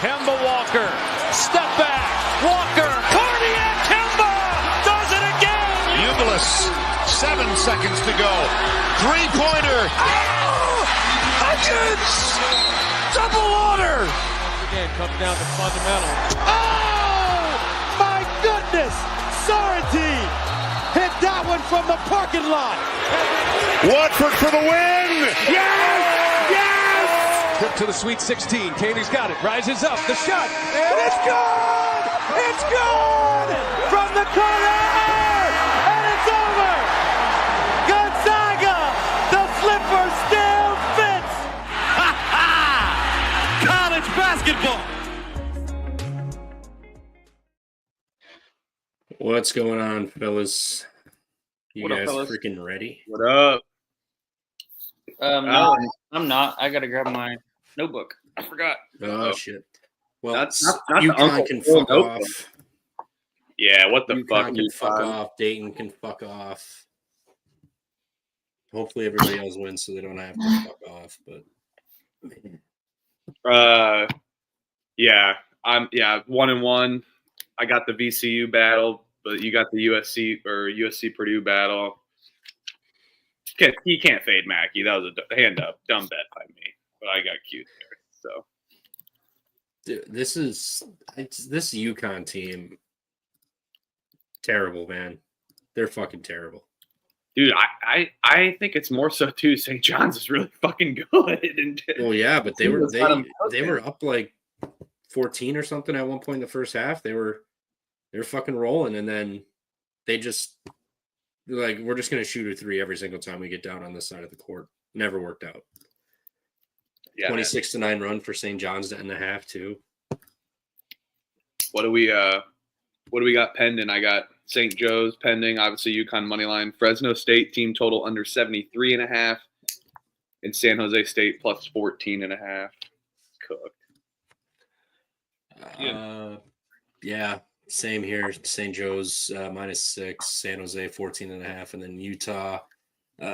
Kemba Walker, step back, Walker, cardiac Kemba, does it again! Ubilis, 7 seconds to go. Three-pointer. Oh! Hutchins! Double order! Again, comes down to fundamentals. Oh! My goodness! Sorrentine hit that one from the parking lot. Watford for the win! Yes! Yes! Trip to the Sweet 16. Caney's got it. Rises up. The shot. And it's good! It's good! From the corner! And it's over! Gonzaga! The flipper still fits! Ha ha! College basketball! What's going on, fellas? You What up, guys fellas? freaking ready? What up? No, I'm not. I gotta grab my notebook. I forgot. Oh, shit. Well, Not the UConn Uncle can Phil fuck notebook. off. Yeah, what the fuck? UConn can fuck off. Dayton can fuck off. Hopefully everybody else wins so they don't have to fuck off. But Yeah, I'm 1-1. I got the VCU battle, but you got the USC Purdue battle. You can't fade Mackey. That was a hand up, dumb bet by me, but I got cute there. So dude, this UConn team, terrible, man. They're fucking terrible. dude, I think it's more so too. St. John's is really fucking good. And Well, yeah, but they was kind of were up like 14 or something at one point in the first half. They were fucking rolling, and then they just like, we're just gonna shoot a three every single time we get down on this side of the court. Never worked out. yeah, 26-9 run for St. John's to end the half too. What do we got pending? I got St. Joe's pending, obviously UConn money line, Fresno State team total under 73.5, and San Jose State plus 14.5. Cooked. Yeah, same here. St. Joe's -6, San Jose 14.5, and then Utah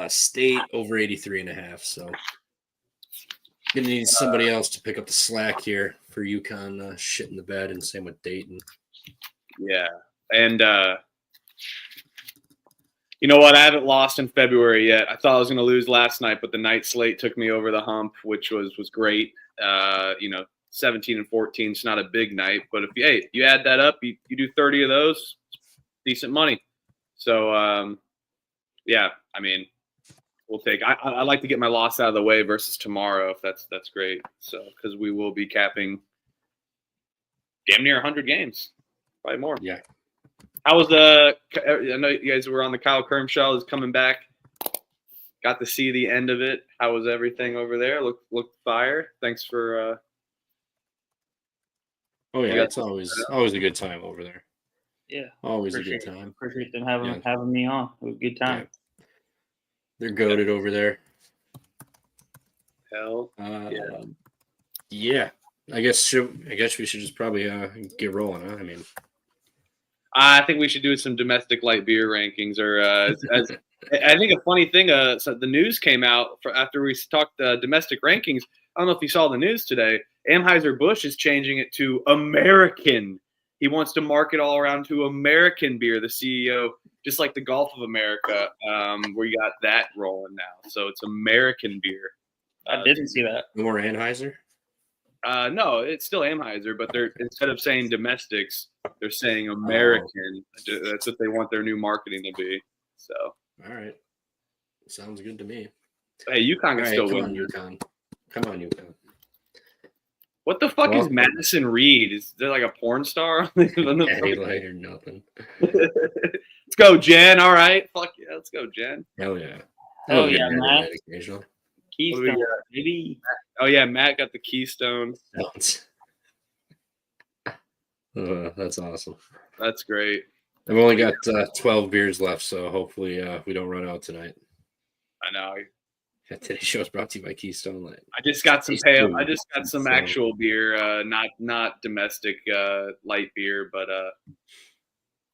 State over 83.5. So gonna need somebody else to pick up the slack here for UConn shit in the bed, and same with Dayton. Yeah, and you know what? I haven't lost in February yet. I thought I was going to lose last night, but the night slate took me over the hump, which was great. 17 and 14 is not a big night, but if you add that up, you do 30 of those, decent money. So yeah, I mean, we'll take. I like to get my loss out of the way versus tomorrow, if that's great. So because we will be capping damn near 100 games, probably more. Yeah. How was I know you guys were on the Kyle Kerm show. Is coming back. Got to see the end of it. How was everything over there? Looked fire. Thanks for. Oh yeah, got- it's always a good time over there. Yeah. Always a Appreciate good time. Appreciate them having me on. It was a good time. They're goated over there. Hell. Yeah. I guess we should just probably get rolling, huh? I mean, I think we should do some domestic light beer rankings, or as I think a funny thing. So the news came out after we talked domestic rankings. I don't know if you saw the news today. Anheuser-Busch is changing it to American. He wants to market all around to American beer. The CEO, just like the Gulf of America, where you got that rolling now. So it's American beer. I didn't see that. no more Anheuser. No, it's still Anheuser, but they're instead of saying domestics, they're saying American. That's what they want their new marketing to be. So, All right, sounds good to me. hey, UConn All can right, still come win. on, UConn. Come on, UConn. What the fuck Well- is Madison Reed? Is there like a porn star? Any light or nothing. Let's go, Jen. All right, fuck yeah, let's go, Jen. Hell yeah. Oh, I'll get yeah, married Matt. occasionally. What do we Keystone, got? baby. Oh yeah, Matt got the Keystone. That's awesome. That's great. I've only got 12 beers left, so hopefully we don't run out tonight. I know. Today's show is brought to you by Keystone Light. I just got some Keystone. I just got some So- actual beer, not domestic light beer, but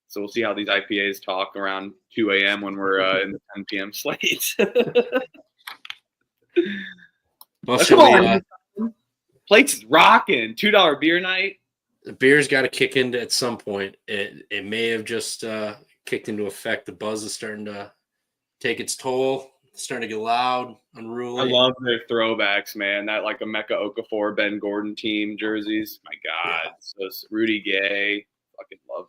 so we'll see how these IPAs talk around 2 a.m. when we're in the 10 p.m. slate. Well, Come shall we, on. Plate's rocking. $2 beer night. The beer's got to kick in at some point. It may have just kicked into effect. The buzz is starting to take its toll. It's starting to get loud, unruly. I love their throwbacks, man. That like Emeka Okafor, Ben Gordon team jerseys. My God. Yeah. So it's Rudy Gay. Fucking love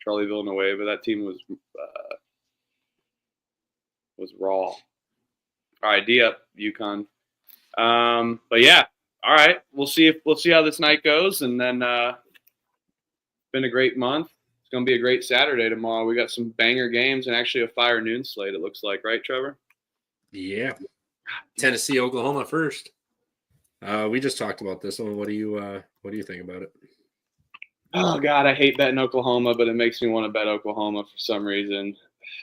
Charlie Villanueva. That team was raw. All right, D up, UConn. But yeah, all right. We'll see how this night goes, and then it's been a great month. It's gonna be a great Saturday tomorrow. We got some banger games and actually a fire noon slate. It looks like, right, Trevor? Yeah. Tennessee, Oklahoma first. We just talked about this one. What do you think about it? Oh God, I hate betting Oklahoma, but it makes me want to bet Oklahoma for some reason.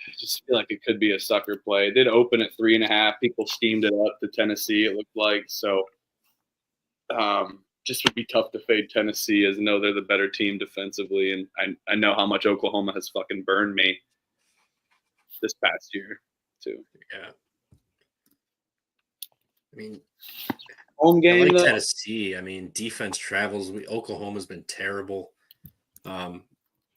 I just feel like it could be a sucker play. It did open at 3.5. People steamed it up to Tennessee, it looked like. So just would be tough to fade Tennessee, as I know they're the better team defensively, and I know how much Oklahoma has fucking burned me this past year too. Yeah. I mean, Home game, I like though. Tennessee. I mean, defense travels. Oklahoma's been terrible.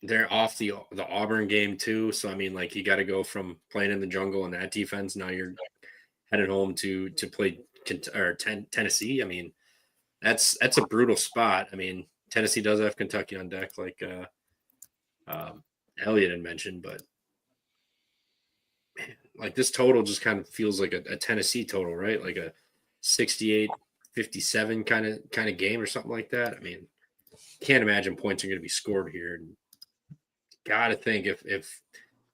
They're off the Auburn game too. So I mean, like, you got to go from playing in the jungle and that defense. Now you're headed home to play Tennessee. I mean, that's a brutal spot. I mean, Tennessee does have Kentucky on deck, like Elliot had mentioned, but man, like, this total just kind of feels like a Tennessee total, right? Like a 68-57 kind of game or something like that. I mean, can't imagine points are going to be scored here. And got to think if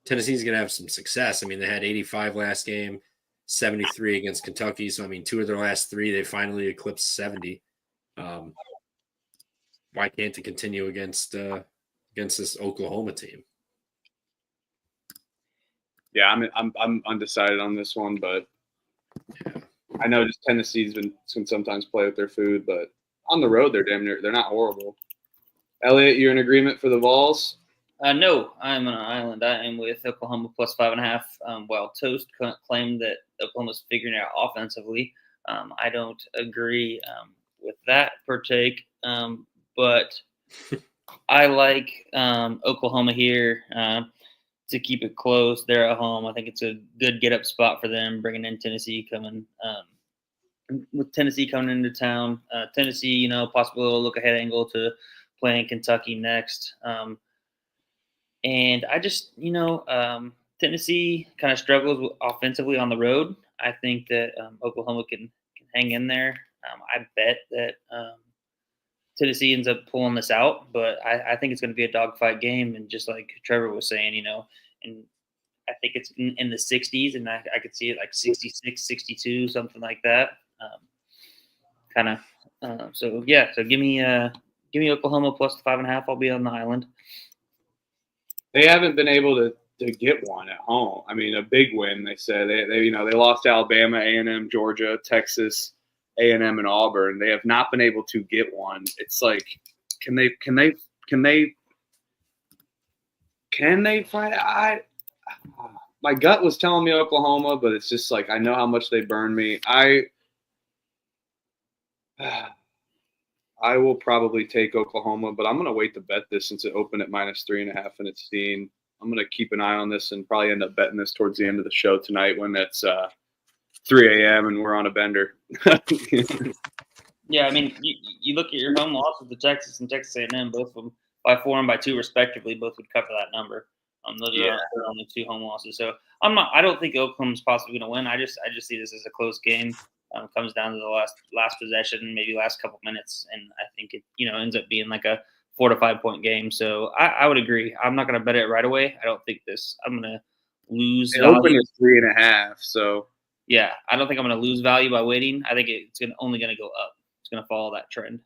Tennessee's going to have some success. I mean, they had 85 last game, 73 against Kentucky. So I mean, 2 of their last 3, they finally eclipsed 70. Why can't it continue against this Oklahoma team? Yeah, I'm undecided on this one, but Yeah. I know just Tennessee's can sometimes play with their food, but on the road they're not horrible. Elliot, you're in agreement for the Vols? No, I'm on an island. I am with Oklahoma plus 5.5. While Toast claimed that Oklahoma's figuring it out offensively, I don't agree with that per take. But I like Oklahoma here to keep it close. They're at home. I think it's a good get-up spot for them, bringing in Tennessee coming with Tennessee coming into town. Tennessee, possibly a look-ahead angle to playing Kentucky next. And I just, Tennessee kind of struggles offensively on the road. I think that Oklahoma can hang in there. I bet that Tennessee ends up pulling this out, but I think it's going to be a dogfight game. And just like Trevor was saying, and I think it's in the 60s, and I could see it like 66, 62, something like that. So give me Oklahoma plus the 5.5. I'll be on the island. They haven't been able to get one at home. I mean, a big win. They said they lost to Alabama, A&M, Georgia, Texas, A&M, and Auburn. They have not been able to get one. It's like, can they find? My gut was telling me Oklahoma, but it's just like, I know how much they burn me. I will probably take Oklahoma, but I'm going to wait to bet this since it opened at -3.5 and it's seen. I'm going to keep an eye on this and probably end up betting this towards the end of the show tonight when it's 3 a.m. and we're on a bender. Yeah, I mean, you look at your home losses to Texas and Texas A&M, both of them by 4 and by 2 respectively, both would cover that number. Those are their only 2 home losses. So I don't think Oklahoma's possibly going to win. I just see this as a close game. Comes down to the last possession, maybe last couple minutes, and I think it ends up being like a 4 to 5 point game. So I would agree. I'm not going to bet it right away. I don't think I'm going to lose. It opened at 3.5, so yeah, I don't think I'm going to lose value by waiting. I think it's only going to go up. It's going to follow that trend.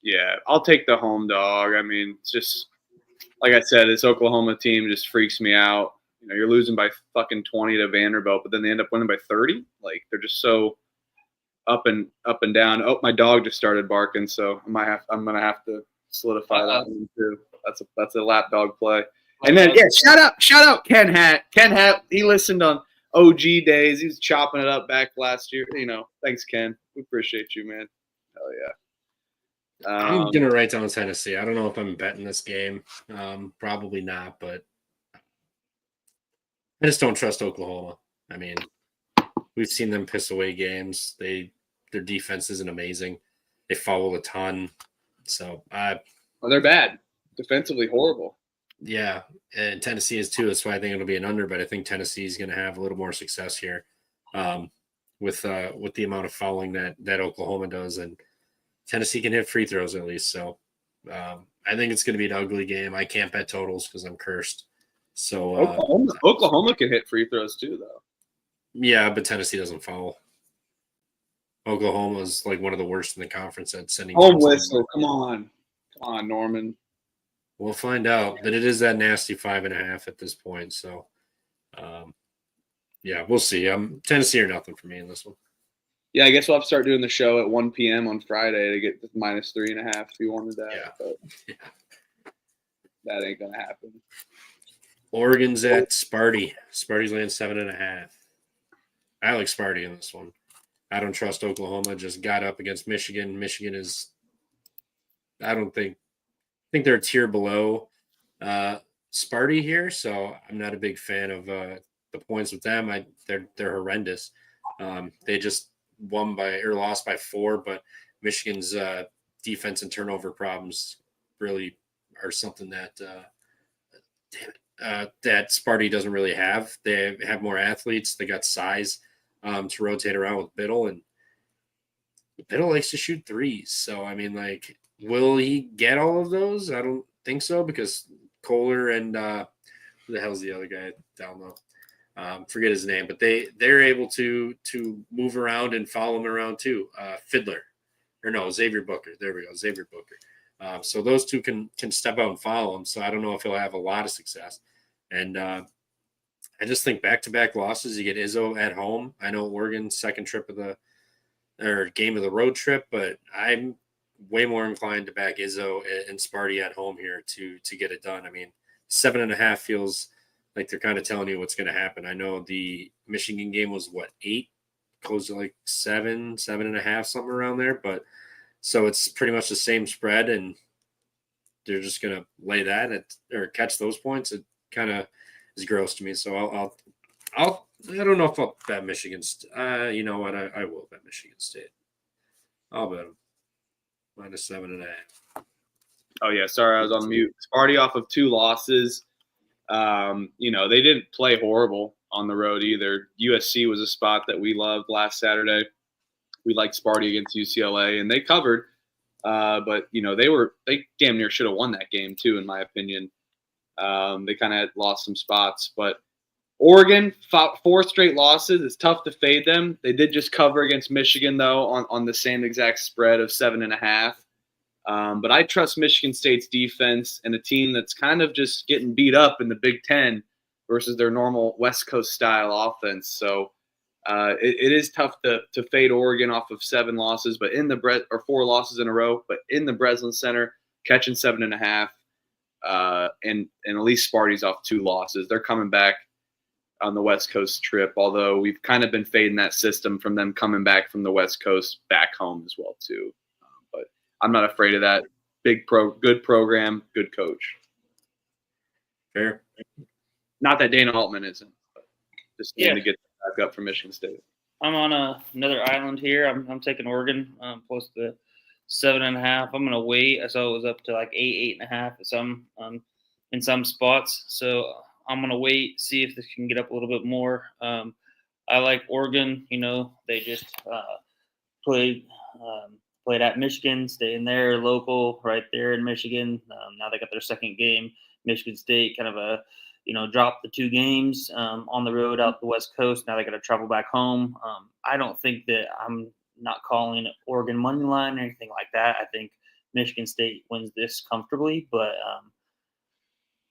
Yeah, I'll take the home dog. I mean, it's just like I said, this Oklahoma team just freaks me out. You're losing by fucking 20 to Vanderbilt, but then they end up winning by 30. Like, they're just so up and down. Oh, my dog just started barking, so I'm gonna have to solidify that one too. That's a lap dog play. And then shout out Ken Hatt. Ken Hatt, he listened on OG days. He was chopping it up back last year. Thanks Ken. We appreciate you, man. Hell yeah. I'm gonna write down Tennessee. I don't know if I'm betting this game. Probably not, but I just don't trust Oklahoma. I mean, we've seen them piss away games. Their defense isn't amazing. They foul a ton. So they're bad. Defensively horrible. Yeah, and Tennessee is too. That's why I think it'll be an under. But I think Tennessee is going to have a little more success here, with the amount of fouling that Oklahoma does, and Tennessee can hit free throws at least. So I think it's going to be an ugly game. I can't bet totals because I'm cursed. So Oklahoma can hit free throws too, though. Yeah, but Tennessee doesn't foul. Oklahoma is like one of the worst in the conference at sending. Home whistle. Come on, Norman. We'll find out. But it is that nasty 5.5 at this point. So, yeah, we'll see. Tennessee or nothing for me in this one. Yeah, I guess we'll have to start doing the show at 1 p.m. on Friday to get the -3.5 if you wanted that. Yeah. But that ain't gonna happen. Oregon's at Sparty. Sparty's laying 7.5. I like Sparty in this one. I don't trust Oklahoma. Just got up against Michigan. Michigan is, I think they're a tier below Sparty here. So I'm not a big fan of the points with them. They're horrendous. They just lost by 4, but Michigan's defense and turnover problems really are something that that Sparty doesn't really have. They have more athletes. They got size to rotate around with Biddle, and Biddle likes to shoot threes. So, I mean, like, will he get all of those? I don't think so, because Kohler and who the hell's the other guy down low? Forget his name, but they're able to move around and follow him around too. Xavier Booker. There we go, Xavier Booker. So those two can step out and follow him. So I don't know if he'll have a lot of success. And I just think back-to-back losses. You get Izzo at home. I know Oregon's second trip game of the road trip, but I'm way more inclined to back Izzo and Sparty at home here to get it done. I mean, 7.5 feels like they're kind of telling you what's going to happen. I know the Michigan game was 8, close to like 7.5, something around there. But so it's pretty much the same spread, and they're just going to lay that or catch those points. It kind of is gross to me. So I don't know if I'll bet Michigan. You know what? I will bet Michigan State. I'll bet them -7.5. Oh yeah, sorry, I was on mute. Sparty off of 2 losses. They didn't play horrible on the road either. USC was a spot that we loved last Saturday. We liked Sparty against UCLA, and they covered. But they damn near should have won that game too, in my opinion. They kind of lost some spots, but Oregon 4 straight losses. It's tough to fade them. They did just cover against Michigan though on the same exact spread of 7.5. But I trust Michigan State's defense and a team that's kind of just getting beat up in the Big Ten versus their normal West Coast style offense. So it is tough to fade Oregon off of 7 losses, but 4 losses in a row, but in the Breslin Center, catching 7.5, and at least Sparty's off 2 losses. They're coming back on the West Coast trip, although we've kind of been fading that system from them coming back from the West Coast back home as well too. I'm not afraid of that. Good program, good coach. Fair. Not that Dana Altman isn't, but just need to get back up for Michigan State. I'm on another island here. I'm taking Oregon plus the 7.5. I'm gonna wait. I saw it was up to like 8.5 at some in some spots. So I'm gonna wait, see if this can get up a little bit more. I like Oregon. They just played at Michigan, staying there, local, right there in Michigan. Now they got their second game. Michigan State kind of dropped the 2 games on the road out the West Coast. Now they got to travel back home. I don't think that I'm not calling Oregon money line or anything like that. I think Michigan State wins this comfortably, but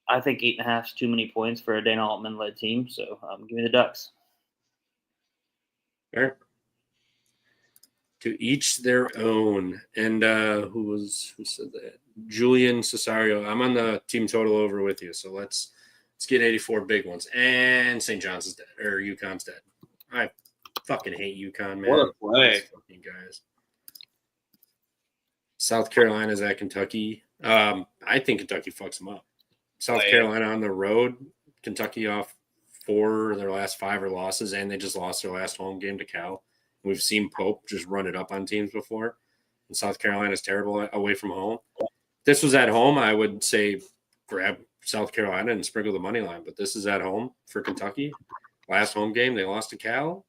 I think 8.5 is too many points for a Dana Altman-led team. So give me the Ducks. Fair. To each their own. And who said that? Julian Cesario. I'm on the team total over with you. So let's get 84 big ones. And St. John's is dead, or UConn's dead. I fucking hate UConn, man. What a play. Those fucking guys. South Carolina's at Kentucky. I think Kentucky fucks them up. South Carolina on the road, Kentucky off 4 of their last 5 or losses, and they just lost their last home game to Cal. We've seen Pope just run it up on teams before, and South Carolina's terrible away from home. If this was at home, I would say grab South Carolina and sprinkle the money line, but this is at home for Kentucky. Last home game, they lost to Cal.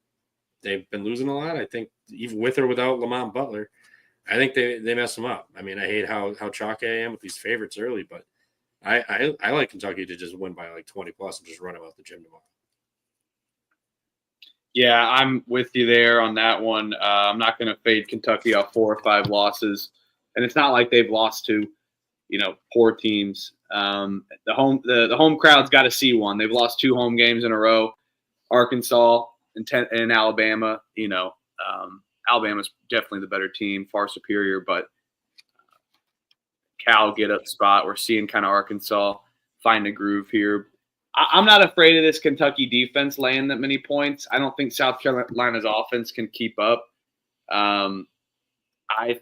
They've been losing a lot. I think even with or without Lamont Butler, I think they mess them up. I mean, I hate how chalky I am with these favorites early, but I like Kentucky to just win by like 20 plus and just run them out the gym tomorrow. Yeah, I'm with you there on that one. I'm not going to fade Kentucky off 4 or 5 losses, and it's not like they've lost to, poor teams. The home crowd's got to see one. They've lost 2 home games in a row, Arkansas and Alabama. Alabama's definitely the better team, far superior, but Cal get up spot. We're seeing kind of Arkansas find a groove here. I'm not afraid of this Kentucky defense laying that many points. I don't think South Carolina's offense can keep up. I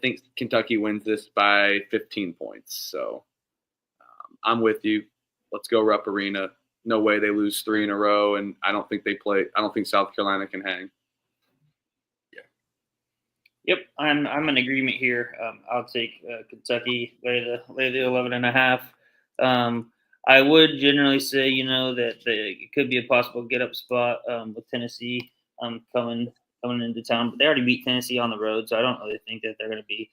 think Kentucky wins this by 15 points. So I'm with you. Let's go Rupp Arena. No way they lose 3 in a row, and I don't think South Carolina can hang. Yep, I'm in agreement here. I'll take Kentucky, lay the 11.5. I would generally say, that it could be a possible get up spot with Tennessee coming into town, but they already beat Tennessee on the road, so I don't really think that they're going to be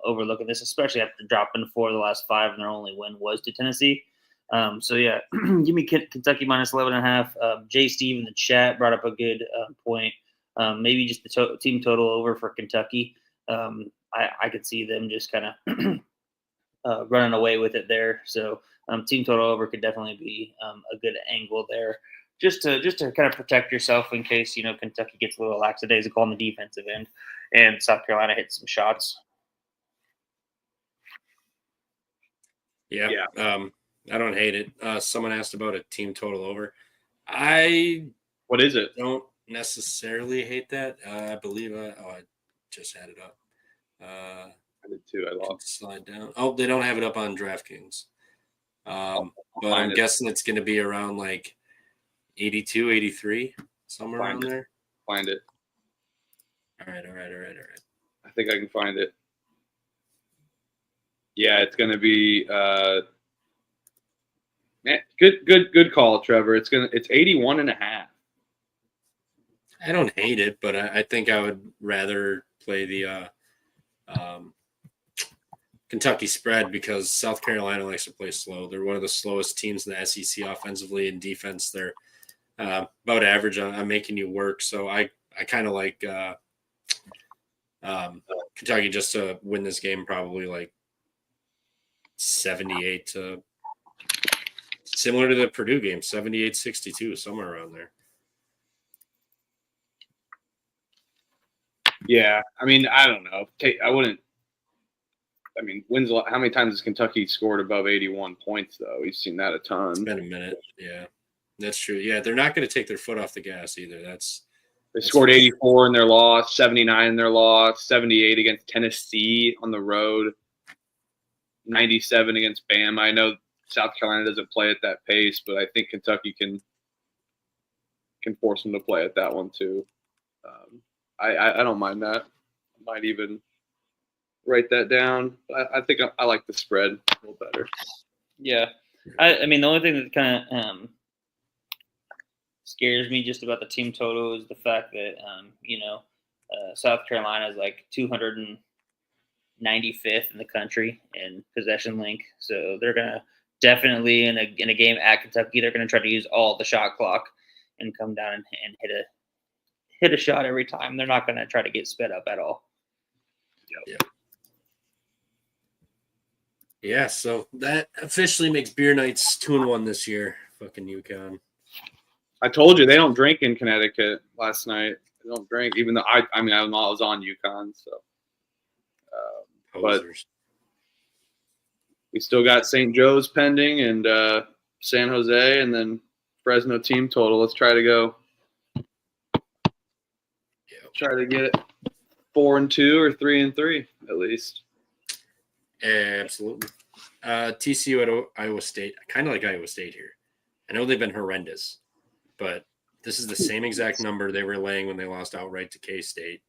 overlooking this, especially after dropping 4 of the last 5, and their only win was to Tennessee. So yeah, give me Kentucky minus 11.5. Jay Steve in the chat brought up a good point. Maybe just the team total over for Kentucky. I could see them just kind of running away with it there. So team total over could definitely be a good angle there, just to kind of protect yourself in case Kentucky gets a little lackadaisical on the defensive end, and South Carolina hits some shots. Yeah. I don't hate it. Someone asked about a team total over. What is it? Don't necessarily hate that. I believe I just had it up. I did too. I lost. Slide down. Oh, they don't have it up on DraftKings. But I'm guessing it's going to be around like 82, 83, somewhere around there. Find it. All right. I think I can find it. Yeah, it's going to be good call, Trevor. It's 81.5. I don't hate it, but I think I would rather play the Kentucky spread because South Carolina likes to play slow. They're one of the slowest teams in the SEC offensively and defense. They're about average on making you work. So I kind of like Kentucky just to win this game, probably like 78 to similar to the Purdue game, 78-62, somewhere around there. Yeah, I mean, I don't know. How many times has Kentucky scored above 81 points, though? We've seen that a ton. It's been a minute. Yeah, that's true. Yeah, they're not going to take their foot off the gas either. They scored 84 in their loss, 79 in their loss, 78 against Tennessee on the road, 97 against Bama. I know South Carolina doesn't play at that pace, but I think Kentucky can force them to play at that one too. I don't mind that. I might even write that down. I think I like the spread a little better. Yeah. I mean, the only thing that kind of scares me just about the team total is the fact that, South Carolina is like 295th in the country in possession link. So they're going to definitely in a game at Kentucky, they're going to try to use all the shot clock and come down and hit a shot every time. They're not going to try to get sped up at all. Yep. Yeah, so that officially makes beer nights 2-1 this year. Fucking UConn. I told you they don't drink in Connecticut last night. They don't drink, even though I was on UConn. So, but we still got St. Joe's pending and San Jose, and then Fresno team total. Let's try to go. Try to get 4-2 or 3-3 at least. Absolutely. TCU at Iowa State. I kind of like Iowa State here. I know they've been horrendous, but this is the same exact number they were laying when they lost outright to K-State.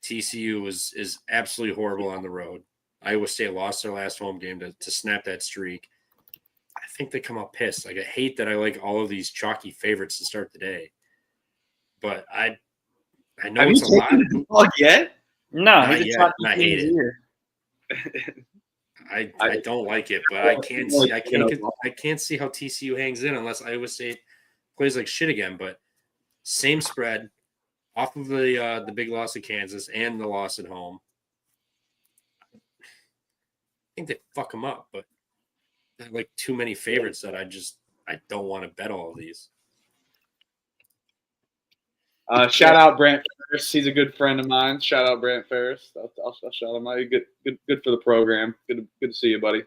TCU is absolutely horrible on the road. Iowa State lost their last home game to snap that streak. I think they come out pissed. Like, I hate that I like all of these chalky favorites to start the day, but I know Have it's you a lot. taken the dog yet? No, Not he's a yet, top and I 15 hate it. year. I don't like it, but I can't see how TCU hangs in unless Iowa State plays like shit again. But same spread off of the big loss at Kansas and the loss at home. I think they fuck them up, but they're like too many favorites that I don't want to bet all of these. Shout out Brant Ferris. He's a good friend of mine. Shout out Brant Ferris. I'll shout him out. Good for the program. Good to see you, buddy.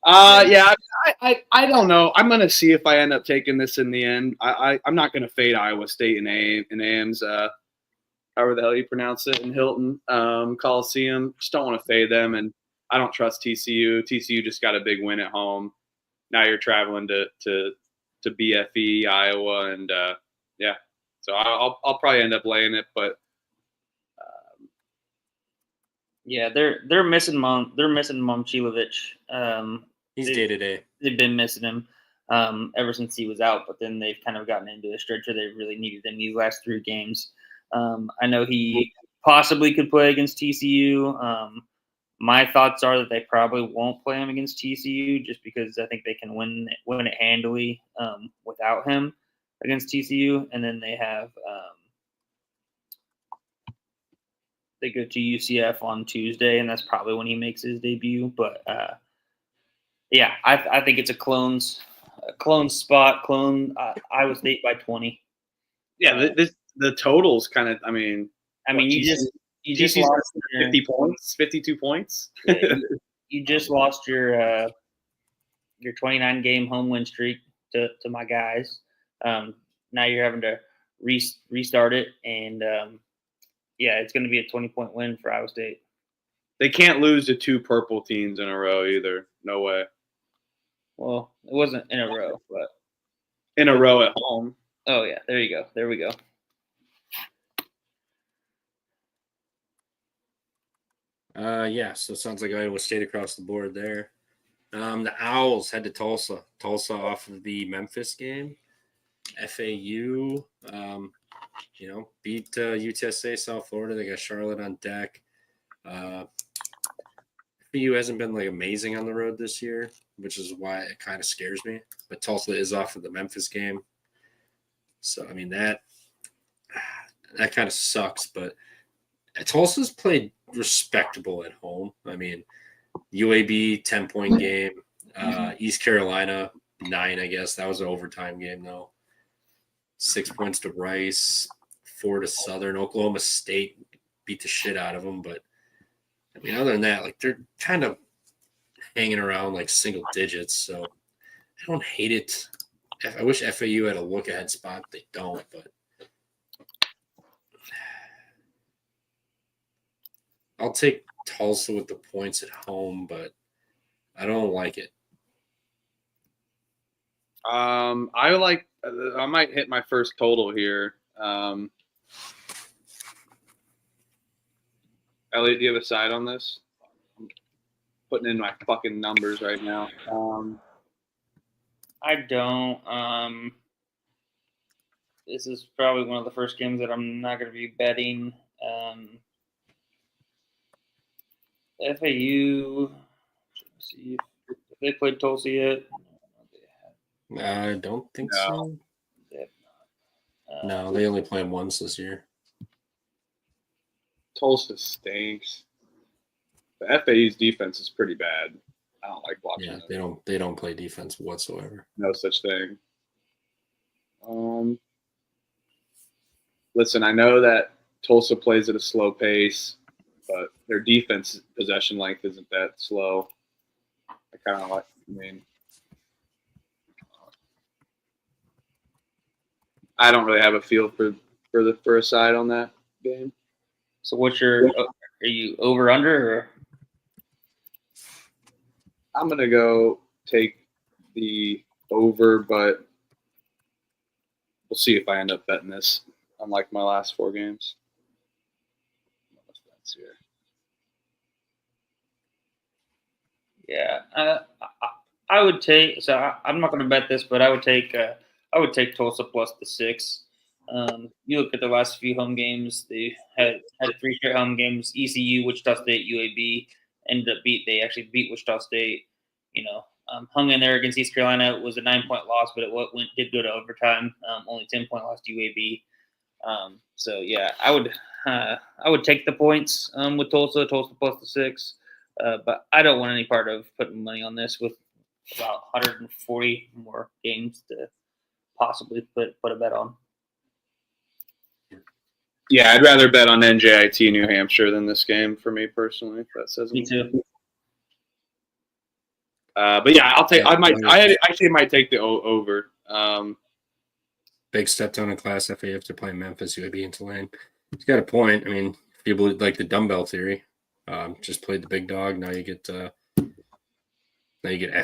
Yeah, I don't know. I'm gonna see if I end up taking this in the end. I'm not gonna fade Iowa State in Ames. However the hell you pronounce it, in Hilton Coliseum. Just don't want to fade them, and I don't trust TCU. TCU just got a big win at home. Now you're traveling to BFE Iowa, and yeah. So I'll probably end up laying it, but Yeah, they're missing Momcilovic. He's day to day. They've been missing him ever since he was out, but then they've kind of gotten into a stretch where they really needed him these last 3 games. I know he possibly could play against TCU. My thoughts are that they probably won't play him against TCU just because I think they can win it handily without him against TCU, and then they have they go to UCF on Tuesday, and that's probably when he makes his debut. But yeah, I think it's a clone spot. Iowa State by 20. yeah, the totals kind of. I mean, you just lost 50 points, 52 points. you just lost your 29 game home win streak to my guys. Now you're having to restart it, and yeah, it's going to be a 20-point win for Iowa State. They can't lose to 2 purple teams in a row either. No way. Well, it wasn't in a row, but In a row at home. oh yeah, there you go. There we go. Yeah, so it sounds like Iowa State across the board there. The Owls head to Tulsa. Tulsa off of the Memphis game. FAU, beat UTSA South Florida. They got Charlotte on deck. FAU hasn't been like amazing on the road this year, which is why it kind of scares me. But Tulsa is off of the Memphis game. So, I mean, that kind of sucks. But Tulsa's played respectable at home. I mean, UAB, 10-point game. East Carolina, 9, I guess. That was an overtime game, though. 6 points to Rice, 4 to Southern. Oklahoma State beat the shit out of them. But, I mean, other than that, like, they're kind of hanging around like single digits. So I don't hate it. I wish FAU had a look-ahead spot. They don't, but I'll take Tulsa with the points at home, but I don't like it. I might hit my first total here. Elliot, do you have a side on this? I'm putting in my fucking numbers right now. I don't. This is probably one of the first games that I'm not going to be betting. FAU. Let's see if they played Tulsa yet. I don't think so. They have not. No, they only played once this year. Tulsa stinks. The FAU's defense is pretty bad. I don't like watching it. They don't play defense whatsoever. No such thing. Listen, I know that Tulsa plays at a slow pace, but their defense possession length isn't that slow. I kind of like. I don't really have a feel for a side on that game. So what's your? Are you over under or? I'm gonna go take the over, but we'll see if I end up betting this. Unlike my last 4 games. Let's see here. Yeah, I would take. So I'm not going to bet this, but I would take Tulsa plus the 6. You look at the last few home games; they had 3 straight home games. ECU, Wichita State, UAB They actually beat Wichita State. Hung in there against East Carolina. It was a 9-point loss, but it did go to overtime. Only 10-point loss to UAB. So yeah, I would take the points with Tulsa plus the 6. But I don't want any part of putting money on this with about 140 more games to possibly put a bet on. Yeah, I'd rather bet on NJIT New Hampshire than this game for me personally. If that says Me too. But yeah, I'll take. I actually might take the over. Big step down in Class FA after playing Memphis, UAB, and Tulane. He's got a point. I mean, if you believe like the dumbbell theory, just played the big dog. Now you get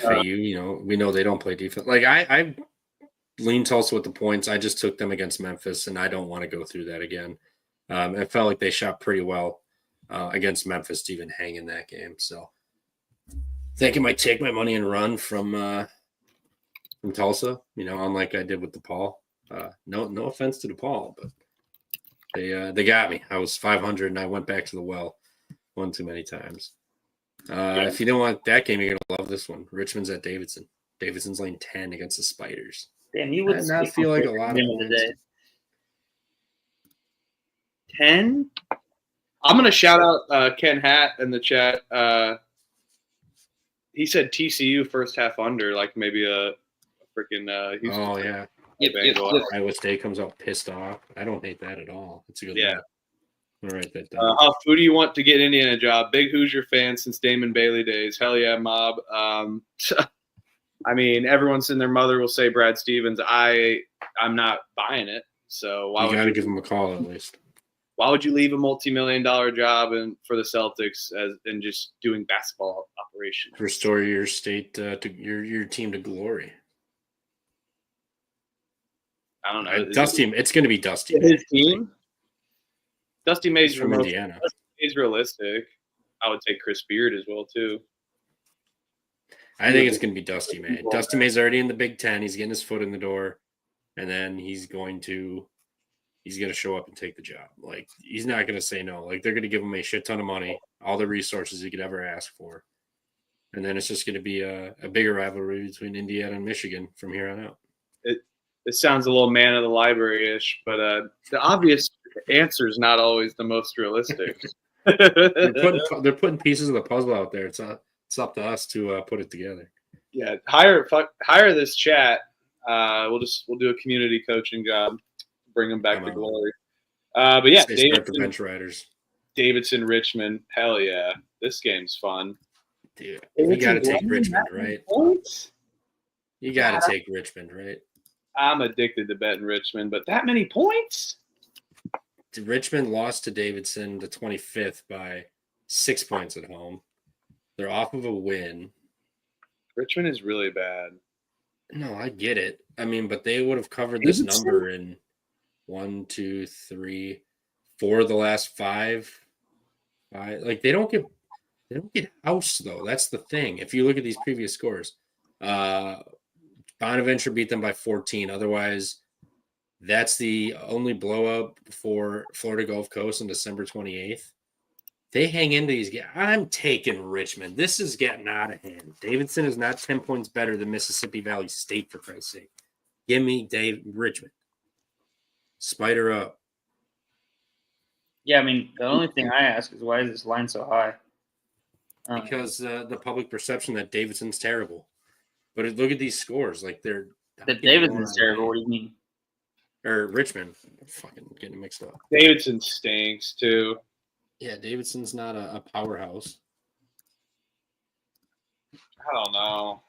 FAU. We know they don't play defense. Like I lean Tulsa with the points. I just took them against Memphis, and I don't want to go through that again. It felt like they shot pretty well against Memphis to even hang in that game. So I think I might take my money and run from Tulsa. Unlike I did with DePaul. No offense to DePaul, but they got me. I was 500 and I went back to the well one too many times. If you don't want that game, you're gonna love this one. Richmond's at Davidson. Davidson's laying 10 against the Spiders. Damn, you would not feel like a lot of the day. 10. I'm gonna shout out Ken Hatt in the chat. He said TCU first half under, like maybe a freaking Houston. Oh yeah. Yep. Iowa State comes out pissed off. I don't hate that at all. It's a good Yeah. one. All right, that down. Who do you want to get Indiana job? Big Hoosier fan since Damon Bailey days. Hell yeah, mob. I mean, everyone's and their mother will say Brad Stevens. I'm not buying it. So You got to give him a call at least. why would you leave a multi-million-dollar job for the Celtics and just doing basketball operations? Restore your state to your team to glory. I don't know. Dusty, it's going to be Dusty. His team. Dusty May's He's from Indiana. He's realistic. I would take Chris Beard as well too. I think it's going to be Dusty May. Dusty May's already in the Big Ten. He's getting his foot in the door, and then he's going to show up and take the job. Like, he's not going to say no. Like, they're going to give him a shit ton of money, all the resources he could ever ask for, and then it's just going to be a bigger rivalry between Indiana and Michigan from here on out. It sounds a little man of the library-ish, but the obvious answer is not always the most realistic. They're putting pieces of the puzzle out there. It's up to us to put it together. Yeah, hire this chat. We'll do a community coaching job, bring them back to glory. But yeah, Davidson, Richmond, hell yeah, this game's fun. Dude, you got to take Richmond, right? You got to take Richmond, right? I'm addicted to betting Richmond, but that many points? Richmond lost to Davidson the 25th by 6 points at home. They're off of a win. Richmond is really bad. No, I get it. I mean, but they would have covered this number in 1, 2, 3, 4 of the last 5. Like, they don't get housed though. That's the thing. If you look at these previous scores, Bonaventure beat them by 14. Otherwise, that's the only blowout for Florida Gulf Coast on December 28th. They hang into these games. I'm taking Richmond. This is getting out of hand. Davidson is not 10 points better than Mississippi Valley State, for Christ's sake. Give me Richmond. Spider up. Yeah, I mean, the only thing I ask is why is this line so high? Because the public perception that Davidson's terrible. But look at these scores. Like, they're – that Davidson's terrible. What do you mean? Or Richmond. I'm fucking getting mixed up. Davidson stinks, too. Yeah, Davidson's not a powerhouse. I don't know.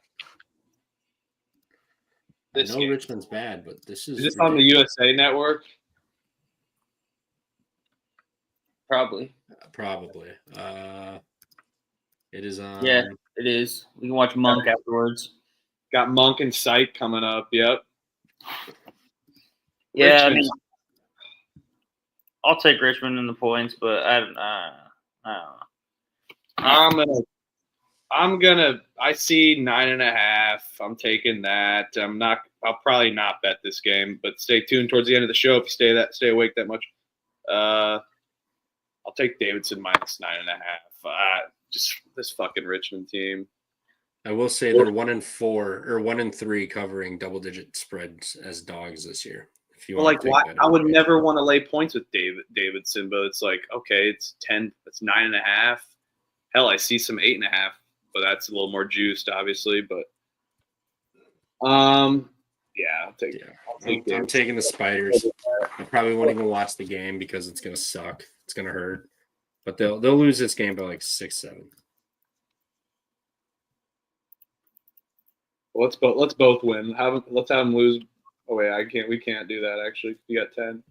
I know Richmond's bad, but this is... Is this on the USA Network? Probably. Probably. It is on. Yeah, it is. We can watch Monk afterwards. Got Monk and Sight coming up. Yep. Yeah, I Richmond. mean, I'll take Richmond in the points, but I don't know. I see 9.5. I'm taking that. I'll probably not bet this game, but stay tuned towards the end of the show if you stay awake that much. I'll take Davidson minus 9.5. Just this fucking Richmond team. I will say they're 1-4 or 1-3 covering double-digit spreads as dogs this year. If you Well, want to why? take that I would away. never want to lay points with Davidson, but it's like, okay, it's 10, it's 9.5. Hell, I see some 8.5, but that's a little more juiced, obviously. But yeah, I'll take I'm Davidson. taking the Spiders. I probably won't even watch the game because it's gonna suck. It's gonna hurt. But they'll lose this game by like 6-7. Let's both win. Let's have them lose. Oh wait, we can't do that actually. You got 10.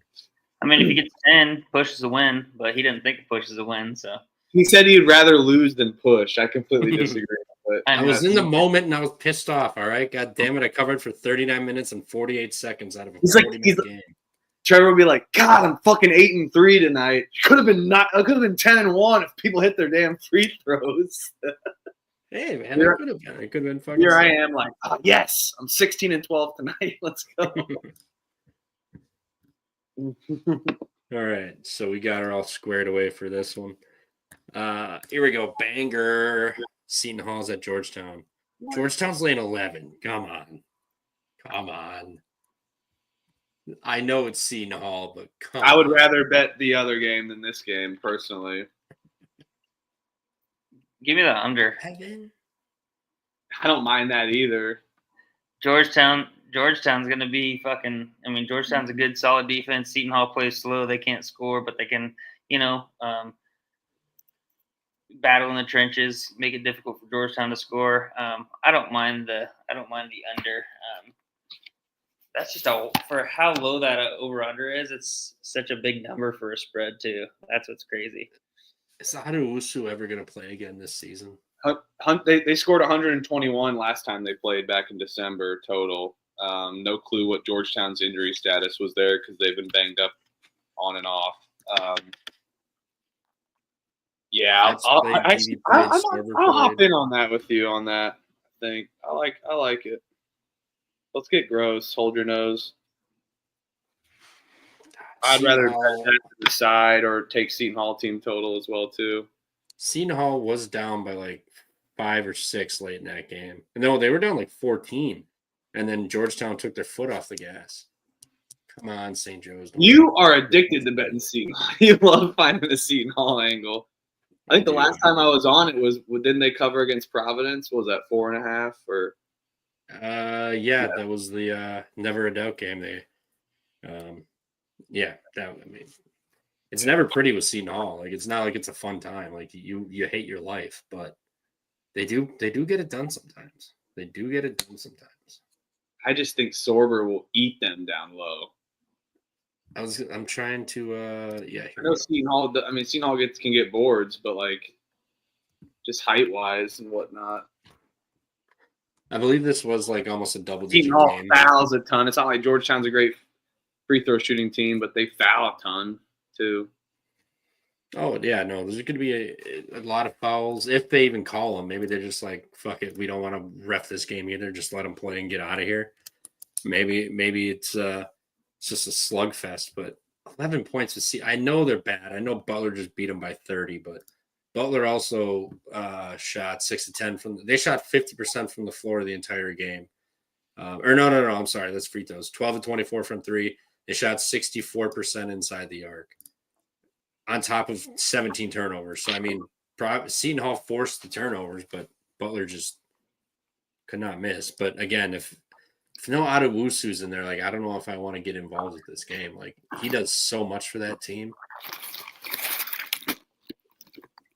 I mean, if he gets 10, push is a win, but he didn't think push is a win, so. He said he'd rather lose than push. I completely disagree. But I was in the moment and I was pissed off. All right, God damn it! I covered for 39 minutes and 48 seconds out of a 40-minute game. Trevor would be like, God, I'm fucking 8-3 tonight. It could have been 10-1 if people hit their damn free throws. Hey man, it could have been fucking. Here I am, like, oh yes, I'm 16-12 tonight. Let's go. All right, so we got her all squared away for this one. Here we go. Banger. Seton Hall's at Georgetown. Georgetown's laying 11. Come on. I know it's Seton Hall, but come on. I would rather bet the other game than this game, personally. Give me the under. Heaven. I don't mind that either. Georgetown's going to be fucking – I mean, Georgetown's a good, solid defense. Seton Hall plays slow. They can't score, but they can, battle in the trenches, make it difficult for Georgetown to score. I don't mind the under. That's just for how low that over-under is, it's such a big number for a spread, too. That's what's crazy. Is Adewusu ever going to play again this season? They scored 121 last time they played back in December total. No clue what Georgetown's injury status was there because they've been banged up on and off. Yeah, I'll hop in on that with you on that. I think I like it. Let's get gross. Hold your nose. I'd rather bet that to the side or take Seton Hall team total as well too. Seton Hall was down by like 5 or 6 late in that game. No, they were down like 14, and then Georgetown took their foot off the gas. Come on, St. Joe's. You are addicted to betting Seton Hall. You love finding the Seton Hall angle. I think the last time I was on, didn't they cover against Providence? What was that 4.5 or? Yeah, that was the Never a Doubt game. It's never pretty with Seton Hall. Like, it's not like it's a fun time. Like, you hate your life, but they do get it done sometimes. I just think Sorber will eat them down low. I'm trying to I know Seton Hall. I mean, Seton Hall can get boards, but like just height wise and whatnot. I believe this was like almost a double-digit Seton Hall game. fouls a ton. It's not like Georgetown's a great free throw shooting team, but they foul a ton too. Oh yeah, no, there's going to be a lot of fouls if they even call them. Maybe they're just like, fuck it, we don't want to ref this game either. Just let them play and get out of here. Maybe it's just a slugfest. But 11 points to see. I know they're bad. I know Butler just beat them by 30, but Butler also shot 6 of 10 from. They shot 50% from the floor the entire game. No. I'm sorry, that's free throws. 12 of 24 from 3. They shot 64% inside the arc, on top of 17 turnovers. So, I mean, Seton Hall forced the turnovers, but Butler just could not miss. But, again, if no Adewusu's in there, like, I don't know if I want to get involved with this game. Like, he does so much for that team.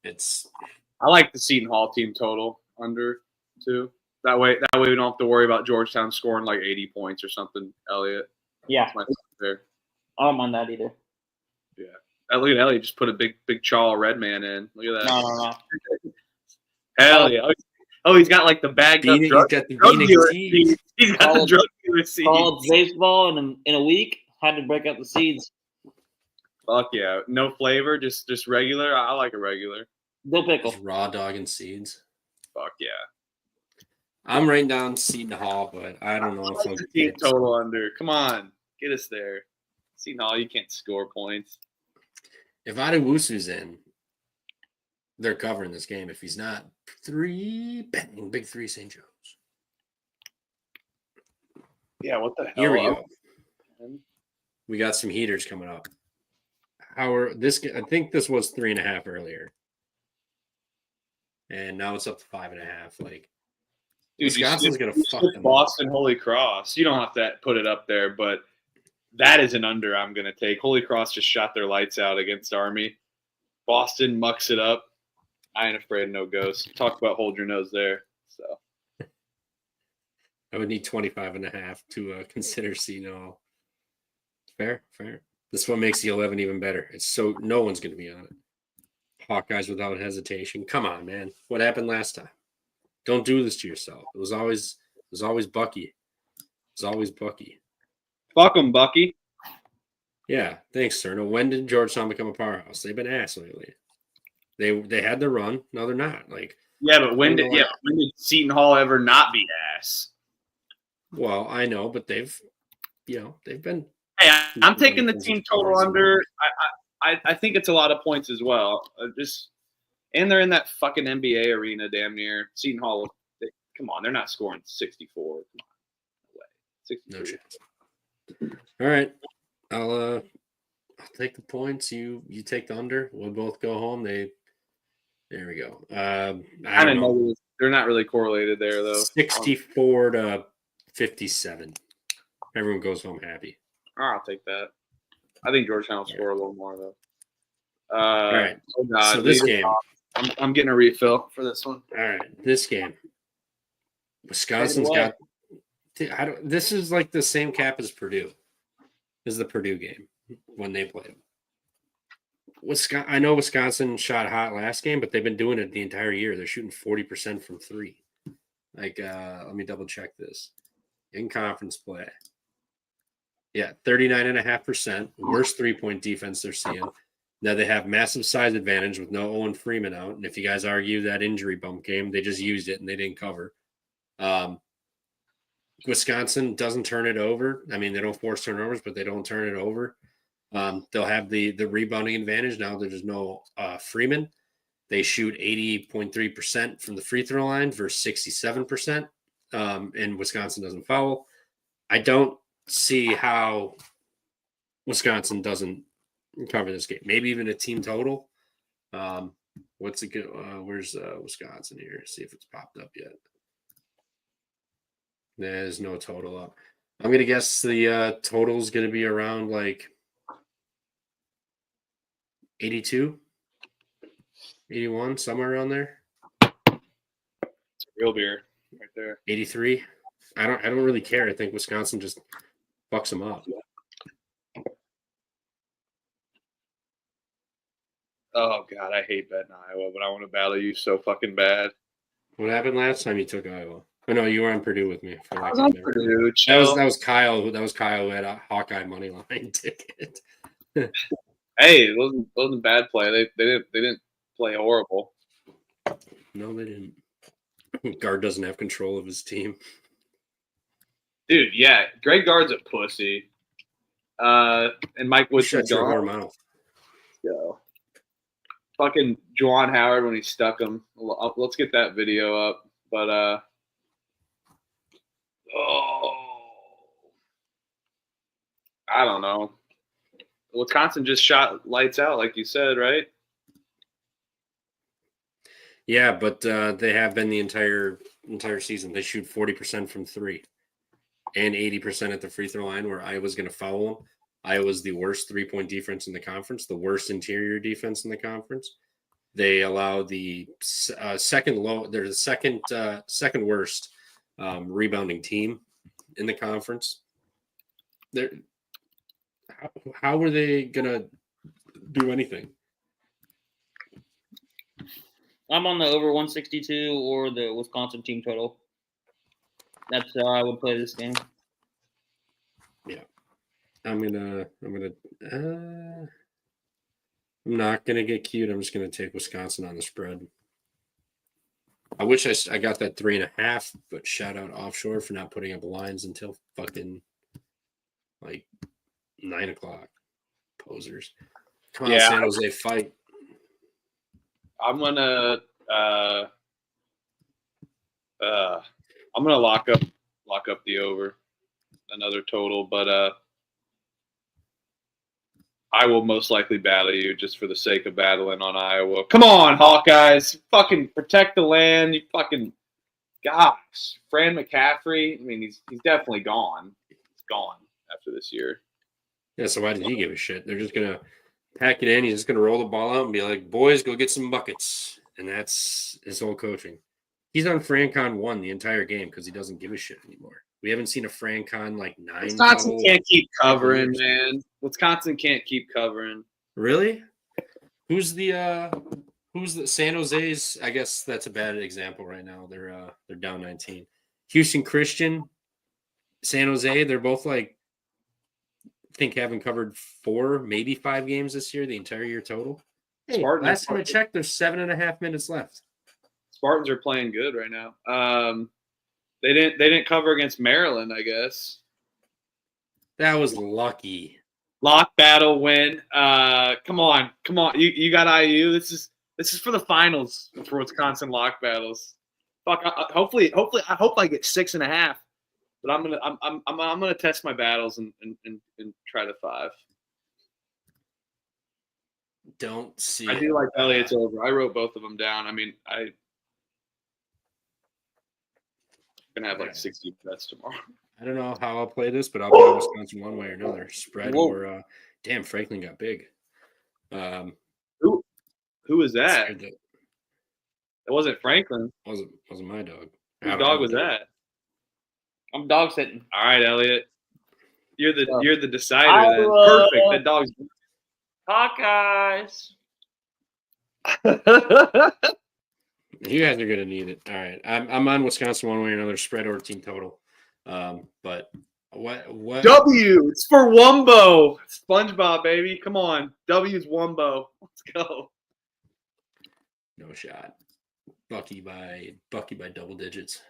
I like the Seton Hall team total under, too. That way we don't have to worry about Georgetown scoring like 80 points or something, Elliot. Yeah. There. I don't mind that either. Yeah. Look at Elliot just put a big chaw red man in. Look at that. No. Hell yeah! Oh, he's got like the bagged up He's drug, got the drug Phoenix dealer seeds. seeds. He's got the drug dealer seeds. College baseball in a week. Had to break out the seeds. Fuck yeah! No flavor, just regular. I like a regular. Dill pickle. Just raw dog and seeds. Fuck yeah! I'm writing down Seton Hall, but I don't know if I'll The get team it. total under. Come on, get us there. Seton Hall, you can't score points. If Adewusu's in, they're covering this game. If he's not, bang, big three St. Joe's. Yeah, what the hell? Here we go. We got some heaters coming up. I think this was 3.5 earlier. And now it's up to 5.5. Like, Dude, Wisconsin's going to fuck them up. Boston Holy Cross. You don't have to put it up there, but that is an under I'm going to take. Holy Cross just shot their lights out against Army. Boston mucks it up. I ain't afraid of no ghost. Talk about hold your nose there. So I would need 25.5 to consider Seton. Fair. This one makes the 11 even better. It's so no one's going to be on it. Hawkeyes without hesitation. Come on, man. What happened last time? Don't do this to yourself. It was always Bucky. It was always Bucky. fuck them, Bucky. Yeah, thanks, Cerno. When did Georgetown become a powerhouse? They've been ass lately. They had their run. No, they're not. Like, Yeah, but when did Seton Hall ever not be ass? well, I know, but they've been. Hey, I'm taking the team total under. I think it's a lot of points as well. And they're in that fucking NBA arena, damn near. Seton Hall. Come on, they're not scoring 64. Come on, no way. 63. No chance. All right, I'll take the points. You take the under. We'll both go home. There we go. I don't know. They're not really correlated there though. 64 to 57. Everyone goes home happy. I'll take that. I think Georgetown will score a little more though. All right. Oh God, So this game. I'm getting a refill for this one. All right, this game. Wisconsin's got. This is like the same cap as Purdue. This is the Purdue game when they play them. I know Wisconsin shot hot last game, but they've been doing it the entire year. They're shooting 40% from three. Like, let me double check this. In conference play. Yeah, 39.5%. Worst 3-point defense they're seeing. Now they have massive size advantage with no Owen Freeman out. And if you guys argue that injury bump game, they just used it and they didn't cover. Wisconsin doesn't turn it over. I mean, they don't force turnovers, but they don't turn it over. They'll have the rebounding advantage. Now there's no Freeman. They shoot 80.3% from the free throw line versus 67%. And Wisconsin doesn't foul. I don't see how Wisconsin doesn't cover this game. Maybe even a team total. What's it good? Where's Wisconsin here? See if it's popped up yet. There's no total up. I'm going to guess the total is going to be around like 82, 81, somewhere around there. It's real beer right there. 83. I don't really care. I think Wisconsin just fucks them up. Oh God, I hate betting Iowa, but I want to battle you so fucking bad. What happened last time you took Iowa? Oh no, you were on Purdue with me. For I was on Purdue. That was Kyle. That was Kyle who had a Hawkeye money line ticket. Hey, it wasn't a bad play. They didn't play horrible. No, they didn't. Guard doesn't have control of his team. Dude, yeah, Greg Gard's a pussy. And Mike Woodson Shut your whore gone. mouth. Go. Fucking Juwan Howard when he stuck him. Let's get that video up. But I don't know. Wisconsin just shot lights out, like you said, right? Yeah, but they have been the entire season. They shoot 40% from three and 80% at the free throw line, where Iowa's going to foul them. Iowa's the worst 3-point defense in the conference, the worst interior defense in the conference. They allow the second low. They're the second worst rebounding team in the conference. How are they gonna do anything? I'm on the over 162 or the Wisconsin team total. That's how I would play this game. I'm not gonna get cute. I'm just gonna take Wisconsin on the spread. I wish I got that 3.5, but shout out Offshore for not putting up lines until fucking like 9 o'clock. Posers. Come on, Yeah. San Jose, fight. I'm gonna lock up the over, another total, but I will most likely battle you just for the sake of battling on Iowa. Come on, Hawkeyes, fucking protect the land. You fucking gosh, Fran McCaffrey. I mean, he's definitely gone. He's gone after this year. Yeah, so why did he give a shit? They're just gonna pack it in. He's just gonna roll the ball out and be like, "Boys, go get some buckets." And that's his whole coaching. He's on FranCon 1 the entire game because he doesn't give a shit anymore. We haven't seen a FranCon like 9. Wisconsin can't keep covering, years. man. Wisconsin can't keep covering. Really? Who's the San Jose's? I guess that's a bad example right now. They're down 19. Houston Christian, San Jose, they're both like I think haven't covered 4, maybe 5 games this year, the entire year total. Hey, Spartans last time I checked, there's 7.5 minutes left. Spartans are playing good right now. They didn't cover against Maryland, I guess. That was lucky. Lock battle win. Come on. You got IU. This is for the finals for Wisconsin lock battles. Fuck. Hopefully, I hope I get 6.5. But I'm gonna test my battles and try to 5. Don't see. I do like Elliott's over. I wrote both of them down. I mean, I'm gonna have like 60 bets tomorrow. I don't know how I'll play this, but I'll play Wisconsin one way or another. Spread or damn, Franklin got big. Who was that? Scared It wasn't Franklin. wasn't my dog. Whose dog was that? I'm dog sitting. All right, Elliot. You're the decider then. Perfect. That dog's Hawkeyes. You guys are gonna need it. All right, I'm on Wisconsin one way or another, spread or team total. But what? W. It's for Wumbo. SpongeBob, baby. Come on. W's Wumbo. Let's go. No shot. Bucky by double digits.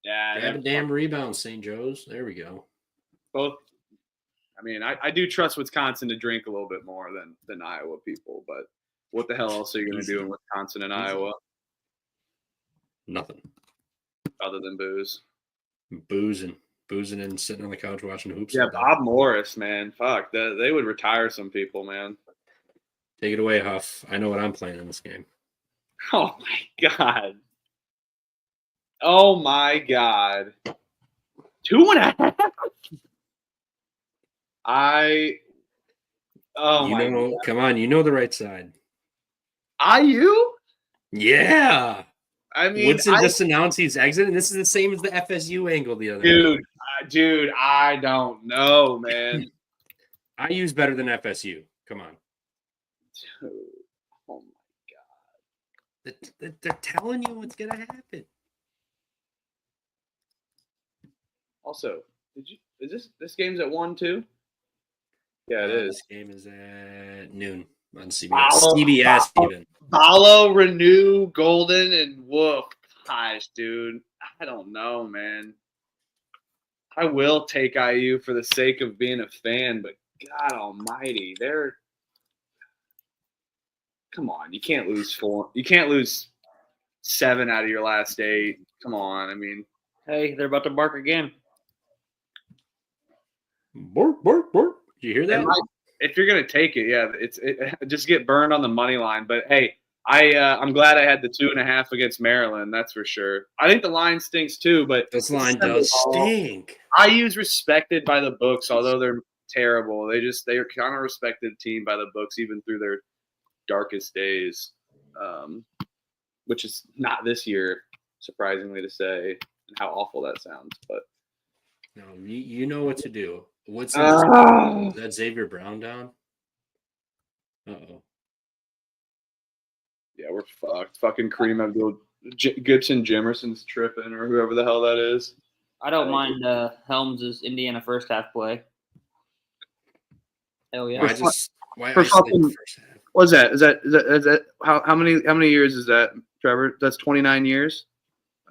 Yeah. Grab a damn rebound, St. Joe's. There we go. Both. I mean, I do trust Wisconsin to drink a little bit more than Iowa people, but what the hell else are you going to do in Wisconsin and Iowa Nothing. other than booze? Boozing and sitting on the couch watching hoops. Yeah, Bob Morris, man. Fuck. They would retire some people, man. Take it away, Huff. I know what I'm playing in this game. Oh, my God. Oh, my God. 2.5? Come on, you know the right side. IU? Yeah. I mean, Woodson just announced he's exiting. This is the same as the FSU angle the other night. Dude, I don't know, man. IU's better than FSU. Come on. Dude, oh my God. They're telling you what's gonna happen. Also, is this game's at 1 too? Yeah, it is. This game is at noon on CBS. Even. Ballo, Renew, Golden, and Wolf. Gosh, dude. I don't know, man. I will take IU for the sake of being a fan, but God almighty, come on. You can't lose 4. You can't lose 7 out of your last 8. Come on. I mean, hey, they're about to bark again. Bark, bark, bark. Did you hear that? If you're gonna take it, yeah, just get burned on the money line. But hey, I'm glad I had the 2.5 against Maryland. That's for sure. I think the line stinks too, but this line does stink. IU's respected by the books, although they're terrible. They're kind of respected team by the books, even through their darkest days, which is not this year, surprisingly to say, and how awful that sounds. But no, you know what to do. What's that Xavier Brown down? Uh-oh. Yeah, we're fucked. Fucking Kareem Abdul Gibson Jimerson's tripping, or whoever the hell that is. I don't mind Helms' Indiana first half play. Hell yeah. Why for isolate fucking- the first half? What's that? Is that how many years is that, Trevor? That's 29 years.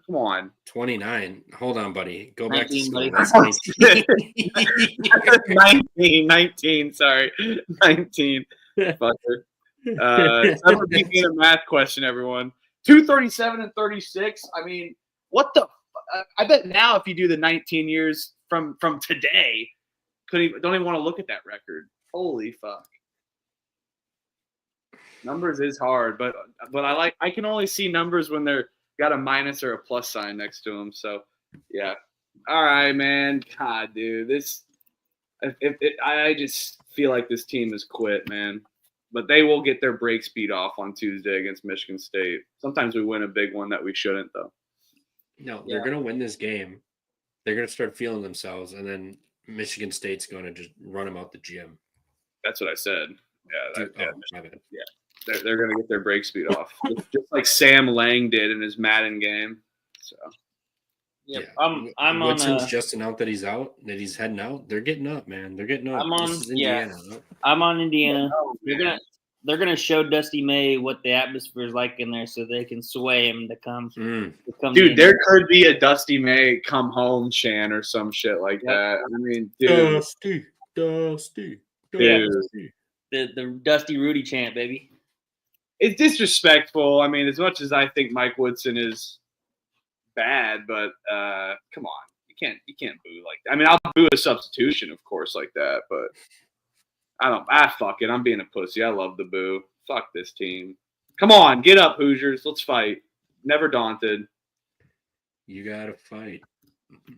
Come on. 29. Hold on, buddy. Go back to 19, school. buddy. That's 19. 19, sorry. 19. Fucker. Trevor beat me in a math question, everyone. 237 and 36. I mean, what the? I bet now if you do the 19 years from today, don't even want to look at that record. Holy fuck. Numbers is hard, but I can only see numbers when they're got a minus or a plus sign next to them. So yeah. All right, man. God, dude, I just feel like this team has quit, man. But they will get their break speed off on Tuesday against Michigan State. Sometimes we win a big one that we shouldn't, though. No, they're going to win this game. They're going to start feeling themselves, and then Michigan State's going to just run them out the gym. That's what I said. Yeah, My bad. they're going to get their break speed off, just like Sam Lang did in his Madden game. So Yep. I'm on Woodson's just announced that he's out, that he's heading out. They're getting up, man. They're getting up. This is Indiana. I'm on Indiana. Oh, They're gonna show Dusty May what the atmosphere is like in there, so they can sway him to come. To come dude, in. there could be a Dusty May come home chant or some shit like that. I mean, dude, Dusty. dude. the Dusty Rudy chant, baby. It's disrespectful. I mean, as much as I think Mike Woodson is bad, but come on, you can't boo like that. I mean, I'll boo a substitution, of course, like that, but fuck it. I'm being a pussy. I love the boo. Fuck this team. Come on, get up, Hoosiers. Let's fight. Never daunted. You gotta fight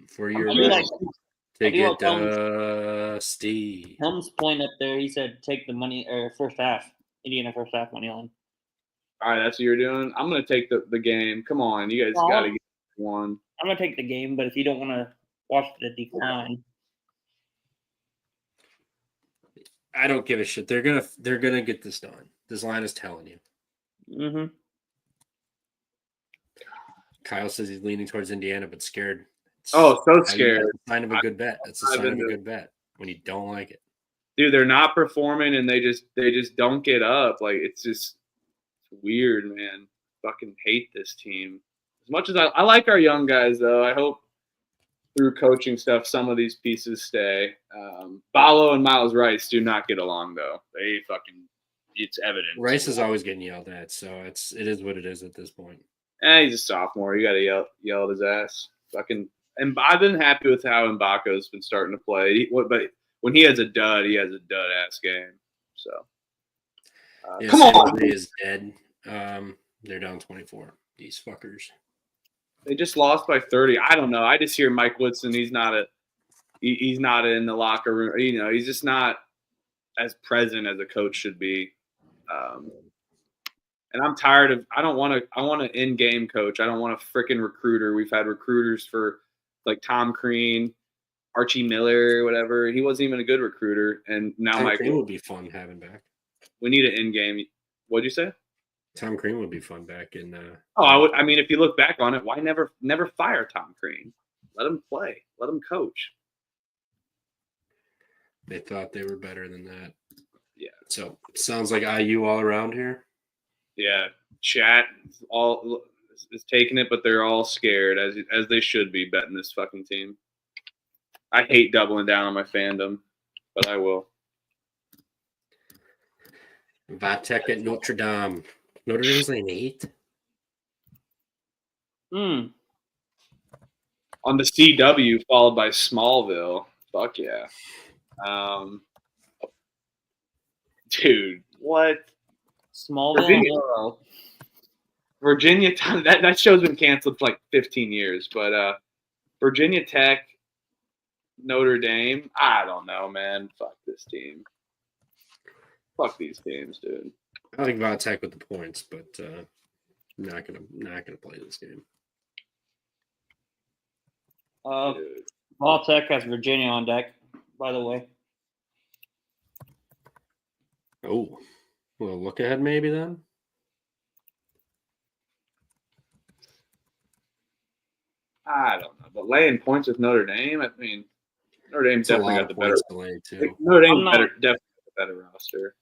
for your I feel right to feel get like Dusty. Helms' point up there, he said take the money or first half, Indiana first half money line. All right, that's what you're doing. I'm gonna take the game. Come on, you guys gotta get one. I'm gonna take the game, but if you don't want to watch the decline, I don't give a shit. They're gonna get this done. This line is telling you. mm-hmm. Kyle says he's leaning towards Indiana, but scared. Oh, so scared. That's a sign of a good bet. That's a sign of a good bet when you don't like it. Dude, they're not performing and they just don't get up. Like it's weird, man. Fucking hate this team. As much as I like our young guys, though, I hope through coaching stuff some of these pieces stay. Ballo and Miles Rice do not get along, though. It's evident. Rice is always getting yelled at, so it is what it is at this point. He's a sophomore. You got to yell at his ass. And I've been happy with how Mbako's been starting to play. But when he has a dud, he has a dud-ass game. So, come on. San Jose is dead. They're down 24. These fuckers. They just lost by 30. I don't know. I just hear Mike Woodson. He's not in the locker room. You know, he's just not as present as a coach should be. And I'm tired of. I want an in-game coach. I don't want a freaking recruiter. We've had recruiters for like Tom Crean, Archie Miller, whatever. He wasn't even a good recruiter. And now Tom Mike Crean would be fun having back. We need an in-game. What'd you say? Tom Crean would be fun back in. I mean, if you look back on it, why never fire Tom Crean? Let him play. Let him coach. They thought they were better than that. Yeah. So it sounds like IU all around here. Yeah, chat all is taking it, but they're all scared as they should be betting this fucking team. I hate doubling down on my fandom, but I will. Vatek at Notre Dame. Notre Dame's like an 8. On the CW, followed by Smallville. Fuck yeah. Dude, what? Smallville. Virginia that show's been canceled for like 15 years, but Virginia Tech, Notre Dame, I don't know, man. Fuck this team. Fuck these teams, dude. I like Vatek with the points, but not gonna play this game. Ball Tech has Virginia on deck, by the way. Oh, well, look ahead maybe then. I don't know, but laying points with Notre Dame. I mean, Notre Dame It's a definitely lot got of the better. points to lay too. Notre Dame I'm not- definitely got the better roster.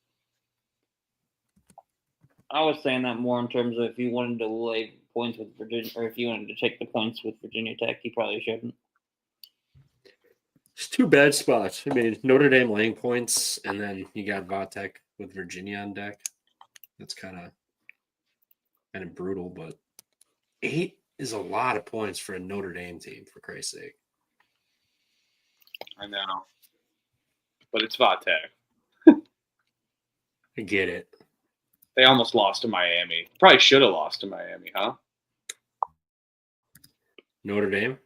I was saying that more in terms of if you wanted to lay points with Virginia, or if you wanted to take the points with Virginia Tech, you probably shouldn't. It's two bad spots. I mean, Notre Dame laying points, and then you got Vatek with Virginia on deck. That's kind of brutal, but 8 is a lot of points for a Notre Dame team, for Christ's sake. I know, but it's Vatek. I get it. They almost lost to Miami. Probably should have lost to Miami, huh? Notre Dame?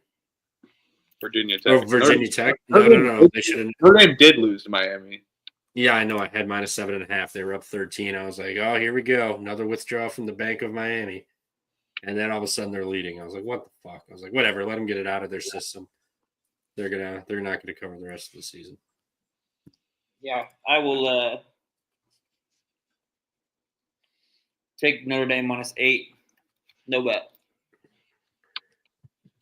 Virginia Tech. Oh, Virginia Tech? Notre No. Dame- They shouldn't. Notre Dame did lose to Miami. Yeah, I know. I had minus 7.5. They were up 13. I was like, oh, here we go. Another withdrawal from the Bank of Miami. And then all of a sudden they're leading. I was like, what the fuck? I was like, whatever. Let them get it out of their system. They're not gonna cover the rest of the season. Yeah, I will take Notre Dame -8. No bet.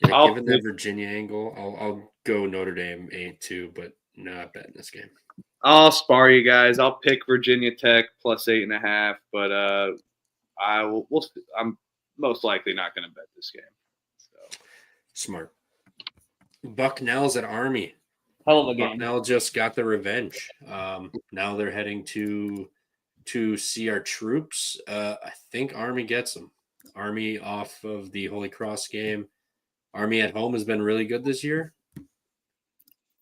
Yeah, I'll given that pick- Virginia angle, I'll go Notre Dame 8 too, but not betting this game. I'll spar you guys. I'll pick Virginia Tech +8.5, but I'm most likely not going to bet this game. So Smart. Bucknell's at Army. Hell of a game. Bucknell just got the revenge. Now they're heading to see our troops. I think Army gets them. Army off of the Holy Cross game. Army at home has been really good this year.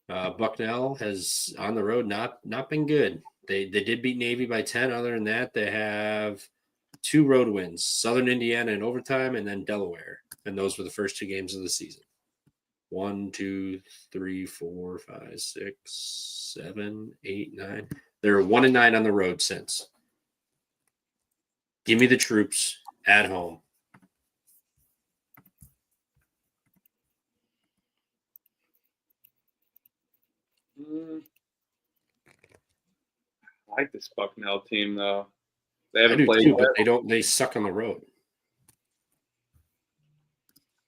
Bucknell has on the road not been good. They did beat Navy by 10. Other than that, they have 2 road wins: Southern Indiana in overtime, and then Delaware. And those were the first 2 games of the season. 1, 2, 3, 4, 5, 6, 7, 8, 9. They're 1-9 on the road since. Give me the troops at home. I like this Bucknell team though. They I haven't do played. too, but they suck on the road.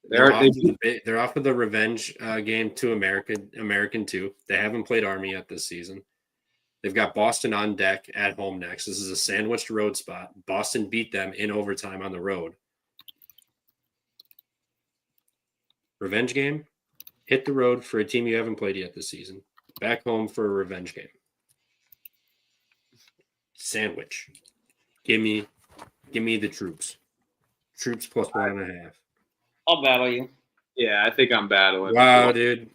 They're They're off of the revenge game to American 2. They haven't played Army yet this season. They've got Boston on deck at home next. This is a sandwiched road spot. Boston beat them in overtime on the road. Revenge game. Hit the road for a team you haven't played yet this season. Back home for a revenge game. Sandwich. Give me the troops. Troops plus 1.5. I'll battle you. Yeah, I think I'm battling. Wow, dude.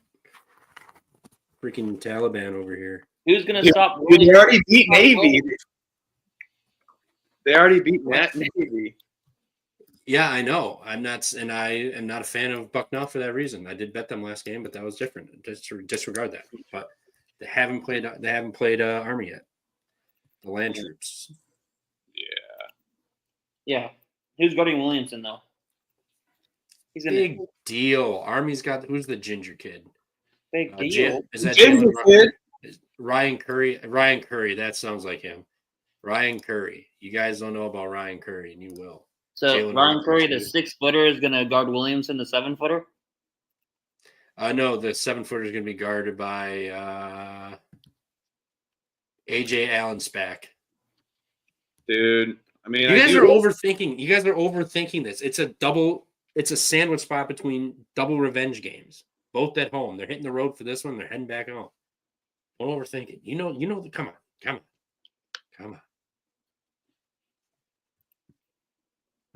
Freaking Taliban over here. Who's gonna stop? Dude, they already beat Navy. They already beat Navy. Yeah, I know. I am not a fan of Bucknell for that reason. I did bet them last game, but that was different. Disregard that. But they haven't played Army yet. The land troops. Yeah. Who's guarding Williamson though? He's in Big deal. Army's got who's the ginger kid? big deal. Is that Ginger Jalen kid. Ryan Curry? Ryan Curry. That sounds like him. Ryan Curry. You guys don't know about Ryan Curry, and you will. So Jalen Ryan Curry, the Robinson. 6-footer, is gonna guard Williamson, the 7-footer. No, the 7-footer is going to be guarded by AJ Allen Spack. Dude, I mean, You guys are overthinking. You guys are overthinking this. It's a sandwich spot between double revenge games, both at home. They're hitting the road for this one. They're heading back home. Don't overthink it. You know. Come on.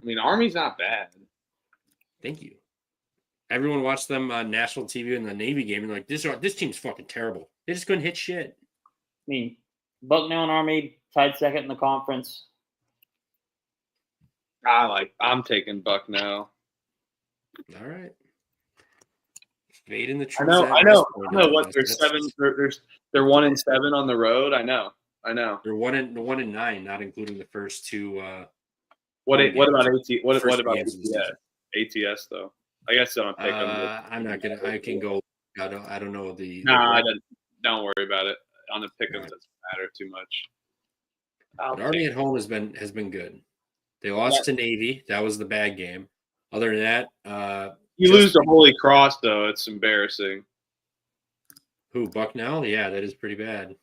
I mean, Army's not bad. Thank you. Everyone watched them on national TV in the Navy game and like this team's fucking terrible. They just couldn't hit shit. I mean, Bucknell and Army tied second in the conference. I'm taking Bucknell. All right. Fading the I truth. know. What they're 7. They're 1-7 on the road. I know. They're 1-9, not including the first 2. What about AT? What First about games of the ATS? ATS though. I guess I don't take them. I'm not gonna. I can go. I don't know the. Nah, don't worry about it. On the pick 'em, it doesn't matter too much. But Army at home has been good. They lost to Navy. That was the bad game. Other than that, You lose to Holy Cross, though. It's embarrassing. Who, Bucknell? Yeah, that is pretty bad.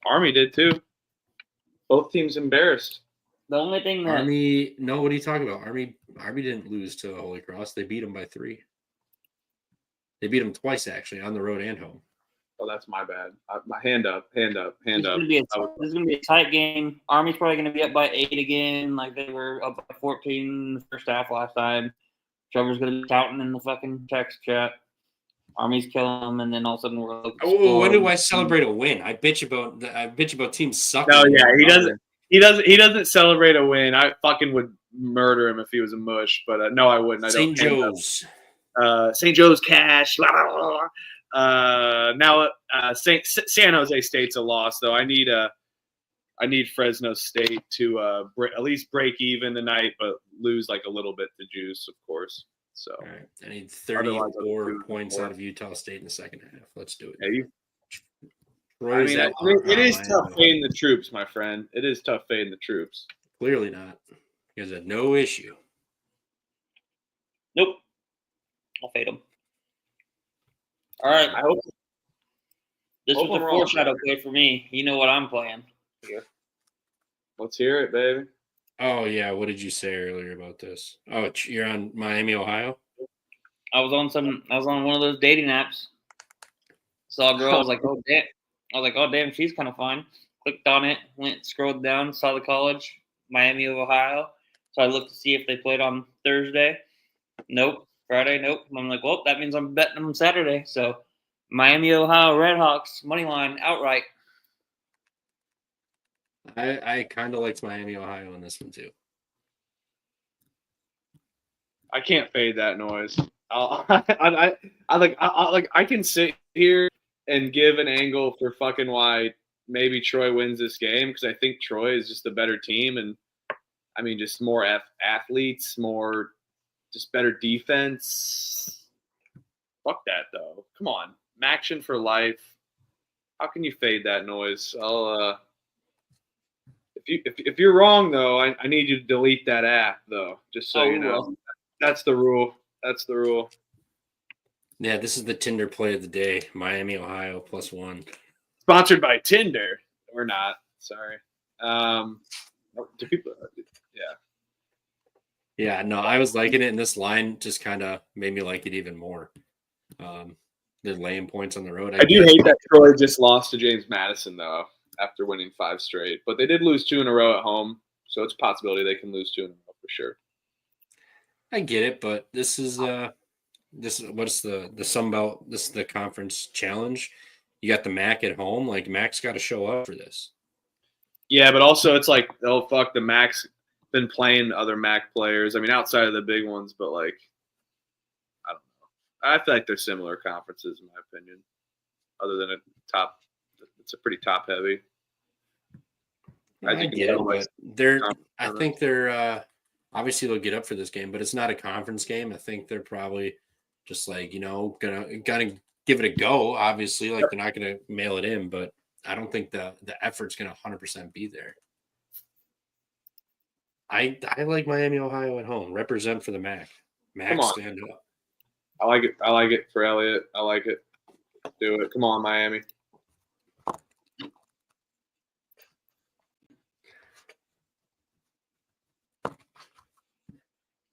Army did, too. Both teams embarrassed. The only thing that Army, no, what are you talking about? Army didn't lose to Holy Cross. They beat them by 3. They beat them twice, actually, on the road and home. Oh, that's my bad. My hand up. this is gonna be a tight game. Army's probably gonna be up by 8 again, like they were up by 14 in the first half last time. Trevor's gonna be shouting in the fucking text chat. Army's killing them, and then all of a sudden we're like, Oh, when do I celebrate a win? I bitch about teams sucking. No, yeah, he doesn't. He doesn't celebrate a win. I fucking would murder him if he was a mush, but no, I wouldn't. I St. don't. Joe's. St. Joe's Cash. Now San Jose State's a loss, though. I need Fresno State to at least break even tonight, but lose like a little bit to juice, of course. So All right. I need 34 points out of Utah State in the second half. Let's do it. Yeah, Troy's at it is Miami. tough fading the troops, my friend. It is tough fading the troops. Clearly not. You guys had no issue. nope, I'll fade them. All right, I hope. this hope was I'm a wrong. foreshadow play for me. You know what I'm playing. Let's hear it, baby. Oh, yeah. What did you say earlier about this? Oh, you're on Miami, Ohio? I was on one of those dating apps. Saw a girl. I was like, oh damn, she's kind of fine. Clicked on it, scrolled down, saw the college, Miami of Ohio. So I looked to see if they played on Thursday. Nope. Friday, nope. I'm like, well, that means I'm betting them Saturday. So Miami, Ohio, Redhawks, money line, outright. I kind of liked Miami, Ohio in this one, too. I can't fade that noise. I can sit here and give an angle for fucking why maybe Troy wins this game because I think Troy is just a better team and I mean just more athletes, more just better defense. Fuck that though. Come on, Maction for life. How can you fade that noise? I'll if you're wrong though, I need you to delete that app though, just so you know. Well. That's the rule. That's the rule. Yeah, this is the Tinder play of the day. Miami, Ohio, +1. Sponsored by Tinder. We're not. Sorry. Do people? Yeah. Yeah, no, I was liking it, and this line just kind of made me like it even more. They're laying points on the road. I do hate that Troy just lost to James Madison though after winning 5 straight, but they did lose 2 in a row at home, so it's a possibility they can lose 2 in a row for sure. I get it, but this is what's the Sun Belt? This is the conference challenge. You got the MAC at home. Like MAC's got to show up for this. Yeah, but also it's like, oh fuck, the MAC's been playing other MAC players. I mean, outside of the big ones, but like, I don't know. I feel like they're similar conferences in my opinion. Other than it's a pretty top heavy. I get it, but I think they're obviously they'll get up for this game, but it's not a conference game. I think they're probably just like, gonna give it a go. Obviously, like they're not gonna mail it in, but I don't think the effort's gonna 100% be there. I like Miami, Ohio at home. Represent for the MAC. MAC stand up. I like it. I like it for Elliott. I like it. Do it. Come on, Miami.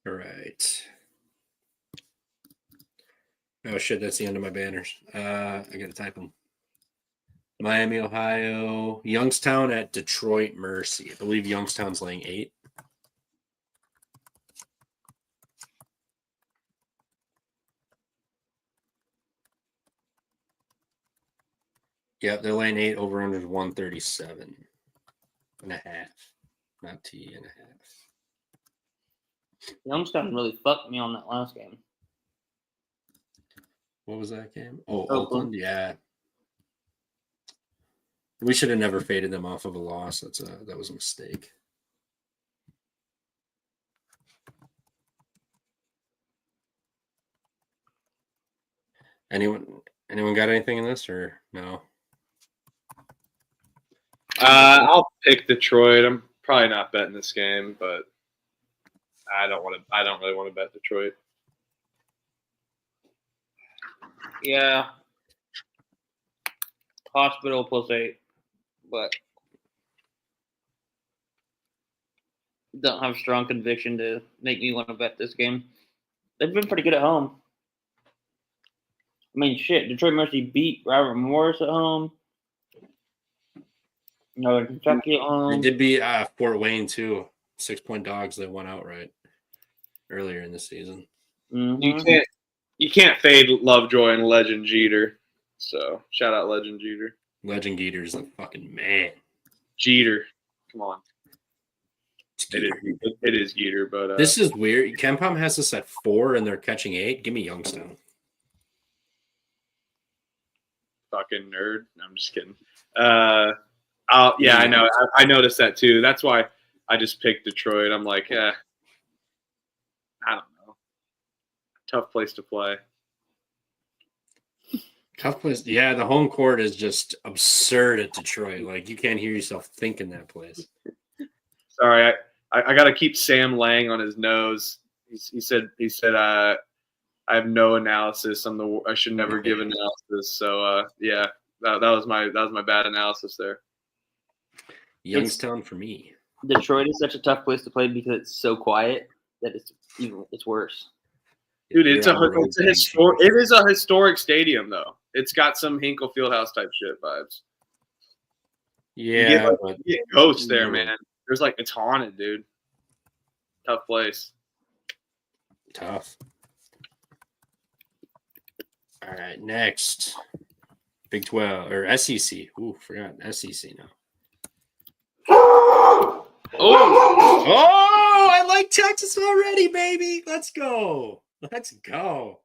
All right. Oh shit, that's the end of my banners. I gotta type them. Miami, Ohio, Youngstown at Detroit Mercy. I believe Youngstown's laying 8. Yeah, they're laying 8. Over under 137.5. Not T.5. Youngstown really fucked me on that last game. What was that game? Oh, Oakland. Yeah. We should have never faded them off of a loss. That was a mistake. Anyone got anything in this or no? I'll pick Detroit. I'm probably not betting this game, but I don't really want to bet Detroit. Yeah. Hospital +8, but don't have strong conviction to make me want to bet this game. They've been pretty good at home. I mean, shit, Detroit Mercy beat Robert Morris at home. Northern Kentucky at They home. did beat Fort Wayne too. 6-point dogs that won outright earlier in the season. Mhm. You can't fade Lovejoy and Legend Jeter. So shout out Legend Jeter. Legend Geeter's a fucking man. Jeter, come on. It's It Geeter. is Jeter, but This is weird. KenPom has this at 4 and they're catching 8. Give me Youngstown. fucking nerd. No, I'm just kidding. I know. I noticed that too. That's why I just picked Detroit. I'm like, I don't know. Tough place to play. Tough place. Yeah, the home court is just absurd at Detroit. Like, you can't hear yourself think in that place. Sorry, I got to keep Sam Lang on his nose. He said I have no analysis. I should never give analysis. So yeah, that was my bad analysis there. Youngstown for me. Detroit is such a tough place to play because it's so quiet that it's worse. Dude, it is a historic stadium though. It's got some Hinkle Fieldhouse type shit vibes. Yeah, you get ghosts there, man. There's it's haunted, dude. Tough place. Tough. All right, next. Big 12 or SEC. Ooh, forgot SEC now. Oh, I like Texas already, baby. Let's go. Let's go.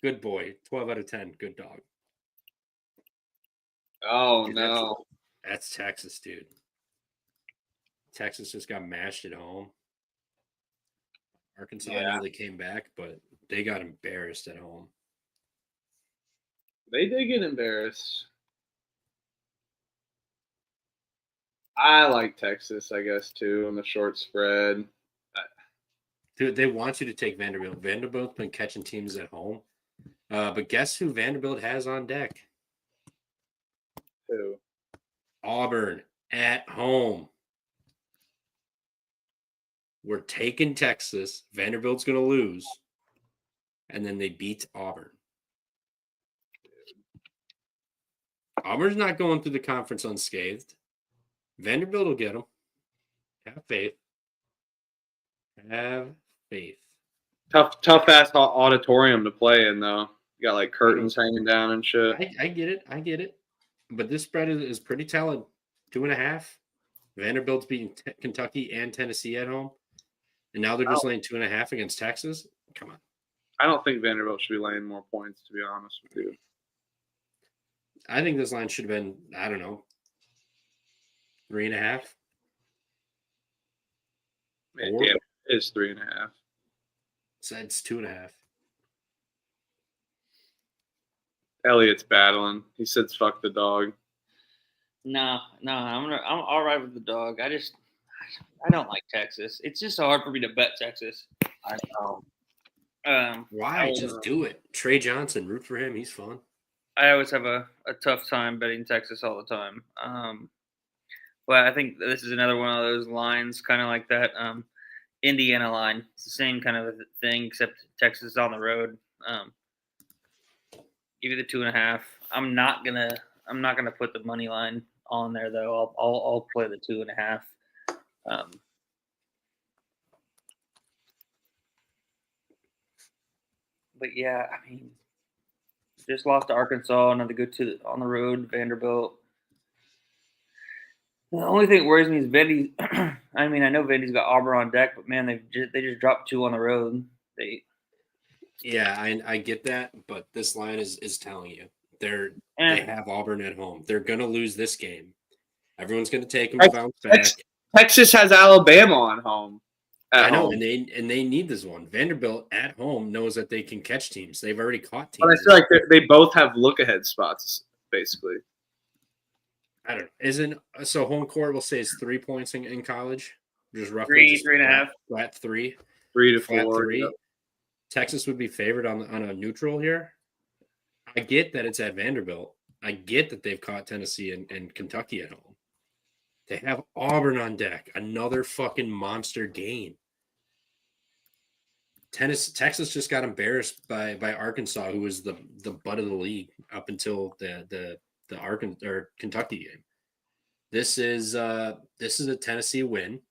Good boy. 12 out of 10. Good dog. Oh, Dude, no. That's Texas, dude. Texas just got mashed at home. Arkansas, I know they came back, but they got embarrassed at home. They did get embarrassed. I like Texas, I guess, too, on the short spread. Dude, they want you to take Vanderbilt. Vanderbilt's been catching teams at home. But guess who Vanderbilt has on deck? Who? Auburn at home. We're taking Texas. Vanderbilt's going to lose. And then they beat Auburn. Auburn's not going through the conference unscathed. Vanderbilt will get them. Have faith. Have faith. Tough ass auditorium to play in, though. You got curtains hanging down and shit. I get it. But this spread is pretty telling. 2.5. Vanderbilt's beating Kentucky and Tennessee at home. And now they're just laying 2.5 against Texas. Come on. I don't think Vanderbilt should be laying more points, to be honest with you. I think this line should have been, I don't know, 3.5. Man, damn, it is 3.5. So it's 2.5. Elliot's battling. He said, "Fuck the dog." No, I'm all right with the dog. I don't like Texas. It's just so hard for me to bet Texas. I know. Why? Just do it. Trey Johnson, root for him. He's fun. I always have a tough time betting Texas all the time. But I think this is another one of those lines, kind of like that Indiana line. It's the same kind of thing, except Texas is on the road. Give you the 2.5. I'm not gonna put the money line on there though. I'll play the 2.5. But yeah, I mean, just lost to Arkansas. Another good on the road. Vanderbilt. The only thing that worries me is Vandy. I mean, I know Vandy's got Auburn on deck, but man, they just dropped 2 on the road. Yeah, I get that, but this line is telling you they have Auburn at home. They're gonna lose this game. Everyone's gonna take them to bounce back. Texas has Alabama on home. I know, and they need this one. Vanderbilt at home knows that they can catch teams. They've already caught teams. But I feel like they both have look-ahead spots, basically. I don't know. So home court will say it's 3 points in college. Just roughly 3.5. Flat 3. 3 to Flat 4. 3. Yep. Texas would be favored on a neutral here. I get that it's at Vanderbilt. I get that they've caught Tennessee and Kentucky at home. They have Auburn on deck. Another fucking monster game. Texas just got embarrassed by Arkansas, who was the butt of the league up until the Arkansas or Kentucky game. This is a Tennessee win,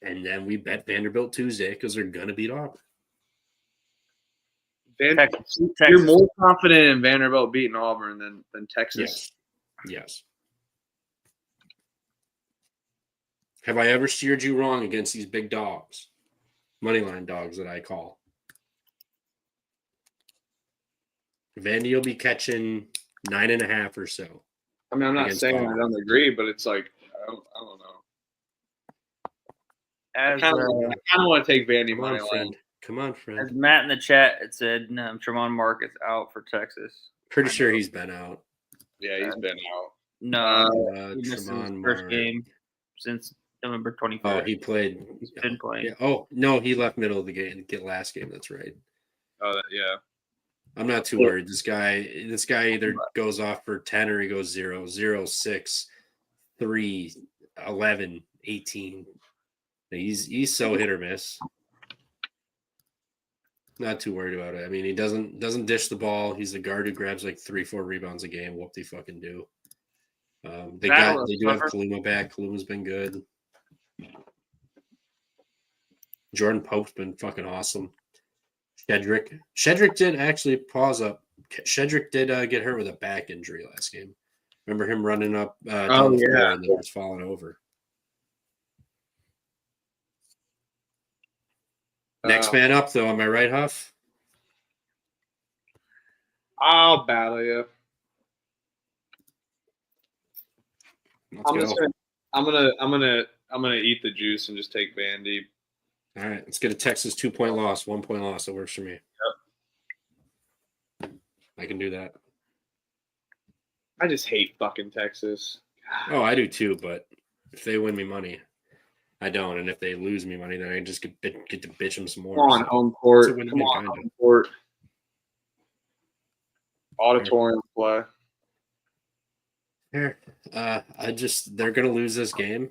and then we bet Vanderbilt Tuesday because they're gonna beat Auburn. Texas. You're more confident in Vanderbilt beating Auburn than Texas. Yes. Have I ever steered you wrong against these big dogs? Moneyline dogs that I call. Vandy will be catching 9.5 or so. I mean, I'm not Against saying Auburn. I don't agree, but it's like I don't know. I kind of want to take Vandy Come money on, line. friend. Come on, As friend. Matt in the chat had said, Tremont Mark is out for Texas. Pretty sure he's been out. Yeah, he's been out. No, he missed his Tremont first Mark. game since November 25th. Oh, he played. He's been playing. Yeah. Oh no, he left middle of the game. Get last game. That's right. Oh, yeah. I'm not too worried. This guy either goes off for 10 or he goes 0, 0, 6, 3, 11, 18. He's so hit or miss. Not too worried about it. I mean, he doesn't dish the ball. He's a guard who grabs like 3-4 rebounds a game. What they fucking do. They do have Kaluma back. Kaluma's been good. Jordan Pope's been fucking awesome. Shedrick did actually pause up. Shedrick did get hurt with a back injury last game. Remember him running up down the floor and then was falling over. Next man up, though. Am I right, Huff? I'll battle you. Let's go. I'm gonna eat the juice and just take Vandy. All right, let's get a Texas 2-point loss, 1-point loss. That works for me. Yep. I can do that. I just hate fucking Texas. Oh, I do too, but if they win me money, I don't. And if they lose me money, then I just get to bitch them some more. Come on, So home court. it's a win-win, Come on, kinda. home court. Auditorium play. Here. They're gonna lose this game,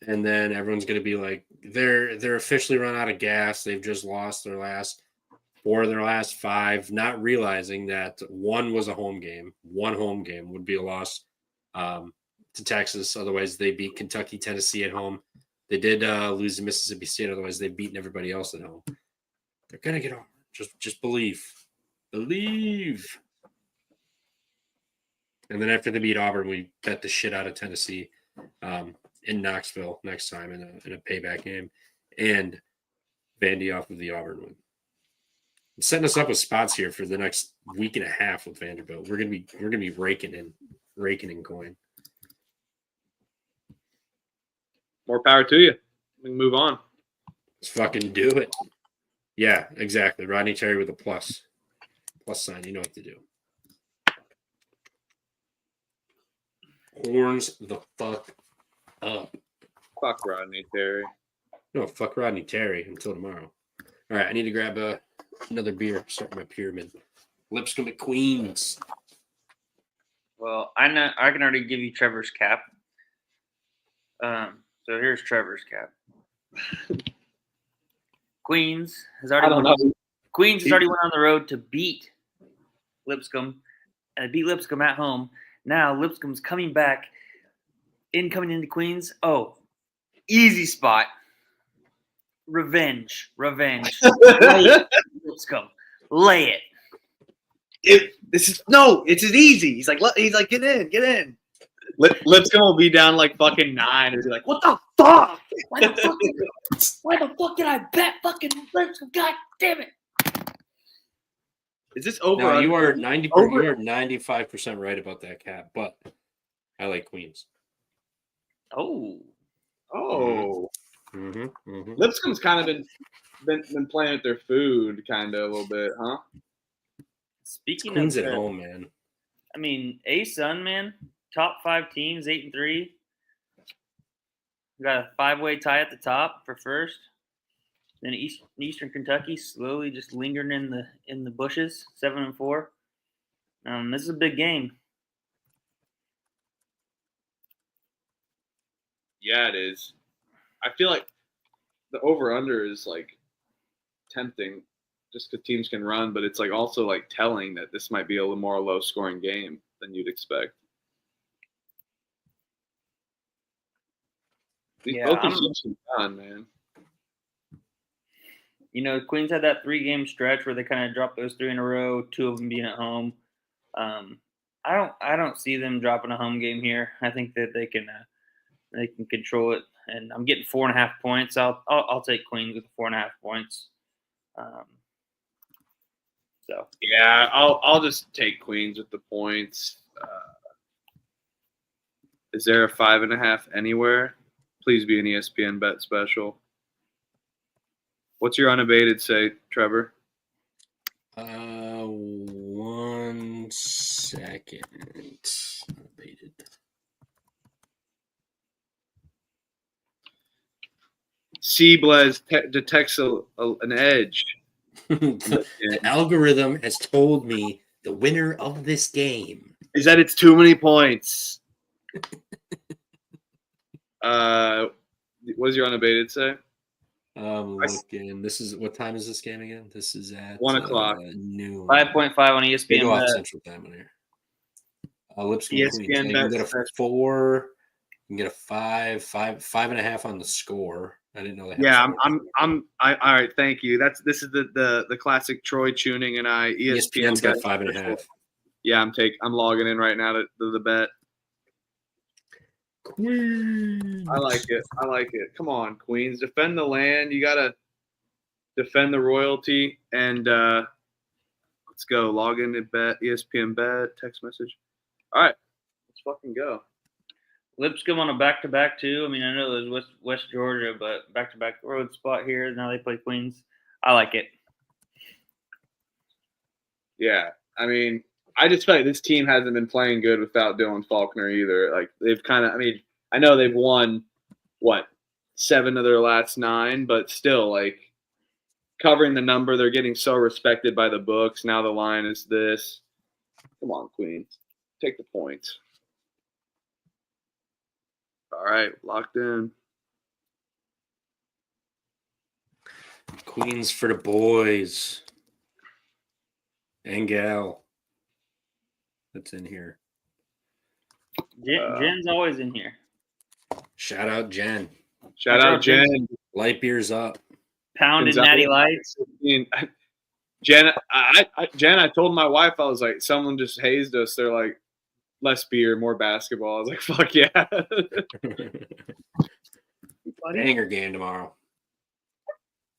and then everyone's gonna be like, they're officially run out of gas. They've just lost their last 4 of their last 5, not realizing that one was a home game. One home game would be a loss to Texas. Otherwise, they beat Kentucky, Tennessee at home. They did lose to Mississippi State. Otherwise, they've beaten everybody else at home. They're gonna get on. Just believe. And then after they beat Auburn, we bet the shit out of Tennessee in Knoxville next time in a payback game, and Vandy off of the Auburn win. I'm setting us up with spots here for the next week and a half with Vanderbilt. We're gonna be raking in coin. More power to you. We can move on. Let's fucking do it. Yeah, exactly. Rodney Terry with a plus sign. You know what to do. Horns the fuck up. Fuck Rodney Terry. No, fuck Rodney Terry until tomorrow. All right, I need to grab another beer. Start my pyramid. Lipscomb McQueen's. Well, I know I can already give you Trevor's cap. So here's Trevor's cap. Queens has already went on the road to beat Lipscomb, and they beat Lipscomb at home. Now Lipscomb's coming back, coming into Queens. Oh, easy spot. Revenge. Lay it, Lipscomb. Lay it. It's as easy. He's like, get in. Lipscomb will be down like fucking 9 and be like, what the fuck? Why the fuck did I bet fucking Lipscomb? God damn it. Is this over? No, you are 95% right about that cap, but I like Queens. Oh. Mm-hmm. Lipscomb's kind of been playing with their food kind of a little bit, huh? Speaking Queens of at home, man. I mean, A-Sun, man, top 5 teams, 8-3. We got a 5-way tie at the top for first. Then Eastern Kentucky slowly just lingering in the bushes, 7-4. This is a big game. Yeah, it is. I feel like the over/under is like tempting, just because teams can run, but it's like also like telling that this might be a little more low-scoring game than you'd expect. Both these teams can run, man. You know, Queens had that 3-game stretch where they kind of dropped those 3 in a row, 2 of them being at home. I don't see them dropping a home game here. I think that they can control it, and I'm getting 4.5 points. I'll take Queens with 4.5 points. So yeah, I'll just take Queens with the points. Is there a 5.5 anywhere? Please be an ESPN bet special. What's your unabated say, Trevor? 1 second. Unabated. Seablez detects an edge. The algorithm has told me the winner of this game is that it's too many points. What does your unabated say? Looking. This is what time is this game again? This is at 1 o'clock. Noon. 5.5 on ESPN. Go off Central Time on here. Lipscomb ESPN. You can get a 4. You can get a 5.5 on the score. I didn't know that. Yeah, all right. Thank you. This is the classic Troy Tuning and I. ESPN's got 5.5. Yeah, I'm logging in right now to the bet. Queens. I like it. Come on, Queens. Defend the land. You got to defend the royalty. And let's go. Log in to bet. ESPN bet. Text message. All right. Let's fucking go. Lipscomb on a back-to-back, too. I mean, I know it was West Georgia, but back-to-back road spot here. Now they play Queens. I like it. Yeah. I mean, I just feel like this team hasn't been playing good without Dylan Faulkner either. Like, they've kind of – I mean, I know they've won, 7 of their last 9, but still, like, covering the number, they're getting so respected by the books. Now the line is this. Come on, Queens. Take the points. All right, locked in. Queens for the boys. And gal. That's in here. Jen's always in here. Shout out Jen. Shout out Jen. Light beers up. Pounded Natty Lights. Jen, I told my wife, I was like, someone just hazed us. They're like, less beer, more basketball. I was like, fuck yeah. Banger game tomorrow.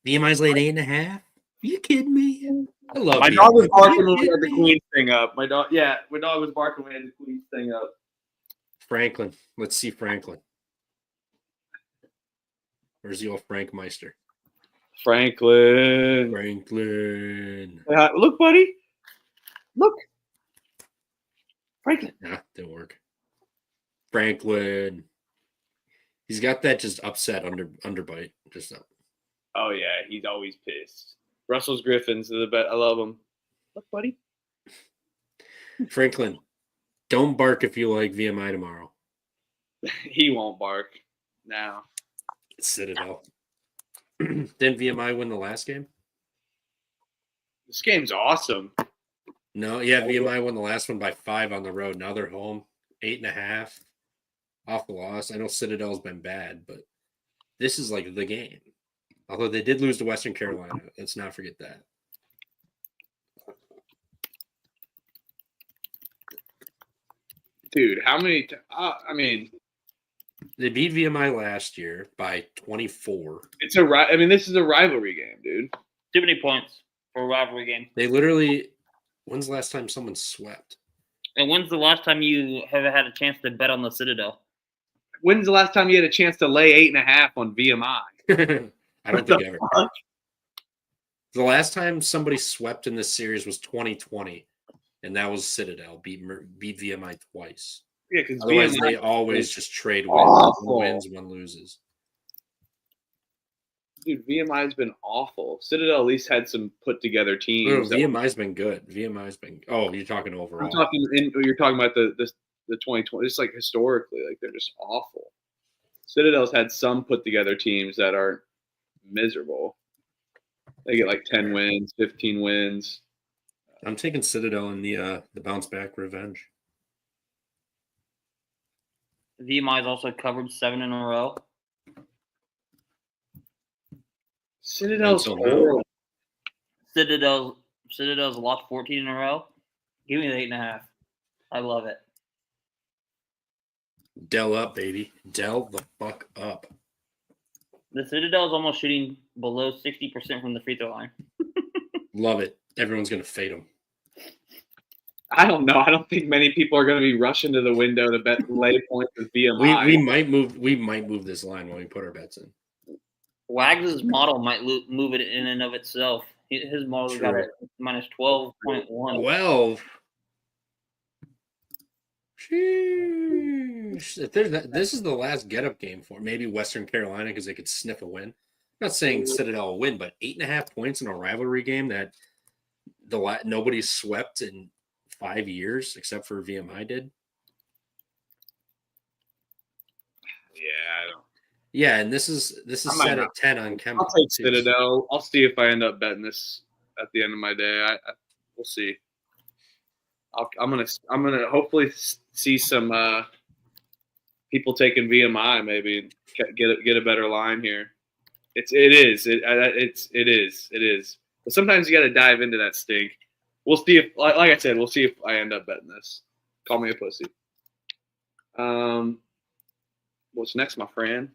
VMI's late 8.5. Are you kidding me? I love my dog was barking when we had the Queens thing up. My dog was barking when we had the Queens thing up. Franklin. Let's see Franklin. Where's the old Frank Meister? Franklin. Look, buddy. Look. Franklin. Nah, didn't work. Franklin. He's got that just upset underbite. Just up. Oh yeah, he's always pissed. Russell's Griffins are the best. I love him. Look, buddy. Franklin, don't bark if you like VMI tomorrow. He won't bark now. Citadel. Didn't VMI win the last game? This game's awesome. No, yeah, VMI won the last one by 5 on the road. Now they're home, 8.5 off the loss. I know Citadel's been bad, but this is like the game. Although they did lose to Western Carolina. Let's not forget that. Dude, how many they beat VMI last year by 24. This is a rivalry game, dude. Too many points for a rivalry game. They literally – when's the last time someone swept? And when's the last time you have had a chance to bet on the Citadel? When's the last time you had a chance to lay 8.5 on VMI? I don't think ever. The last time somebody swept in this series was 2020, and that was Citadel beat VMI twice. Yeah, because otherwise they always just trade wins. One wins, one loses. Dude, VMI's been awful. Citadel at least had some put together No, teams. VMI's been good. VMI's been. Oh, you're talking overall. You're talking about the 2020. It's like historically, like they're just awful. Citadel's had some put together teams that aren't miserable. They get like 10 wins, 15 wins. I'm taking Citadel in the bounce back revenge. VMI's also covered 7 in a row. Citadel's Until now. horrible. Citadel's lost 14 in a row. Give me the 8.5. I love it. Dell up, baby. Dell the fuck up. The Citadel's almost shooting below 60% from the free throw line. Love it. Everyone's gonna fade them. I don't know. I don't think many people are going to be rushing to the window to bet lay points with VMI. We might move this line when we put our bets in. Wags' model might move it in and of itself. His model got it minus 12.1. 12. Sheesh. This is the last get-up game for maybe Western Carolina because they could sniff a win. I'm not saying Citadel will win, but 8.5 points in a rivalry game that nobody's swept in 5 years except for VMI did. Yeah, I don't. Yeah, and this is set at 10 on Kemba. I'll take Citadel. I'll see if I end up betting this at the end of my day. We'll see. I'm gonna hopefully see some people taking VMI maybe and get a better line here. It is. But sometimes you got to dive into that stink. We'll see if, like I said, we'll see if I end up betting this. Call me a pussy. What's next, my friend?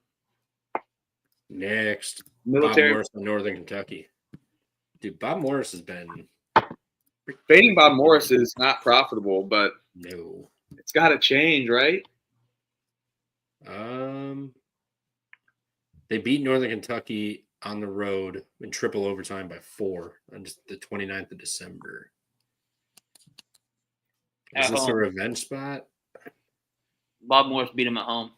Next, Military. Bob Morris from Northern Kentucky. Dude, Bob Morris has been Fading Bob Morris is not profitable, but no. it's got to change, right? They beat Northern Kentucky on the road in triple overtime by 4 on just the 29th of December. Is this a revenge spot? Bob Morris beat him at home.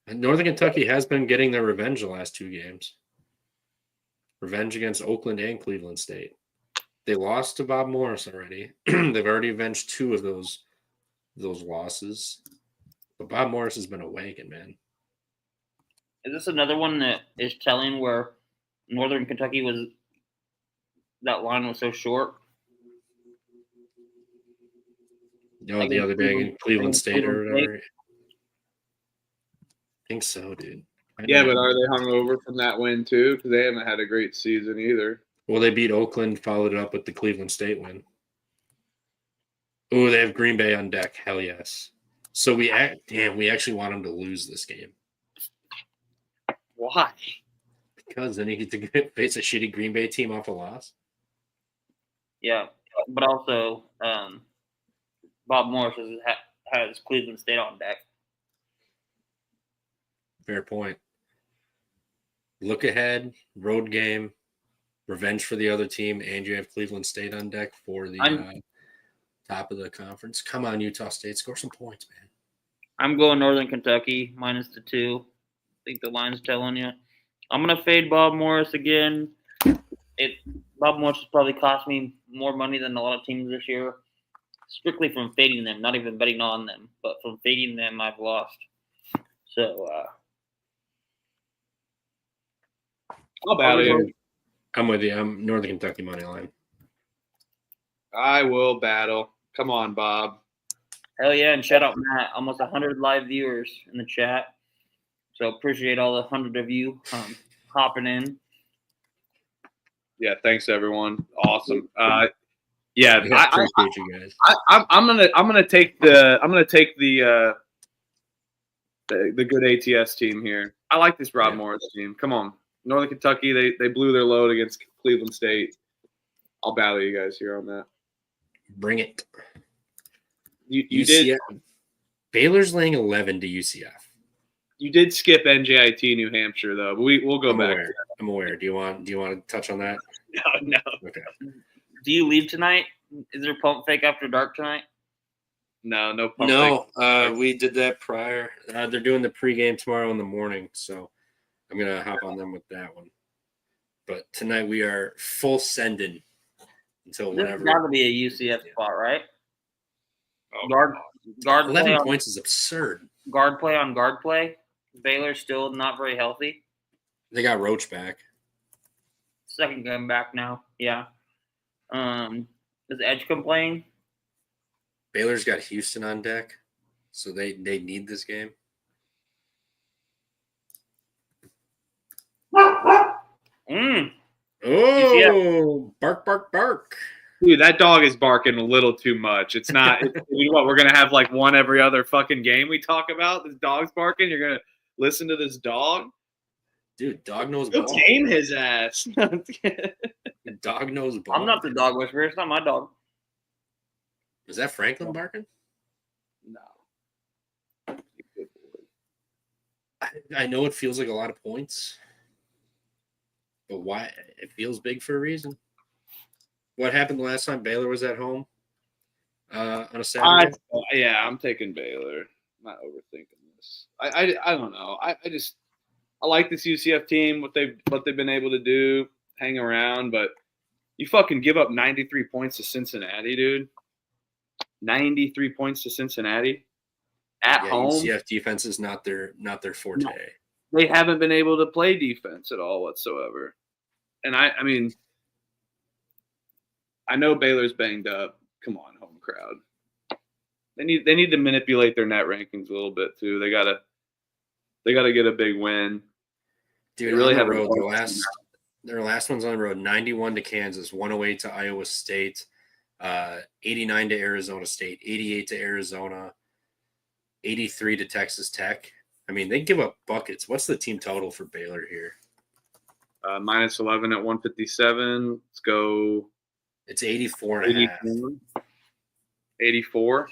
And Northern Kentucky has been getting their revenge the last 2 games. Revenge against Oakland and Cleveland State. They lost to Bob Morris already. They've already avenged 2 of those losses. But Bob Morris has been a wagon, man. Is this another one that is telling where Northern Kentucky that line was so short? No, the other day in Cleveland State or whatever. I think so, dude. Yeah, but are they hungover from that win too? Because they haven't had a great season either. Well, they beat Oakland, followed it up with the Cleveland State win. Oh, they have Green Bay on deck. Hell yes. So we actually want them to lose this game. Why? Because then you get to face a shitty Green Bay team off a loss. Yeah, but also Bob Morris has Cleveland State on deck. Fair point. Look ahead, road game, revenge for the other team, and you have Cleveland State on deck for the top of the conference. Come on, Utah State, score some points, man. I'm going Northern Kentucky minus the 2. I think the line's telling you. I'm gonna fade Bob Morris again. Bob Morris has probably cost me more money than a lot of teams this year, strictly from fading them, not even betting on them, but from fading them, I've lost. So I'll battle you. I'm with you. I'm Northern Kentucky money line. I will battle. Come on, Bob. hell yeah, and shout out Matt, almost 100 live viewers in the chat. So appreciate all the 100 of you hopping in. Yeah, thanks everyone. Awesome. Yeah, I appreciate you guys. I'm gonna take the good ATS team here. I like this Rob Morris team. Come on, Northern Kentucky. They blew their load against Cleveland State. I'll battle you guys here on that. Bring it. You did. Baylor's laying 11 to UCF. You did skip NJIT New Hampshire though, but we'll go back. I'm aware. Do you want to touch on that? No. Okay. Do you leave tonight? Is there pump fake after dark tonight? No pump No, we did that prior. They're doing the pregame tomorrow in the morning, so I'm gonna hop on them with that one. But tonight we are full sending until This has whenever. got to be a UCF spot, right? Oh, Guard 11 play on points is absurd. guard play on guard play. Baylor's still not very healthy. They got Roach back. Second game back now. Yeah. Is Edgecombe playing? Baylor's got Houston on deck, so they need this game. Mm. Oh, bark, bark, bark. Dude, that dog is barking a little too much. It's not. You know what? We're gonna have like one every other fucking game we talk about. This dog's barking. You're gonna listen to this dog. Dude, dog knows Go ball. tame his ass. Dog knows ball. I'm not the dog whisperer. It's not my dog. Is that Franklin barking? No. I know it feels like a lot of points, but why? It feels big for a reason. What happened the last time Baylor was at home on a Saturday? I'm taking Baylor. I'm not overthinking this. I don't know. I like this UCF team, what they've been able to do, hang around, but you fucking give up 93 points to Cincinnati, dude. 93 points to Cincinnati at home. UCF defense is not their forte. No. They haven't been able to play defense at all whatsoever. And I mean, I know Baylor's banged up. Come on, home crowd. They need to manipulate their net rankings a little bit too. They gotta get a big win. Dude, they really on the haven't road, their last one's on the road, 91 to Kansas, 108 to Iowa State, 89 to Arizona State, 88 to Arizona, 83 to Texas Tech. I mean, they give up buckets. What's the team total for Baylor here? Minus 11 at 157. Let's go. It's 84 and a half. 84.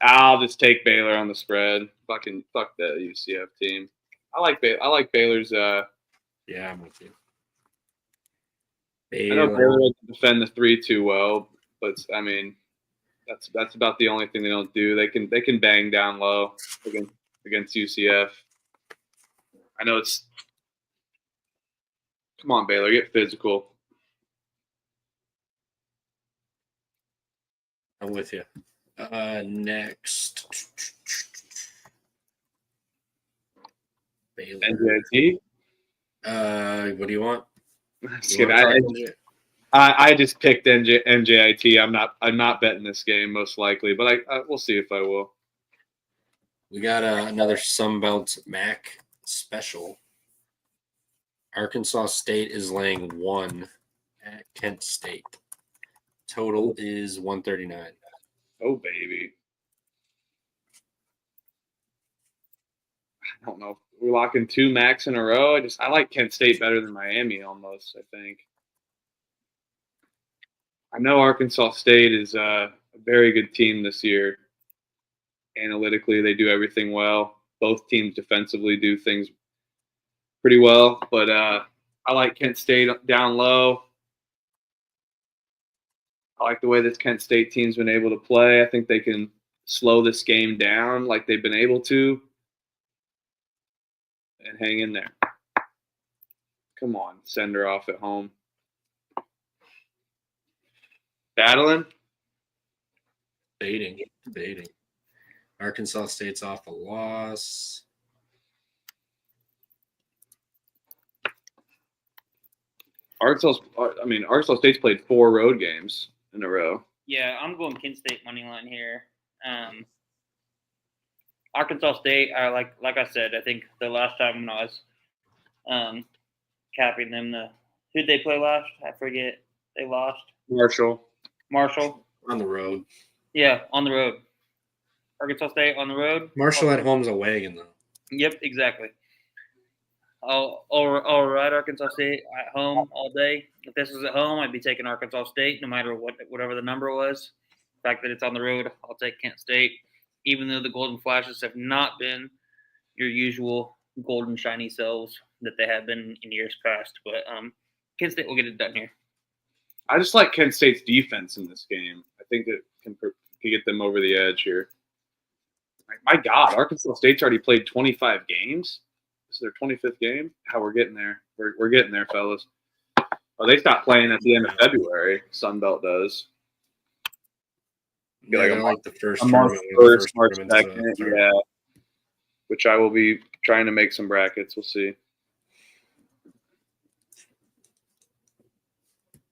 I'll just take Baylor on the spread. Fuck the UCF team. I like Baylor's. Yeah, I'm with you. I know Baylor doesn't defend the 3 too well, but I mean, that's about the only thing they don't do. They can bang down low against UCF. I know it's. Come on, Baylor, get physical. I'm with you. Next. Baylor. NJIT? What do you want? I just picked NJIT. I'm not betting this game most likely, but we'll see if I will. We got another Sunbelt MAC special. Arkansas State is laying 1 at Kent State. Total is 139. Oh, baby. I don't know. We're locking 2 MACs in a row. I like Kent State better than Miami almost, I think. I know Arkansas State is a very good team this year. Analytically, they do everything well. Both teams defensively do things pretty well, but I like Kent State down low. I like the way this Kent State team's been able to play. I think they can slow this game down like they've been able to and hang in there. Come on, send her off at home. Battling? Baiting. Arkansas State's off a loss. Arkansas State's played 4 road games in a row. Yeah, I'm going Kent State money line here. Arkansas State, like I said, I think the last time when I was capping them, who'd they play last? I forget. They lost. Marshall. On the road. Yeah, on the road. Arkansas State on the road. Marshall at home's a wagon, though. Yep, exactly. All right, Arkansas State at home all day. If this was at home, I'd be taking Arkansas State no matter whatever the number was. The fact that it's on the road, I'll take Kent State, even though the Golden Flashes have not been your usual golden shiny selves that they have been in years past. But Kent State will get it done here. I just like Kent State's defense in this game. I think it can get them over the edge here. My God, Arkansas State's already played 25 games. This is their 25th game. How we're getting there? We're getting there, fellas. Oh, they stopped playing at the end of February. Sunbelt does. Yeah, like they're like the first A month tournament, one of the first, March tournaments, 2nd. start. Yeah. Which I will be trying to make some brackets. We'll see.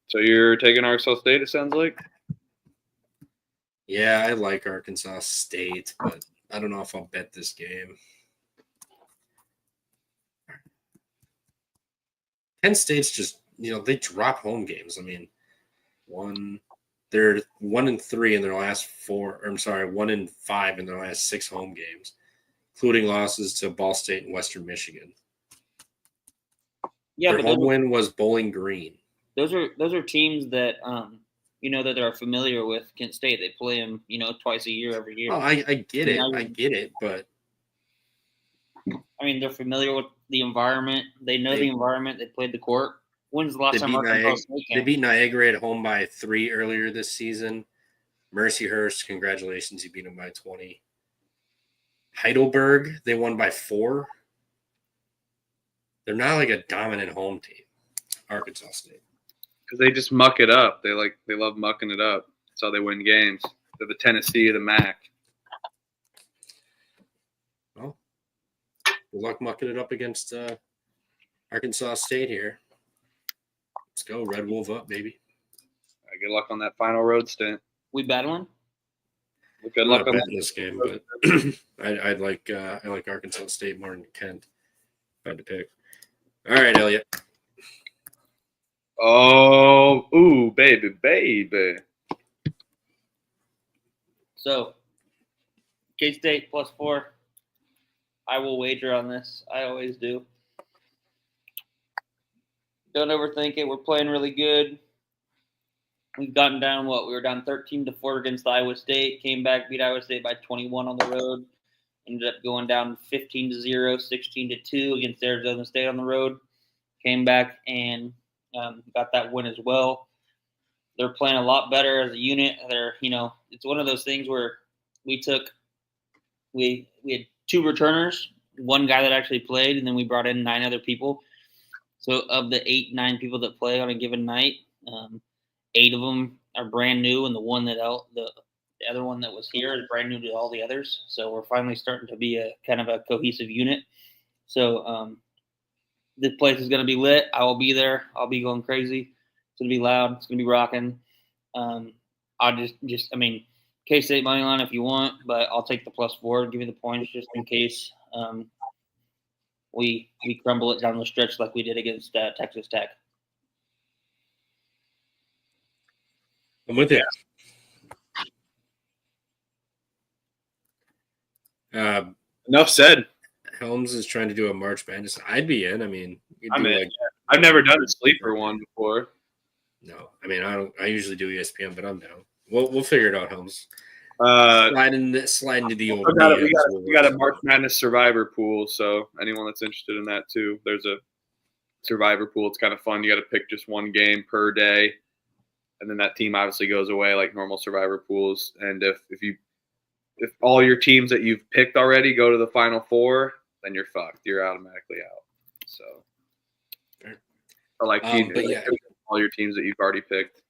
So you're taking Arkansas State, it sounds like? Yeah, I like Arkansas State, but I don't know if I'll bet this game. Penn State's just, they drop home games. I mean, they're 1-3 in their last 4. Or I'm sorry, 1-5 in their last 6 home games, including losses to Ball State and Western Michigan. Yeah, Their but home win was Bowling Green. those are teams that that they're familiar with. Kent State, they play them twice a year every year. Oh, I get it. I get it, but I mean, they're familiar with the environment. They know the environment. They played the court. When's the last time Arkansas State came? They beat Niagara at home by 3 earlier this season. Mercyhurst, congratulations, you beat them by 20. Heidelberg, they won by 4. They're not like a dominant home team, Arkansas State. Because they just muck it up. They love mucking it up. That's how they win games. They're the Tennessee of the MAC. Well, good luck mucking it up against Arkansas State here. Let's go, Red Wolf up, baby. Good luck on that final road stint. We battling? Good luck on in this game, but I like Arkansas State more than Kent. If I had to pick. All right, Elliot. Oh, ooh, baby. So, K-State +4. I will wager on this. I always do. Don't overthink it. We're playing really good. We've gotten down we were down 13-4 against Iowa State. Came back, beat Iowa State by 21 on the road. Ended up going down 15-0, 16-2 against Arizona State on the road. Came back and got that win as well. They're playing a lot better as a unit. It's one of those things where we had 2 returners, one guy that actually played, and then we brought in 9 other people. So of the 8-9 people that play on a given night, 8 of them are brand new, and the other one that was here is brand new to all the others. So we're finally starting to be a kind of a cohesive unit. So this place is going to be lit. I will be there. I'll be going crazy. It's going to be loud. It's going to be rocking. I'll K-State money line if you want, but I'll take the +4. Give me the points just in case we crumble it down the stretch like we did against Texas Tech. I'm with you. Enough said. Helms is trying to do a March Madness. I'd be in. I mean, I'm in. I've never done a sleeper one before. No, I mean I usually do ESPN, but I'm down. We'll figure it out, Helms. Slide into the old. We got a March Madness Survivor pool, so anyone that's interested in that too, there's a Survivor pool. It's kind of fun. You got to pick just one game per day, and then that team obviously goes away like normal Survivor pools. And if all your teams that you've picked already go to the Final Four, then you're fucked. You're automatically out. So, or all your teams that you've already picked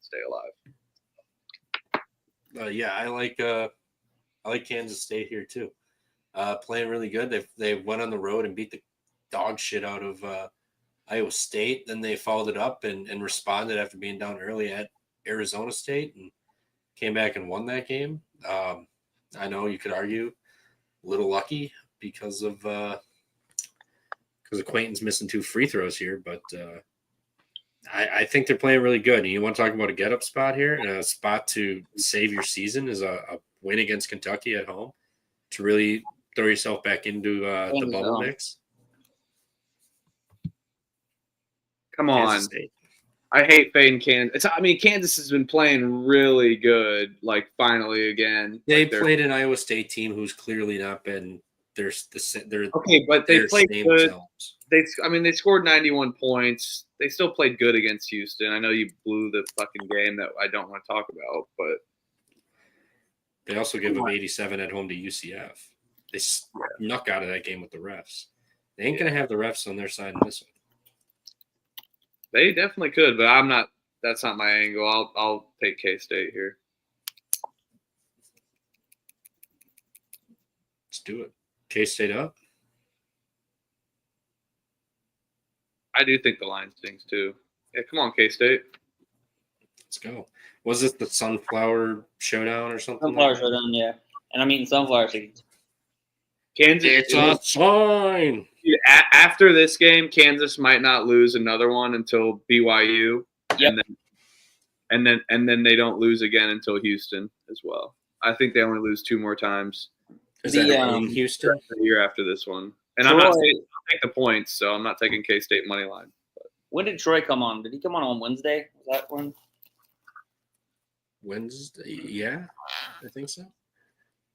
stay alive. Yeah, I like Kansas State here too. Playing really good. They went on the road and beat the dog shit out of Iowa State. Then they followed it up and responded after being down early at Arizona State and came back and won that game. I know you could argue a little lucky because of Quentin's missing 2 free throws here, but I think they're playing really good. And you want to talk about a get-up spot here? And a spot to save your season is a win against Kentucky at home to really throw yourself back into the bubble mix. Come on. I hate fading Kansas. Kansas has been playing really good, like finally again. They played an Iowa State team who's clearly not been they're okay, but they played good. Selves. They scored 91 points. They still played good against Houston. I know you blew the fucking game that I don't want to talk about, but they also give them 87 at home to UCF. They snuck out of that game with the refs. They ain't gonna have the refs on their side in this one. They definitely could, but I'm not. That's not my angle. I'll take K-State here. Let's do it. K-State up. I do think the line stinks too. Yeah, come on, K-State. Let's go. Was this the Sunflower Showdown or something? Sunflowers are done, yeah. And I'm eating sunflower seeds. Kansas. It's a sign. After this game, Kansas might not lose another one until BYU, Yep. and then they don't lose again until Houston as well. I think they only lose 2 more times Is The, that in Houston? the year after this one. And Troy- I'm not saying I'll take the points, so I'm not taking K-State money line. When did Troy come on? Did he come on Wednesday? Was that one? Wednesday? Yeah, I think so.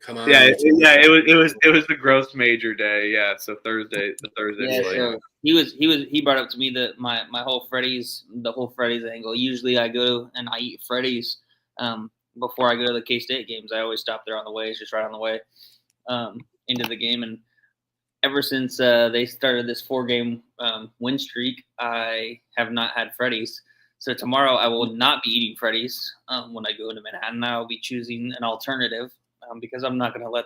Come on. Yeah, it was the gross major day. Yeah, so Thursday, the Thursday. Yeah, slate. so he brought up to me that my whole Freddy's angle. Usually I go and I eat Freddy's before I go to the K-State games. I always stop there on the way. It's just right on the way into the game. And ever since they started this 4-game win streak, I have not had Freddy's. So tomorrow I will not be eating Freddy's when I go into Manhattan. I will be choosing an alternative because I'm not going to let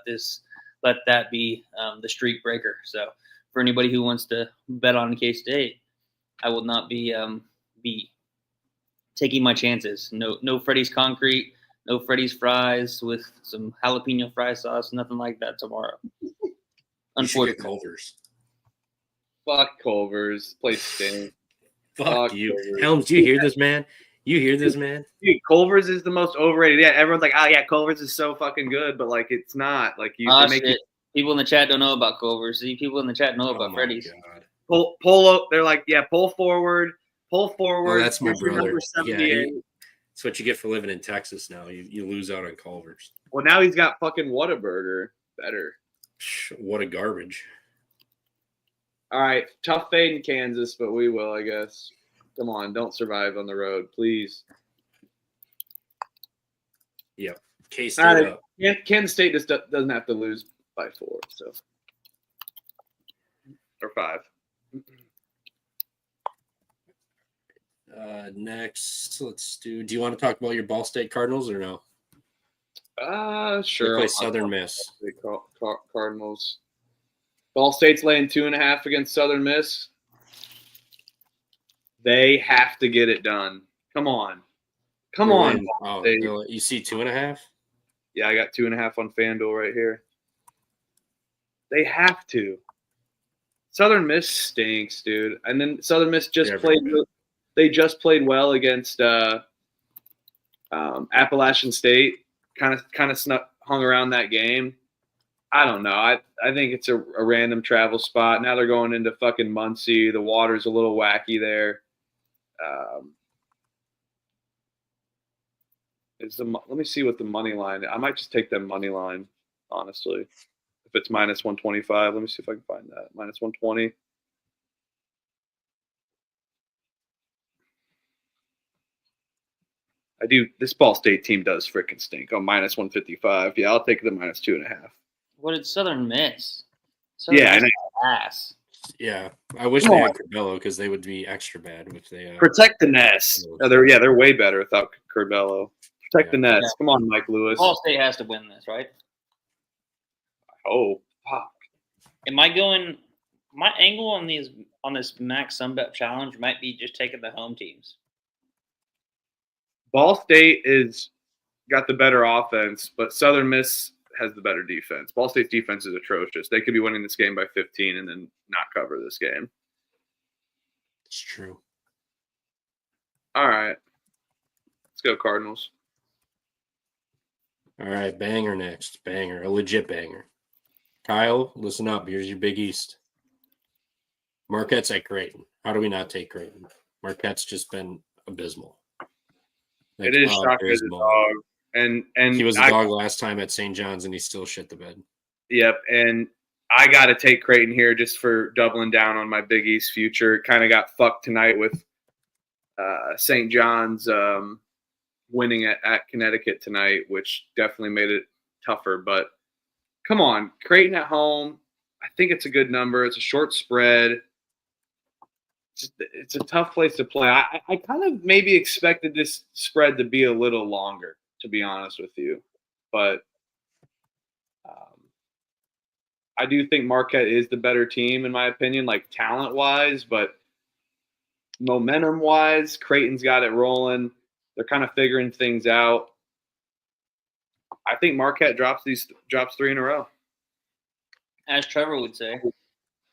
that be the streak breaker. So for anybody who wants to bet on K-State, I will not be taking my chances. No Freddy's concrete, no Freddy's fries with some jalapeno fry sauce, nothing like that tomorrow. You should get Unfortunately. Culver's. Fuck Culver's. Place stinks. Fuck you. Culver's. Helms, do you hear this, man? You hear this, man? Dude, Culver's is the most overrated. Yeah, everyone's like, oh yeah, Culver's is so fucking good, but like it's not. Like you Ah, make shit. People in the chat don't know about Culver's. See, people in the chat know Oh about my Freddy's. God. pull up. They're like, yeah, pull forward. Oh, that's my Here's your brother. number Yeah, 78. that's what you get for living in Texas now. You lose out on Culver's. Well, now he's got fucking Whataburger. Better. What a garbage. All right, tough fade in Kansas, but we will, I guess. Come on, don't survive on the road, please. Yep. K-State All right. up. Kansas State just doesn't have to lose by 4, so or 5. Next, let's do you want to talk about your Ball State Cardinals or no? Sure. They play Southern Miss. Cardinals. Ball State's laying 2.5 against Southern Miss. They have to get it done. Come on. Come They're on. in- Ball Oh, State. you see 2.5? Yeah, I got 2.5 on FanDuel right here. They have to. Southern Miss stinks, dude. And then Southern Miss just They're played. very good. They just played well against Appalachian State. Kind of hung around that game. I don't know. I think it's a random travel spot. Now they're going into fucking Muncie. The water's a little wacky there. Let me see what the money line. I might just take them money line, honestly. If it's minus 125, let me see if I can find that. Minus 120. I do. This Ball State team does freaking stink. Oh, minus 155. Yeah, I'll take the minus 2.5. What did Southern miss? Yeah, I Miss know. ass. Yeah, I wish Come they on. had Curbelo because they would be extra bad if they. Protect the nest. Oh, they're way better without Curbelo. Protect the nest. Yeah. Come on, Mike Lewis. Ball State has to win this, right? Oh, fuck. Am I going? My angle on this Max Sunbet challenge might be just taking the home teams. Ball State is got the better offense, but Southern Miss has the better defense. Ball State's defense is atrocious. They could be winning this game by 15 and then not cover this game. It's true. All right. Let's go Cardinals. All right, banger next. Banger, a legit banger. Kyle, listen up. Here's your Big East. Marquette's at Creighton. How do we not take Creighton? Marquette's just been abysmal. It is shocking as a dog. And he was a dog last time at St. John's, and he still shit the bed. Yep, and I got to take Creighton here just for doubling down on my Big East future. Kind of got fucked tonight with St. John's winning at Connecticut tonight, which definitely made it tougher. But come on, Creighton at home. I think it's a good number. It's a short spread. It's a tough place to play. I kind of maybe expected this spread to be a little longer, to be honest with you. But I do think Marquette is the better team, in my opinion, like talent-wise. But momentum-wise, Creighton's got it rolling. They're kind of figuring things out. I think Marquette drops 3 in a row. As Trevor would say.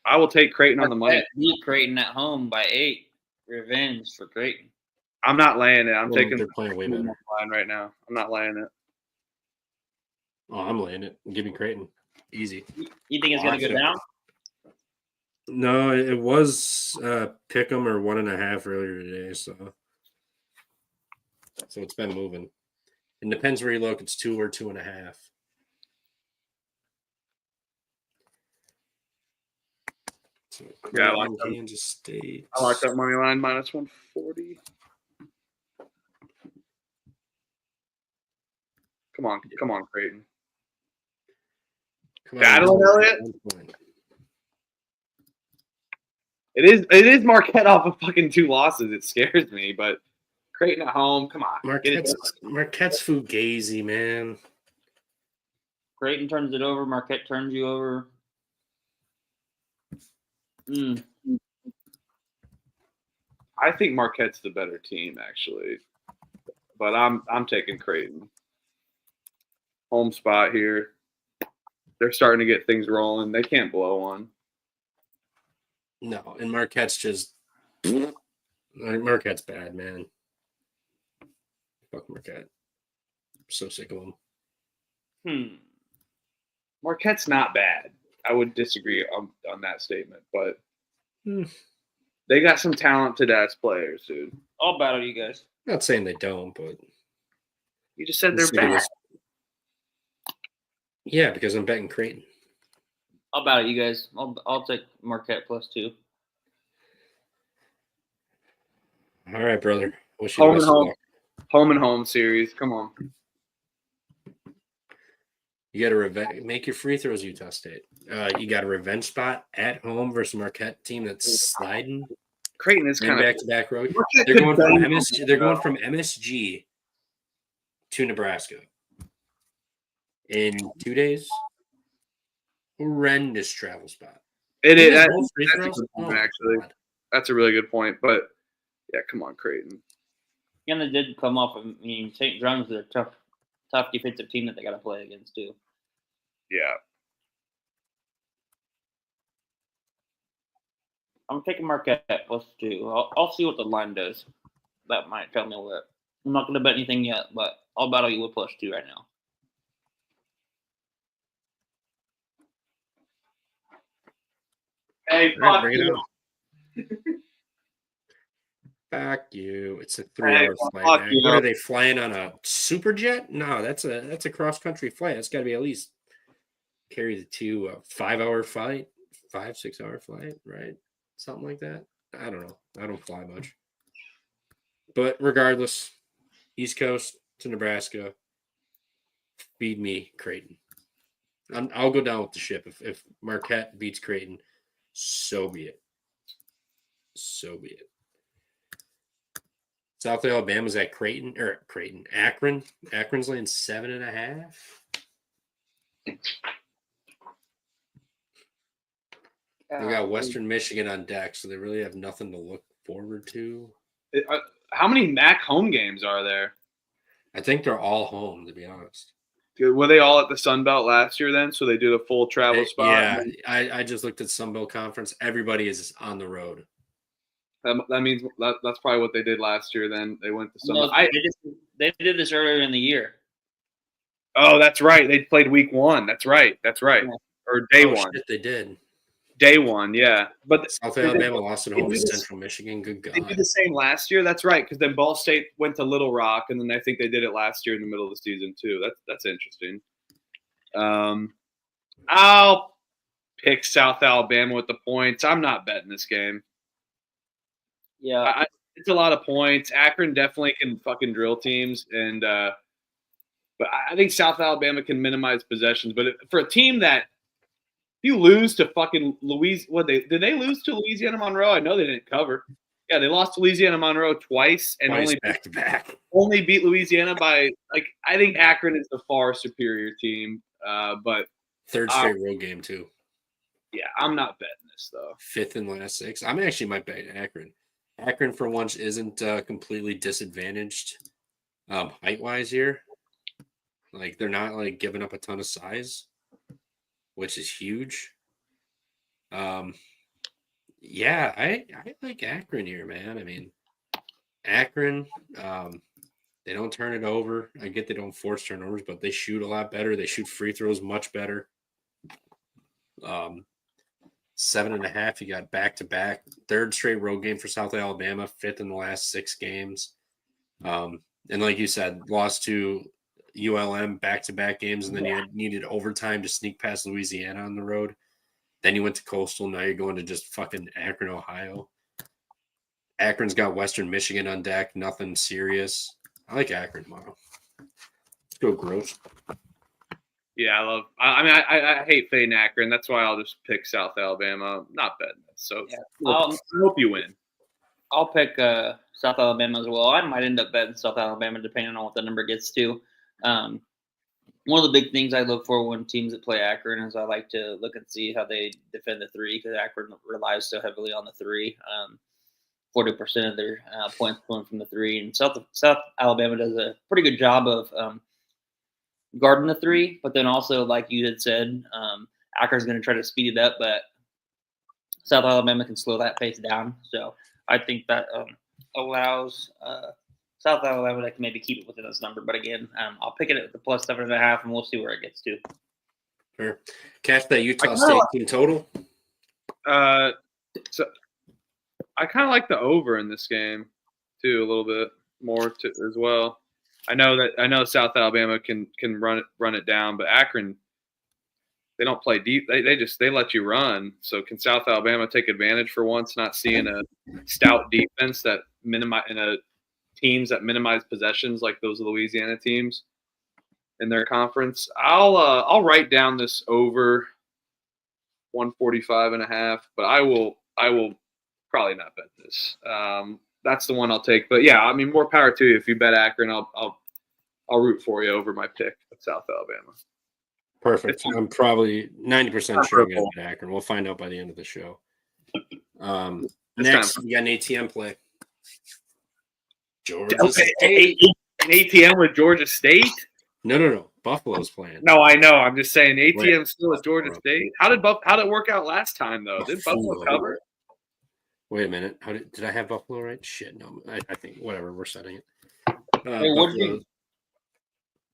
I will take Creighton on the money. Beat Creighton at home by 8. Revenge for Creighton. I'm not laying it. I'm taking They're playing way better. line right now. I'm not laying it. Oh, I'm laying it. Give me Creighton. Easy. You think it's going to go down? No, it was Pick'em or 1.5 earlier today, so it's been moving. It depends where you look. It's 2 or 2.5. So Yeah, I like them. Kansas State. I like that money line minus 140. Come on, Creighton. Come Madeline Elliott? 1 point. It is Marquette off of fucking 2 losses. It scares me, but Creighton at home. Come on, Marquette's fugazi, man. Creighton turns it over. Marquette turns you over. I think Marquette's the better team, actually, but I'm taking Creighton. Home spot here. They're starting to get things rolling. They can't blow one. No, and Marquette's just Marquette's bad, man. Fuck Marquette. I'm so sick of them. Marquette's not bad. I would disagree on that statement, but they got some talented ass players, dude. I'll battle you guys. Not saying they don't, but You just said they're bad. Yeah, because I'm betting Creighton. I'll battle you guys. I'll take Marquette +2. All right, brother. Wish you the best of luck. Home and home series. Come on. You got to make your free throws, Utah State. You got a revenge spot at home versus Marquette team that's sliding. Creighton is kind of back-to-back road. They're going from MSG to Nebraska in 2 days. Horrendous travel spot. It is. That's That's a good point, actually. That's a really good point. But yeah, come on, Creighton. And they did come off. St. John's is a tough defensive team that they got to play against too. Yeah. I'm taking Marquette +2. I'll see what the line does. That might tell me what. I'm not going to bet anything yet, but I'll battle you with +2 right now. Hey, All right, fuck bring it you. on. Fuck you. It's a 3-hour fuck flight. Man. you. What are they flying on a super jet? No, that's a cross-country flight. That's got to be at least carry the 5-hour flight, 5-6 hour flight, right? Something like that. I don't know. I don't fly much. But regardless, East Coast to Nebraska, feed me Creighton. I'll go down with the ship. If Marquette beats Creighton, so be it. So be it. South Alabama's at Akron. Akron's laying 7.5. They got Western Michigan on deck, so they really have nothing to look forward to. How many MAC home games are there? I think they're all home, to be honest. Were they all at the Sun Belt last year then? So they did a full travel spot? Yeah, I just looked at Sun Belt Conference. Everybody is on the road. That means that's probably what they did last year then. They went to Sun Belt. They did this earlier in the year. Oh, that's right. They played week 1. That's right. Yeah. Or day 1. Shit, they did. Day 1, yeah. But South Alabama lost at home to Central Michigan. Good God. They did the same last year. That's right, because then Ball State went to Little Rock, and then I think they did it last year in the middle of the season too. That's interesting. I'll pick South Alabama with the points. I'm not betting this game. Yeah, it's a lot of points. Akron definitely can fucking drill teams, and but I think South Alabama can minimize possessions. But for a team that you lose to fucking did they lose to Louisiana Monroe? I know they didn't cover. Yeah, they lost to Louisiana Monroe twice and Twice back to back. only beat Louisiana by I think Akron is the far superior team. But Third straight road game too. yeah, I'm not betting this though. Fifth in the last 6. I'm actually might bet Akron. Akron for once isn't completely disadvantaged height wise here. Like they're not like giving up a ton of size, which is huge. Yeah, I like Akron here, man. I mean, Akron, they don't turn it over. I get they don't force turnovers, but they shoot a lot better. They shoot free throws much better. 7.5. You got back-to-back. Third straight road game for South Alabama. Fifth in the last 6 games. And like you said, lost to ULM back-to-back games, and then you needed overtime to sneak past Louisiana on the road. Then you went to Coastal. Now you're going to just fucking Akron, Ohio. Akron's got Western Michigan on deck. Nothing serious. I like Akron tomorrow. Let's go Gross. Yeah, I hate fading Akron. That's why I'll just pick South Alabama. I'm not betting this. So I hope you win. I'll pick South Alabama as well. I might end up betting South Alabama depending on what the number gets to. One of the big things I look for when teams that play Akron is I like to look and see how they defend the 3 because Akron relies so heavily on the 3. 40% of their points going from the 3, and South Alabama does a pretty good job of guarding the 3. But then also, like you had said, Akron's going to try to speed it up, but South Alabama can slow that pace down. So I think that allows South Alabama to maybe keep it within this number. But again, I'll pick it at the plus 7.5, and we'll see where it gets to. Sure. Catch that Utah State team total. So I kind of like the over in this game too, a little bit more as well. I know South Alabama can run it down, but Akron, they don't play deep. They let you run. So can South Alabama take advantage for once, not seeing a stout defense that teams that minimize possessions like those Louisiana teams in their conference? I'll write down this over 145.5, but I will probably not bet this. That's the one I'll take. But yeah, I mean, more power to you. If you bet Akron, I'll root for you over my pick of South Alabama. Perfect. I'm probably 90% sure I'm going to get Akron. We'll find out by the end of the show. Next, we got an ATM play. Georgia State. An ATM with Georgia State? No. Buffalo's playing. No, I know. I'm just saying ATM still at Georgia State. How did it work out last time though? Did Buffalo cover? Wait a minute. Did I have Buffalo right? Shit, no. I think whatever. We're setting it. Hey,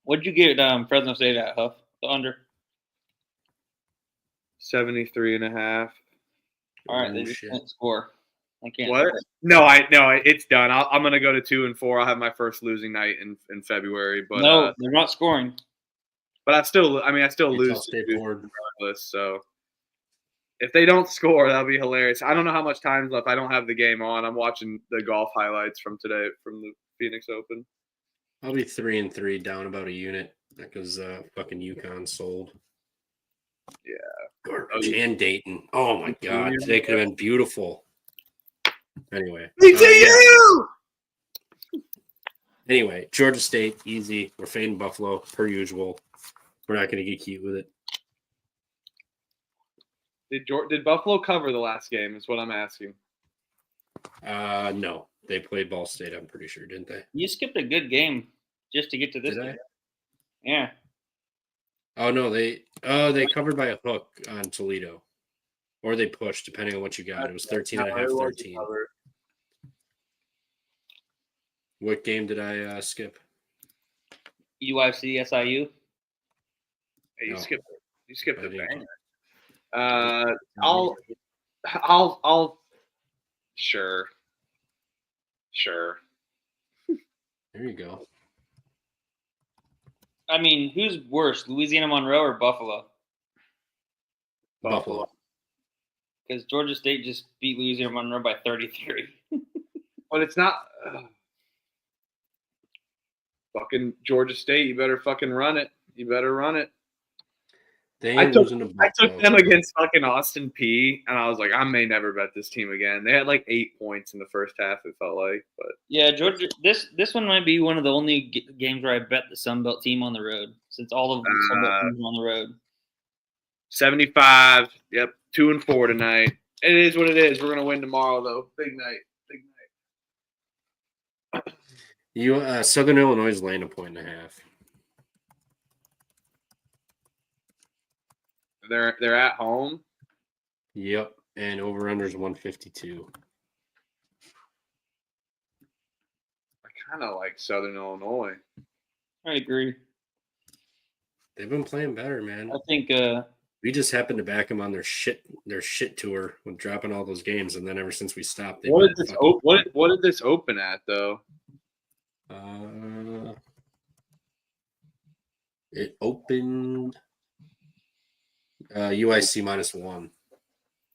what'd you get Fresno State at, Huff? The under? 73.5. All right, they just can't score. I can't. What? No, it's done. I'm gonna go to 2-4. I'll have my first losing night in February. But no, they're not scoring. But I still lose regardless. So if they don't score, that'll be hilarious. I don't know how much time's left. I don't have the game on. I'm watching the golf highlights from today from the Phoenix Open. I'll be 3-3 down about a unit because fucking UConn sold. Yeah. Garbage. And Dayton. Oh my God. Today could have been beautiful. Anyway. Anyway, Georgia State, easy. We're fading Buffalo, per usual. We're not going to get cute with it. Did Buffalo cover the last game is what I'm asking. No. They played Ball State, I'm pretty sure, didn't they? You skipped a good game just to get to this game. Yeah. Oh, no. They covered by a hook on Toledo. Or they pushed, depending on what you got. It was 13.5, 13. What game did I skip? UIC SIU. Hey, you skipped a bang. I'll sure. There you go. I mean, who's worse, Louisiana Monroe or Buffalo? Buffalo. Because Georgia State just beat Louisiana Monroe by 33. But it's not fucking Georgia State. You better fucking run it. They I ain't took losing to I took Buffalo. them against fucking Austin P, and I was like, I may never bet this team again. They had like 8 points in the first half. It felt like, but Yeah, Georgia. This one might be one of the only games where I bet the Sun Belt team on the road, since all of the Sun Belt teams are on the road. 75. Yep, 2-4 tonight. It is what it is. We're gonna win tomorrow, though. Big night. Big night. Southern Illinois is laying 1.5. They're at home. Yep, and over under is 152. I kind of like Southern Illinois. I agree. They've been playing better, man. I think We just happened to back them on their shit tour with dropping all those games, and then ever since we stopped, What did this open at though? It opened UIC -1,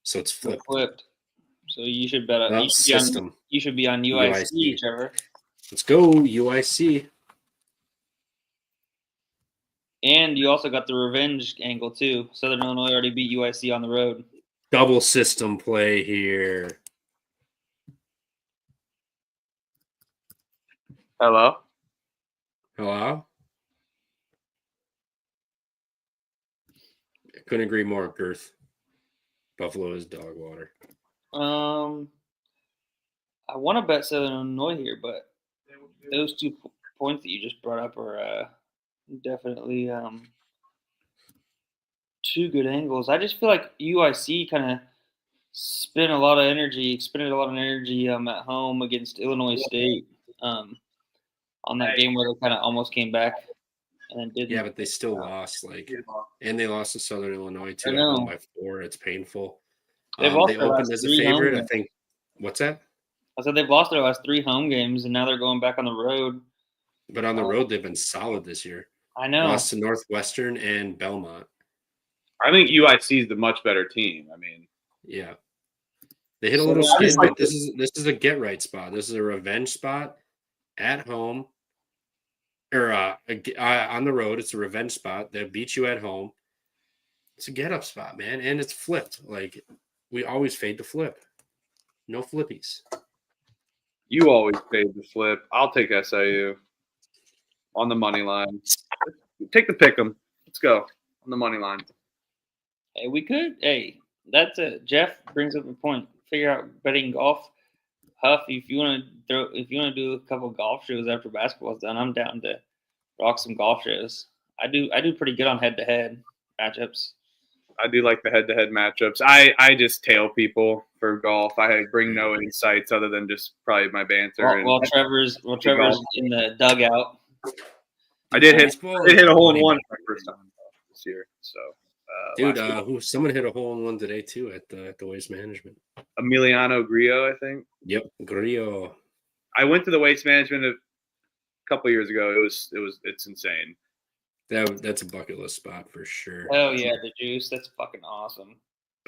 so it's flipped. So you should bet Well, system. You should be on UIC, UIC. Trevor. Let's go UIC. And you also got the revenge angle too. Southern Illinois already beat UIC on the road. Double system play here. Hello. Hello? I couldn't agree more, Girth. Buffalo is dog water. I want to bet Southern Illinois here, but those 2 points that you just brought up are definitely 2 good angles. I just feel like UIC kind of expended a lot of energy at home against Illinois State on that game where they kind of almost came back and then didn't. Yeah, but they still lost, and they lost to Southern Illinois too. I know. By 4. It's painful. They've They lost their opened last as a 3 home favorite. I games. think. What's that? I said they've lost their last 3 home games, and now they're going back on the road. But on the road, they've been solid this year. I know. Lost to Northwestern and Belmont. I think UIC is the much better team. I mean, Yeah, they hit a So little I skin, just but like this is a get right spot. This is a revenge spot at home, or on the road. It's a revenge spot. They beat you at home. It's a get up spot, man, and it's flipped. Like we always fade the flip. No flippies. you always fade the flip. I'll take SIU on the money line. Take the pick 'em. Let's go on the money line. Hey, we could. Hey, that's it. Jeff brings up a point. Figure out betting golf. Huff, if you want to do a couple golf shows after basketball's done, I'm down to rock some golf shows. I do pretty good on head-to-head matchups. I do like the head-to-head matchups. I just tail people for golf. I bring no insights other than just probably my banter. While Trevor's in the dugout. I did hit a hole in one for my first time this year. So, Dude, someone hit a hole in one today too at the Waste Management. Emiliano Grillo, I think. Yep, Grillo. I went to the Waste Management a couple years ago. It's insane. That's a bucket list spot for sure. Oh yeah, the juice. That's fucking awesome.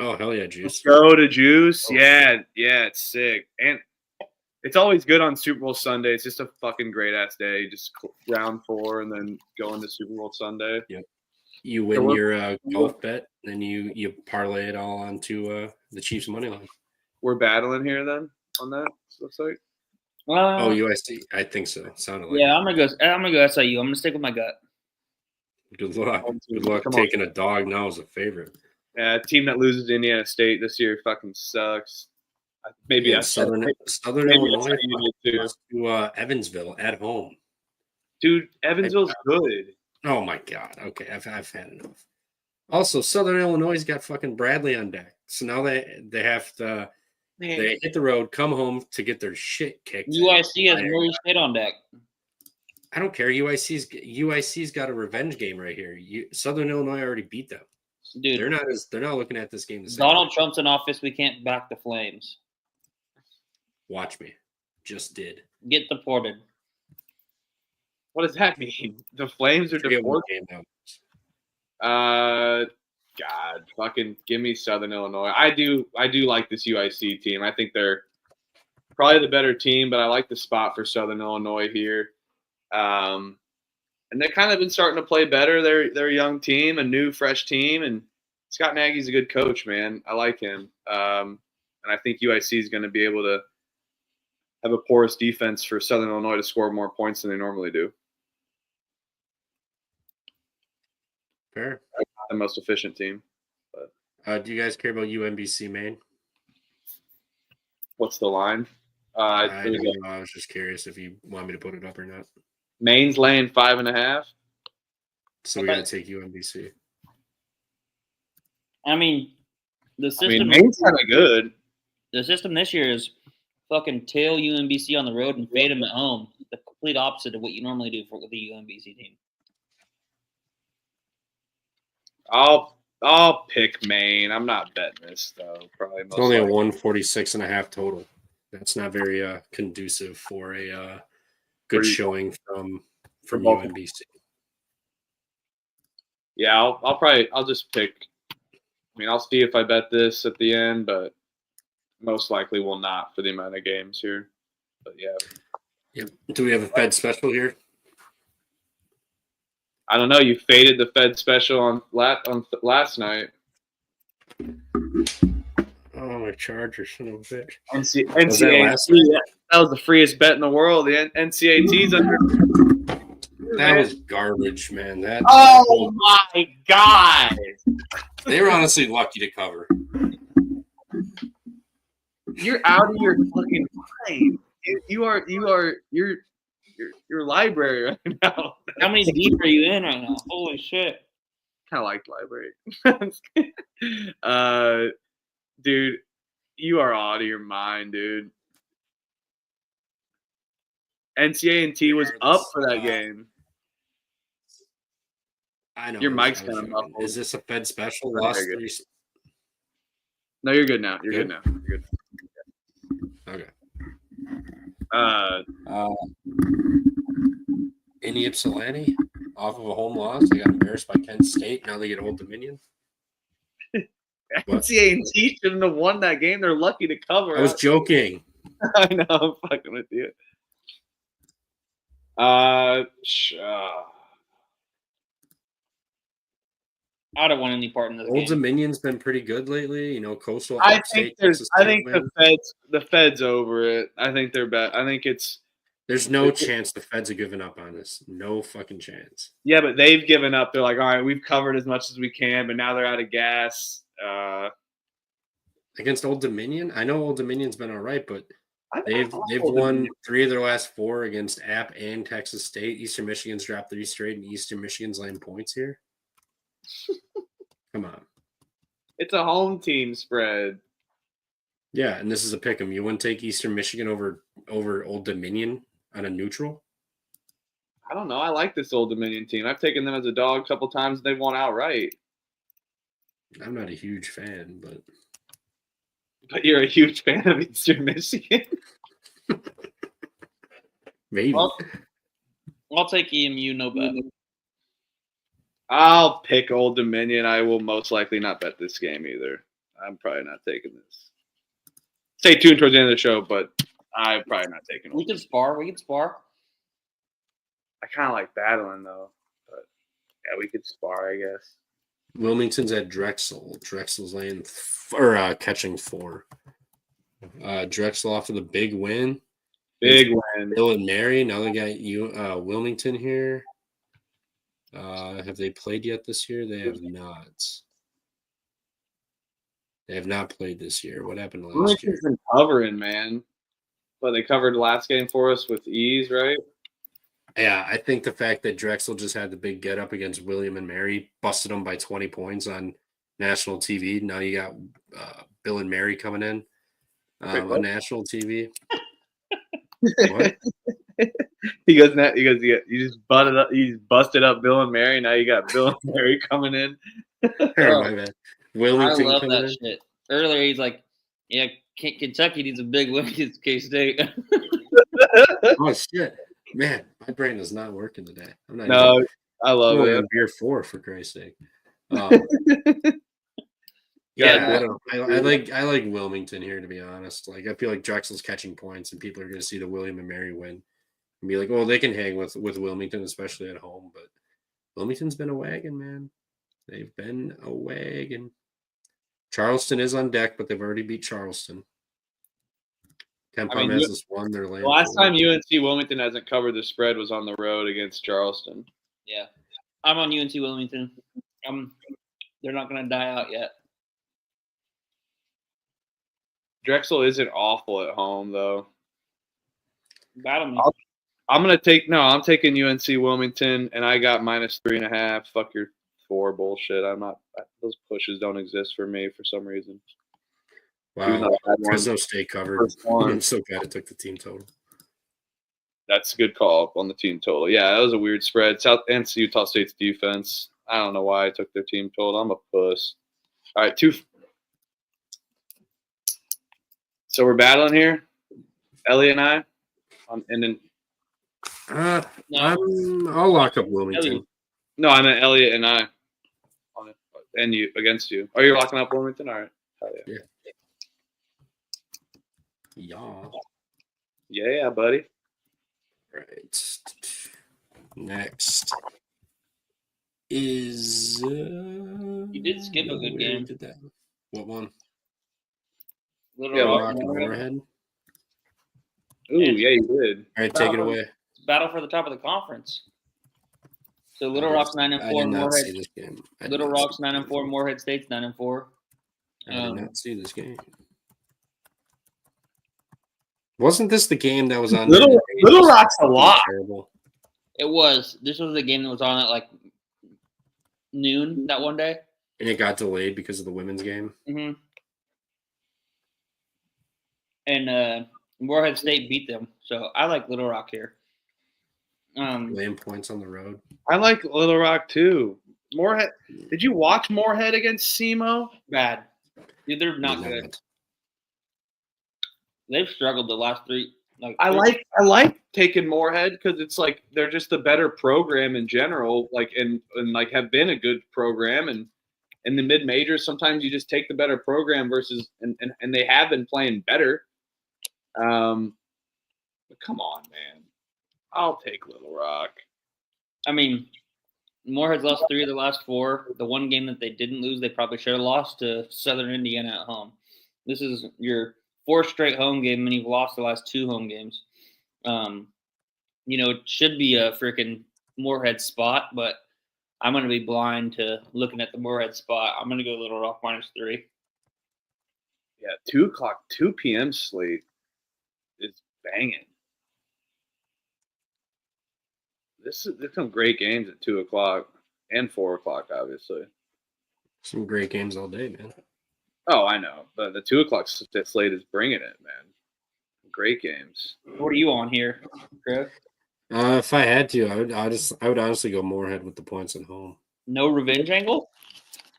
Oh hell yeah, Let's juice. go to Juice. Oh. Yeah, it's sick. And it's always good on Super Bowl Sunday. It's just a fucking great ass day. Just round 4 and then go into Super Bowl Sunday. You win your golf bet, then you parlay it all onto the Chiefs money line. We're battling here then on that. Looks like. Oh, USC. I think so. Sounded like. Yeah, I'm gonna go SIU. I'm gonna stick with my gut. Good luck. Good luck Come on. taking a dog now as a favorite. Yeah, a team that loses to Indiana State this year fucking sucks. Maybe Yeah, I Southern maybe Illinois SIU did too. to Evansville at home. Dude, Evansville's good. Oh my god. Okay, I've had enough. Also, Southern Illinois got fucking Bradley on deck, so now they have to they hit the road, come home to get their shit kicked. UIC has Murray State on deck. I don't care. UIC's got a revenge game right here. Southern Illinois already beat them. Dude, They're not looking at this game the same. Donald Trump's in office. We can't back the Flames. Watch me. Just did. Get deported. What does that mean? The Flames are Forget what deported? game that was. God, fucking give me Southern Illinois. I do like this UIC team. I think they're probably the better team, but I like the spot for Southern Illinois here. And they've kind of been starting to play better. They're a young team, a new, fresh team, and Scott Nagy's a good coach, man. I like him. And I think UIC is going to be able to have a porous defense for Southern Illinois to score more points than they normally do. Fair. Not the most efficient team. Do you guys care about UMBC Maine? What's the line? I was just curious if you want me to put it up or not. Maine's laying 5.5. So we got to take UMBC. I mean, the system. Maine's kind of good. The system this year is fucking tail UMBC on the road and fade them at home. The complete opposite of what you normally do with the UMBC team. I'll pick Maine. I'm not betting this though. Probably it's only a 146.5 total. That's not very conducive for a good showing from UMBC. Yeah, I'll just pick. I mean, I'll see if I bet this at the end, but most likely will not for the amount of games here. But yeah. Yep. Do we have a Fed special here? I don't know. You faded the Fed special on last night. Oh, my Charger, son of a bitch. NCAA. That was the freest bet in the world. The NCAT's under. That was garbage, man. Oh my God! They were honestly lucky to cover. You're out of your fucking mind. You're library right now. How many deep are you in right now? Holy shit! Kind of like library. Dude, you are out of your mind, dude. NCA&T was up for that game. I know. Your mic's kind of muffled. Is this a Fed special? No, you're good now. You're good now. You're good. Okay. Indy Ypsilanti off of a home loss. They got embarrassed by Kent State. Now they get Old Dominion. NCA&T shouldn't have won that game. They're lucky to cover. I was joking. I know. I'm fucking with you. I don't want any part in this Old game. Dominion's been pretty good lately. You know, Coastal. I think the Fed's over it. I think they're bad. I think there's no chance the Feds are giving up on this. No fucking chance. Yeah, but they've given up. They're like, all right, we've covered as much as we can, but now they're out of gas. Against Old Dominion, I know Old Dominion's been all right, but they've won 3 of their last 4 against App and Texas State. Eastern Michigan's dropped 3 straight, and Eastern Michigan's laying points here. Come on. It's a home team spread. Yeah, and this is a pick 'em. You wouldn't take Eastern Michigan over Old Dominion on a neutral? I don't know. I like this Old Dominion team. I've taken them as a dog a couple times. They've won outright. I'm not a huge fan, but you're a huge fan of Eastern Michigan. Maybe. I'll take EMU, no bet. I'll pick Old Dominion. I will most likely not bet this game either. I'm probably not taking this. Stay tuned towards the end of the show, but I'm probably not taking We can spar. I kind of like battling, though. But, yeah, we could spar, I guess. Wilmington's at Drexel. Drexel's laying catching 4. Drexel off of the big win. Big win. Bill and Mary. Now they got Wilmington here. Have they played yet this year? They have not. They have not played this year. What happened last year? Been covering, man. But they covered the last game for us with ease, right? Yeah, I think the fact that Drexel just had the big get up against William and Mary, busted them by 20 points on national TV. Now you got Bill and Mary coming in on national TV. What? He goes, you just busted up Bill and Mary. Now you got Bill and Mary coming in. Oh, my bad. Wilmington I love coming that in. shit. Earlier, he's like, yeah, Kentucky needs a big win against K-State. Oh, shit. Man, my brain is not working today. I'm not No, I love it. Beer 4 for Christ's sake. Yeah, I like Wilmington here, to be honest. Like, I feel like Drexel's catching points, and people are going to see the William and Mary win. And be like, oh, they can hang with Wilmington, especially at home. But Wilmington's been a wagon, man. They've been a wagon. Charleston is on deck, but they've already beat Charleston. Kempom has this one. They're laying The last forward. time UNC Wilmington hasn't covered the spread was on the road against Charleston. Yeah, I'm on UNC Wilmington. They're not going to die out yet. Drexel isn't awful at home though. Battle me. I'm taking UNC Wilmington, and I got -3.5. Fuck your 4 bullshit. I'm not. Those pushes don't exist for me for some reason. Wow, Fresno State covered. First one. I'm so glad it took the team total. That's a good call on the team total. Yeah, that was a weird spread. South and Utah State's defense. I don't know why I took their team total. I'm a puss. All right, So we're battling here, Ellie and I, and then I'll lock up Wilmington. no, I meant Elliot and I, on it, and you against you. Are you locking up Wilmington? All right. Hell yeah. Yeah, buddy. Right. Next is You did skip a good game. What one? Little Rock and Moorhead. Moorhead. Ooh, yeah, you did. All right, take it away. Battle for the top of the conference. So Little Rock's 9-4. I did not see Moorhead. this game. Little Rock's 9-4. Moorhead State's 9-4. I did not see this game. Wasn't this the game that was on Little Rock's a lot. Terrible. It was. This was the game that was on at like noon that one day. And it got delayed because of the women's game. Mm-hmm. And Moorhead State beat them. So I like Little Rock here. Laying points on the road. I like Little Rock too. Moorhead. Did you watch Moorhead against SEMO? Bad. Dude, they're not good. They've struggled the last three. I like taking Moorhead because it's like they're just a better program in general, like and like have been a good program, and in the mid majors sometimes you just take the better program versus and they have been playing better. But come on, man, I'll take Little Rock. I mean, Moorhead's lost 3 of the last 4. The one game that they didn't lose, they probably should have lost to Southern Indiana at home. This is your 4th straight home game, and you've lost the last 2 home games. It should be a freaking Moorhead spot, but I'm going to be blind to looking at the Moorhead spot. I'm going to go Little Rock -3. Yeah, 2 p.m. slate is banging. There's some great games at 2 o'clock and 4 o'clock, obviously. Some great games all day, man. Oh, I know, but the 2 o'clock slate is bringing it, man. Great games. What are you on here, Trev? If I had to, I would honestly go Moorhead with the points at home. No revenge angle?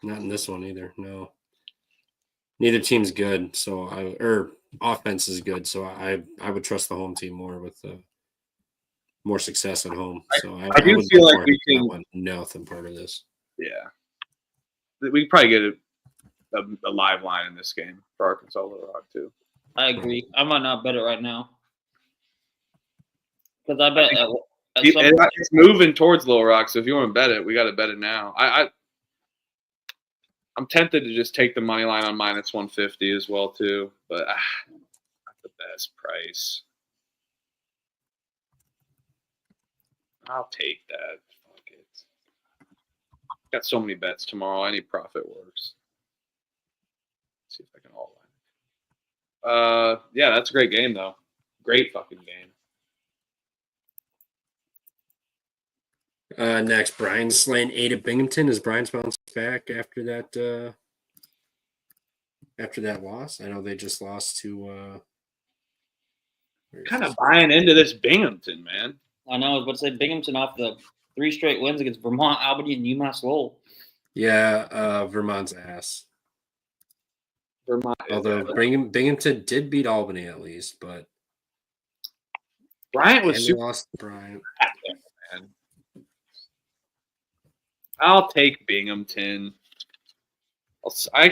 Not in this one either. No. Neither team's good, so offense is good, so I would trust the home team more with more success at home. So I do feel like we can nothing part of this. Yeah, we could probably get a live line in this game for Arkansas Little Rock too. I agree. I might not bet it right now. Because I bet at some It's moving towards Little Rock, so if you want to bet it, we got to bet it now. I'm tempted to just take the money line on -150 as well too, but not the best price. I'll take that. Fuck it. Got so many bets tomorrow. Any profit works. Let's see if I can all line. Yeah, that's a great game though. Great fucking game. Next, Brian slaying 8 at Binghamton. Is Brian's bounced back after that loss? I know they just lost to. Kind of buying into this Binghamton, man. I know, I was about to say Binghamton off the 3 straight wins against Vermont, Albany, and UMass Lowell. Yeah, Vermont's ass. Vermont. Although Binghamton did beat Albany at least, but Bryant was and they super. lost to Bryant. Man. I'll take Binghamton. I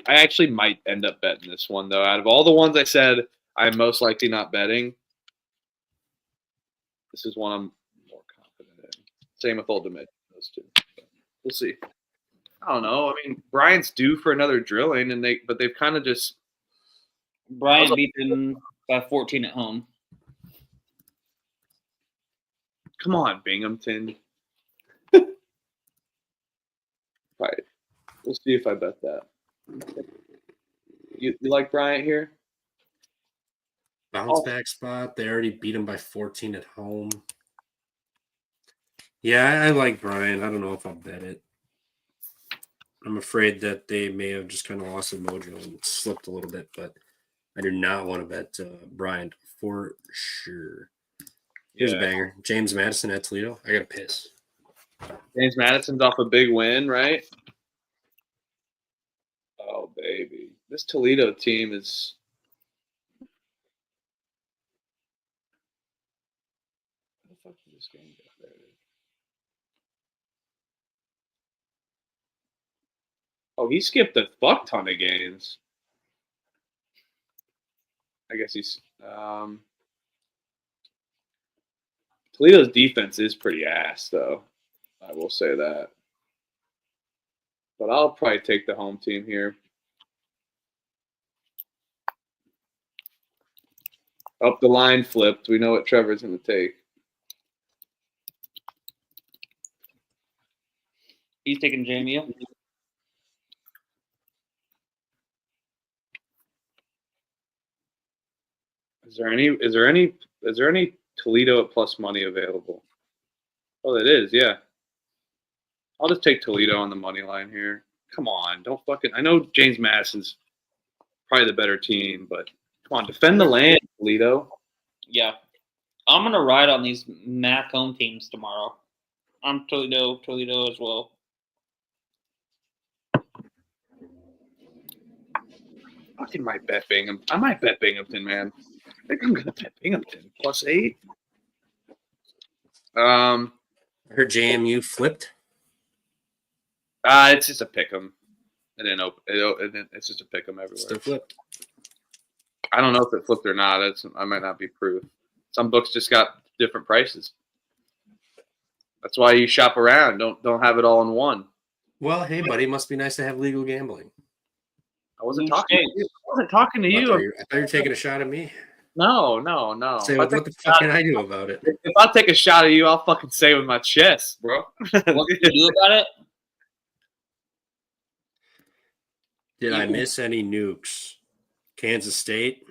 actually might end up betting this one though. Out of all the ones I said, I'm most likely not betting. This is one I'm more confident in. Same with Old Dominion, those two. But we'll see. I don't know. I mean, Bryant's due for another drilling, but they've kind of just. Bryant beat them by 14 at home. Come on, Binghamton. Right. We'll see if I bet that. You like Bryant here? Bounce back spot. They already beat him by 14 at home. Yeah, I like Brian. I don't know if I'll bet it. I'm afraid that they may have just kind of lost their mojo and slipped a little bit, but I do not want to bet Bryant for sure. Here's a banger. James Madison at Toledo. I got to piss. James Madison's off a big win, right? Oh, baby. This Toledo team is – how the fuck did this game go? There it is. Oh, he skipped a fuck ton of games. I guess he's Toledo's defense is pretty ass, though. I will say that. But I'll probably take the home team here. Up the line flipped. We know what Trevor's going to take. He's taking JMU. Is there any Toledo at plus money available? Oh, it is, yeah. I'll just take Toledo on the money line here. Come on, don't fucking. I know James Madison's probably the better team, but come on, defend the land, Toledo. Yeah. I'm going to ride on these MAC home teams tomorrow. I'm Toledo as well. I might bet Binghamton. I might bet Binghamton, man. I think I'm gonna bet Binghamton plus 8. I heard JMU flipped. It's just a pick 'em. It didn't open. It's just a pick 'em everywhere. Still flipped. I don't know if it flipped or not. I might not be proof. Some books just got different prices. That's why you shop around. Don't have it all in one. Well, hey, buddy, must be nice to have legal gambling. I wasn't talking to you. I wasn't talking to I you. thought you were taking a shot at me. No. Say, what the fuck can I do about it? If I take a shot at you, I'll fucking say it with my chest, bro. What can you do about it? Did I miss any nukes? Kansas State?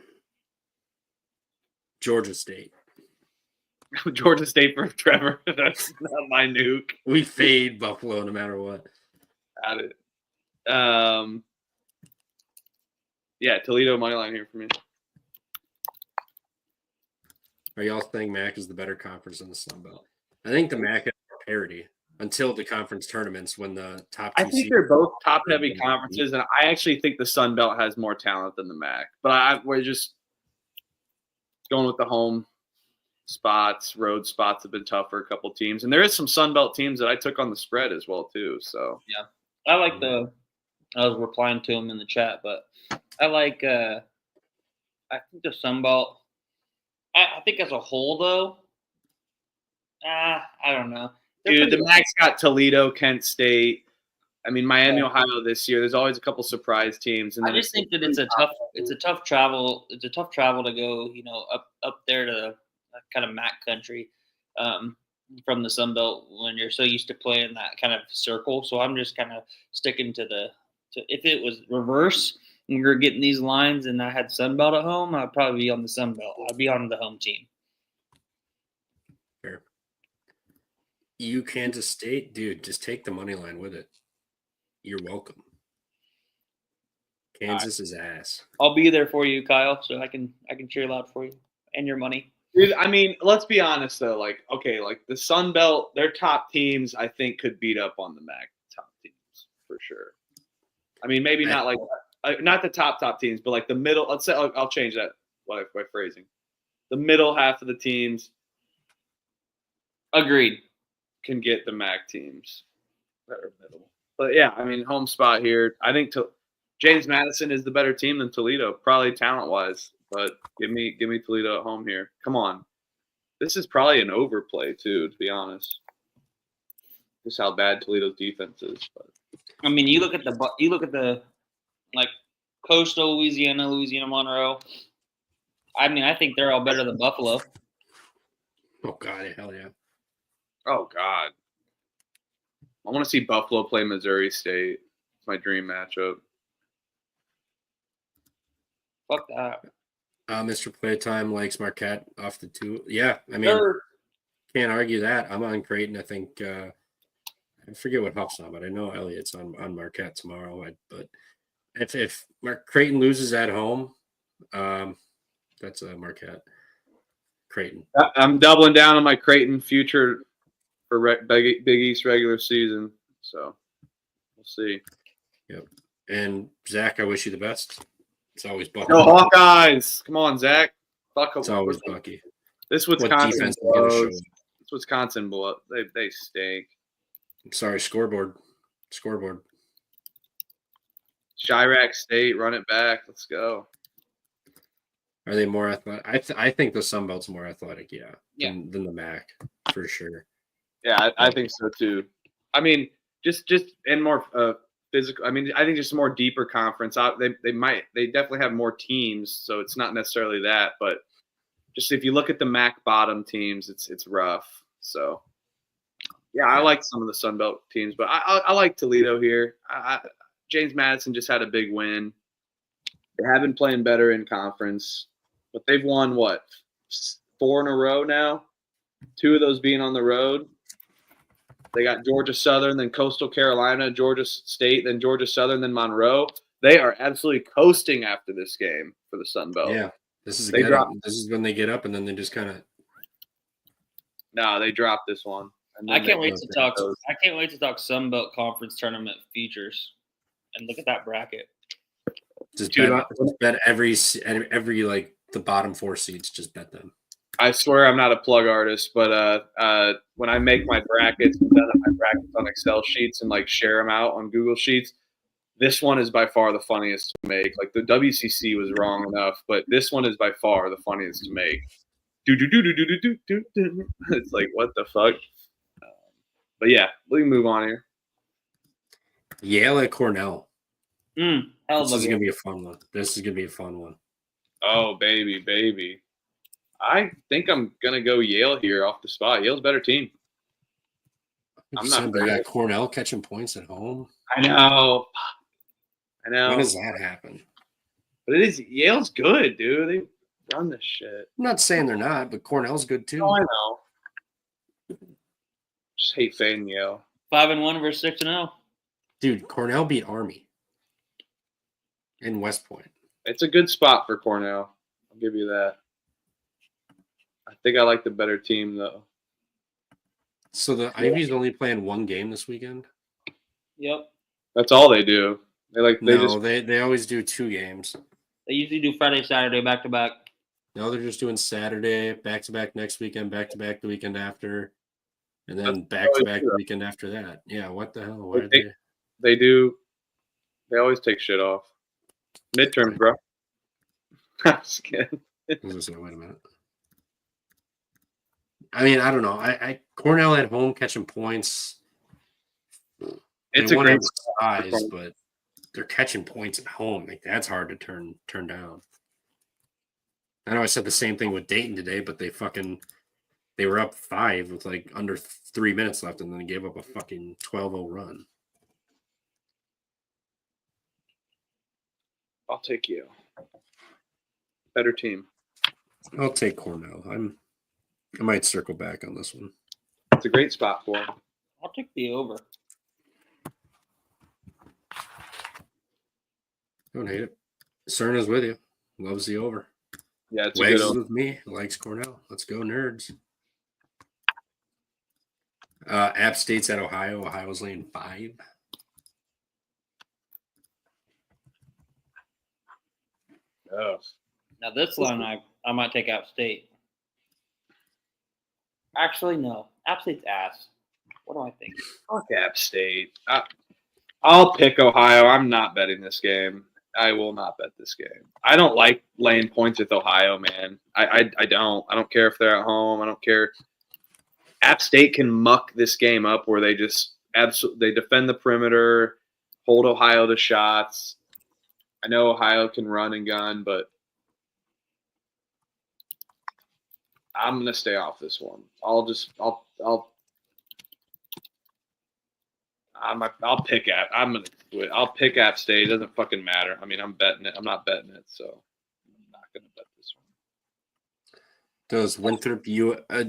Georgia State. Georgia State for Trevor. That's not my nuke. We fade Buffalo no matter what. Got it. Yeah, Toledo money line here for me. Are y'all saying MAC is the better conference than the Sun Belt? I think the MAC has more parity until the conference tournaments when the top two I think they're both top-heavy conferences, and I actually think the Sun Belt has more talent than the MAC. But we're just going with the home spots. Road spots have been tough for a couple teams, and there is some Sun Belt teams that I took on the spread as well too. So yeah, I like I was replying to him in the chat, but I like. I think the Sun Belt. I think as a whole, though. I don't know. Dude, the MAC's got Toledo, Kent State. I mean, Miami, Ohio this year. There's always a couple surprise teams, and I just think that it's a tough travel. It's a tough travel to go, up there to kind of MAC country from the Sun Belt when you're so used to playing that kind of circle. So I'm just kind of sticking to if it was reverse and we were getting these lines and I had Sun Belt at home, I'd probably be on the Sun Belt. I'd be on the home team. Fair. Kansas State, dude, just take the money line with it. You're welcome. Kansas is ass. I'll be there for you, Kyle, so I can cheer loud for you and your money. Dude, I mean, let's be honest though. Like the Sun Belt, their top teams, I think, could beat up on the MAC top teams for sure. I mean, maybe not not the top teams, but like the middle. Let's say I'll change that by phrasing. The middle half of the teams, agreed, can get the MAC teams that are middle. But yeah, I mean, home spot here. I think James Madison is the better team than Toledo, probably talent wise. But give me Toledo at home here. Come on. This is probably an overplay too, to be honest. Just how bad Toledo's defense is. But I mean, you look at the like coastal Louisiana, Monroe. I mean, I think they're all better than Buffalo. Oh God, hell yeah! oh God, I want to see Buffalo play Missouri State. It's my dream matchup. Fuck that. Mr. Playtime likes Marquette off the two. Yeah, I mean, They're- can't argue that. I'm on Creighton. I think I forget what Huff's on, but I know Elliott's on Marquette tomorrow. But if Creighton loses at home, that's a Marquette. Creighton. I'm doubling down on my Creighton future for Big East regular season. So we'll see. Yep. And Zach, I wish you the best. It's always Bucky. Go Hawkeyes! Come on, Zach. Fuck. It's always Bucky. This What Wisconsin defense is going to show? blows. This Wisconsin blow. They stink. I'm sorry, scoreboard. Chirac State, run it back. Let's go. Are they more athletic? I think the Sun Belt's more athletic, Yeah. than the MAC for sure. Yeah, I think so too. I mean, just in more physical. I mean, I think just a more deeper conference. They definitely have more teams, so it's not necessarily that. But just if you look at the MAC bottom teams, it's rough. So yeah, I like some of the Sun Belt teams, but I like Toledo here. James Madison just had a big win. They have been playing better in conference, but they've won what 4 in a row now. 2 of those being on the road. They got Georgia Southern, then Coastal Carolina, Georgia State, then Georgia Southern, then Monroe. They are absolutely coasting after this game for the Sun Belt. Yeah, this is They dropped- this is when they get up, and then they just kind of. No, they dropped this one. And then I can't they- wait to talk. I can't wait to talk Sun Belt Conference tournament features, and look at that bracket. Just Dude, bet every like the bottom 4 seeds. Just bet them. I swear I'm not a plug artist, but when I make my brackets, on Excel sheets and like share them out on Google Sheets, this one is by far the funniest to make. Like the WCC was wrong enough, but this one is by far the funniest to make. It's like, what the fuck? But yeah, we can move on here. Yale at Cornell. Hell This of is a gonna be a fun one. Oh, baby. I think I'm going to go Yale here off the spot. Yale's a better team. I'm not They very- got Cornell catching points at home. I know. When does that happen? But it is Yale's good, dude. They run this shit. I'm not saying they're not, but Cornell's good too. Oh, I know. Just hate fading Yale. 5-1 versus 6-0. Dude, Cornell beat Army in West Point. It's a good spot for Cornell. I'll give you that. I think I like the better team, though. So the Ivy's only playing 1 game this weekend? Yep. That's all they do. They always do 2 games. They usually do Friday, Saturday, back to back. No, they're just doing Saturday, back to back next weekend, back to back the weekend after, and then back to back the weekend after that. Yeah, what the hell? Why are they? They do. They always take shit off. Midterms, bro. I'm just kidding. I was gonna say, wait a minute. I mean, I don't know. I Cornell at home catching points. It's They a won great in size, but they're catching points at home. Like that's hard to turn down. I know I said the same thing with Dayton today, but they were up 5 with like under 3 minutes left, and then they gave up a fucking 12-0 run. I'll take you. Better team. I'll take Cornell. I might circle back on this one. It's a great spot for them. I'll take the over. Don't hate it. Cerna's with you. Loves the over. Yeah, it's a Wags good is over. with me. Likes Cornell. Let's go, nerds. App State's at Ohio. Ohio's laying 5. Oh. Now this line, I might take App State. Actually, no. App State's ass. What do I think? Fuck App State. I'll pick Ohio. I'm not betting this game. I will not bet this game. I don't like laying points with Ohio, man. I don't. I don't care if they're at home. I don't care. App State can muck this game up where they just they defend the perimeter, hold Ohio to shots. I know Ohio can run and gun, but I'm gonna stay off this one. I'll pick App State. It doesn't fucking matter. I mean, I'm betting it. I'm not betting it, so I'm not gonna bet this one. Does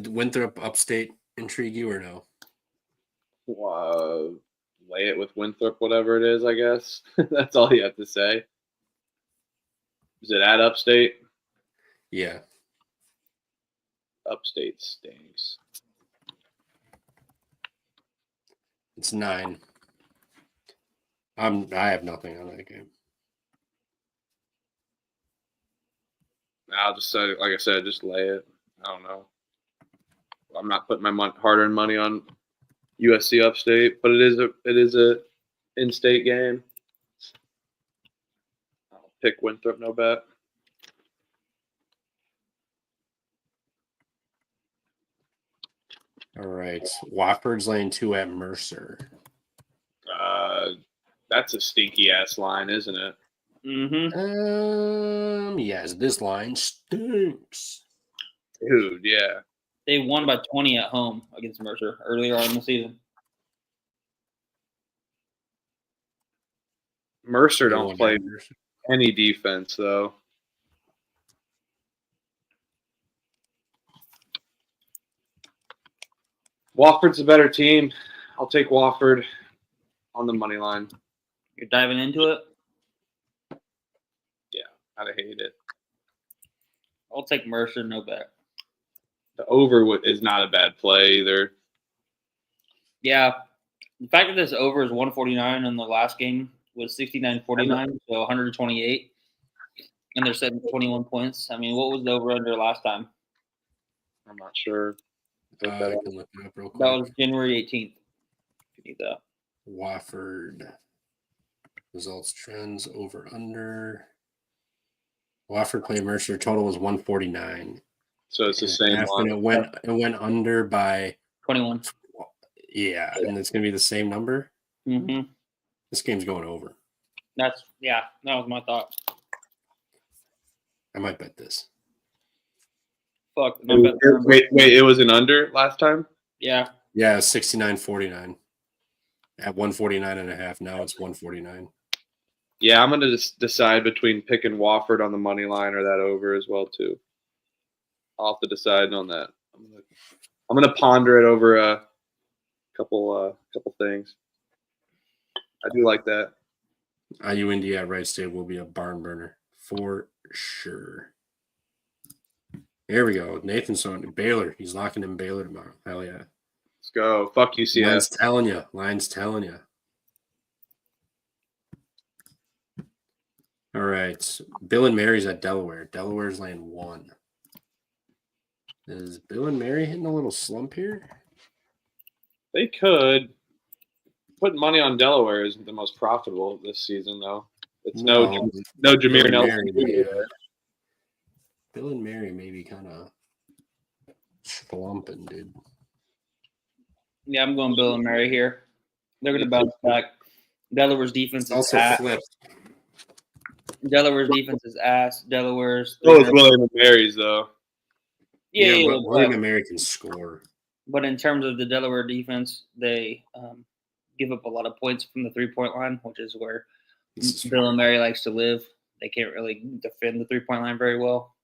Winthrop Upstate intrigue you or no? Lay it with Winthrop, whatever it is. I guess that's all you have to say. Is it at Upstate? Yeah. Upstate stinks. It's 9. I have nothing on that game. I'll just say, like I said, just lay it. I don't know. I'm not putting my hard-earned money on USC Upstate, but it is a in-state game. I'll pick Winthrop, no bet. All right. Wofford's laying 2 at Mercer. That's a stinky ass line, isn't it? Mm-hmm. Yes, this line stinks. Dude, yeah. They won by 20 at home against Mercer earlier on in the season. Mercer don't play any defense, though. Wofford's a better team. I'll take Wofford on the money line. You're diving into it? Yeah, I'd hate it. I'll take Mercer, no bet. The over is not a bad play either. Yeah. The fact that this over is 149 and the last game was 69-49, so 128. And they're setting 21 points. I mean, what was the over-under last time? I'm not sure. I can look it up real quick. That was January 18th. If you need that. Wofford results trends over under. Wofford played Mercer. Total was 149. So it's the same one. It went under by 21. Yeah, and it's gonna be the same number. Mm-hmm. This game's going over. That was my thought. I might bet this. Fuck. Wait, it was an under last time? Yeah. Yeah, 69-49 at 149.5. Now it's 149. Yeah, I'm gonna just decide between picking Wofford on the money line or that over as well too. I'll have to decide on that. I'm gonna ponder it over a couple things. I do like that. IU Indy at Wright State will be a barn burner for sure. Here we go. Nathan's on Baylor. He's locking in Baylor tomorrow. Hell yeah. Let's go. Fuck UCF. Line's telling you. All right. Bill and Mary's at Delaware. Delaware's laying 1. Is Bill and Mary hitting a little slump here? They could. Putting money on Delaware isn't the most profitable this season, though. It's no Jameer Nelson. Bill and Mary may be kind of slumping, dude. Yeah, I'm going Bill and Mary here. They're going to bounce back. Delaware's defense is Also ass. flipped. Delaware's defense is ass. Delaware's. So is William and Mary's, though. Yeah, but William and Mary can score. But in terms of the Delaware defense, they give up a lot of points from the three-point line, which is where Bill and Mary likes to live. They can't really defend the three-point line very well.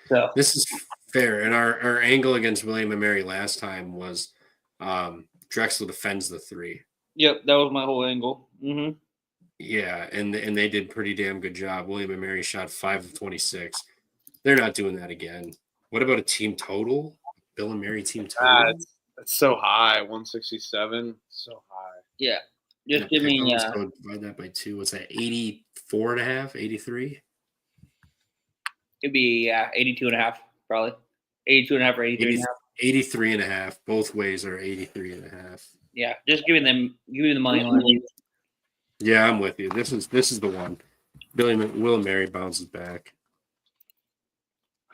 So this is fair. And our angle against William and Mary last time was Drexel defends the 3. Yep, that was my whole angle. Mm-hmm. Yeah, and they did pretty damn good job. William and Mary shot 5 of 26. They're not doing that again. What about a team total? Bill and Mary team total? That's so high, 167. So high. Yeah. Just give me divide that by 2. What's that? 84.5, 83? It'd be 82.5, probably. 82.5 or 83.5. 83.5. Both ways are 83.5. Yeah, just give me the money line. Yeah, I'm with you. This is the one. Will Mary bounces back.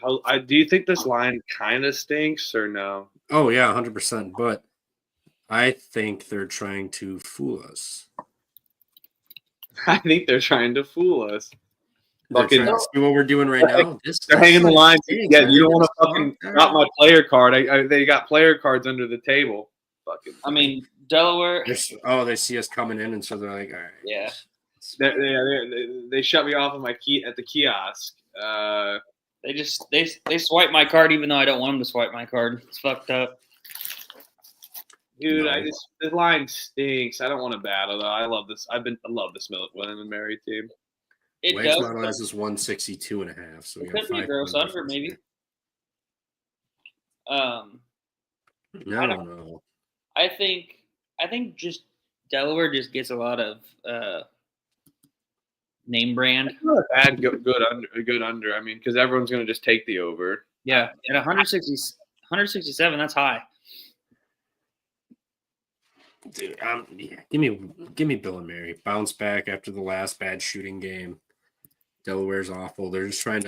Do you think this line kind of stinks or no? Oh yeah, 100%. But I think they're trying to fool us. I think they're trying to fool us. They're Fucking- trying to see what we're doing right now. They're hanging the line. stinks. Yeah, you don't want to Fuck fucking that. drop my player card. They got player cards under the table. Fucking. I mean, Delaware. They see us coming in, and so they're like, all right. Yeah. They shut me off at the kiosk. They swipe my card even though I don't want them to swipe my card. It's fucked up. Dude, No. this line stinks. I don't want to battle though. I love this. I love this William and Mary team. It Wade's does. model has this 162.5. So we It got could be a 5 gross points under, difference maybe. there. I don't know. I think just Delaware just gets a lot of name brand. Not a bad good under. I mean, because everyone's gonna just take the over. Yeah, at 167, that's high. Dude, give me Bill and Mary. Bounce back after the last bad shooting game. Delaware's awful. They're just trying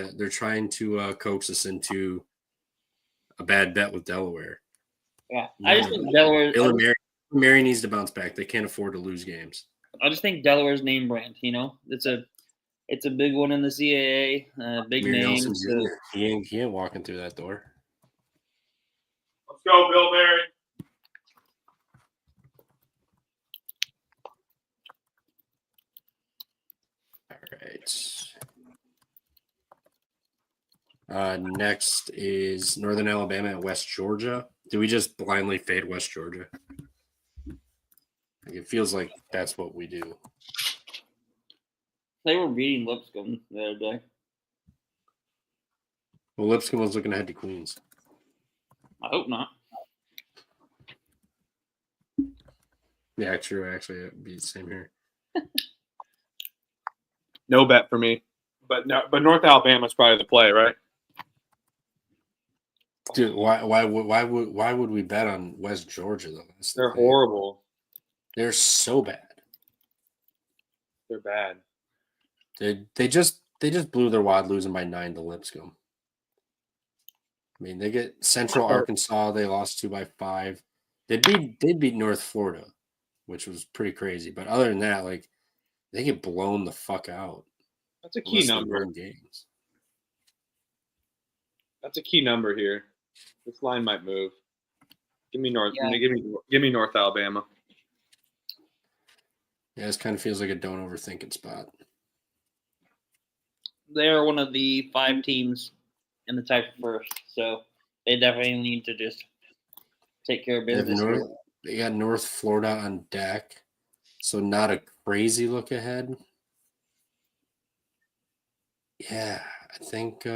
to coax us into a bad bet with Delaware. Yeah, I just think Delaware. Bill and Mary needs to bounce back. They can't afford to lose games. I just think Delaware's name brand. You know, it's a big one in the CAA. Big Mary name. Nelson So, Jr. He ain't walking through that door. Let's go, Bill Mary. All right. Next is Northern Alabama at West Georgia. Do we just blindly fade West Georgia? Like, it feels like that's what we do. they were beating Lipscomb the other day. Well, Lipscomb was looking ahead to Queens. I hope not. Yeah, true. Actually, it'd be the same here. No bet for me. But North Alabama's probably the play, right? Dude, why would we bet on West Georgia though? That's the They're thing. horrible. They're so bad. They're bad. They just blew their wad losing by 9 to Lipscomb. I mean, they get Central Arkansas. They lost to by 5. They beat North Florida, which was pretty crazy. But other than that, like, they get blown the fuck out. That's a key unless they number. win games. That's a key number here. This line might move. Give me North. Yeah. Give me North Alabama. Yeah, this kind of feels like a don't overthink it spot. They're one of the 5 teams in the type first, so they definitely need to just take care of business. They got North Florida on deck, so not a crazy look ahead. Yeah, I think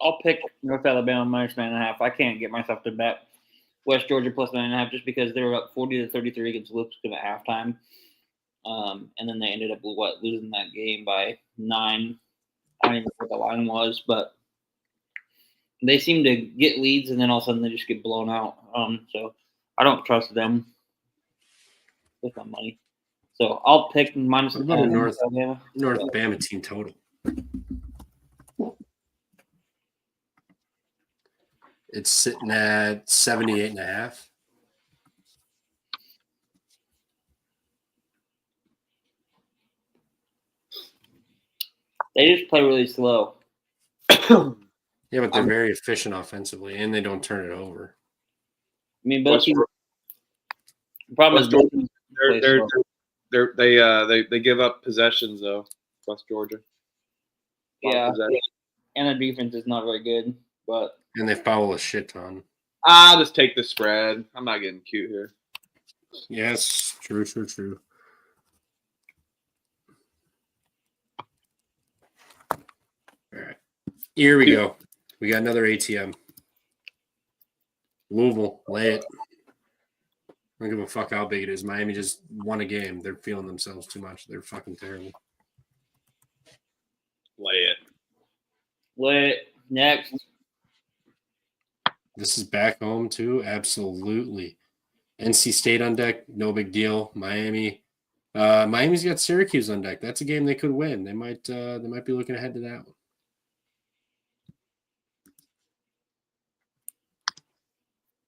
I'll pick North Alabama minus 9.5. I can't get myself to bet West Georgia plus 9.5 just because they were up 40-33 against Lipscomb at halftime, and then they ended up losing that game by 9. I don't even know what the line was, but they seem to get leads and then all of a sudden they just get blown out. So I don't trust them with my money. So I'll pick minus What about a North Alabama. Bama team total. It's sitting at 78.5. They just play really slow. Yeah, but they're very efficient offensively, and they don't turn it over. I mean, both West teams. The problem is West both teams play They're, slow. they give up possessions though. West Georgia. Yeah, and the defense is not very good. But And they foul a shit ton. I'll just take the spread. I'm not getting cute here. Yes, true. All right. Here we go. We got another ATM. Louisville, lay it. I don't give a fuck how big it is. Miami just won a game. They're feeling themselves too much. They're fucking terrible. Lay it. Lit next. This is back home too. Absolutely. NC State on deck, no big deal. Miami. Miami's got Syracuse on deck. That's a game they could win. They might be looking ahead to that one.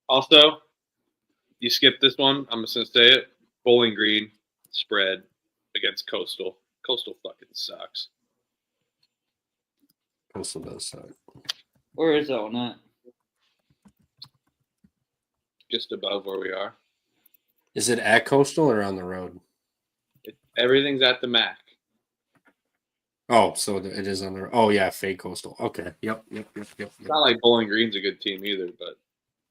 Also, you skipped this one. I'm just gonna say it. Bowling Green spread against Coastal. Coastal fucking sucks. Coastal does suck. Where is that one at? Just above where we are. Is it at Coastal or on the road? Everything's at the MAC. Oh, so it is on the. Oh yeah, fake Coastal. Okay. Yep. It's not like Bowling Green's a good team either, but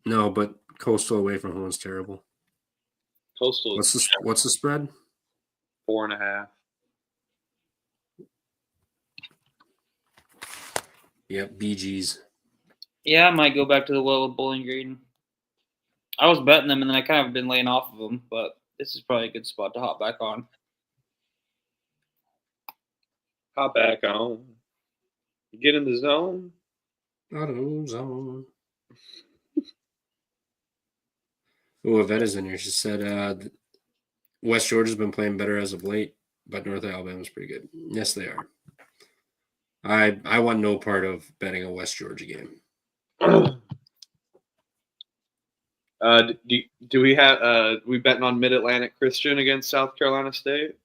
No, but Coastal away from home is terrible. Coastal is What's the spread? 4.5. Yep, BGs. Yeah, I might go back to the well with Bowling Green. I was betting them, and then I kind of been laying off of them, but this is probably a good spot to hop back on. Hop back on. Get in the zone. Auto zone. Oh, Avetta's in here. She said West Georgia's been playing better as of late, but North Alabama's pretty good. Yes, they are. I want no part of betting a West Georgia game. Do we have we betting on Mid-Atlantic Christian against South Carolina State?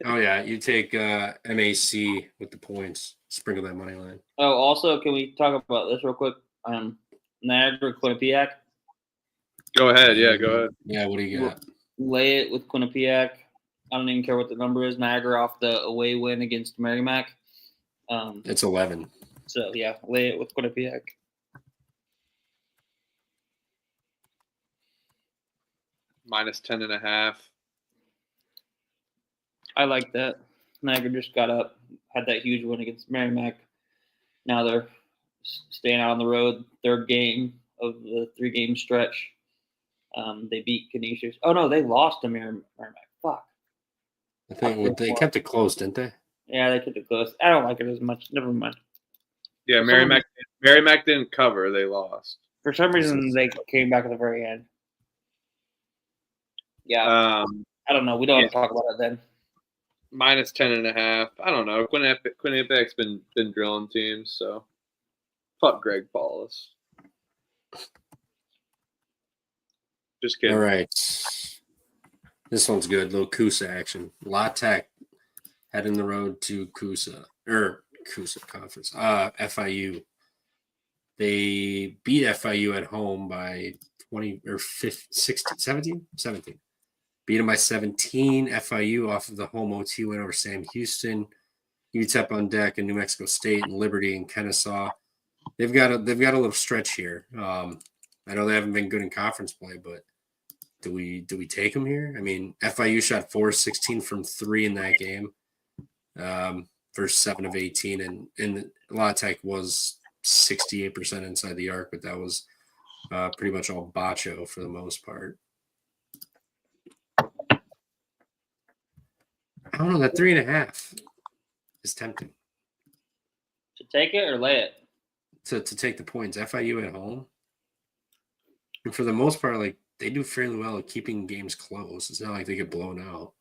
Oh yeah, you take MAC with the points. Sprinkle that money line. Oh, also, can we talk about this real quick? Niagara Quinnipiac. Go ahead. Yeah, go ahead. Yeah, what do you got? Lay it with Quinnipiac. I don't even care what the number is. Niagara off the away win against Merrimack. It's 11. So yeah, lay it with Quinnipiac. Minus 10.5. I like that. Niagara just got up, had that huge win against Merrimack. Now they're staying out on the road. Third game of the 3-game stretch. They beat Canisius. Oh no, they lost to Merrimack. Fuck. I think they kept it close, didn't they? Yeah, they kept it close. I don't like it as much. Never mind. Yeah, Merrimack didn't cover. They lost. For some reason, they came back at the very end. Yeah, I don't know. We don't have to talk about it then. Minus 10.5. I don't know. Quinnipiac's been drilling teams, so fuck Greg Paulus. Just kidding. All right. This one's good. Little Coosa action. La Tech heading the road to Coosa Conference. FIU. They beat FIU at home by 20 or 17. Beat them by 17. FIU off of the home OT win over Sam Houston. UTEP on deck and New Mexico State and Liberty and Kennesaw. They've got a little stretch here. I know they haven't been good in conference play, but do we take them here? I mean, FIU shot 4-16 from 3 in that game, versus 7 of 18, and La Tech was 68% inside the arc, but that was pretty much all Bacho for the most part. I don't know, that 3.5 is tempting. To take it or lay it? To take the points. FIU at home. And for the most part, like, they do fairly well at keeping games close. It's not like they get blown out.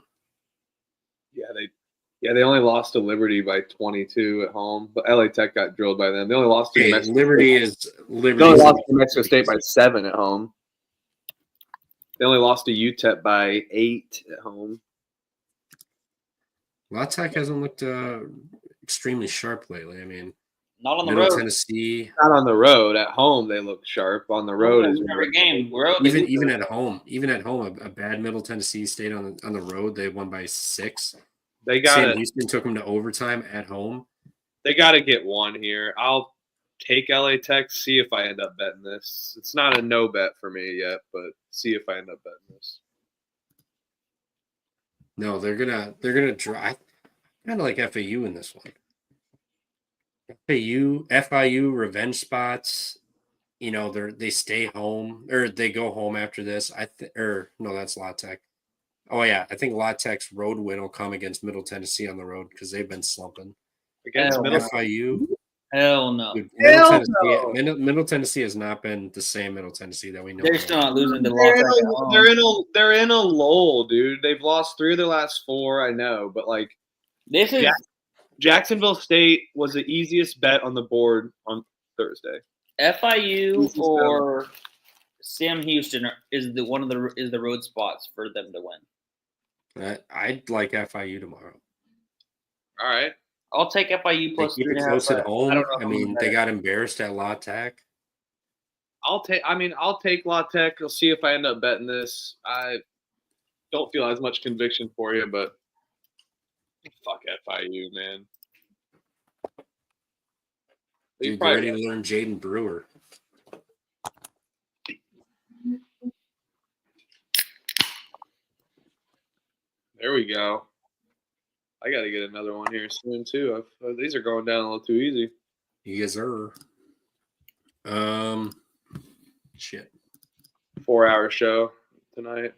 Yeah, they only lost to Liberty by 22 at home, but LA Tech got drilled by them. They only lost to Liberty. They only lost to New Mexico State by 7 at home. They only lost to UTEP by 8 at home. La Tech hasn't looked extremely sharp lately. I mean, not on the Middle road. Tennessee. Not on the road. At home, they look sharp. On the road is every game. Even at home, a bad Middle Tennessee State on the road. They won by 6. They got Sam Houston took them to overtime at home. They got to get one here. I'll take LA Tech. See if I end up betting this. It's not a no bet for me yet, but see if I end up betting this. No, they're gonna drive. Kind of like FAU in this one. FIU revenge spots. You know, they stay home or they go home after this. That's La Tech. Oh yeah, I think La Tech's road win will come against Middle Tennessee on the road because they've been slumping. Against FIU. Hell no. Dude, Hell Middle Tennessee has not been the same Middle Tennessee that we know. They're still not losing to They're in, Lafayette. they're in a lull, dude. They've lost 3 of their last 4, I know, but like This is Jacksonville State was the easiest bet on the board on Thursday. FIU or Sam Houston is the road spots for them to win. I'd like FIU tomorrow. All right. I'll take FIU They plus keep it 3.5. close at but home. I don't know I how mean, much they better. got embarrassed at La Tech. I'll take La Tech. I'll see if I end up betting this. I don't feel as much conviction for you, but fuck FIU, man. They Dude, probably- ready to learn Jaden Brewer. There we go. I got to get another one here soon too. These are going down a little too easy. Yes, sir. Shit. 4-hour show tonight.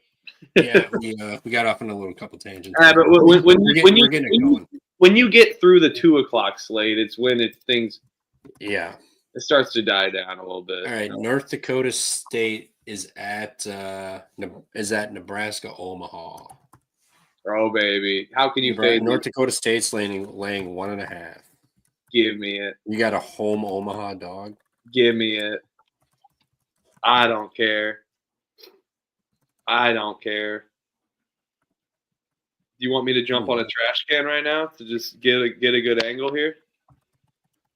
Yeah, we got off on a little couple tangents. But we're getting it going. when you get through the 2 o'clock slate, it's when things Yeah. it starts to die down a little bit. All right. North Dakota State is at Nebraska Omaha. Oh baby, how can you fade North Dakota State's laying 1.5. Give me it. You got a home Omaha dog. Give me it. I don't care. I don't care. Do you want me to jump on a trash can right now to just get a good angle here?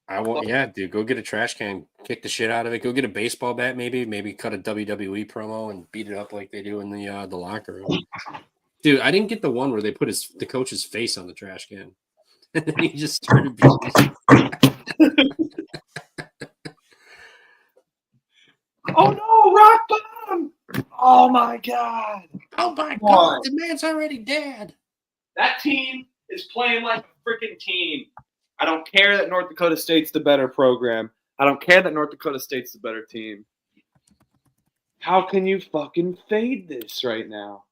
Yeah, dude. Go get a trash can, kick the shit out of it. Go get a baseball bat, maybe cut a WWE promo and beat it up like they do in the locker room. Dude, I didn't get the one where they put the coach's face on the trash can, and then he just started beating. Oh no, rock bottom! Oh my god! Oh my Come on. God, the man's already dead. That team is playing like a freaking team. I don't care that North Dakota State's the better program. I don't care that North Dakota State's the better team. How can you fucking fade this right now?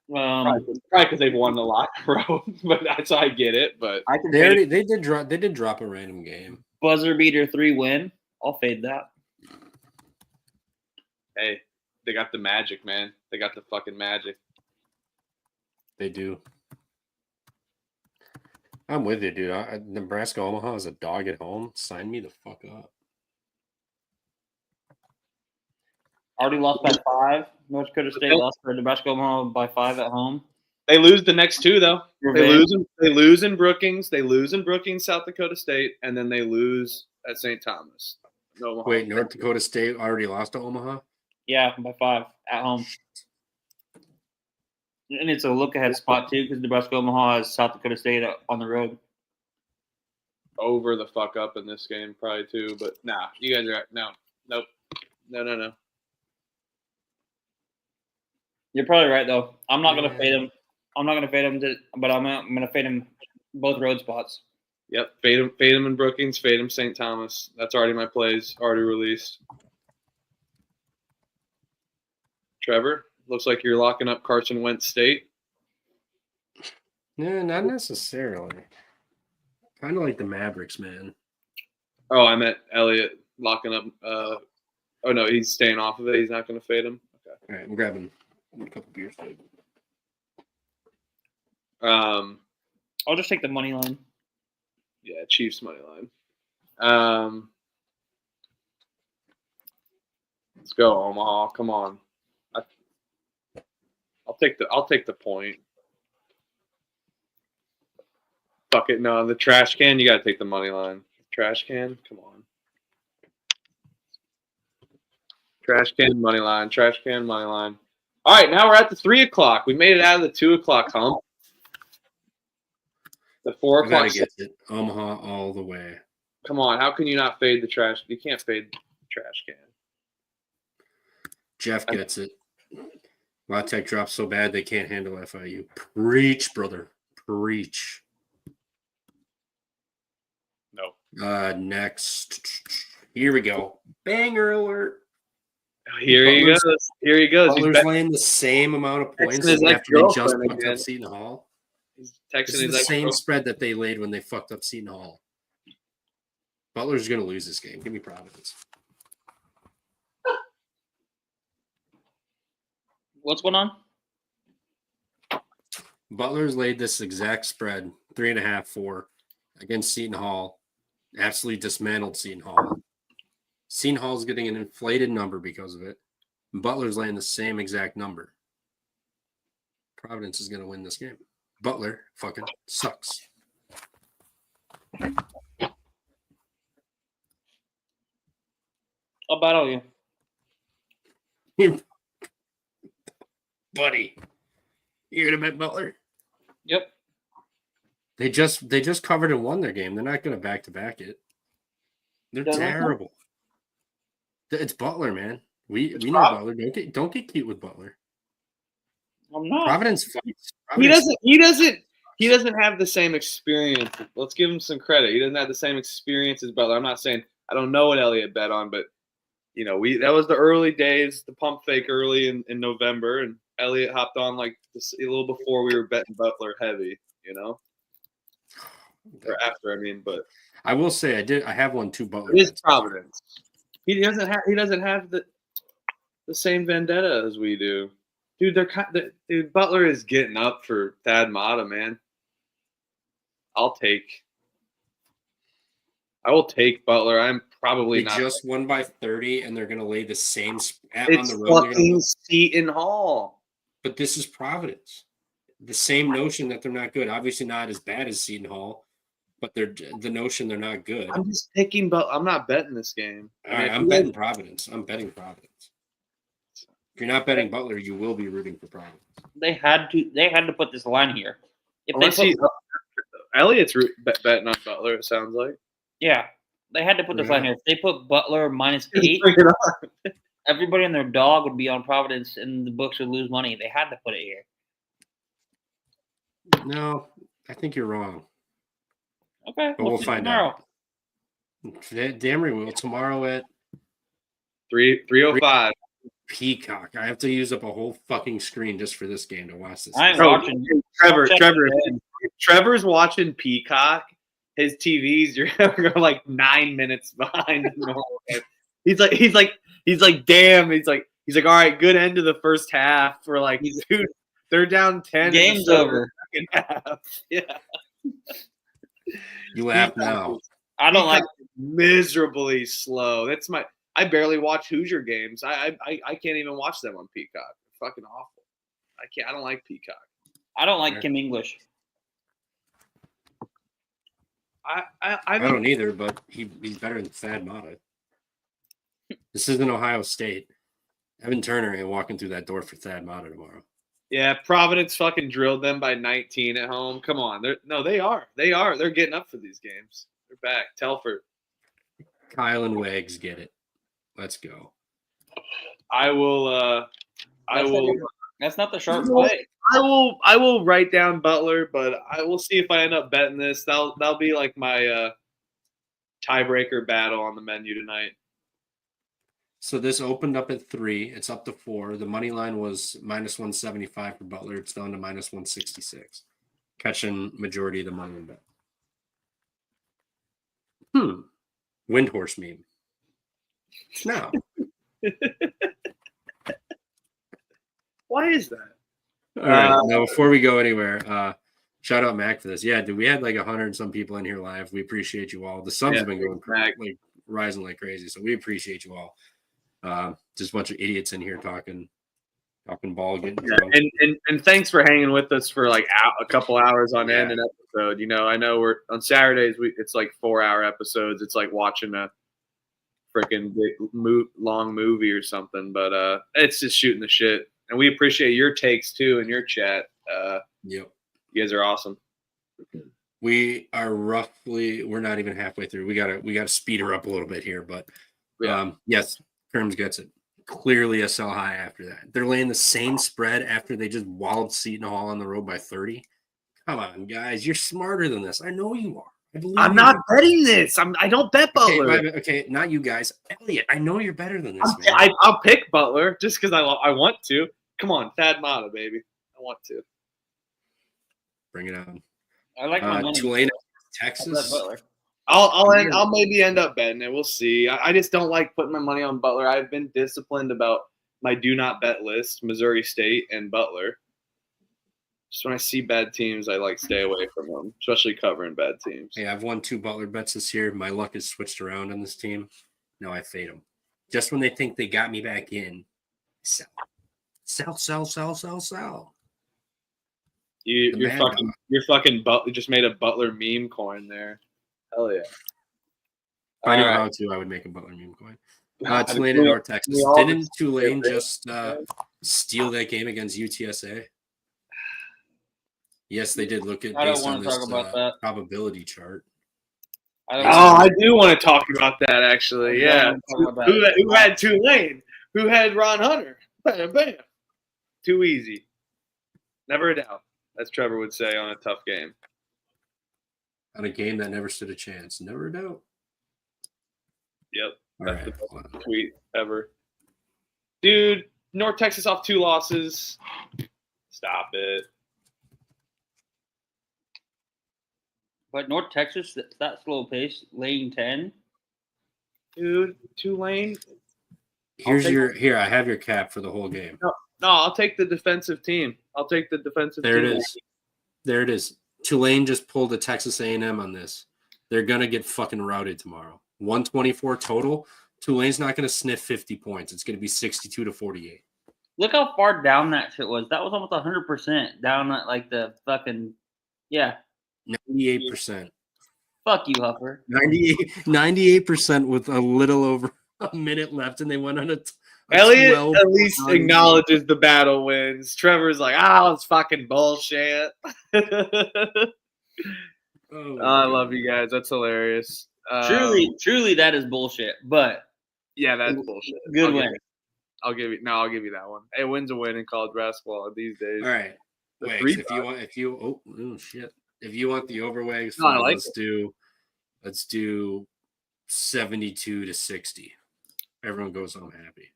Probably because they've won a lot in a row, but that's how I get it. But I can They fade did drop a random game. buzzer beater 3 win. I'll fade that. hey, they got the magic, man. They got the fucking magic. They do. I'm with you, dude. Nebraska Omaha is a dog at home. Sign me the fuck up. Already lost by 5. North Dakota State lost for Nebraska Omaha by 5 at home. They lose the next 2 though. Revenge. They lose in Brookings. They lose in Brookings, South Dakota State, and then they lose at St. Thomas. Omaha. Wait, North Dakota State already lost to Omaha? Yeah, by 5 at home. And it's a look-ahead spot, too, because Nebraska Omaha has South Dakota State on the road. Over the fuck up in this game, probably too. But nah, you guys are nope. No. You're probably right, though. I'm not going to fade him. I'm not going to fade him, but I'm going to fade him both road spots. Yep, fade him in Brookings, fade him St. Thomas. That's already my plays, already released. Trevor, looks like you're locking up Carson Wentz State. Yeah, not necessarily. Kind of like the Mavericks, man. Oh, I meant Elliott locking up. Oh no, he's staying off of it. He's not going to fade him. Okay. All right, I'm grabbing a couple beers. I'll just take the money line. Yeah, Chiefs money line. Let's go Omaha. Come on. I'll take the point. Fuck it. No, the trash can. You got to take the money line. Trash can. Come on. Trash can money line. Trash can money line. All right, now we're at the 3 o'clock. We made it out of the 2 o'clock hump. The 4 I gotta o'clock. get it. Omaha all the way. Come on, how can you not fade the trash? You can't fade the trash can. Jeff gets it. La Tech drops so bad they can't handle FIU. Preach, brother. Preach. No. Next. Here we go. Banger alert. Here he goes. Here he goes. Butler's laying the same amount of points Texting his after they just ex-girlfriend fucked again. up Seton Hall. He's This texting is his the same ex-girlfriend. spread that they laid when they fucked up Seton Hall. Butler's going to lose this game. Give me Providence. What's going on? Butler's laid this exact spread, 3.5, 4, against Seton Hall. Absolutely dismantled Seton Hall. Seton Hall's getting an inflated number because of it. Butler's laying the same exact number. Providence is going to win this game. Butler fucking sucks. I'll battle you. Buddy, you're going to bet Butler? Yep. They just covered and won their game. They're not going to back-to-back it. They're terrible. It's Butler, man. We know Butler. Don't get cute with Butler. I'm not. Providence fights. He doesn't have the same experience. Let's give him some credit. He doesn't have the same experience as Butler. I'm not saying I don't know what Elliott bet on, but that was the early days, the pump fake early in November, and Elliott hopped on like this, a little before we were betting Butler heavy, or after. I mean, but I will say I have won 2 Butler. It is Providence. He doesn't have the same vendetta as we do. Dude, Butler is getting up for Thad Matta, man. I will take Butler. I'm probably They not. just won by 30, and they're going to lay the same on It's the road. fucking Seton Hall. But this is Providence. The same notion that they're not good. Obviously not as bad as Seton Hall, but the notion they're not good. I'm just picking Butler. I'm not betting this game. All right, I'm betting Providence. I'm betting Providence. If you're not betting Butler, you will be rooting for Providence. They had to put this line here. Elliott's betting on Butler, it sounds like. Yeah, they had to put this line here. If they put Butler -8, Bring it on. everybody and their dog would be on Providence, and the books would lose money. They had to put it here. No, I think you're wrong. Okay, But we'll find out. Damn right we will. Tomorrow at 3:05. Peacock. I have to use up a whole fucking screen just for this game to watch this. I ain't Bro, watching. Trevor's watching Peacock. His TVs, you're like 9 minutes behind the normal. He's like, damn. He's like, all right, good end of the first half. We're like, dude, they're down 10. Game's over. Half. Yeah. You laugh now. I don't like. Miserably slow. I barely watch Hoosier games. I can't even watch them on Peacock. They're fucking awful. I don't like Peacock. I don't like Kim English. I don't either, but he's better than Thad Matta. This isn't Ohio State. Evan Turner ain't walking through that door for Thad Matta tomorrow. Yeah, Providence fucking drilled them by 19 at home. Come on. They are. They're getting up for these games. They're back. Telford. Kyle and Wags get it. Let's go. I will That's not the sharp play. I will write down Butler, but I will see if I end up betting this. That'll be like my tiebreaker battle on the menu tonight. So this opened up at 3. It's up to 4. The money line was -175 for Butler. It's down to -166. Catching majority of the money in bet. Windhorse meme. No. Why is that? All right. Now, before we go anywhere, shout out Mac for this. Yeah, dude, we had like 100 and some people in here live. We appreciate you all. The subs have been going like rising like crazy, so we appreciate you all. Just a bunch of idiots in here talking ball, getting drunk. And thanks for hanging with us for like a couple hours on end an episode. I know we're on Saturdays. It's like 4-hour episodes. It's like watching a freaking long movie or something. But it's just shooting the shit. And we appreciate your takes too in your chat. Yep. You guys are awesome. We are we're not even halfway through. We gotta speed her up a little bit here, but yes, Kerms gets it. Clearly a sell high after that. They're laying the same spread after they just walloped Seton Hall on the road by 30. Come on, guys. You're smarter than this. I know you are. I'm not betting this. I don't bet Butler. Okay, not you guys. Elliot, I know you're better than this, man. I'll pick Butler just because I want to. Come on, Thad Matta, baby. I want to. Bring it on. I like my money. Tulane, I bet Texas. Butler. I'll maybe end up betting it. We'll see. I just don't like putting my money on Butler. I've been disciplined about my do not bet list, Missouri State and Butler. Just when I see bad teams, I like stay away from them, especially covering bad teams. Hey, I've won 2 Butler bets this year. My luck has switched around on this team. Now I fade them. Just when they think they got me back in, sell. You're fucking just made a Butler meme coin there. Hell yeah. If I knew All how right. to, I would make a Butler meme coin. Tulane and North Texas. Didn't Tulane just steal that game against UTSA? Yes, they did. Look at I don't based on wanna talk this about that. probability chart. I do want to talk about that actually. Yeah. Who had Tulane? Who had Ron Hunter? Bam, bam. Too easy. Never a doubt, as Trevor would say on a tough game. On a game that never stood a chance. Never a doubt. Yep. All That's right. the best tweet ever. Dude, North Texas off 2 losses. Stop it. But North Texas, that slow pace, lane 10. Dude, Tulane. Here, I have your cap for the whole game. No, I'll take the defensive team. I'll take the defensive There team. it is. There it is. Tulane just pulled a Texas A&M on this. They're going to get fucking routed tomorrow. 124 total. Tulane's not going to sniff 50 points. It's going to be 62-48. Look how far down that shit was. That was almost 100% down at like the fucking, yeah. 98%. Fuck you, Huffer. 98% with a little over a minute left, and they went on a Elliot 12 at least acknowledges the battle wins. Trevor's like, it's fucking bullshit. I love you guys. That's hilarious. Truly, that is bullshit. But yeah, that's bullshit. Good win. I'll give you that one. A win's a win in college basketball these days. All right. The Wags, three if you want the overwags, No, I like let's do 72-60. Everyone goes home happy.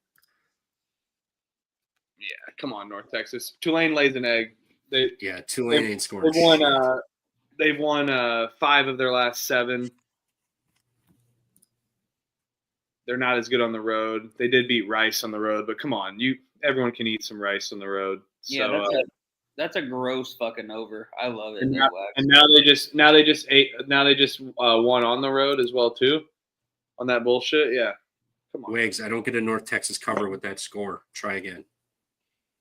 Yeah, come on, North Texas. Tulane lays an egg. Tulane ain't scoring. They've won 5 of their last 7. They're not as good on the road. They did beat Rice on the road, but come on, everyone can eat some rice on the road. Yeah, So, that's a gross fucking over. I love it. and now they just won on the road as well too, on that bullshit. Yeah, come on. Wags, I don't get a North Texas cover with that score. Try again.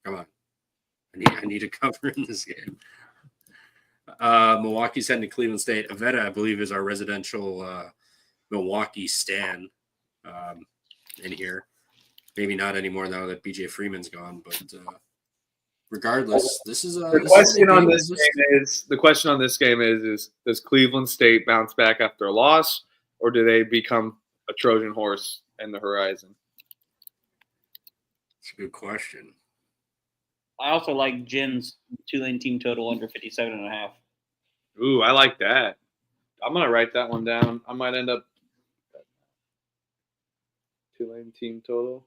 Come on. I need a cover in this game. Milwaukee's heading to Cleveland State. Avetta, I believe, is our residential Milwaukee stan in here. Maybe not anymore now that BJ Freeman's gone, but regardless, this is the question on this game is does Cleveland State bounce back after a loss, or do they become a Trojan horse in the horizon? It's a good question. I also like Jen's Tulane team total under 57.5. Ooh, I like that. I'm gonna write that one down. I might end up Tulane team total.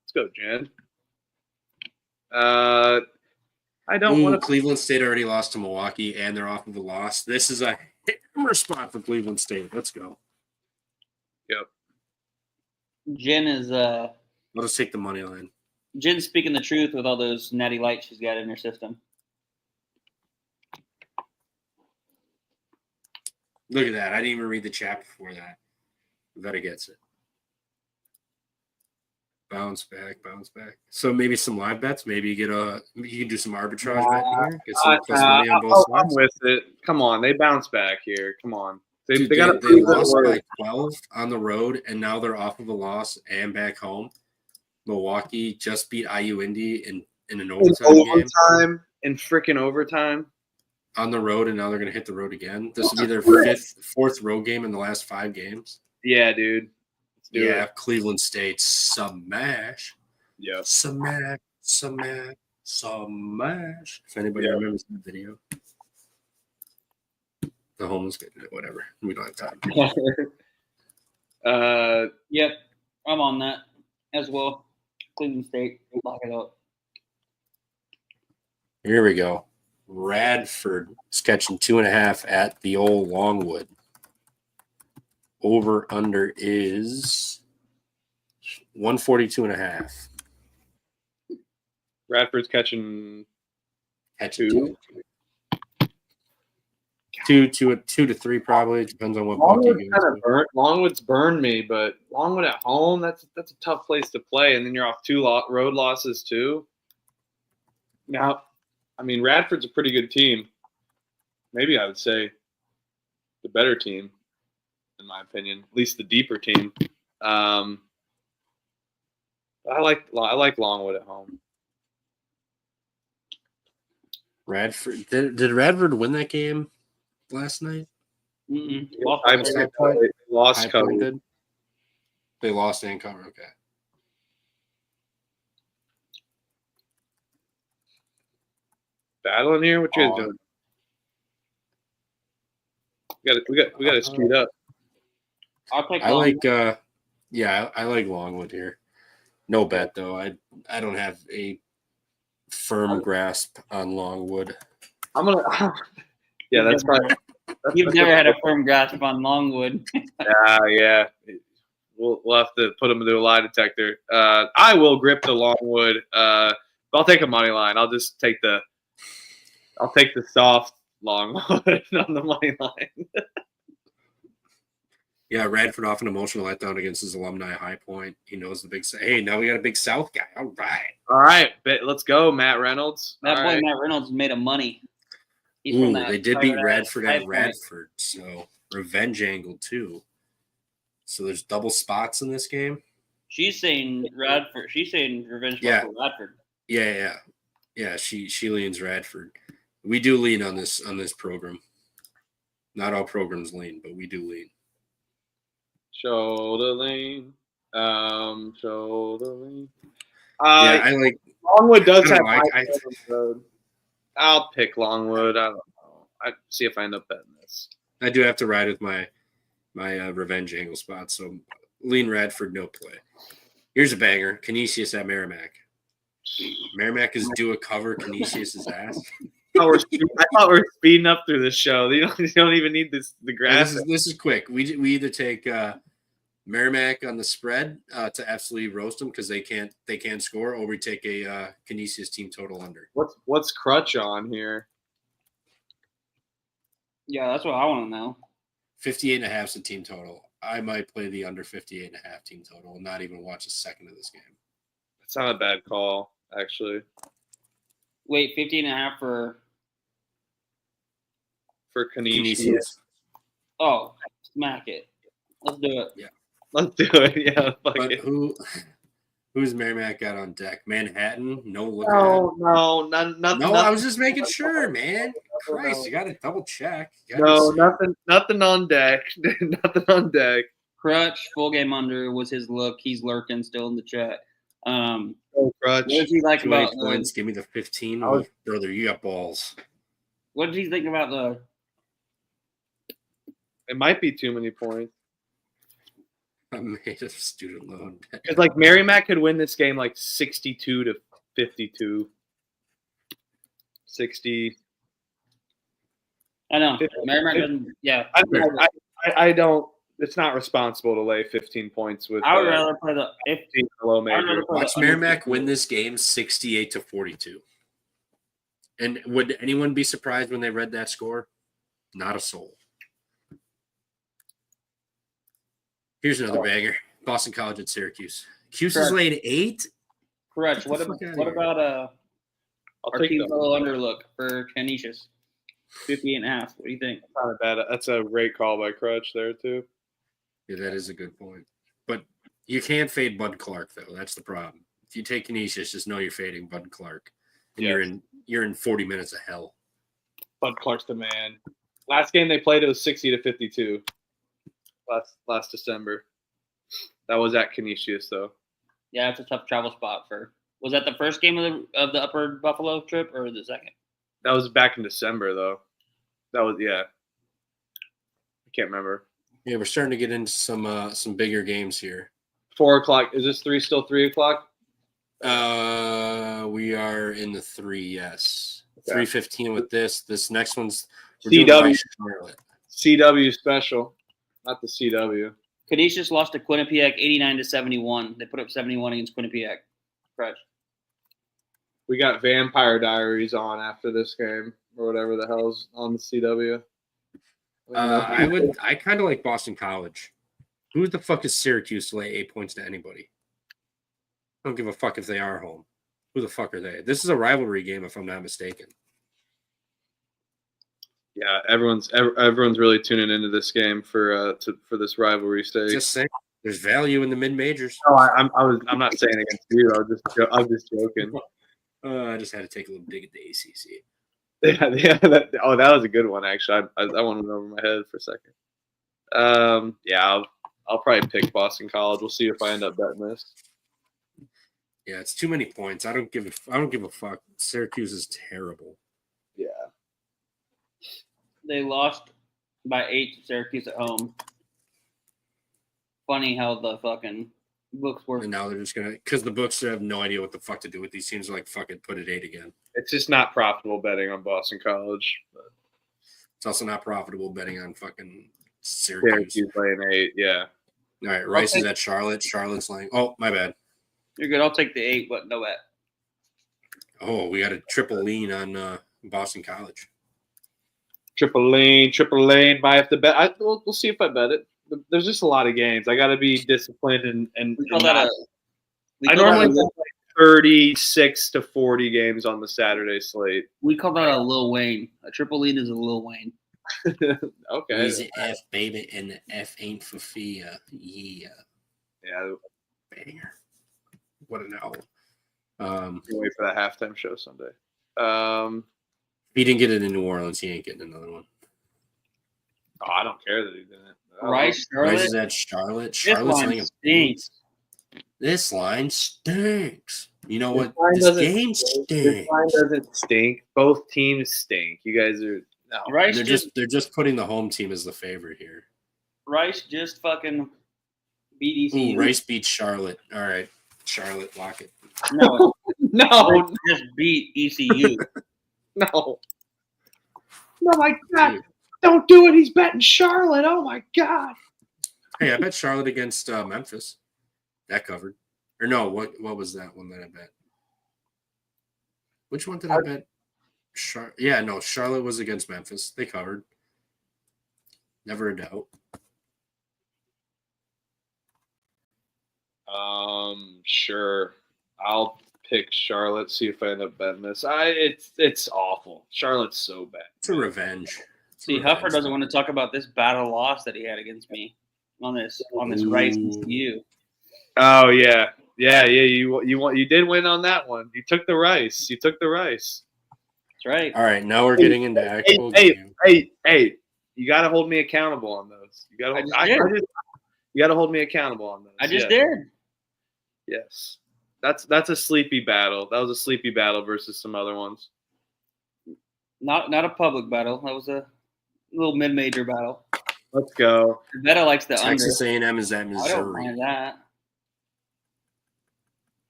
Let's go, Jen. I don't want to. Cleveland State already lost to Milwaukee, and they're off of a loss. This is a hammer spot for Cleveland State. Let's go. Yep. Jen is Let us take the money line. Jen's speaking the truth with all those natty lights she's got in her system. Look at that. I didn't even read the chat before that. Vetta gets it. Bounce back. So maybe some live bets. Maybe you can do some arbitrage bet here. Get some plus money on both sides. I'm with it. Come on, they bounce back here. Come on. They lost by 12 on the road, and now they're off of a loss and back home. Milwaukee just beat IU Indy in an overtime in freaking overtime on the road, and now they're going to hit the road again. This will be their fourth road game in the last 5 games. Yeah, dude. Yeah, Cleveland State smash. Yeah, smash. If anybody remembers that video, the homeless guy, whatever. We don't have time. Yep, I'm on that as well. Cleveland State, lock it up. Here we go. Radford is catching 2.5 at the old Longwood. over under is 142.5. Radford's catching Catch two. Two to three probably. It depends on what book you go to. Longwood's burned me, but Longwood at home, that's a tough place to play. And then you're off 2 road losses too. Now, I mean, Radford's a pretty good team. Maybe I would say the better team, in my opinion, at least the deeper team. I like Longwood at home. Radford did Radford win that game last night? Lost cover. Did? They lost and cover. Okay. Battling here? What you guys doing? We got to speed up. I'll take I like I like Longwood here. No bet though. I don't have a firm grasp on Longwood. I'm gonna. Yeah, that's right. You've never had a firm grasp on Longwood. Yeah. We'll have to put them into a lie detector. I will grip the Longwood. But I'll take a money line. I'll take the soft Longwood on the money line. Yeah, Radford off an emotional letdown against his alumni High Point. He knows the big. Hey, now we got a big South guy. All right, Let's go, Matt Reynolds. That boy Matt Reynolds made a money. They did beat Radford at Radford, so revenge angle too. So there's double spots in this game. She's saying Radford. She's saying revenge for Radford. Yeah. She leans Radford. We do lean on this program. Not all programs lean, but we do lean. Shoulder lean. Shoulder lean. I like Longwood does have road. I'll pick Longwood. I don't know. I see if I end up betting this. I do have to ride with my revenge angle spot, so lean Radford, no play. Here's a banger. Canisius at Merrimack. Merrimack is due a cover Canisius' ass. I thought we were speeding up through this show. You don't even need the graph. This is quick. We either take Merrimack on the spread to absolutely roast them because they can't score, or we take a Canisius team total under. What's Crutch on here? Yeah, that's what I want to know. 58.5 is the team total. I might play the under 58.5 team total and not even watch a second of this game. It's not a bad call, actually. Wait, 50.5 for Canisius. Oh, smack it. Let's do it. Yeah. Let's do it. Yeah. But who's Merrimack got on deck? Manhattan? No look. No, I was just making sure, man. Christ, you got to double check. Nothing on deck. Nothing on deck. Crutch, full game under was his look. He's lurking still in the chat. Crutch. What does he like about points? Give me the 15. Brother, you got balls. What did he think about the? It might be too many points. I'm made of student loan debt. Because like Merrimack could win this game like 62 to 52. 60. I know. Merrimack doesn't. Yeah. I don't. It's not responsible to lay 15 points with. I would rather play the 15 below major. Watch Merrimack win this game 68 to 42. And would anyone be surprised when they read that score? Not a soul. Here's another banger. Boston College at Syracuse. Cuse is laying 8. Correct. What about our team total under look for Canisius? 58.5. What do you think? Not bad. That's a great call by Crutch there too. Yeah, that is a good point. But you can't fade Bud Clark though. That's the problem. If you take Canisius, just know you're fading Bud Clark. And you're in 40 minutes of hell. Bud Clark's the man. Last game they played, it was 60 to 52. Last December. That was at Canisius though. Yeah, it's a tough travel spot for. Was that the first game of the Upper Buffalo trip or the second? That was back in December though. That was I can't remember. Yeah, we're starting to get into some bigger games here. 4:00. Is this still 3 o'clock? We are in the 3, yes. Okay. 3:15 with this. This next one's CW special. not the CW. Canisius lost to Quinnipiac 89-71. They put up 71 against Quinnipiac. Fresh. We got Vampire Diaries on after this game or whatever the hell's on the CW. I kind of like Boston College. Who the fuck is Syracuse to lay 8 points to anybody? I don't give a fuck if they are home. Who the fuck are they? This is a rivalry game, if I'm not mistaken. Yeah, everyone's really tuning into this game for this rivalry stage. Just saying, there's value in the mid majors. No, I'm not saying against you. I was just joking. I just had to take a little dig at the ACC. Yeah. That was a good one actually. I went over my head for a second. Yeah, I'll probably pick Boston College. We'll see if I end up betting this. Yeah, it's too many points. I don't give a fuck. Syracuse is terrible. Yeah. They lost by 8 to Syracuse at home. Funny how the fucking books work. And now they're just gonna, because the books have no idea what the fuck to do with these teams. Like, fucking put it 8 again. It's just not profitable betting on Boston College. But It's also not profitable betting on fucking Syracuse. Syracuse laying 8, yeah. All right, Rice is at Charlotte. Charlotte's laying. Oh, my bad. You're good. I'll take the 8, but no bet. Oh, we got a triple lean on Boston College. Triple lane. Might have to bet. We'll see if I bet it. There's just a lot of games. I got to be disciplined and We call that a. I normally bet 36 to 40 games on the Saturday slate. We call that a Lil Wayne. A triple lead is a Lil Wayne. Okay. Easy F, baby, and the F ain't for fear. Yeah. Yeah. Banger. What an album. Can't wait for that halftime show someday. If he didn't get it in New Orleans, he ain't getting another one. Oh, I don't care that he didn't. Rice, Rice Charlotte. is at Charlotte. This Charlotte's line laying a stinks. This line stinks. You know what? line This doesn't game This stinks. line doesn't stink. Both teams stink. You guys are no. Rice They're just putting the home team as the favorite here. Rice just fucking beat ECU. Ooh, Rice beats Charlotte. All right, Charlotte, lock it. No, No, Rice just beat ECU. no. No, my God. Don't do it. He's betting Charlotte. Oh, my God. Hey, I bet Charlotte against Memphis. That covered. Or no, what was that one that I bet? Which one did I bet? Charlotte was against Memphis. They covered. Never a doubt. Sure. I'll pick Charlotte, see if I end up betting this. It's awful. Charlotte's so bad. It's a revenge. See, Huffer doesn't want to talk about this battle loss that he had against me on this Rice ECU. Oh yeah. You did win on that one. You took the Rice. That's right. All right, now we're getting into actual game. Hey, you got to hold me accountable on those. You got to hold me accountable on those. I just did. Yes. That's a sleepy battle. That was a sleepy battle versus some other ones. Not a public battle. That was a little mid-major battle. Let's go. Vetta likes the Texas under. A&M is at I don't Missouri. mind that.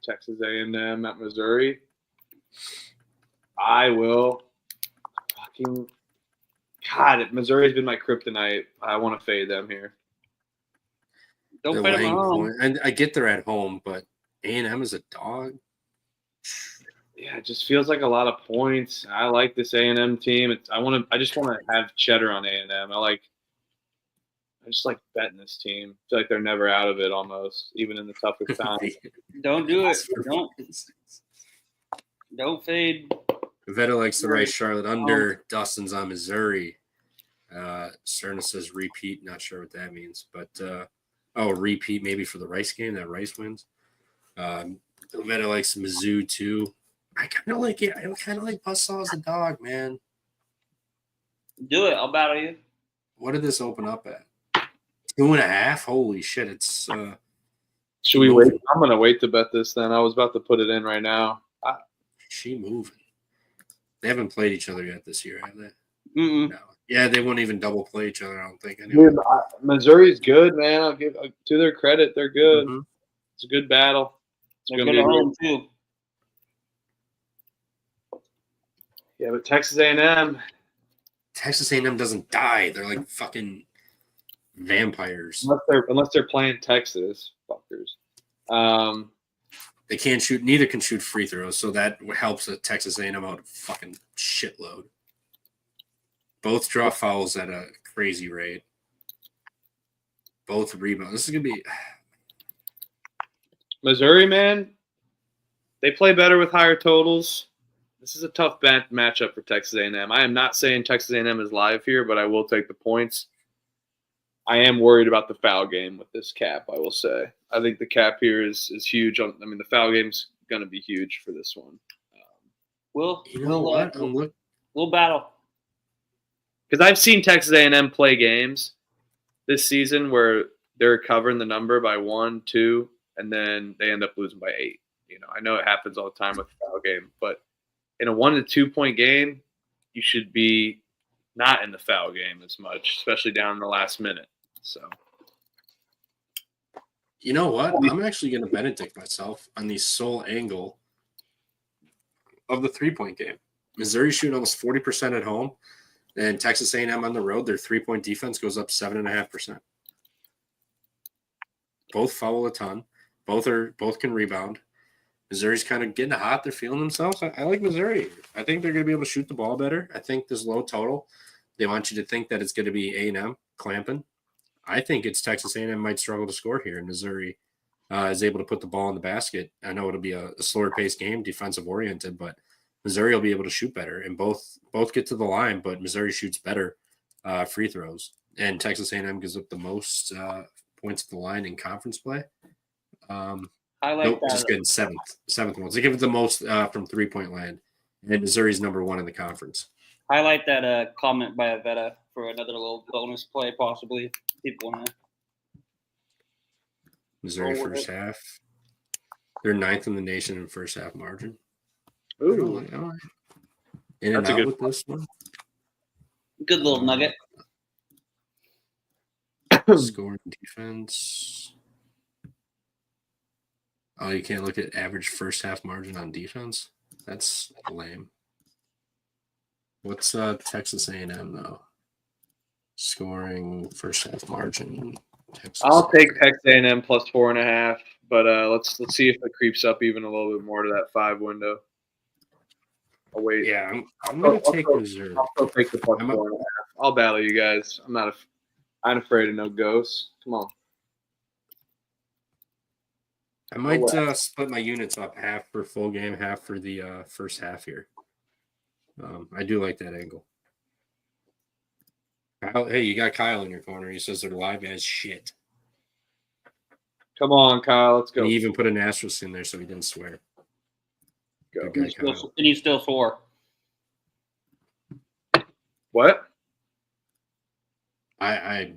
Texas A&M at Missouri. I will fucking God. Missouri's been my kryptonite. I want to fade them here. Don't They're fade them laying at home. point. And I get they're at home, but A&M is a dog. Yeah, it just feels like a lot of points. I like this A&M team. I just want to have cheddar on A&M. I just like betting this team. I feel like they're never out of it almost, even in the toughest times. Don't do it. Don't fade. Vetta likes the right Charlotte under. Dustin's on Missouri. Cerna says repeat. Not sure what that means, but repeat maybe for the Rice game that Rice wins. Vetta likes Mizzou too. I kind of like it. I kind of like Buzzsaw as a dog, man. Do it. I'll battle you. What did this open up at? 2.5. Holy shit! It's. Should we wait? I'm gonna wait to bet this. Then I was about to put it in right now. She moving. They haven't played each other yet this year, have they? Mm-mm. No. Yeah, they won't even double play each other. I don't think. Anyway. Dude, Missouri's good, man. I'll give to their credit, they're good. Mm-hmm. It's a good battle. It's They're gonna good be at home too. Yeah, but Texas A&M. Texas A&M doesn't die. They're like fucking vampires. Unless they're playing Texas, fuckers. They can't shoot. Neither can shoot free throws, so that helps a Texas A&M out a fucking shitload. Both draw fouls at a crazy rate. Both rebound. This is gonna be Missouri, man. They play better with higher totals. This is a tough matchup for Texas A&M. I am not saying Texas A&M is live here, but I will take the points. I am worried about the foul game with this cap, I will say. I think the cap here is huge. The foul game's going to be huge for this one. We'll battle. Because I've seen Texas A&M play games this season where they're covering the number by 1, 2, and then they end up losing by 8. I know it happens all the time with the foul game, but in a 1 to 2 point game, you should be not in the foul game as much, especially down in the last minute. So, you know what? I'm actually going to Benedict myself on the sole angle of the 3-point game. Missouri shooting almost 40% at home, and Texas A&M on the road, their 3-point defense goes up 7.5%. Both foul a ton. Both can rebound. Missouri's kind of getting hot. They're feeling themselves. I like Missouri. I think they're going to be able to shoot the ball better. I think this low total, they want you to think that it's going to be A&M clamping. I think it's Texas A&M might struggle to score here, and Missouri is able to put the ball in the basket. I know it'll be a slower-paced game, defensive-oriented, but Missouri will be able to shoot better. And both get to the line, but Missouri shoots better free throws. And Texas A&M gives up the most points at the line in conference play. I like that. Just getting seventh ones. They give it the most from 3-point land, and Missouri's number 1 in the conference. Highlight that comment by Avetta for another little bonus play, possibly. People want to. Missouri first half. They're 9th in the nation in first half margin. ooh, All right. In and That's a out good with this one. Good little nugget. Scoring defense. Oh, you can't look at average first half margin on defense? That's lame. What's Texas A&M though? Scoring first half margin. Texas. I'll take Texas A&M plus 4.5, but let's see if it creeps up even a little bit more to that 5 window. I'll wait. Yeah, I'm gonna take Missouri. I'll still take the plus 4.5. I'll battle you guys. I'm afraid of no ghosts. Come on. I might split my units up, half for full game, half for the first half here. I do like that angle. Kyle, hey, you got Kyle in your corner. He says they're live as shit. Come on, Kyle. Let's go. And he even put an asterisk in there so he didn't swear. Go. Good guy, Kyle. And he's still 4. What? I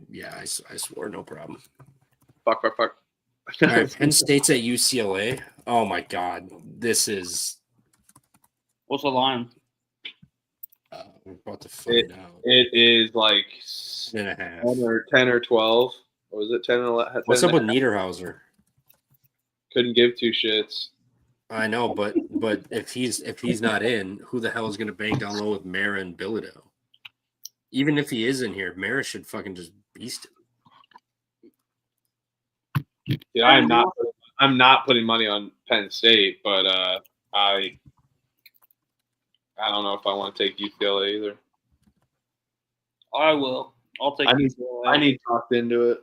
swore, no problem. Fuck. All right, Penn State's at UCLA. Oh my God, this is. What's the line? We're about to find out. It is like 10.5. 10 or 12. What was it? 10 and 11? What's up with Niederhauser? Couldn't give 2 shits. I know, but if he's not in, who the hell is going to bang down low with Mara and Bilodeau? Even if he is in here, Mara should fucking just beast him. Yeah, I'm not putting money on Penn State, but I don't know if I want to take UCLA either. I will. I'll take. I need talked into it.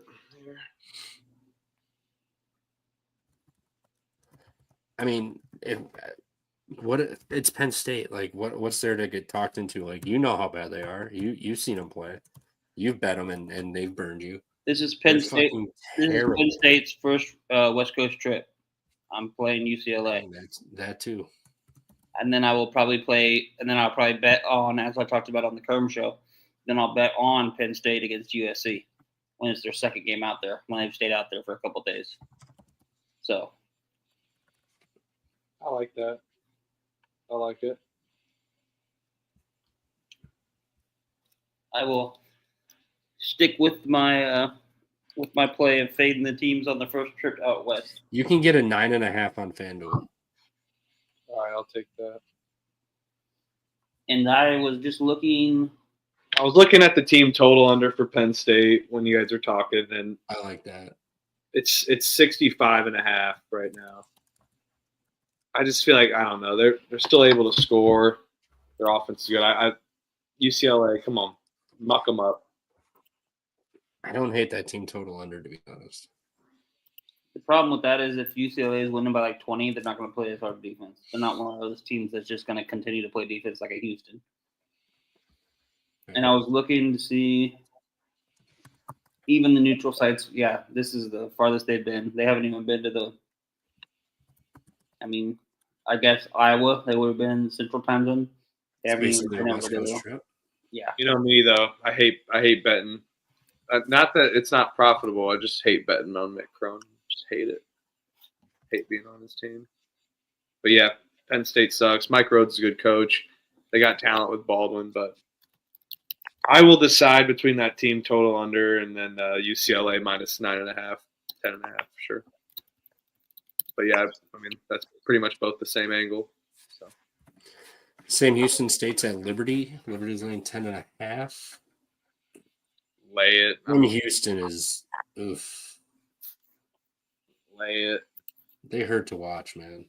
I mean, it's Penn State. Like, what's there to get talked into? Like, you know how bad they are. You've seen them play. You've bet them, and they've burned you. This is Penn State. This is Penn State's first West Coast trip. I'm playing UCLA. That too. And then I'll probably bet on, as I talked about on the Kerm show, then I'll bet on Penn State against USC when it's their second game out there, when they've stayed out there for a couple days. So. I like that. I like it. I will stick with my play of fading the teams on the first trip out west. You can get a 9.5 on FanDuel. All right, I'll take that. And I was just looking I was looking at the team total under for Penn State when you guys were talking, and I like that. it's 65.5 right now. I just feel like I don't know. They're still able to score. Their offense is good. UCLA, come on, muck them up. I don't hate that team total under, to be honest. The problem with that is if UCLA is winning by like 20, they're not going to play as hard defense. They're not one of those teams that's just going to continue to play defense like a Houston. And I was looking to see even the neutral sites. Yeah, this is the farthest they've been. They haven't even been to the. I mean, I guess Iowa. They would have been in the Central Time Zone. They haven't even Basically, been a over West there. Coast trip. Yeah. You know me though. I hate betting. Not that it's not profitable. I just hate betting on Mick Cronin. Just hate it. Hate being on his team. But yeah, Penn State sucks. Mike Rhodes is a good coach. They got talent with Baldwin, but I will decide between that team total under and then UCLA minus 9.5, 10.5 for sure. But yeah, I mean that's pretty much both the same angle. So Sam Houston State's at Liberty. Liberty's laying 10.5. lay it. I mean, Houston is oof. Lay it. They hurt to watch, man.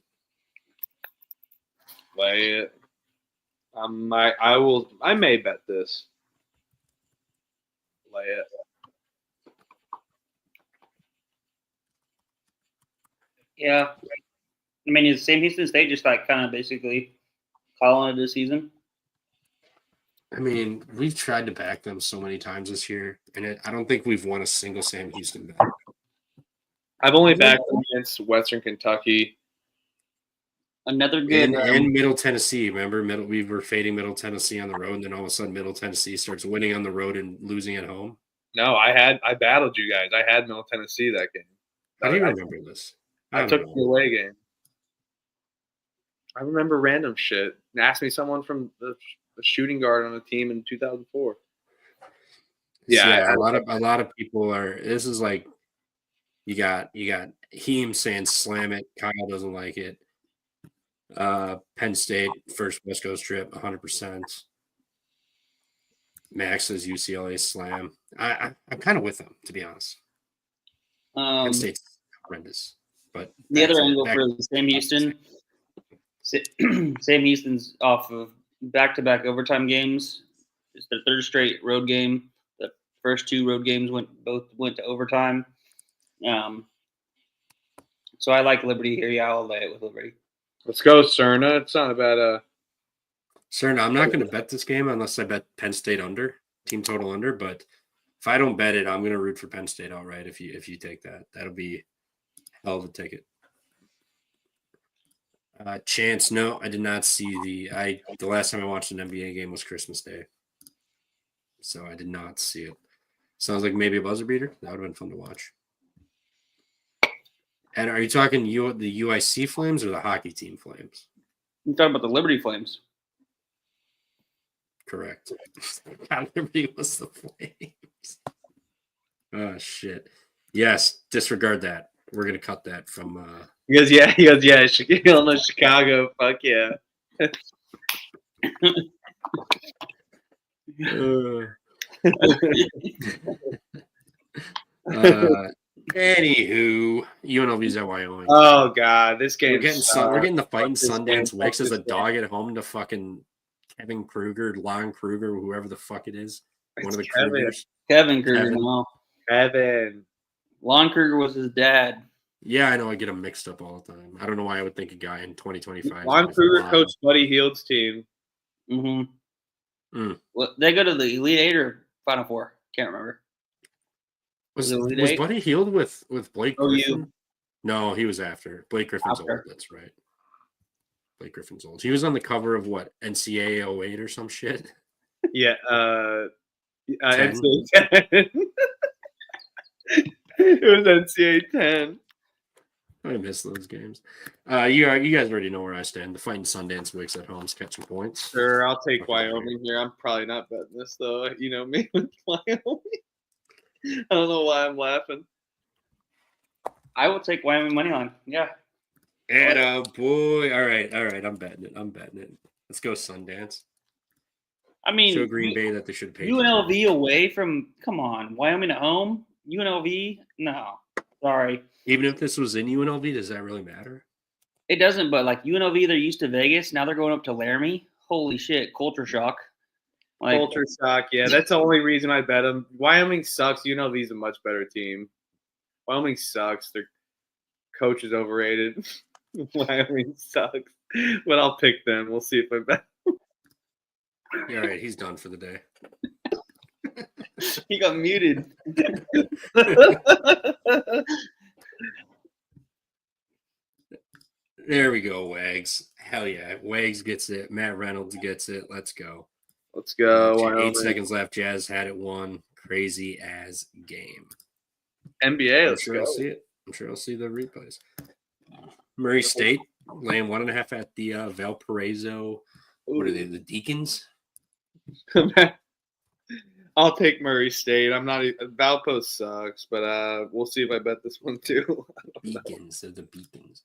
Lay it. I may bet this. Lay it. Yeah. I mean, is Sam Houston State just like kind of basically calling it a season? I mean, we've tried to back them so many times this year, and I don't think we've won a single Sam Houston bet. I've only backed them against Western Kentucky. Another good. And Middle Tennessee. Remember, we were fading Middle Tennessee on the road, and then all of a sudden, Middle Tennessee starts winning on the road and losing at home. No, I battled you guys. I had Middle Tennessee that game. How do you remember this? I took the away game. I remember random shit. Ask me someone from the shooting guard on a team in 2004. Yeah, a lot of people are. This is like you got Heem saying slam it. Kyle doesn't like it. Penn State first West Coast trip, 100%. Max says UCLA slam. I'm kind of with them, to be honest. Penn State's horrendous, but the other angle for Sam Houston. Sam Houston's off of back-to-back overtime games. It's their third straight road game. The first two road games went to overtime. So I like Liberty here. Yeah, I'll lay it with Liberty. Let's go, Cerna. It's not a bad. Cerna, I'm not going to bet this game unless I bet Penn State under, team total under. But if I don't bet it, I'm going to root for Penn State outright. If you take that, that'll be hell of a ticket. Chance, no, I did not see the last time I watched an NBA game was Christmas Day. So I did not see it. Sounds like maybe a buzzer beater. That would have been fun to watch. And are you talking the UIC Flames or the hockey team Flames? I'm talking about the Liberty Flames. Correct. Liberty was the Flames. Oh, shit. Yes, disregard that. We're going to cut that from He goes, yeah. Illinois, Chicago. Fuck yeah. Anywho, UNLV's at Wyoming. Oh God, this game. We're getting the fighting Sundance Wicks as a dog at home to fucking Kevin Kruger, Lon Kruger, whoever the fuck it is. One of the Krugers. Kevin Kruger. No. Kevin. Lon Kruger was his dad. Yeah, I know. I get them mixed up all the time. I don't know why I would think a guy in 2025. Lon Kruger coached Buddy Hield's team. Mm-hmm. Well, they go to the Elite Eight or Final Four. Can't remember. Was Buddy Hield with Blake Griffin? No, he was after. Blake Griffin's old. That's right. Blake Griffin's old. He was on the cover of what, NCAA 08 or some shit? Yeah. NCAA 10. It was NCAA 10. I miss those games. You guys already know where I stand. The fighting Sundance Wicks at home's catching points. Sure, I'll take Wyoming here. I'm probably not betting this though. You know me with Wyoming. I don't know why I'm laughing. I will take Wyoming money line. Yeah. And boy, all right. I'm betting it. Let's go Sundance. I mean, Show Green Bay that they should pay. UNLV away from, come on, Wyoming at home? UNLV? No. Sorry. Even if this was in UNLV, does that really matter? It doesn't, but like UNLV, they're used to Vegas. Now they're going up to Laramie. Holy shit, culture shock. Like, Culture shock. Yeah, that's the only reason I bet them. Wyoming sucks. UNLV is a much better team. Wyoming sucks. Their coach is overrated. Wyoming sucks. But I'll pick them. We'll see if I bet. Yeah, all right, he's done for the day. he got muted. There we go, Wags. Hell yeah. Wags gets it. Matt Reynolds gets it. Let's go. Let's go. 8 Wyoming. seconds left. Jazz had it won. Crazy as game. NBA. I'm Let's sure go. I'll see it. I'm sure I'll see the replays. Murray State laying 1.5 at the Valparaiso. What are they? The Deacons? I'll take Murray State. I'm not. Valpo sucks, but we'll see if I bet this one too. Beacons. They're the Beacons.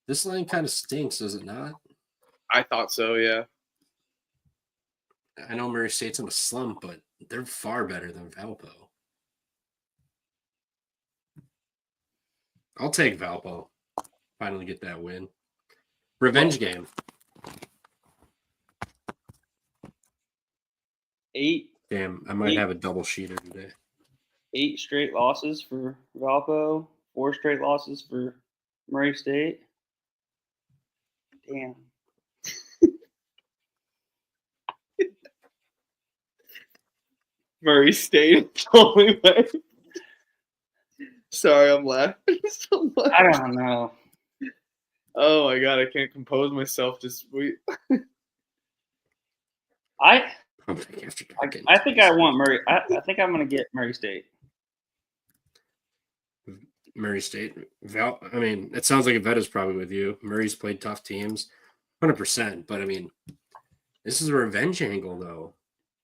This line kind of stinks, does it not? I thought so. Yeah. I know Murray State's in a slump, but they're far better than Valpo. I'll take Valpo. Finally get that win. Revenge game. 8 Damn, I might have a double sheeter today. 8 straight losses for Valpo. 4 straight losses for Murray State. Damn. Murray State is the only way. Sorry, I'm laughing so much. I don't know. Oh my god, I can't compose myself this week. I After dark. I think I want Murray. I think I'm going to get Murray State. Murray State. I mean, it sounds like a bet is probably with you. Murray's played tough teams, 100%. But I mean, this is a revenge angle, though.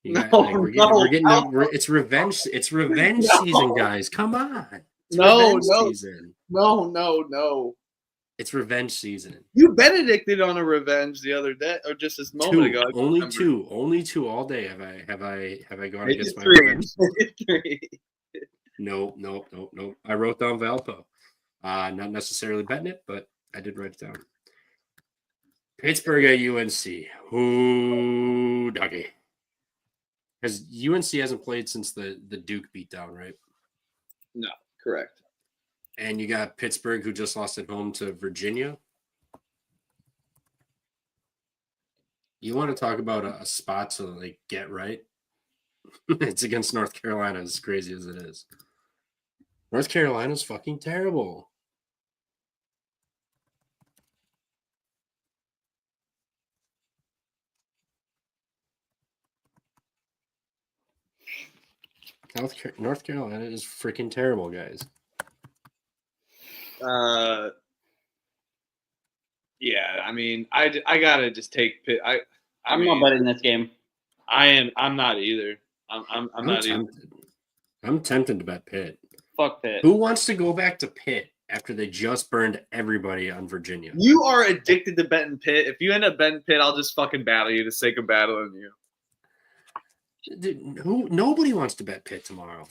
We're getting it's revenge. It's revenge season, guys. Come on. It's revenge season. No. It's revenge season. You Benedicted on a revenge the other day, or just this moment ago. Only two all day. Have I gone Make against it my three. revenge? Make it three. No. I wrote down Valpo. Not necessarily betting it, but I did write it down. Pittsburgh at UNC. Ooh, doggy. Because UNC hasn't played since the Duke beatdown, right? No, correct. And you got Pittsburgh, who just lost at home to Virginia. You want to talk about a spot to like get right? It's against North Carolina, as crazy as it is. North Carolina's fucking terrible. North Carolina is freaking terrible, guys. Yeah, I mean, I gotta just take Pitt. I'm not betting this game. I'm not either. I'm not either. tempted. I'm tempted to bet Pitt. Fuck Pitt. Who wants to go back to Pitt after they just burned everybody on Virginia? You are addicted to betting Pitt. If you end up betting Pitt, I'll just fucking battle you to sake of battling you. Nobody wants to bet Pitt tomorrow.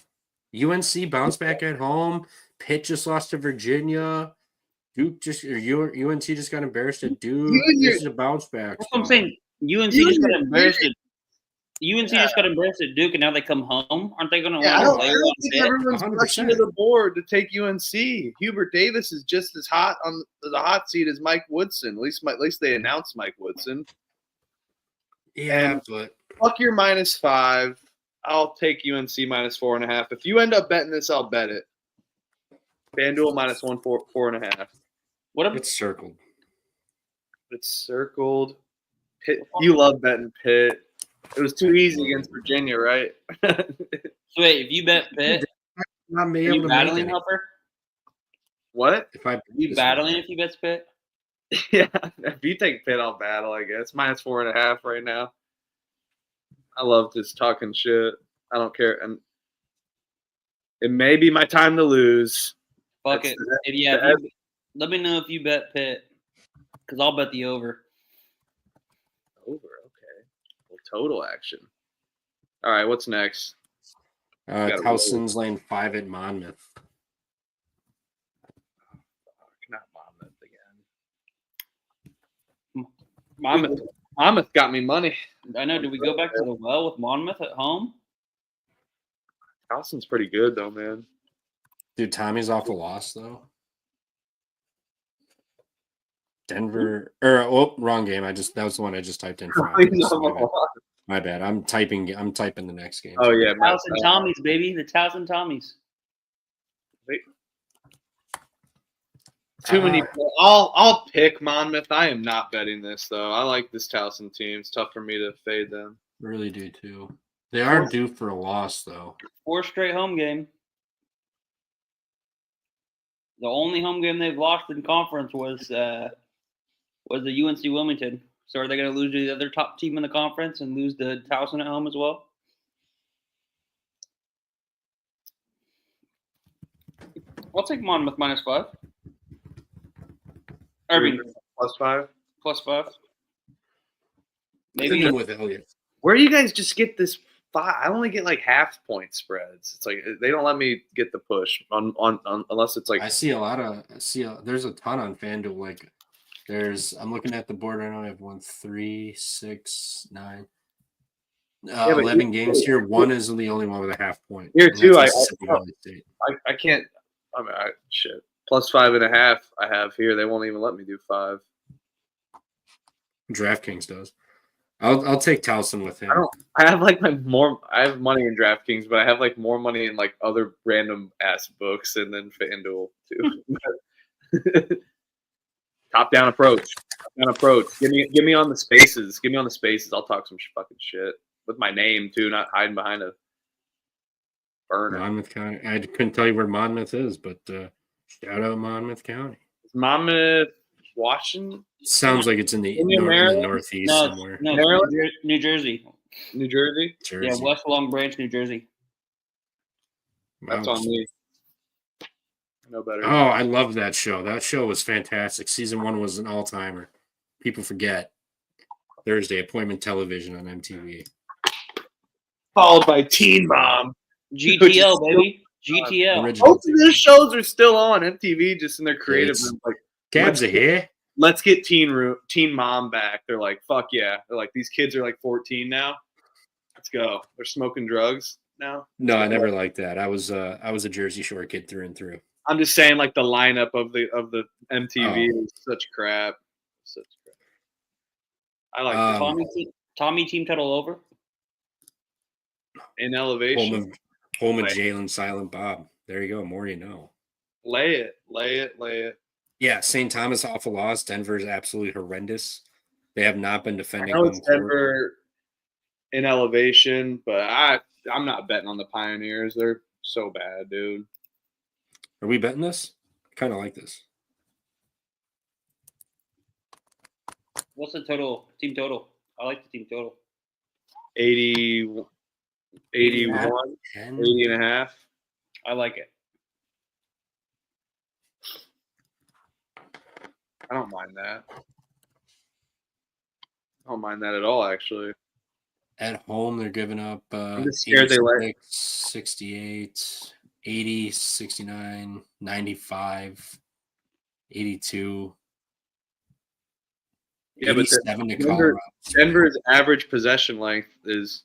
UNC bounced back at home. Pitt just lost to Virginia. UNC just got embarrassed at Duke. This is a bounce back. That's what I'm saying. UNC just got embarrassed at Duke, and now they come home. Aren't they going to I don't play think everyone's 100%. rushing to the board to take UNC. Hubert Davis is just as hot on the hot seat as Mike Woodson. At least they announced Mike Woodson. Yeah, but Fuck your -5. I'll take UNC -4.5. If you end up betting this, I'll bet it. FanDuel -1 4.5. What if it's circled. It's circled. Pitt, you love betting Pitt. It was too easy against Virginia, right? So wait, if you bet Pitt, Not me are able you to make battling any. Hupper? What? If I Are you battling if you bet Pitt? Yeah, if you take Pitt, I'll battle, I guess. -4.5 right now. I love just talking shit. I don't care. And it may be my time to lose. Fuck That's it. Let me know if you bet Pitt, because I'll bet the over. Over, okay. Well, total action. All right, what's next? Gotta Towson's laying 5 at Monmouth. Not Monmouth again. Monmouth got me money. I know. Do we go back to the well with Monmouth at home? Towson's pretty good though, man. Dude, Tommy's off a loss though. Denver wrong game. That was the one I just typed in. My bad. I'm typing the next game. Oh yeah, Towson Tommies, baby. The Towson Tommies. Too many. I'll pick Monmouth. I am not betting this though. I like this Towson team. It's tough for me to fade them. Really do too. They are due for a loss though. 4 straight home game. The only home game they've lost in conference was the UNC Wilmington. So are they going to lose to the other top team in the conference and lose to Towson at home as well? I'll take Monmouth -5. Irving +5. +5. Maybe with Elliott. Where do you guys just get this 5? I only get like half point spreads. It's like they don't let me get the push on unless it's like I see there's a ton on FanDuel. Like I'm looking at the board right now. I have 1, 3, 6, 9, 11 games here. One is the only one with a half point. Here too. I can't. I mean, shit. +5.5. I have here. They won't even let me do 5. DraftKings does. I'll take Towson with him. I have like I have money in DraftKings, but I have like more money in like other random ass books and then FanDuel too. Top down approach. Give me on the spaces. I'll talk some fucking shit with my name too, not hiding behind a burner. Monmouth County. I couldn't tell you where Monmouth is, but shout out Monmouth County. Monmouth, Washington. Sounds like it's in the northeast somewhere. No, New Jersey. New Jersey? Yeah, West Long Branch, New Jersey. That's on me. I know better. Oh, I love that show. That show was fantastic. Season 1 was an all-timer. People forget. Thursday, appointment television on MTV. Followed by Teen Mom. GTL, baby. GTL. Both of those shows are still on MTV, just in their creative room. Like, Cabs are here. Let's get Teen Mom back. They're like, fuck yeah. They're like, these kids are like 14 now. Let's go. They're smoking drugs now. No, I never liked that. I was a Jersey Shore kid through and through. I'm just saying, like the lineup of the MTV is such crap. I like Tommy team total over. In elevation. Home of Jalen Silent Bob. There you go. More you know. Lay it. Yeah, St. Thomas off a loss. Denver's absolutely horrendous. They have not been defending. I know it's Denver in elevation, but I'm not betting on the Pioneers. They're so bad, dude. Are we betting this? I kind of like this. What's the total? Team total. I like the team total. 81, 80.5. I like it. I don't mind that. I don't mind that at all, actually. At home, they're giving up I'm just scared 68, 80, 69, 95, 82. Yeah, but Denver's average possession length is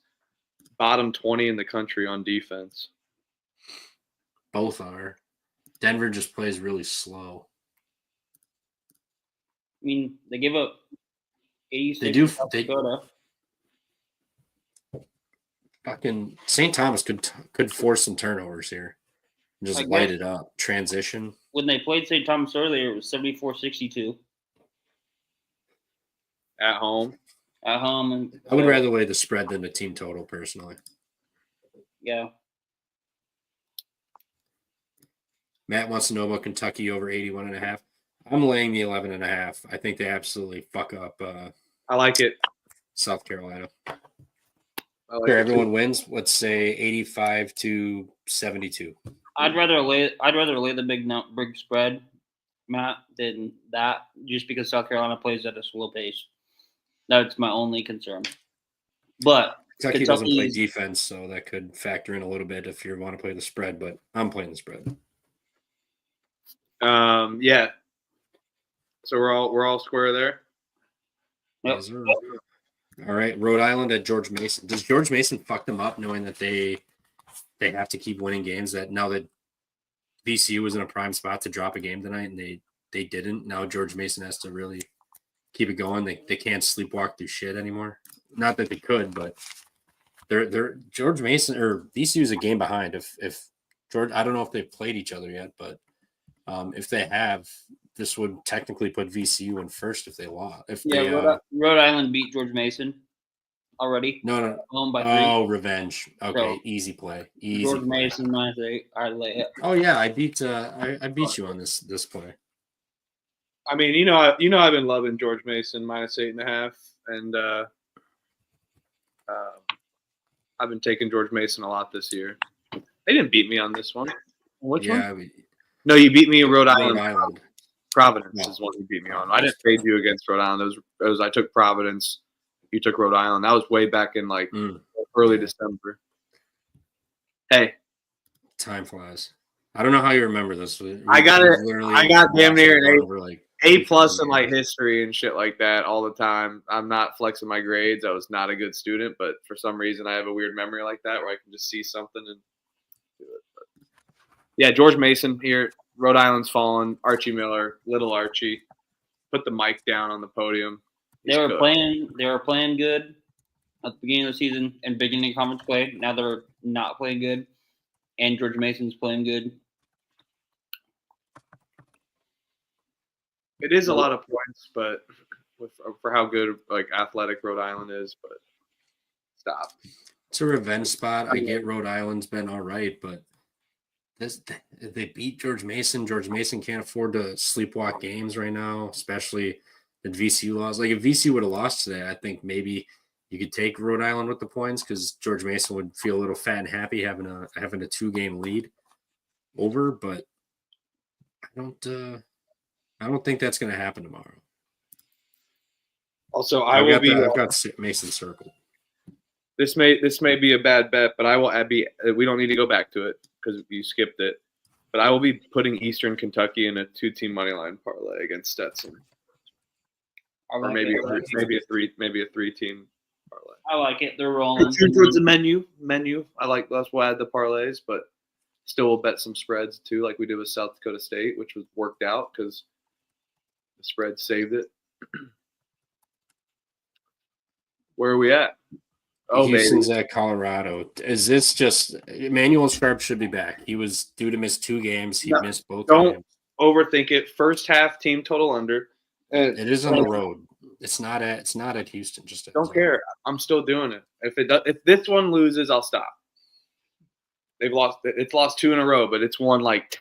bottom 20 in the country on defense. Both are. Denver just plays really slow. I mean, they give up 86. They do. Fucking St. Thomas could force some turnovers here. Just light it up. Transition. When they played St. Thomas earlier, it was 74-62. At home. At home. And, I would rather lay the spread than the team total, personally. Yeah. Matt wants to know about Kentucky over 81.5. I'm laying the 11.5. I think they absolutely fuck up. I like it. South Carolina. Like sure, everyone wins. Let's say 85-72. I'd rather lay the big spread, Matt, than that. Just because South Carolina plays at a slow pace. That's my only concern. But Kentucky doesn't play Kentucky's- defense, so that could factor in a little bit if you want to play the spread. But I'm playing the spread. Yeah. So we're all square there. Yep. Yes, sir. All right, Rhode Island at George Mason. Does George Mason fuck them up, knowing that they have to keep winning games? That now that VCU was in a prime spot to drop a game tonight, and they didn't. Now George Mason has to really keep it going. They can't sleepwalk through shit anymore. Not that they could, but they're George Mason or VCU is a game behind. If George, I don't know if they've played each other yet, but if they have, this would technically put VCU in first if they lost. If Yeah, they, Rhode Island beat George Mason already. no, Home by 3. oh, revenge. Okay, So, easy play. Easy. George play. Mason -8. I lay it. Oh yeah, I beat you on this play. I mean, you know, I've been loving George Mason -8.5, and I've been taking George Mason a lot this year. They didn't beat me on this one. Which one? Yeah, No, you beat me in Rhode Rhode Island. Island. Providence No. is what you beat me on. I didn't fade you against Rhode Island. It was I took Providence, you took Rhode Island. That was way back in like early December. Hey, Time flies. I don't know how you remember this. I got it. Literally I got damn near an over like A+ in like history and shit like that all the time. I'm not flexing my grades. I was not a good student, but for some reason I have a weird memory like that where I can just see something and do it. But yeah, George Mason here. Rhode Island's fallen. Archie Miller, little Archie, put the mic down on the podium. They were playing good at the beginning of the season and beginning of conference play. Now they're not playing good, and George Mason's playing good. It is a lot of points, but for how good like athletic Rhode Island is, but stop. It's a revenge spot. I get Rhode Island's been all right, but they beat George Mason. George Mason can't afford to sleepwalk games right now, especially that VCU lost. Like if VCU would have lost today, I think maybe you could take Rhode Island with the points because George Mason would feel a little fat and happy having a 2-game lead over. But I don't think that's going to happen tomorrow. Also, I've got Mason circled. This may be a bad bet, but I will be. We don't need to go back to it because you skipped it. But I will be putting Eastern Kentucky in a 2-team money line parlay against Stetson, or maybe a 3-team parlay. I like it. They're rolling. Towards the menu. I like that's why I had the parlays, but still will bet some spreads too, like we did with South Dakota State, which was worked out because the spread saved it. Where are we at? Oh, Houston's baby. at Colorado. Is this just Emmanuel Sharp should be back? He was due to miss 2 games. He missed both Don't games. overthink it. First half team total under. It is on the road. It's not at Houston. Just Don't care. I'm still doing it. If this one loses, I'll stop. It's lost 2 in a row, but it's won like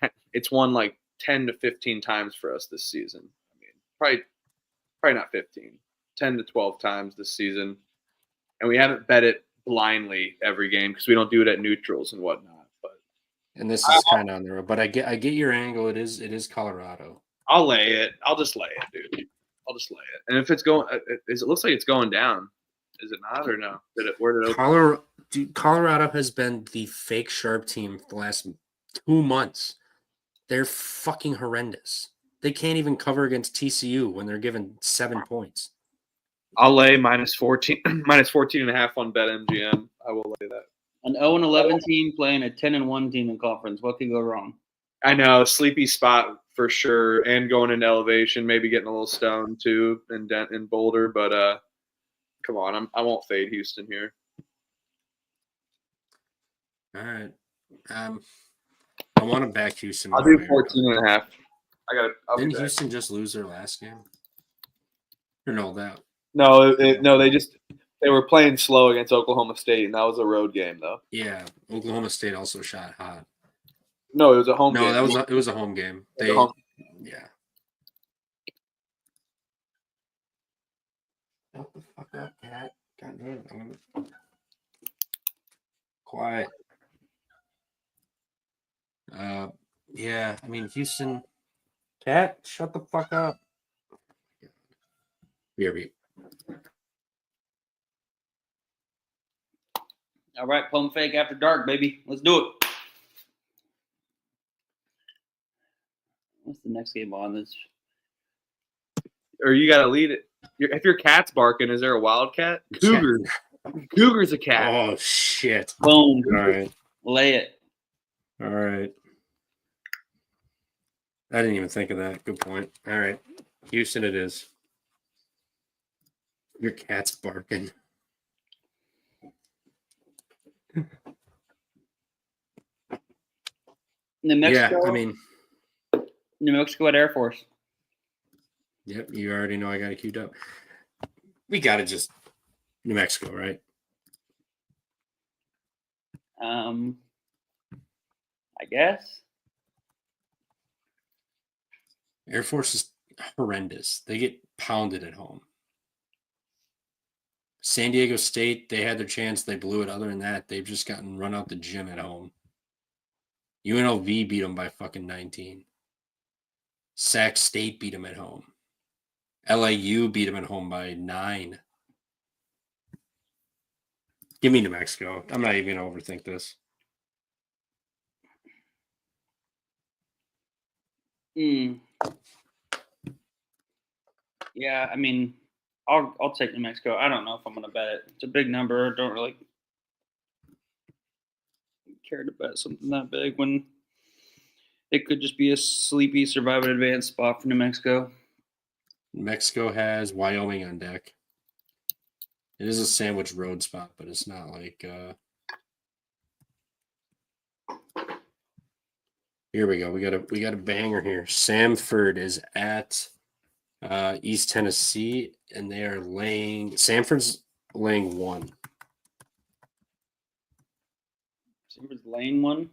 10 to 15 times for us this season. I mean, probably not 15, 10 to 12 times this season. And we haven't bet it blindly every game because we don't do it at neutrals and whatnot. But And this is kind of on the road, but I get your angle. It is Colorado. I'll lay it. I'll just lay it, dude. I'll just lay it. And if it's going, it looks like it's going down. Is it not or no? Where did it open? Colorado has been the fake Sharp team for the last 2 months. They're fucking horrendous. They can't even cover against TCU when they're given 7 points. I'll lay -14 -14.5 on BetMGM. I will lay that. An 0-11 team playing a 10-1 team in conference. What could go wrong? I know, sleepy spot for sure, and going into elevation, maybe getting a little stoned too in Boulder. But come on, I won't fade Houston here. All right. I want to back Houston. I'll do 14.5. Didn't Houston just lose their last game? Or no, that. No, they were playing slow against Oklahoma State, and that was a road game though. Yeah, Oklahoma State also shot hot. No, it was a home game. No, it was a home game. Yeah. Shut the fuck up, Cat. God damn. Quiet. Yeah, I mean Houston. Cat, shut the fuck up. BRB. All right, pump fake after dark, baby. Let's do it. What's the next game on this? Or you got to lead it. If your cat's barking, is there a wildcat? Cougar. Cougar's a cat. Oh shit! Boom. All right, Lay it. all right. I didn't even think of that. Good point. All right, Houston, it is. Your cat's barking. New Mexico. Yeah, I mean, New Mexico at Air Force. yep. You already know I got it queued up. We got to just New Mexico, right? I guess. Air Force is horrendous. They get pounded at home. San Diego State, they had their chance. They blew it. Other than that, they've just gotten run out the gym at home. UNLV beat them by fucking 19. Sac State beat them at home. LAU beat them at home by 9. Give me New Mexico. I'm not even going to overthink this. Yeah, I mean, I'll take New Mexico. I don't know if I'm gonna bet it. It's a big number. Don't really care to bet something that big when it could just be a sleepy survive and advance spot for New Mexico. New Mexico has Wyoming on deck. It is a sandwich road spot, but it's not like here we go. We got a banger here. Samford is at East Tennessee, and they are laying. Samford's laying 1. Samford's laying 1.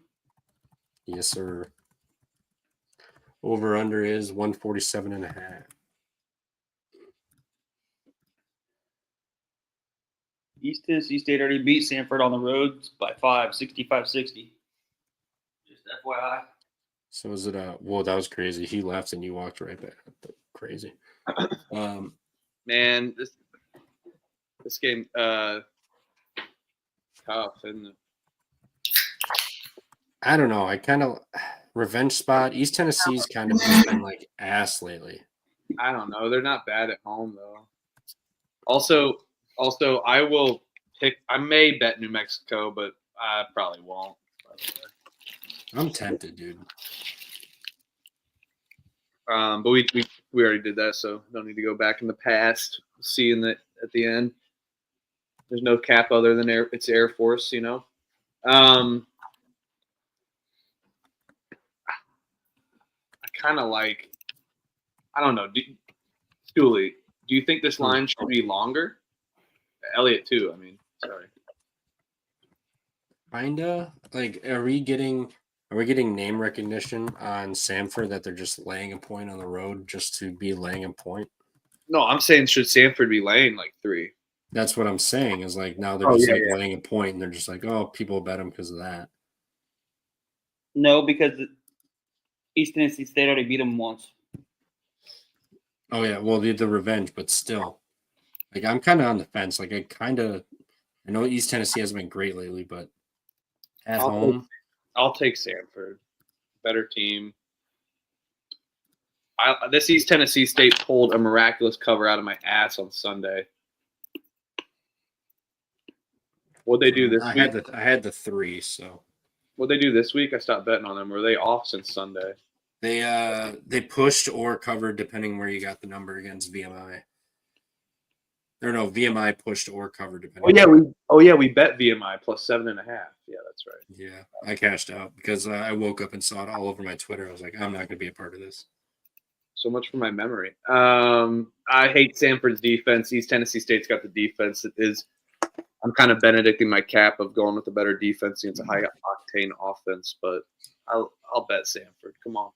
Yes, sir. Over under is 147.5. East Tennessee State already beat Samford on the road by 5, 65-60. Just FYI. So is it well, that was crazy. He left and you walked right back. Crazy. Man, this game tough, isn't it? I don't know. I kind of revenge spot. East Tennessee's kind of been like ass lately. I don't know. They're not bad at home though. Also, I will pick. I may bet New Mexico, but I probably won't. I'm tempted, dude. But we already did that, so don't need to go back in the past. See at the end. There's no cap other than it's Air Force, you know. I kind of like. I don't know, Dooley. Do you think this line should be longer? Elliot too. I mean, sorry. Kinda. Like, are we getting name recognition on Samford that they're just laying a point on the road just to be laying a point? No, I'm saying should Samford be laying like 3? That's what I'm saying. Is like now they're just laying a point and they're just like, oh, people bet them because of that. No, because East Tennessee State already beat them once. Oh yeah, well the revenge, but still, like I'm kind of on the fence. Like I know East Tennessee hasn't been great lately, but at home, I'll take Samford, better team. This East Tennessee State pulled a miraculous cover out of my ass on Sunday. What'd they do this week? I had the 3, so What'd they do this week? I stopped betting on them. Were they off since Sunday? they pushed or covered depending where you got the number against VMI. Or no, VMI pushed or covered depending. We bet VMI plus 7.5. Yeah, that's right. Yeah, I cashed out because I woke up and saw it all over my Twitter. I was like, I'm not going to be a part of this. So much for my memory. I hate Samford's defense. East Tennessee State's got the defense that is. I'm kind of benedicting my cap of going with a better defense against a high octane offense, but I'll bet Samford. Come on.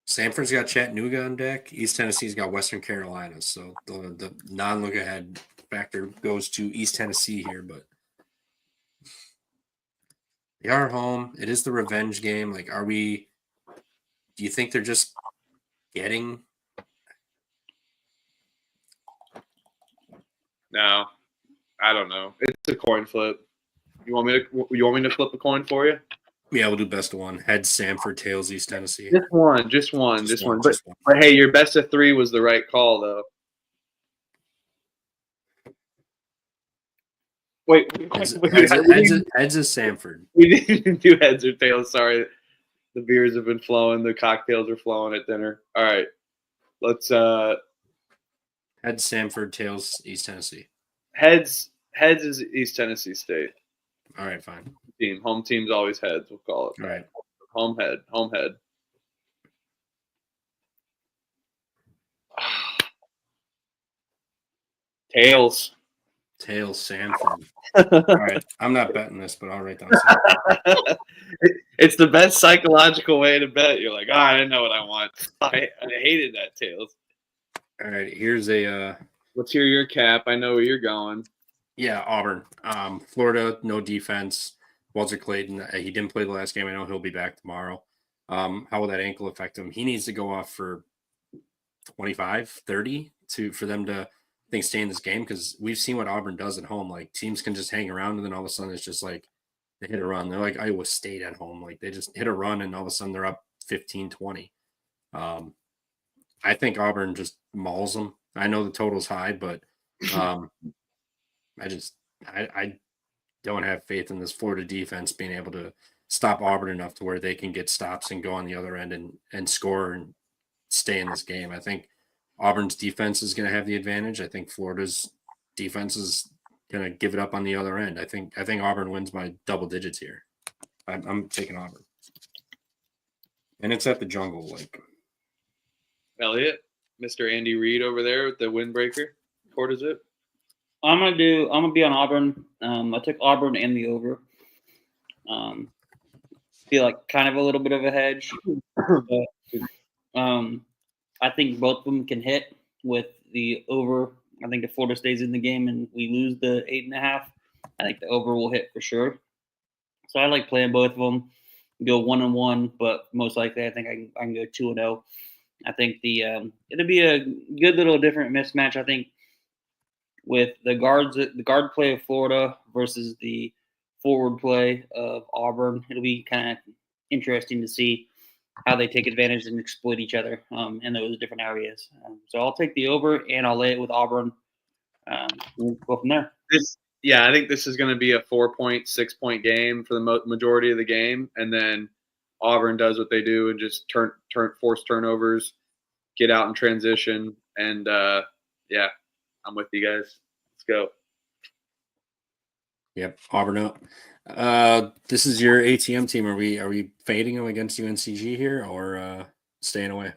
Samford's got Chattanooga on deck. East Tennessee's got Western Carolina. So the non-look ahead factor goes to East Tennessee here, but they are home. It is the revenge game. Like, do you think they're just getting? No, I don't know. It's a coin flip. You want me to flip a coin for you? Yeah, we'll do best of one. Heads Samford, tails East Tennessee. Just one. But hey, your best of 3 was the right call, though. Wait. Heads is Samford. We didn't do heads or tails. Sorry. The beers have been flowing. The cocktails are flowing at dinner. All right. Let's Heads Samford, tails East Tennessee. heads is East Tennessee State. All right, fine. Home team's always heads, we'll call it. All right. Home head. Tails. Tails Samford. All right. I'm not betting this, but I'll write down Samford. It's the best psychological way to bet. You're like, I didn't know what I want. I hated that tails. All right. Here's a Let's hear your cap. I know where you're going. yeah, Auburn. Florida, no defense. Walter Clayton, he didn't play the last game. I know he'll be back tomorrow. How will that ankle affect him? He needs to go off for 25, 30 for them to stay in this game, because we've seen what Auburn does at home. Like, teams can just hang around, and then all of a sudden it's just like they hit a run. They're like Iowa State at home. Like, they just hit a run, and all of a sudden they're up 15-20. I think Auburn just mauls them. I know the total's high, but I don't have faith in this Florida defense being able to stop Auburn enough to where they can get stops and go on the other end and score and stay in this game. I think Auburn's defense is going to have the advantage. I think Florida's defense is going to give it up on the other end. I think Auburn wins by double digits here. I'm taking Auburn. And it's at the Jungle. Like, Elliot, Mr. Andy Reid over there with the windbreaker. What is it? I'm gonna be on Auburn. I took Auburn and the over. Feel like kind of a little bit of a hedge. But, I think both of them can hit with the over. I think if Florida stays in the game and we lose the 8.5, I think the over will hit for sure. So I like playing both of them. Go 1-1, but most likely I think I can go 2-0. I think it'll be a good little different mismatch. I think with the guard play of Florida versus the forward play of Auburn, it'll be kind of interesting to see how they take advantage and exploit each other in those different areas. So I'll take the over and I'll lay it with Auburn. We'll go from there. I think this is going to be a 4-point, 6-point game for the majority of the game, and then Auburn does what they do and just force turnovers, get out in transition, and I'm with you guys. Let's go. yep, Auburn up. This is your ATM team. Are we fading them against UNCG here, or staying away?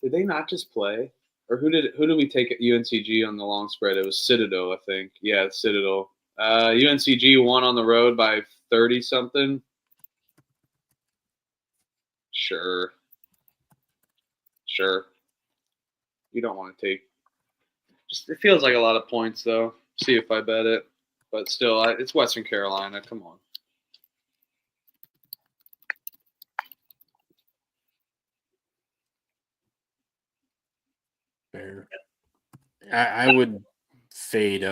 Did they not just play? Or who did we take at UNCG on the long spread? It was Citadel, I think. Yeah, Citadel. UNCG won on the road by 30-something. Sure. You don't want to take. It feels like a lot of points, though. See if I bet it. But still, it's Western Carolina. Come on. Fair. I would fade.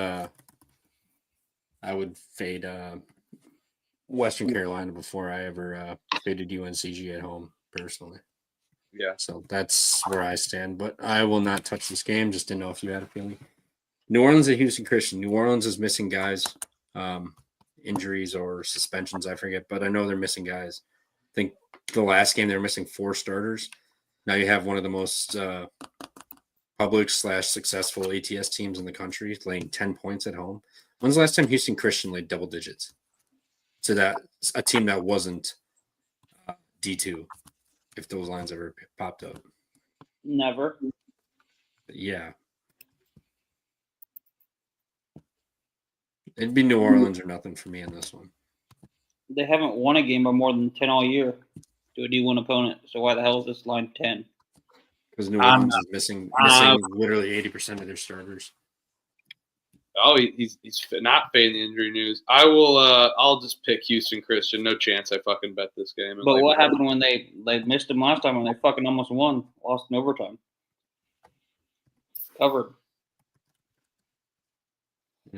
Western Carolina before I ever faded UNCG at home personally. Yeah. So that's where I stand. But I will not touch this game. Just didn't know if you had a feeling. New Orleans at Houston Christian. New Orleans is missing guys, injuries or suspensions, I forget. But I know they're missing guys. I think the last game they were missing 4 starters. Now you have one of the most public/successful ATS teams in the country laying 10 points at home. When's the last time Houston Christian laid double digits? So that a team that wasn't D2, if those lines ever popped up. Never. Yeah. It'd be New Orleans or nothing for me in this one. They haven't won a game by more than 10 all year to a D1 opponent. So why the hell is this line 10? Because New Orleans is missing literally 80% of their starters. Oh, he's not fading the injury news. I will. I'll just pick Houston Christian. No chance I fucking bet this game. But what happened when they missed him last time when they fucking almost won, lost in overtime? Covered.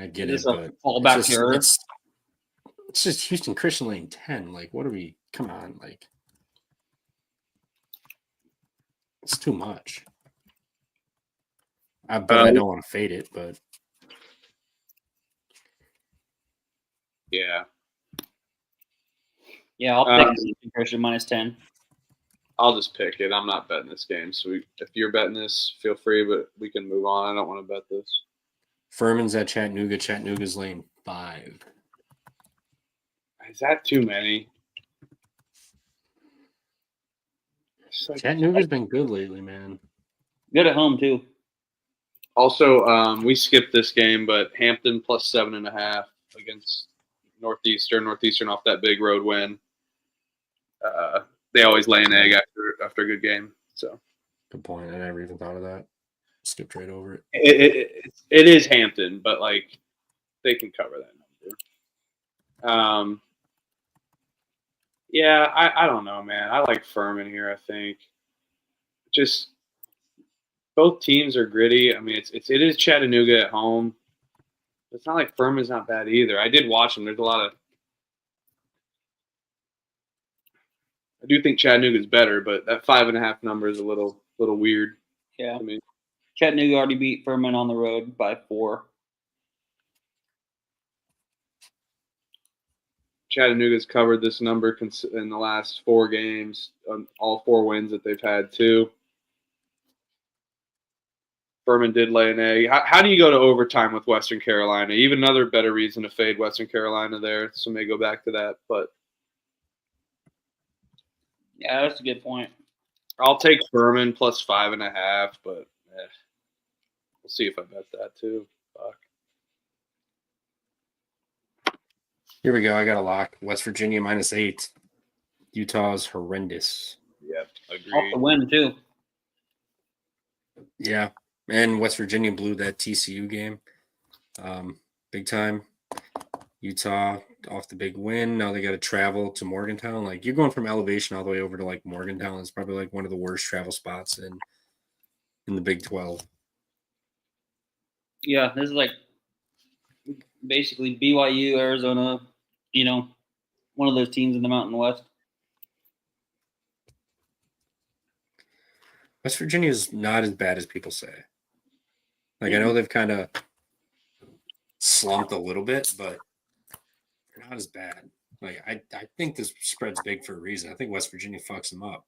I get Is it, this a but fall back to earth? it's just Houston Christian Lane 10. Like, what are we? Come on, like, it's too much. I don't want to fade it, but Yeah. Yeah, I'll pick Houston Christian -10. I'll just pick it. I'm not betting this game. So if you're betting this, feel free, but we can move on. I don't want to bet this. Furman's at Chattanooga. Chattanooga's lane 5. Is that too many? Chattanooga's been good lately, man. Good at home too. Also, we skipped this game, but Hampton plus 7.5 against Northeastern. Northeastern off that big road win. They always lay an egg after a good game. So Good point. I never even thought of that. Skipped right over it. it is Hampton, but like they can cover that number. Yeah, I don't know, man. I like Furman here. I think just both teams are gritty. I mean, it is Chattanooga at home. It's not like Furman's not bad either. I did watch them. There's a lot of. I do think Chattanooga's better, but that 5.5 number is a little weird. Yeah. I mean, Chattanooga already beat Furman on the road by 4. Chattanooga's covered this number in the last 4 games, all 4 wins that they've had too. Furman did lay an egg. How do you go to overtime with Western Carolina? Even another better reason to fade Western Carolina there. So may go back to that, but Yeah, that's a good point. I'll take Furman plus 5.5, but we'll see if I bet that too. Fuck. Here we go. I got a lock. West Virginia -8. Utah's horrendous. Yep, Off agreed. the win too. Yeah. And West Virginia blew that TCU game. Big time. Utah off the big win. Now they got to travel to Morgantown. Like, you're going from Elevation all the way over to like Morgantown. It's probably like one of the worst travel spots in the Big 12. Yeah, this is like basically BYU, Arizona, one of those teams in the Mountain West. West Virginia is not as bad as people say. Like, I know they've kind of slumped a little bit, but they're not as bad. Like, I think this spread's big for a reason. I think West Virginia fucks them up.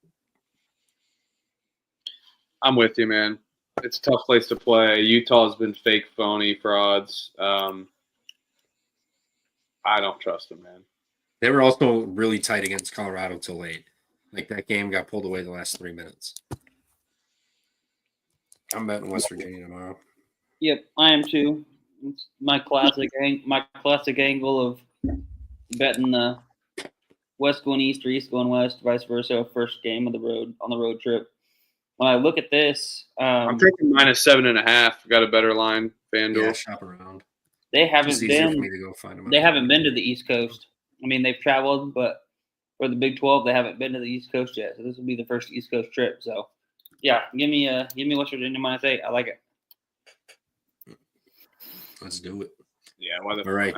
I'm with you, man. It's a tough place to play. Utah's been fake, phony frauds. I don't trust them, man. They were also really tight against Colorado till late. Like, that game got pulled away the last 3 minutes. I'm betting West Virginia tomorrow. Yep, I am too. It's my classic angle of betting the West going East or East going West, vice versa. First game of the road on the road trip. When I look at this, I'm taking -7.5. Got a better line, FanDuel. Yeah, shop around. they It's haven't easier for been. me to go find them. They haven't been to the East Coast. I mean, they've traveled, but for the Big 12, they haven't been to the East Coast yet. So this will be the first East Coast trip. So, yeah, give me West Virginia -8. I like it. Let's do it. Yeah. Why the All right.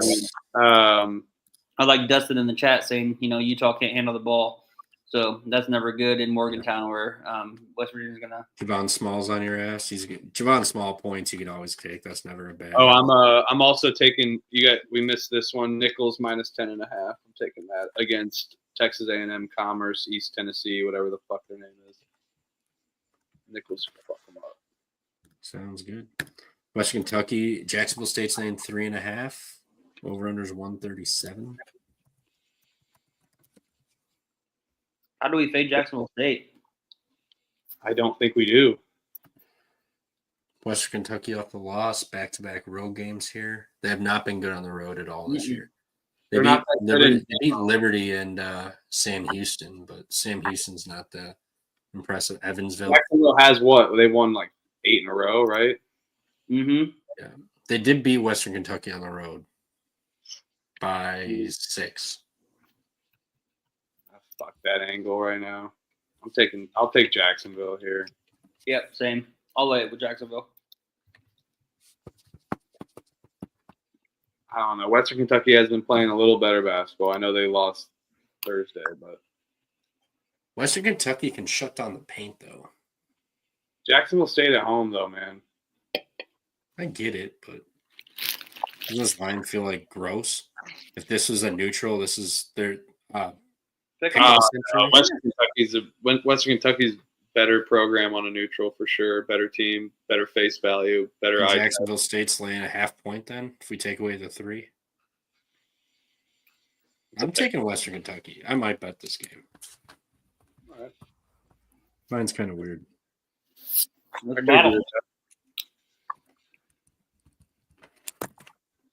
I like Dustin in the chat saying, Utah can't handle the ball. So that's never good in Morgantown where West Virginia's going to. Javon Small's on your ass. Javon Small points you can always take. That's never a bad. Oh, I'm also taking we missed this one. Nichols -10.5. I'm taking that against Texas A&M Commerce, East Tennessee, whatever the fuck their name is. Nichols fuck them up. Sounds good. Western Kentucky, Jacksonville State's lane 3.5. Over unders 137. How do we fade Jacksonville State? I don't think we do. Western Kentucky off the loss, back-to-back road games here. They have not been good on the road at all this year. They beat Liberty and Sam Houston, but Sam Houston's not that impressive. Evansville. Jacksonville has what? They won like 8 in a row, right? Mm-hmm. Yeah. They did beat Western Kentucky on the road by 6. Fuck that angle right now. I'll take Jacksonville here. Yep, same. I'll lay it with Jacksonville. I don't know. Western Kentucky has been playing a little better basketball. I know they lost Thursday, but Western Kentucky can shut down the paint, though. Jacksonville stayed at home, though, man. I get it, but doesn't this line feel like gross? If this was a neutral, this is their Western Kentucky's better program on a neutral for sure. Better team, better face value, better eye. Jacksonville State's laying a half point then, if we take away the 3. I'm taking Western Kentucky. I might bet this game. All right. Mine's kind of weird.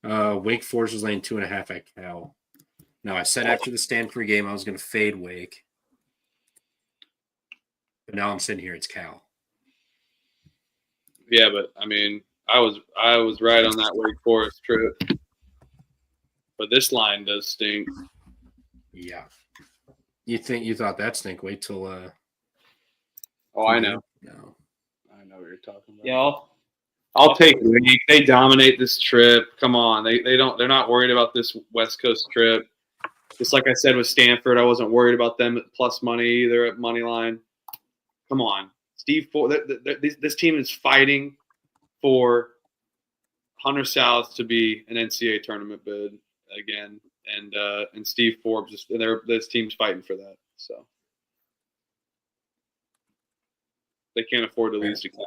Wake Forest is laying 2.5 at Cal. Now, I said after the Stanford game I was going to fade Wake. But now I'm sitting here, it's Cal. Yeah, but I mean, I was right on that Wake Forest trip. But this line does stink. Yeah. You thought that stink. Wait till Oh, I know. No. I know what you're talking about. Y'all. I'll take Wake. They dominate this trip. Come on. They're not worried about this West Coast trip. Just like I said with Stanford, I wasn't worried about them at plus money either at money line. Come on. Steve Forbes, this team is fighting for Hunter South to be an NCAA tournament bid again. And Steve Forbes, this team's fighting for that. So they can't afford to lose to Cal.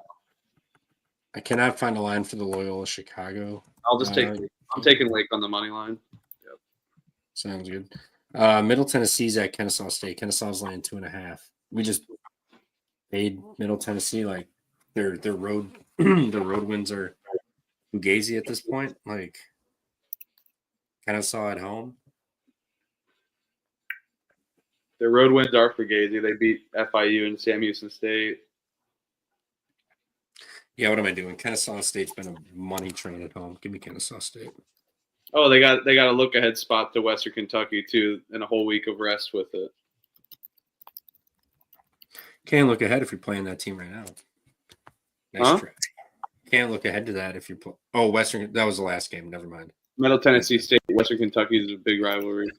I cannot find a line for the Loyola Chicago. I'll just I'm taking Wake on the money line. Yep. Sounds good. Middle Tennessee's at Kennesaw State. Kennesaw's laying 2.5. We just paid Middle Tennessee like their road their road wins are fugazi at this point. Like Kennesaw at home. Their road wins are fugazi. They beat FIU and Sam Houston State. Yeah, what am I doing? Kennesaw State's been a money train at home. Give me Kennesaw State. Oh, they got a look ahead spot to Western Kentucky too, and a whole week of rest with it. Can't look ahead if you're playing that team right now. Nice try. Can't look ahead to that if you're Western. That was the last game. Never mind. Middle Tennessee State, Western Kentucky is a big rivalry.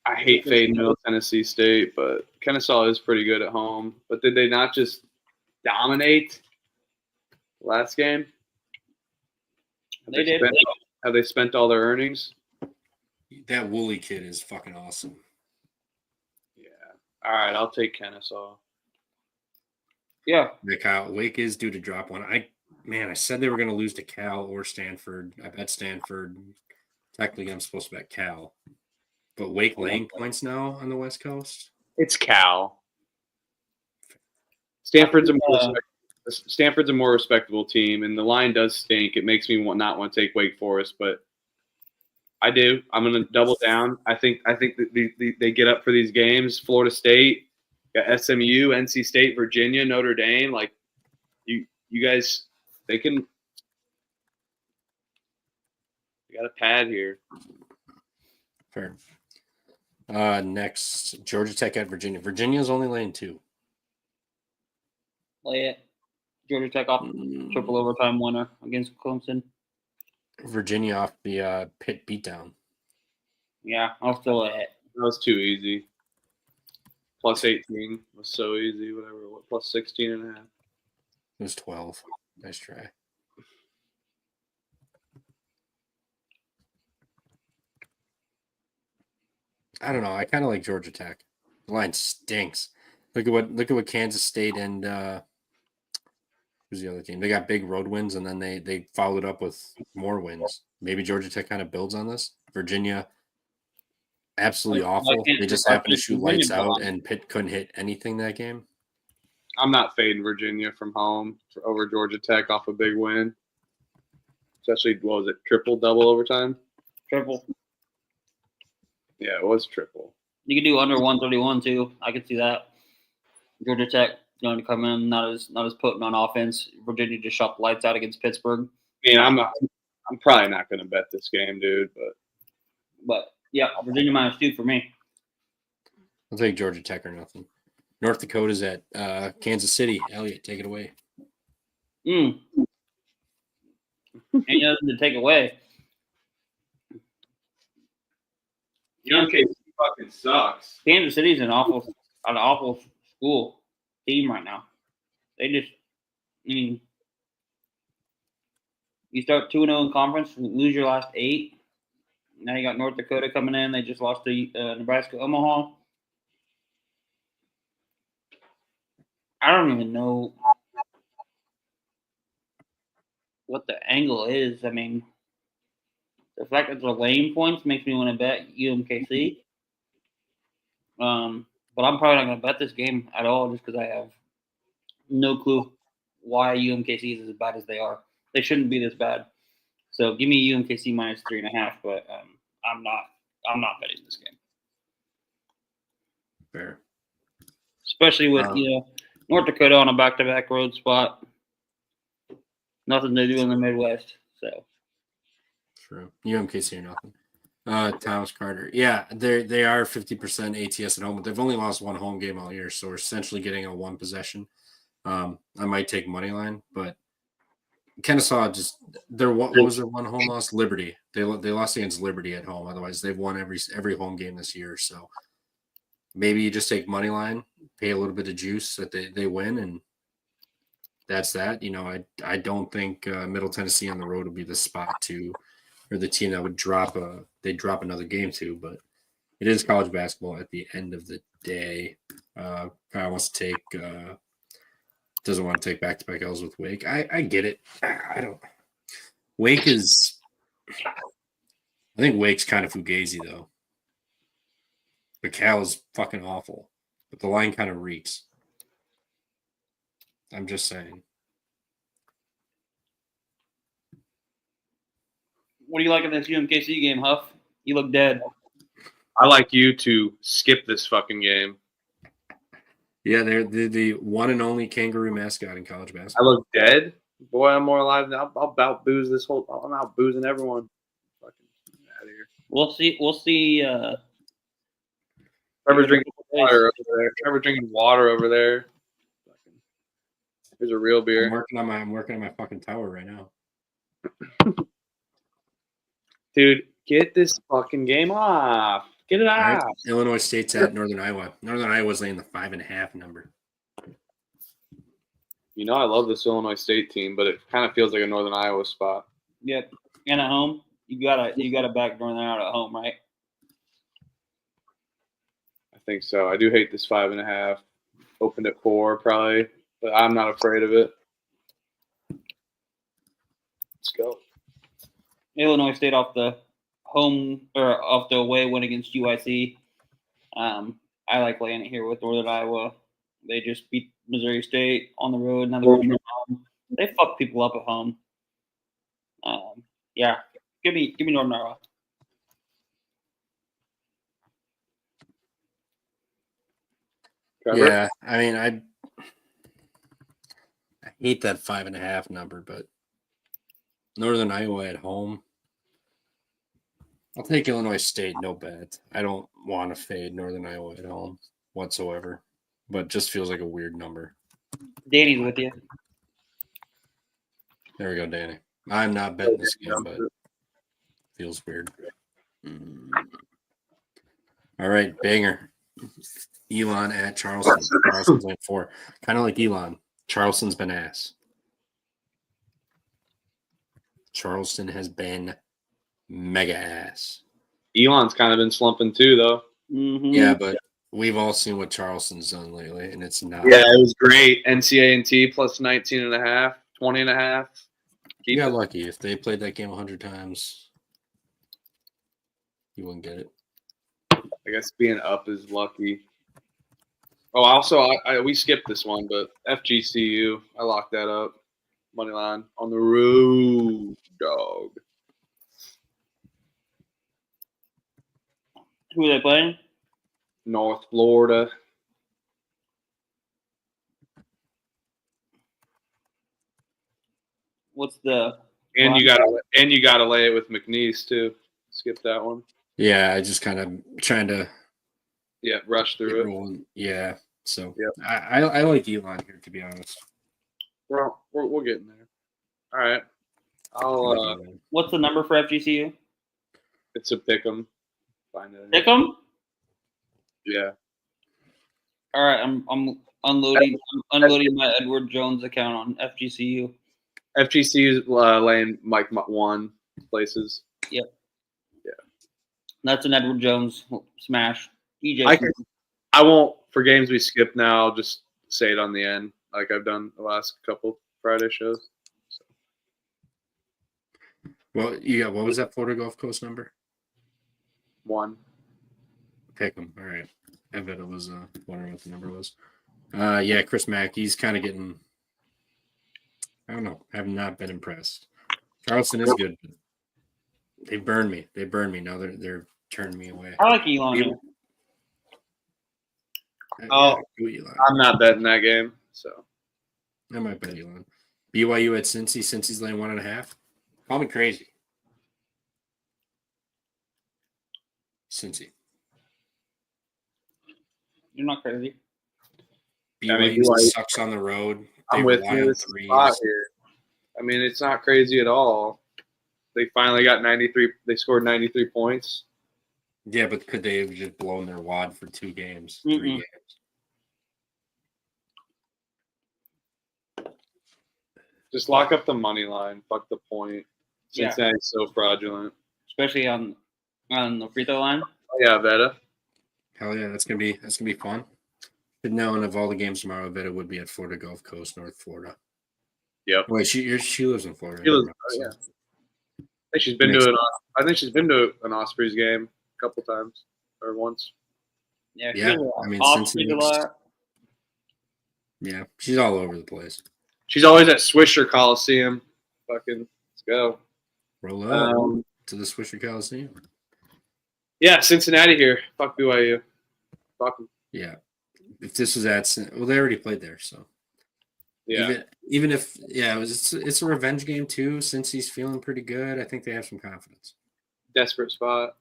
I hate fading Middle Tennessee State, but Kennesaw is pretty good at home. But did they not just dominate last game? They did. Have they spent all their earnings? That Woolley kid is fucking awesome. Yeah. All right, I'll take Kennesaw. Yeah. Kyle, Wake is due to drop one. I said they were going to lose to Cal or Stanford. I bet Stanford. Technically, I'm supposed to bet Cal. But Wake laying points now on the West Coast? It's Cal. Stanford's a more respectable team, and the line does stink. It makes me not want to take Wake Forest, but I do. I'm going to double down. I think that they get up for these games. Florida State, got SMU, NC State, Virginia, Notre Dame. Like you guys, they can. You got a pad here. Fair. Next, Georgia Tech at Virginia. Virginia's only laying 2. Lay it. Georgia Tech off triple overtime winner against Clemson. Virginia off the Pitt beatdown. Yeah, I'll still lay it. That was too easy. Plus 18 was so easy. Whatever. Plus 16 and a half. It was 12. Nice try. I don't know. I kind of like Georgia Tech. The line stinks. Look at what Kansas State and who's the other team? They got big road wins, and then they followed up with more wins. Maybe Georgia Tech kind of builds on this. Virginia, absolutely awful. They just happened to shoot lights out, and Pitt couldn't hit anything that game. I'm not fading Virginia from home over Georgia Tech off a big win. Especially, what was it, triple, double overtime? Triple. Yeah, it was triple. You could do under 131 too. I could see that. Georgia Tech going to come in not as potent on offense. Virginia just shot the lights out against Pittsburgh. I mean, I'm probably not going to bet this game, dude. But yeah, Virginia -2 for me. I'll take Georgia Tech or nothing. North Dakota's at Kansas City. Elliot, take it away. Ain't nothing to take away. UMKC fucking sucks. Kansas City's an awful school team right now. They just, I mean, you start 2-0 in conference, lose your last 8. Now you got North Dakota coming in. They just lost to Nebraska Omaha. I don't even know what the angle is. I mean, the fact that they're lane points makes me want to bet UMKC. But I'm probably not going to bet this game at all just because I have no clue why UMKC is as bad as they are. They shouldn't be this bad. So give me UMKC minus 3.5, but I'm not betting this game. Fair. Especially with North Dakota on a back-to-back road spot. Nothing to do in the Midwest. So True. UMKC or nothing. Thomas Carter. Yeah, they are 50% ATS at home, but they've only lost one home game all year, so we're essentially getting a one possession. I might take money line, but kind of saw just what was their one home loss? Liberty. They lost against Liberty at home. Otherwise, they've won every home game this year. So maybe you just take money line, pay a little bit of juice that they win, and that's that. I don't think Middle Tennessee on the road would be the spot to, or the team that would drop another game to. But it is college basketball at the end of the day. Kyle wants to take. Doesn't want to take back-to-back L's with Wake. I get it. I don't. Wake is. I think Wake's kind of fugazi though. But Cal is fucking awful. But the line kind of reeks. I'm just saying. what do you like in this UMKC game, Huff? You look dead. I like you to skip this fucking game. Yeah, they're the one and only kangaroo mascot in college I basketball. look dead. Boy, I'm more alive now. I'll about booze this whole. I'm out boozing everyone. Fucking out of here. We'll see. Trevor's drinking water over there. Trevor's drinking water over there. Here's a real beer. I'm working on my fucking tower right now. Dude, get this fucking game off. Get it All off. right. Illinois State's at Northern Iowa. Northern Iowa's laying the 5.5 number. You know I love this Illinois State team, but it kind of feels like a Northern Iowa spot. Yep. And at home, you gotta back Northern out at home, right? I think so. I do hate this 5.5. Opened at 4 probably, but I'm not afraid of it. Let's go. Illinois State off the home or off the away win against UIC. I like laying it here with Northern Iowa. They just beat Missouri State on the road. Now they're at home. They fuck people up at home. Yeah, give me Northern Iowa. Trevor? Yeah, I mean, I hate that 5.5 number, but Northern Iowa at home. I'll take Illinois State, no bet. I don't want to fade Northern Iowa at home whatsoever, but just feels like a weird number. Danny's with you. There we go, Danny. I'm not betting this game, but feels weird. All right, banger. Elon at Charleston. Charleston's at 4. Kind of like Elon. Charleston's been ass. Charleston has been mega ass. Elon's kind of been slumping too, though. Mm-hmm. Yeah, but we've all seen what Charleston's done lately, and it's not. Yeah, it was great. NCA&T plus 19.5, 20.5. You got lucky. If they played that game 100 times, you wouldn't get it. I guess being up is lucky. Oh, also, we skipped this one, but FGCU, I locked that up. Money line on the road, dog. Who are they playing? North Florida. What's the And you gotta lay it with McNeese too. Skip that one. Yeah, I just kind of trying to Yeah, rush through it. rolling. Yeah, so Yep. I like Elon here, to be honest. We're getting there. All right. What's the number for FGCU? It's a pick 'em. Find it. Pick 'em? Yeah. All right, I'm unloading my Edward Jones account on FGCU. FGC is laying like 1 places. That's an Edward Jones smash. EJ. I won't, for games we skip now, I'll just say it on the end like I've done the last couple Friday shows. So. Well, yeah. What was that Florida Gulf Coast number? 1. Pick him. All right. I bet it was wondering what the number was. Yeah, Chris Mack. He's kind of getting. I don't know. I have not been impressed. Charleston is good. They burned me. Now they're turning me away. I like Elon. I'm not betting that game, so I might bet Elon. BYU at Cincy. Cincy's laying 1.5. Call me crazy. Cincy. You're not crazy. BYU sucks on the road. I'm with you. This spot here. I mean, it's not crazy at all. They finally got 93. They scored 93 points. Yeah, but could they have just blown their wad for 2 games, 3 games? Just lock up the money line. Fuck the point. Cincinnati's so fraudulent. Especially on the free throw line. Oh, yeah, Veta. Hell yeah, that's gonna be fun. Should know, and of all the games tomorrow, I bet it would be at Florida Gulf Coast, North Florida. Yep. Wait, she lives in Florida. She lives, yeah. I think she's been to an Ospreys game a couple times or once. Yeah. I mean, yeah, she's all over the place. She's always at Swisher Coliseum. Fucking let's go. Roll up to the Swisher Coliseum. Yeah, Cincinnati here. Fuck BYU. Fuck them. Yeah. If this was they already played there, so. Yeah. Even if it's a revenge game too. Since he's feeling pretty good, I think they have some confidence. Desperate spot.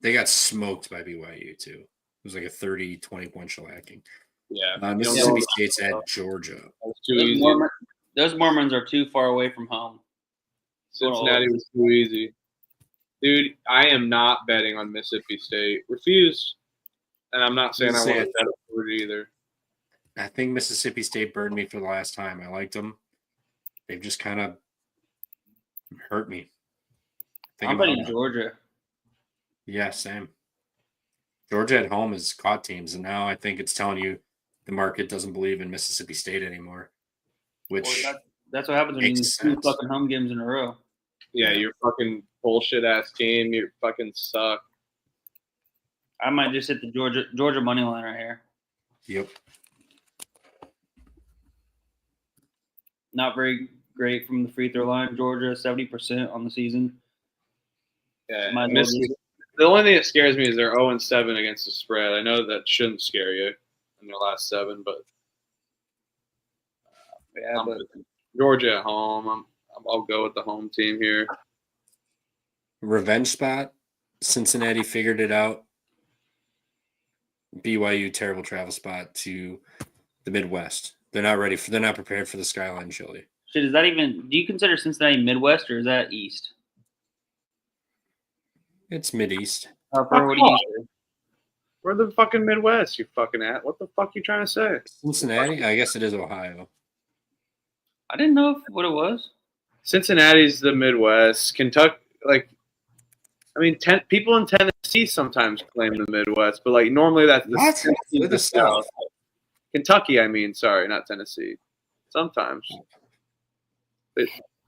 They got smoked by BYU too. It was like a 30-20 point shellacking. Yeah. Mississippi State's at Georgia. Too easy. Those Mormons are too far away from home. Cincinnati was too easy. Dude, I am not betting on Mississippi State. Refuse. And I'm not saying I want to bet on it either. I think Mississippi State burned me for the last time. I liked them. They've just kind of hurt me. I'm betting Georgia. Yeah, same. Georgia at home has caught teams, and now I think it's telling you the market doesn't believe in Mississippi State anymore. Which that's what happens when you lose 2 fucking home games in a row. Yeah, you're fucking bullshit ass team. You fucking suck. I might just hit the Georgia money line right here. Yep. Not very great from the free throw line. Georgia 70% on the season. Yeah, the only thing that scares me is they're 0-7 against the spread. I know that shouldn't scare you in their last 7, but Georgia at home. I'll go with the home team here. Revenge spot. Cincinnati figured it out. BYU terrible travel spot to the Midwest. They're not prepared for the Skyline Chili. Shit, is that even? Do you consider Cincinnati Midwest or is that East? It's Mideast. We're the fucking Midwest, you fucking at. What the fuck you trying to say? Cincinnati? I guess it is Ohio. I didn't know what it was. Cincinnati's the Midwest. Kentucky, people in Tennessee sometimes claim the Midwest, but normally that's the South. Kentucky, sorry, not Tennessee. Sometimes.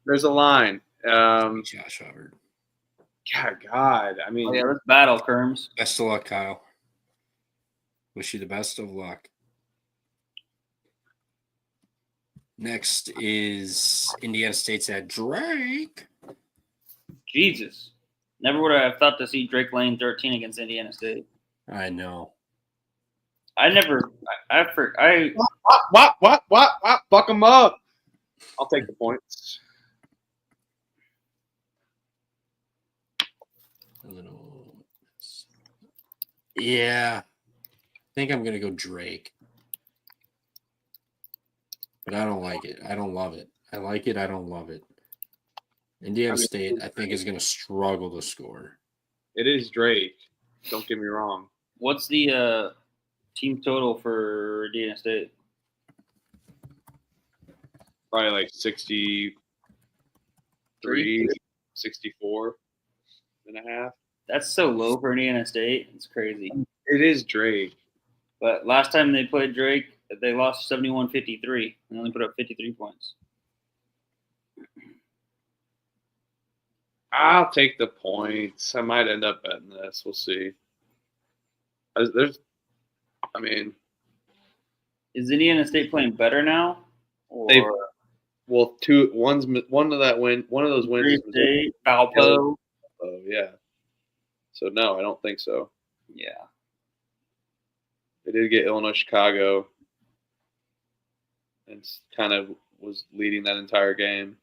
There's a line. Josh Hubbard. God. Let's battle, Kerms. Best of luck, Kyle. Wish you the best of luck. Next is Indiana State's at Drake. Jesus. Never would I have thought to see Drake Lane 13 against Indiana State. I know. What? Fuck them up. I'll take the points. Yeah. I think I'm going to go Drake. But I don't like it. I don't love it. I like it. I don't love it. Indiana I mean, State, I think, is going to struggle to score. It is Drake. Don't get me wrong. What's the team total for Indiana State? Probably like 63, 64 and a half. That's so low for Indiana State. It's crazy. It is Drake. But last time they played Drake, they lost 71-53 and only put up 53 points. I'll take the points. I might end up betting this. We'll see. Is Indiana State playing better now? Or one of those wins is State, Valpo. Oh yeah. So no, I don't think so. Yeah. They did get Illinois, Chicago, and kind of was leading that entire game.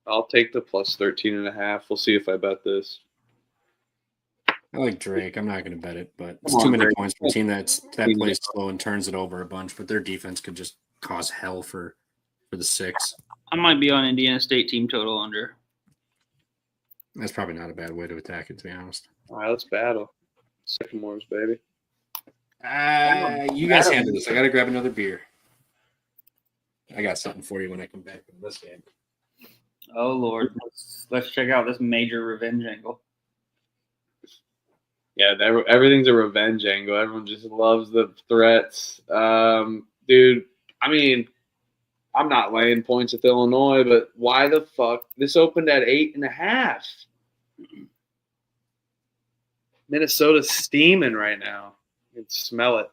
I'll take the plus 13.5. We'll see if I bet this. I like Drake. I'm not going to bet it, but it's too many points for a team that plays slow and turns it over a bunch. But their defense could just cause hell for the 6. I might be on Indiana State team total under. That's probably not a bad way to attack it, to be honest. All right, let's battle. Sycamores, baby. You guys handle this. I got to grab another beer. I got something for you when I come back from this game. Oh, Lord. Let's check out this major revenge angle. Yeah, everything's a revenge angle. Everyone just loves the threats. Dude, I mean, I'm not laying points with Illinois, but why the fuck? This opened at 8.5. Minnesota's steaming right now. You can smell it.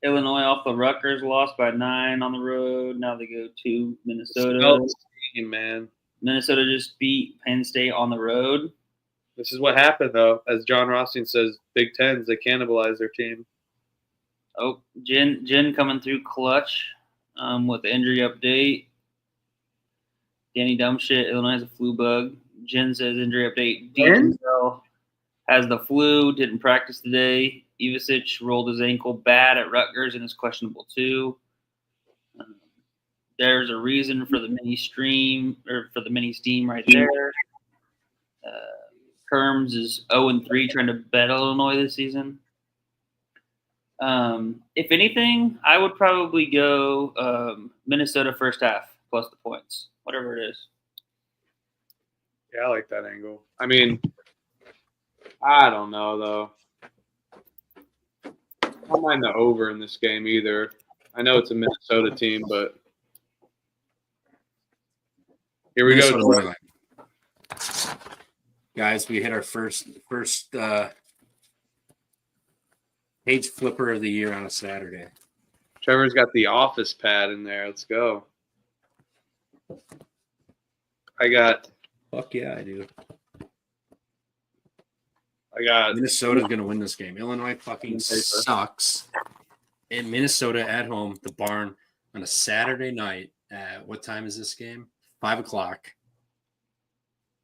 Illinois off the Rutgers lost by 9 on the road. Now they go to Minnesota. Smell the steam, man. Minnesota just beat Penn State on the road. This is what happened, though. As John Rothstein says, Big Tens, they cannibalize their team. Oh, Jen coming through clutch with the injury update. Danny Dumbshit, Illinois has a flu bug. Jen says injury update. Jen? Dean has the flu, didn't practice today. Ivicic rolled his ankle bad at Rutgers and is questionable too. There's a reason for the mini steam right there. Kerms is 0-3 trying to bet Illinois this season. If anything, I would probably go Minnesota first half plus the points, whatever it is. Yeah, I like that angle. I mean, I don't know, though. I don't mind the over in this game either. I know it's a Minnesota team, but here we go. Minnesota. Guys, we hit our first page flipper of the year on a Saturday. Trevor's got the office pad in there. Let's go. Fuck yeah, I do. got Minnesota's going to win this game. Illinois fucking sucks. And Minnesota at home, the barn, on a Saturday night. What time is this game? 5 o'clock.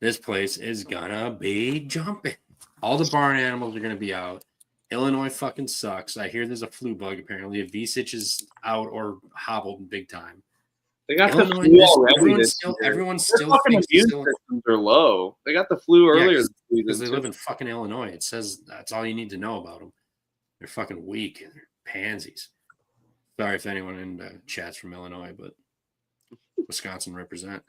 This place is gonna be jumping. All the barn animals are gonna be out. Illinois fucking sucks. I hear there's a flu bug apparently. Ivicic is out or hobbled big time. They got Illinois, the flu already. Everyone Their still fucking thinks immune still, systems are low. They got the flu earlier this because season. they live in fucking Illinois. It says that's all you need to know about them. They're fucking weak. They're pansies. Sorry if anyone in the chat's from Illinois, but Wisconsin represent.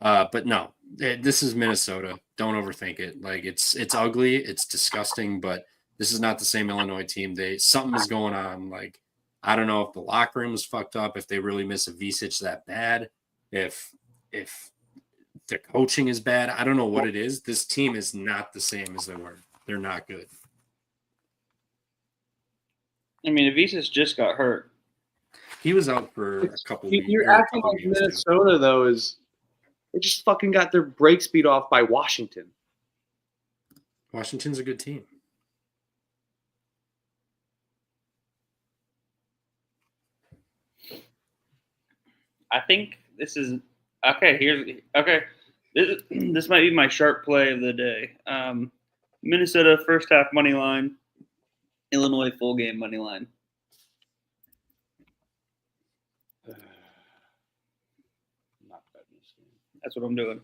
But no, this is Minnesota. Don't overthink it. Like it's ugly, it's disgusting, but this is not the same Illinois team. Something is going on. Like I don't know if the locker room is fucked up, if they really miss Ivicic that bad, if the coaching is bad. I don't know what it is. This team is not the same as they were. They're not good. I mean, Ivicic just got hurt. He was out for a couple weeks. You're acting like Minnesota, though, is they just fucking got their break speed off by Washington. Washington's a good team. I think this is okay. This might be my sharp play of the day. Minnesota first half money line, Illinois full game money line. I'm not That's what I'm doing.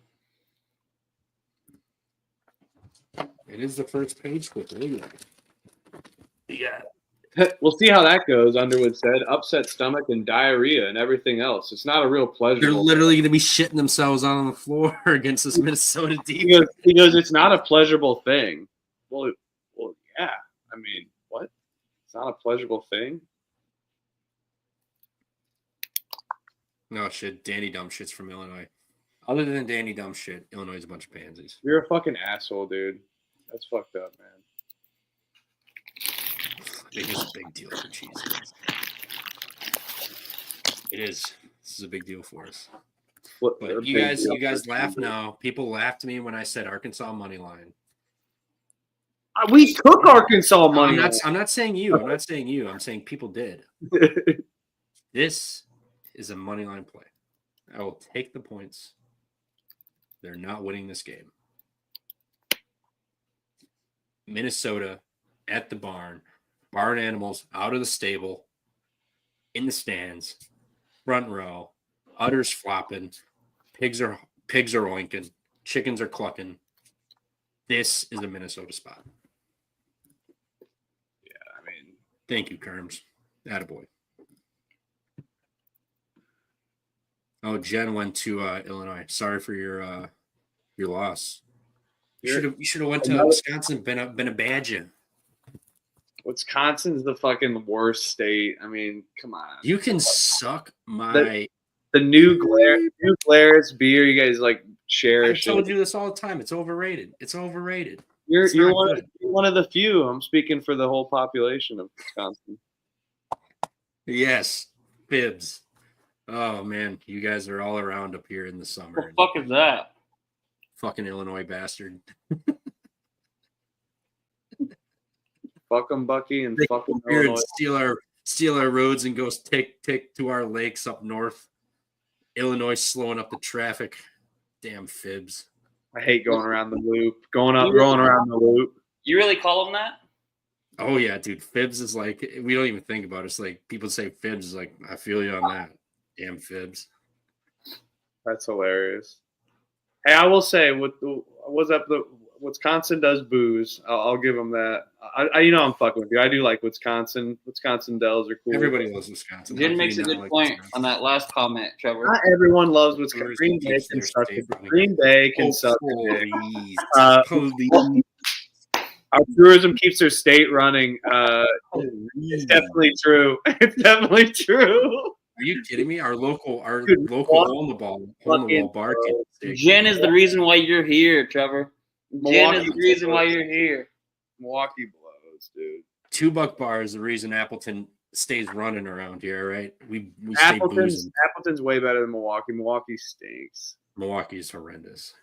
It is the first page clipper. Look at that. Yeah. We'll see how that goes. Underwood said, upset stomach and diarrhea and everything else. It's not a real pleasure. They're literally going to be shitting themselves out on the floor against this Minnesota He defense. goes, it's not a pleasurable thing. Well, yeah. I mean, what? It's not a pleasurable thing? No shit. Danny Dumbshit's from Illinois. Other than Danny Dumbshit, Illinois is a bunch of pansies. You're a fucking asshole, dude. That's fucked up, man. I think it's a big deal for cheese. It is. This is a big deal for us. But you guys laugh now. People laughed at me when I said Arkansas money line. We took Arkansas money. I'm not saying you. I'm not saying you. I'm saying people did. This is a money line play. I will take the points. They're not winning this game. Minnesota at the barn. Barn animals out of the stable, in the stands, front row, udders flopping, pigs are oinking, chickens are clucking. This is a Minnesota spot. Yeah, I mean, thank you, Kerms. Attaboy. Oh, Jen went to Illinois. Sorry for your loss. You should have went to Wisconsin. Been a Badger. Wisconsin's the fucking worst state. I mean, come on. You can suck my the new Glarus beer. You guys like cherish. I told you this all the time. It's overrated. It's overrated. You're one of the few. I'm speaking for the whole population of Wisconsin. Yes, fibs. Oh man, you guys are all around up here in the summer. What the fuck is that? Fucking Illinois bastard. Fuck them, Bucky, and fuck them, Illinois. Illinois. Steal our roads and go take to our lakes up north. Illinois slowing up the traffic. Damn fibs. I hate going around the loop. Going around the loop. You really call them that? Oh yeah, dude. Fibs is like, we don't even think about it. It's like people say fibs is like, I feel you on that. Damn fibs. That's hilarious. Hey, I will say, Wisconsin does booze. I'll give them that. I'm fucking with you. I do like Wisconsin. Wisconsin Dells are cool. Everybody loves Wisconsin. Jen makes a good point on that last comment, Trevor. Not everyone loves Wisconsin. Green Bay can suck a dick. Green Bay can suck a dick. Our tourism keeps their state running. It's definitely true. It's definitely true. Are you kidding me? Our local on the ball bar. Jen is the reason why you're here, Trevor. Jen is the reason why you're here. Milwaukee blows, dude. $2 bar is the reason Appleton stays running around here, right? We Appleton's way better than Milwaukee. Milwaukee stinks. Milwaukee is horrendous.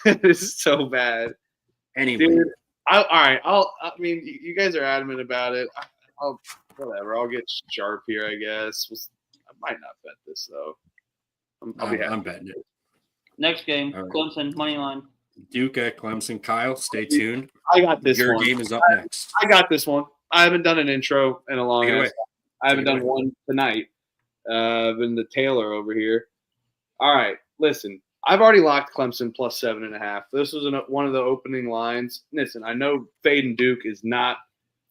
This is so bad. Anyway, dude, I mean, you guys are adamant about it. Whatever. I'll get sharp here, I guess. I might not bet this though. I'm betting it. Next game, right. Clemson money line. Duke at Clemson. Kyle, stay tuned. I got this. Your game is up next. I got this one. I haven't done an intro in a long time. I haven't done one tonight. Been the Taylor over here. All right, listen. I've already locked Clemson plus 7.5. This was one of the opening lines. Listen, I know fading Duke is not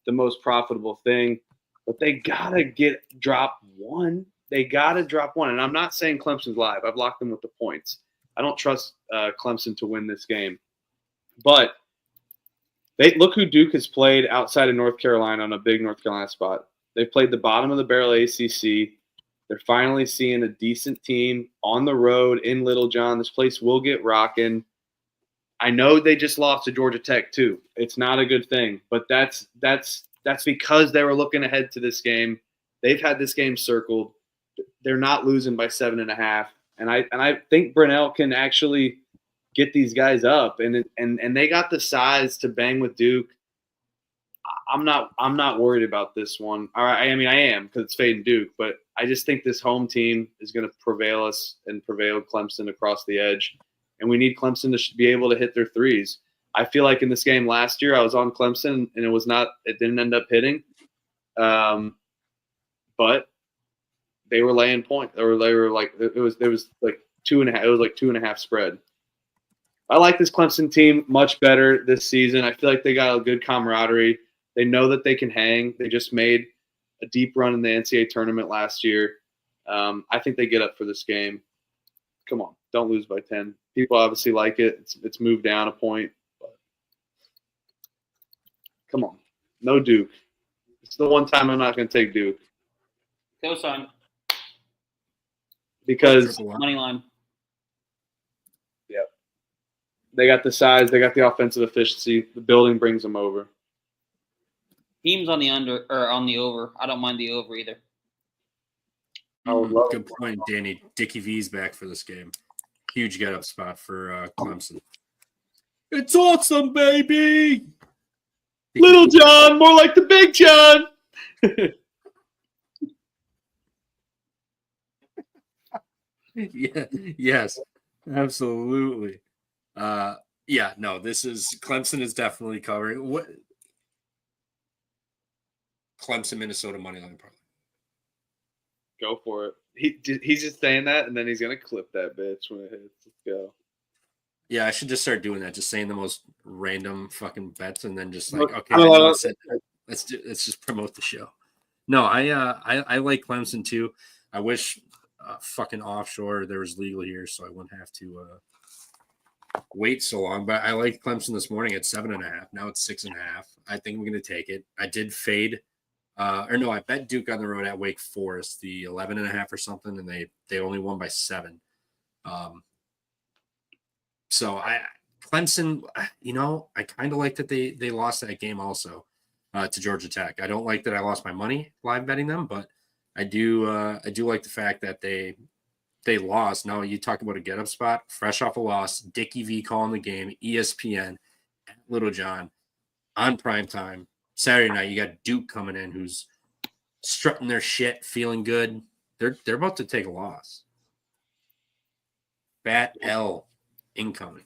the most profitable thing, but they gotta drop one. They gotta drop one. And I'm not saying Clemson's live. I've locked them with the points. I don't trust Clemson to win this game. But look who Duke has played outside of North Carolina on a big North Carolina spot. They've played the bottom of the barrel ACC. They're finally seeing a decent team on the road in Little John. This place will get rocking. I know they just lost to Georgia Tech too. It's not a good thing, but that's because they were looking ahead to this game. They've had this game circled. They're not losing by 7.5. And I think Brunell can actually get these guys up, and they got the size to bang with Duke. I'm not worried about this one. I mean, I am because it's fading Duke, but I just think this home team is going to prevail us and prevail Clemson across the edge, and we need Clemson to be able to hit their threes. I feel like in this game last year, I was on Clemson, and it didn't end up hitting, but they were laying point. They were like, there was like 2.5. It was like 2.5 spread. I like this Clemson team much better this season. I feel like they got a good camaraderie. They know that they can hang. They just made a deep run in the NCAA tournament last year. I think they get up for this game. Come on, don't lose by 10. People obviously like it. It's moved down a point. But come on, no Duke. It's the one time I'm not going to take Duke Cosign. because Money line. they got the size, they got the offensive efficiency. The building brings them over. Teams on the under or on the over. I don't mind the over either. I would love Good point, Danny. Dickie V's back for this game. Huge get up spot for Clemson. It's awesome, baby. Little John, more like the Big John. Yeah, yes, absolutely. Yeah, no, Clemson is definitely covering. What Clemson, Minnesota money line parlay. Go for it. He's just saying that, and then he's gonna clip that bitch when it hits. Let's go. Yeah, I should just start doing that. Just saying the most random fucking bets, and then just like, okay, let's just promote the show. No, I like Clemson too. I wish fucking offshore there was legal here, so I wouldn't have to wait so long. But I like Clemson this morning at 7.5. Now it's 6.5. I think I'm gonna take it. I did fade. I bet Duke on the road at Wake Forest, the 11.5 or something, and they only won by 7. So Clemson, I kind of like that they lost that game also to Georgia Tech. I don't like that I lost my money live betting them, but I do like the fact that they lost. Now you talk about a get up spot, fresh off a loss, Dickie V calling the game, ESPN, Little John on prime time. Saturday night, you got Duke coming in who's strutting their shit, feeling good. They're about to take a loss. Bat L incoming.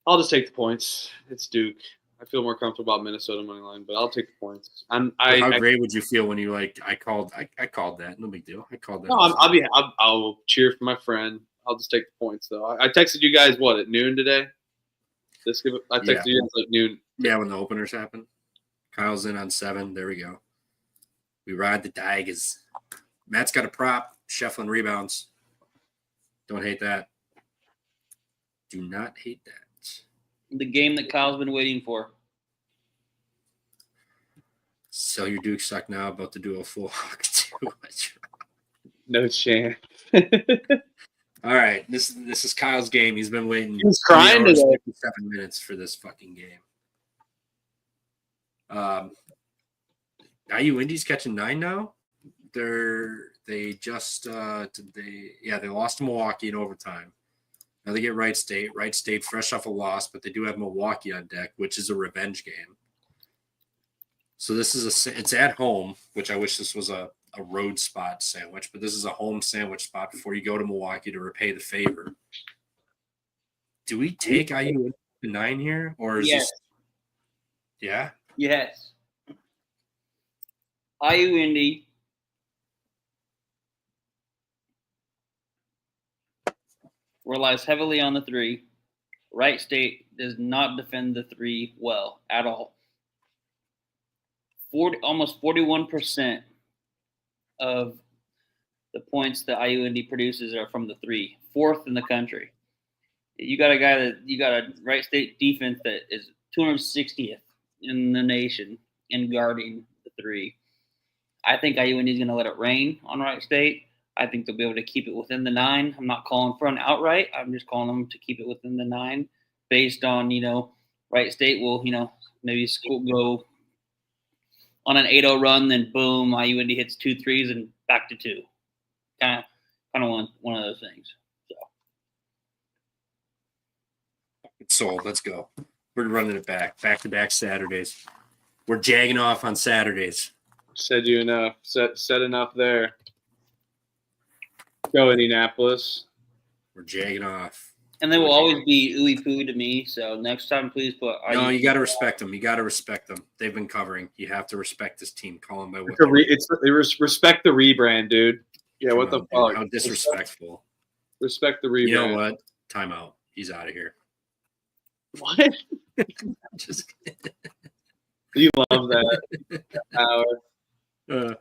I'll just take the points. It's Duke. I feel more comfortable about Minnesota money line, but I'll take the points. How great would you feel when you I called that? No big deal. I called that. No, I'll cheer for my friend. I'll just take the points though. I texted you guys at noon today. I texted you guys at noon. Yeah, when the openers happen. Kyle's in on 7. There we go. We ride the Tigers. Matt's got a prop. Shefflin rebounds. Don't hate that. Do not hate that. The game that Kyle's been waiting for. Sell your Duke stock now. About to do a full hawk too. No chance. All right. This is Kyle's game. He's been waiting. He was crying today. 57 minutes for this fucking game. IU Indy's catching 9 now. They lost to Milwaukee in overtime. Now they get Wright State. Wright State fresh off a loss, but they do have Milwaukee on deck, which is a revenge game. So it's at home, which I wish this was a road spot sandwich, but this is a home sandwich spot before you go to Milwaukee to repay the favor. Do we take IU 9 here, or is this? Yeah. Yes. IU Indy. Relies heavily on the 3. Wright State does not defend the 3 well at all. Almost 41% of the points that IU Indy produces are from the 3, 4th in the country. You got a Wright State defense that is 260th in the nation in guarding the 3. I think IU Indy is going to let it rain on Wright State. I think they'll be able to keep it within the 9. I'm not calling for an outright. I'm just calling them to keep it within the 9 based on, Wright State will, maybe go on an 8-0 run, then boom, IU Indy hits 2 threes and back to 2. Kind of one of those things. So. It's sold. Let's go. We're running it back-to-back Saturdays. We're jagging off on Saturdays. Said you enough. Said enough there. Go Indianapolis. We're jagging off. And they will always be ooey pooey to me. So next time, please put. No, you got to respect them. You got to respect them. They've been covering. You have to respect this team. Call them by what. Respect the rebrand, dude. Yeah, what the fuck? How disrespectful. Respect the rebound. You know what? Timeout. He's out of here. What? Just You love that. all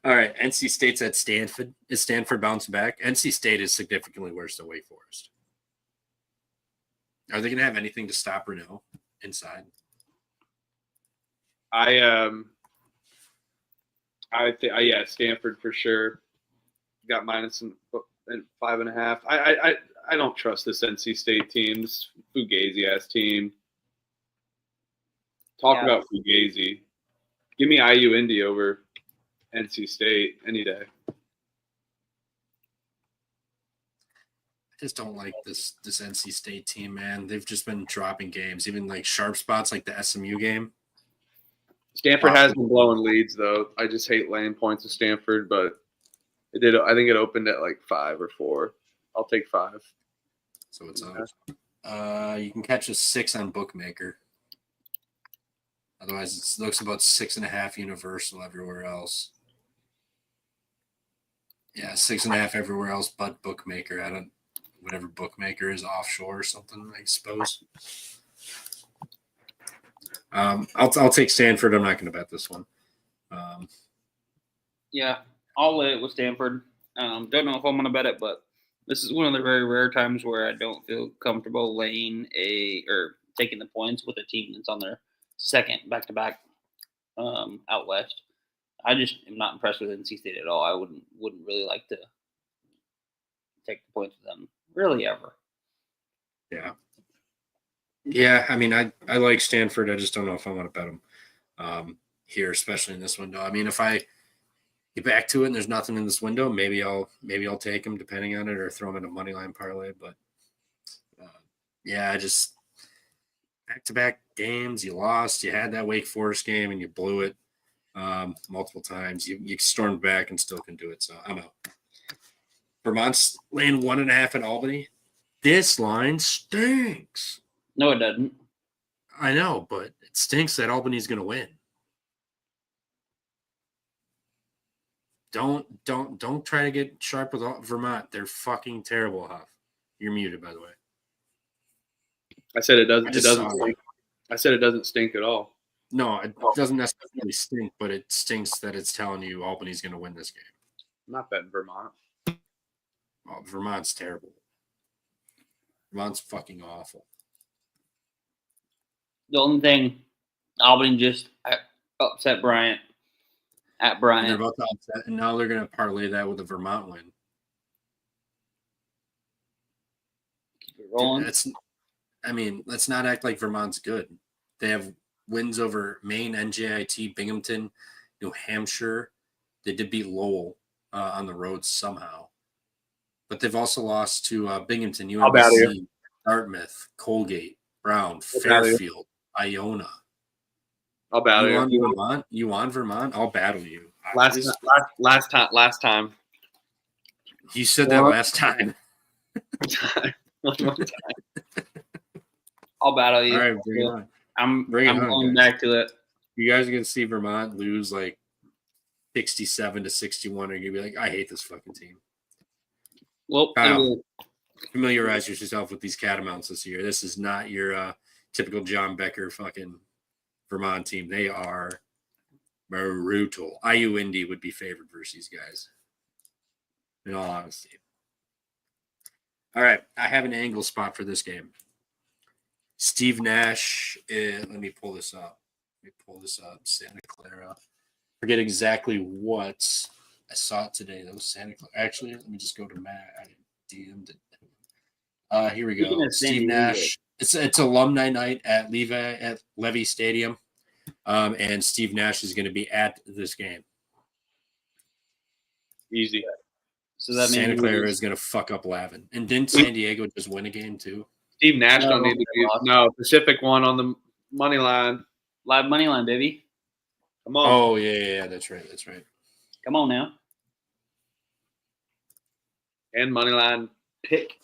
right. NC State's at Stanford. Is Stanford bouncing back? NC State is significantly worse than Wake Forest. Are they going to have anything to stop Renault inside? I think yeah, Stanford for sure. Got minus and 5.5. I don't trust this NC State team. This Fugazi ass team. Talk about Fugazi. Give me IU Indy over NC State any day. I just don't like this NC State team, man. They've just been dropping games, even like sharp spots like the SMU game. Stanford has been blowing leads though. I just hate laying points to Stanford, but it did. I think it opened at like 5 or 4. I'll take 5. So it's up. You can catch a 6 on Bookmaker. Otherwise, it looks about 6.5 universal everywhere else. Yeah, 6.5 everywhere else but Bookmaker. Whatever Bookmaker is offshore or something, I suppose. I'll take Stanford. I'm not going to bet this one. Yeah, I'll lay it with Stanford. Don't know if I'm going to bet it, but this is one of the very rare times where I don't feel comfortable laying or taking the points with a team that's on their second back-to-back out west. I just am not impressed with NC State at all. I wouldn't really like to take the points with them, really, ever. Yeah. Yeah, I mean, I like Stanford. I just don't know if I want to bet them here, especially in this window. I mean, if I get back to it and there's nothing in this window, maybe I'll take them depending on it, or throw them in a money line parlay. But yeah, just back-to-back games, you lost. You had that Wake Forest game and you blew it multiple times. You stormed back and still can do it. So I'm out. Vermont's laying 1.5 at Albany. This line stinks. No, it doesn't. I know, but it stinks that Albany's going to win. Don't try to get sharp with Vermont. They're fucking terrible, Huff. You're muted, by the way. I said it doesn't. It doesn't stink. I said it doesn't stink at all. No, it doesn't necessarily stink, but it stinks that it's telling you Albany's going to win this game. I'm not betting Vermont. Well, Vermont's terrible. Vermont's fucking awful. The only thing, Albany just upset Bryant at And Bryant. they're about to upset, and now they're going to parlay that with a Vermont win. Keep it rolling. Let's not act like Vermont's good. They have wins over Maine, NJIT, Binghamton, New Hampshire. They did beat Lowell on the road somehow. But they've also lost to Binghamton, UNC, Dartmouth, Colgate, Brown, Fairfield, Iona. I'll battle You you. want Vermont? You want Vermont? I'll battle you. Last time. You said that last time. One time. I'll battle you. All right, bring it on. I'm Bring it on, going guys. back to it. You guys are going to see Vermont lose like 67-61, and you're going to be like, I hate this fucking team. Well, Kyle, familiarize yourself with these Catamounts this year. This is not your typical John Becker fucking Vermont team. They are brutal. IU Indy would be favored versus these guys, in all honesty. All right, I have an angle spot for this game. Steve Nash, let me pull this up. Santa Clara. Forget exactly what I saw it today, though. Santa Clara. Actually, let me just go to Matt. I DM'd it. Here we go. Steve Nash. It's alumni night at Levy Stadium, and Steve Nash is going to be at this game. Easy. So that Santa means Clara is going to fuck up Lavin. And didn't San Diego just win a game too? Steve Nash No, don't need to be. No, Pacific won on the money line. live money line, baby. Come on. Oh yeah, that's right. Come on now. And money line pick.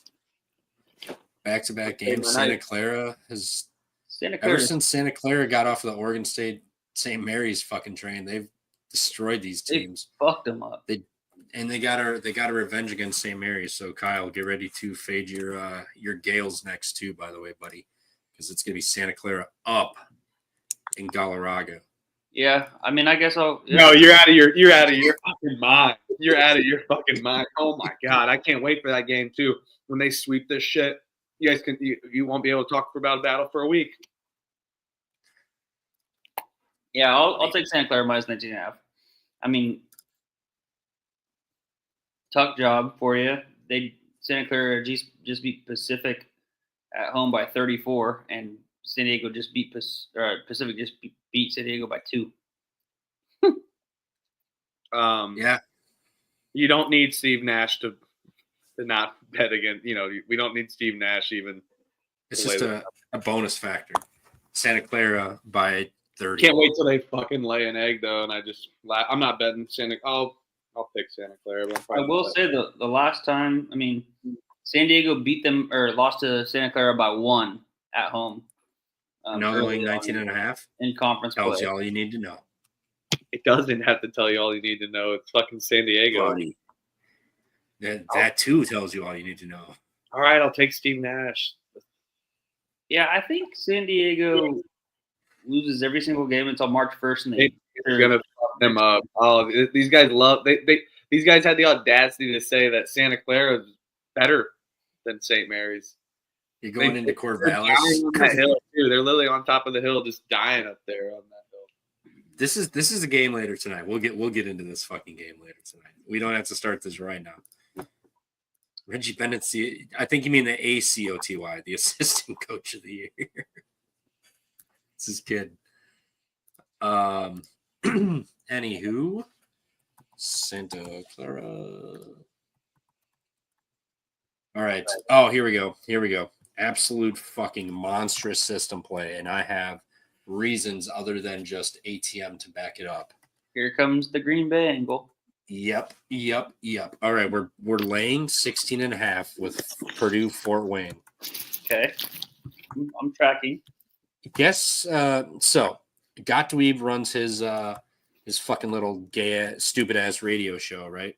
Back-to-back games. Santa Clara has Santa Clara. ever since Santa Clara got off of the Oregon State St. Mary's fucking train, they've destroyed these teams. Fucked them up. And they got a revenge against St. Mary's. So Kyle, get ready to fade your Gales next too, by the way, buddy, because it's gonna be Santa Clara up in Galarraga. Yeah, I mean, I guess I'll. Yeah. No, you're out of your fucking mind. You're out of your fucking mind. Oh my god, I can't wait for that game too. When they sweep this shit, you guys you won't be able to talk about a battle for a week. Yeah, I'll take Santa Clara minus 19.5. I mean, tough job for you. Santa Clara just beat Pacific at home by 34, and San Diego just beat Pacific just beat San Diego by 2. Yeah, You don't need Steve Nash to not bet again. You know, we don't need Steve Nash even. it's just a bonus factor. Santa Clara by 30. Can't wait till they fucking lay an egg though, and I'm not betting Santa. I'll pick Santa Clara. But I will say the last time, I mean, San Diego beat them or lost to Santa Clara by 1 at home. Knowing 19.5 in conference tells play. you all you need to know. it doesn't have to tell you all you need to know. It's fucking San Diego. Buddy. That too tells you all you need to know. All right, I'll take Steve Nash. Yeah, I think San Diego loses every single game until March 1st, and They're gonna fuck them up. Oh, these guys these guys had the audacity to say that Santa Clara is better than St. Mary's. You're going into They're Corvallis. dying on that hill too. They're literally on top of the hill, just dying up there on that hill. This is a game later tonight. We'll get into this fucking game later tonight. We don't have to start this right now. Reggie Bennett, I think you mean the ACOTY, the assistant coach of the year. It's his kid. Anywho, Santa Clara. All right. Oh, here we go. Absolute fucking monstrous system play, and I have reasons other than just ATM to back it up. here comes the Green Bay angle. Yep. All right, we're laying 16.5 with Purdue Fort Wayne. Okay, I'm tracking. Guess so. Gottlieb runs his fucking little gay stupid ass radio show, right?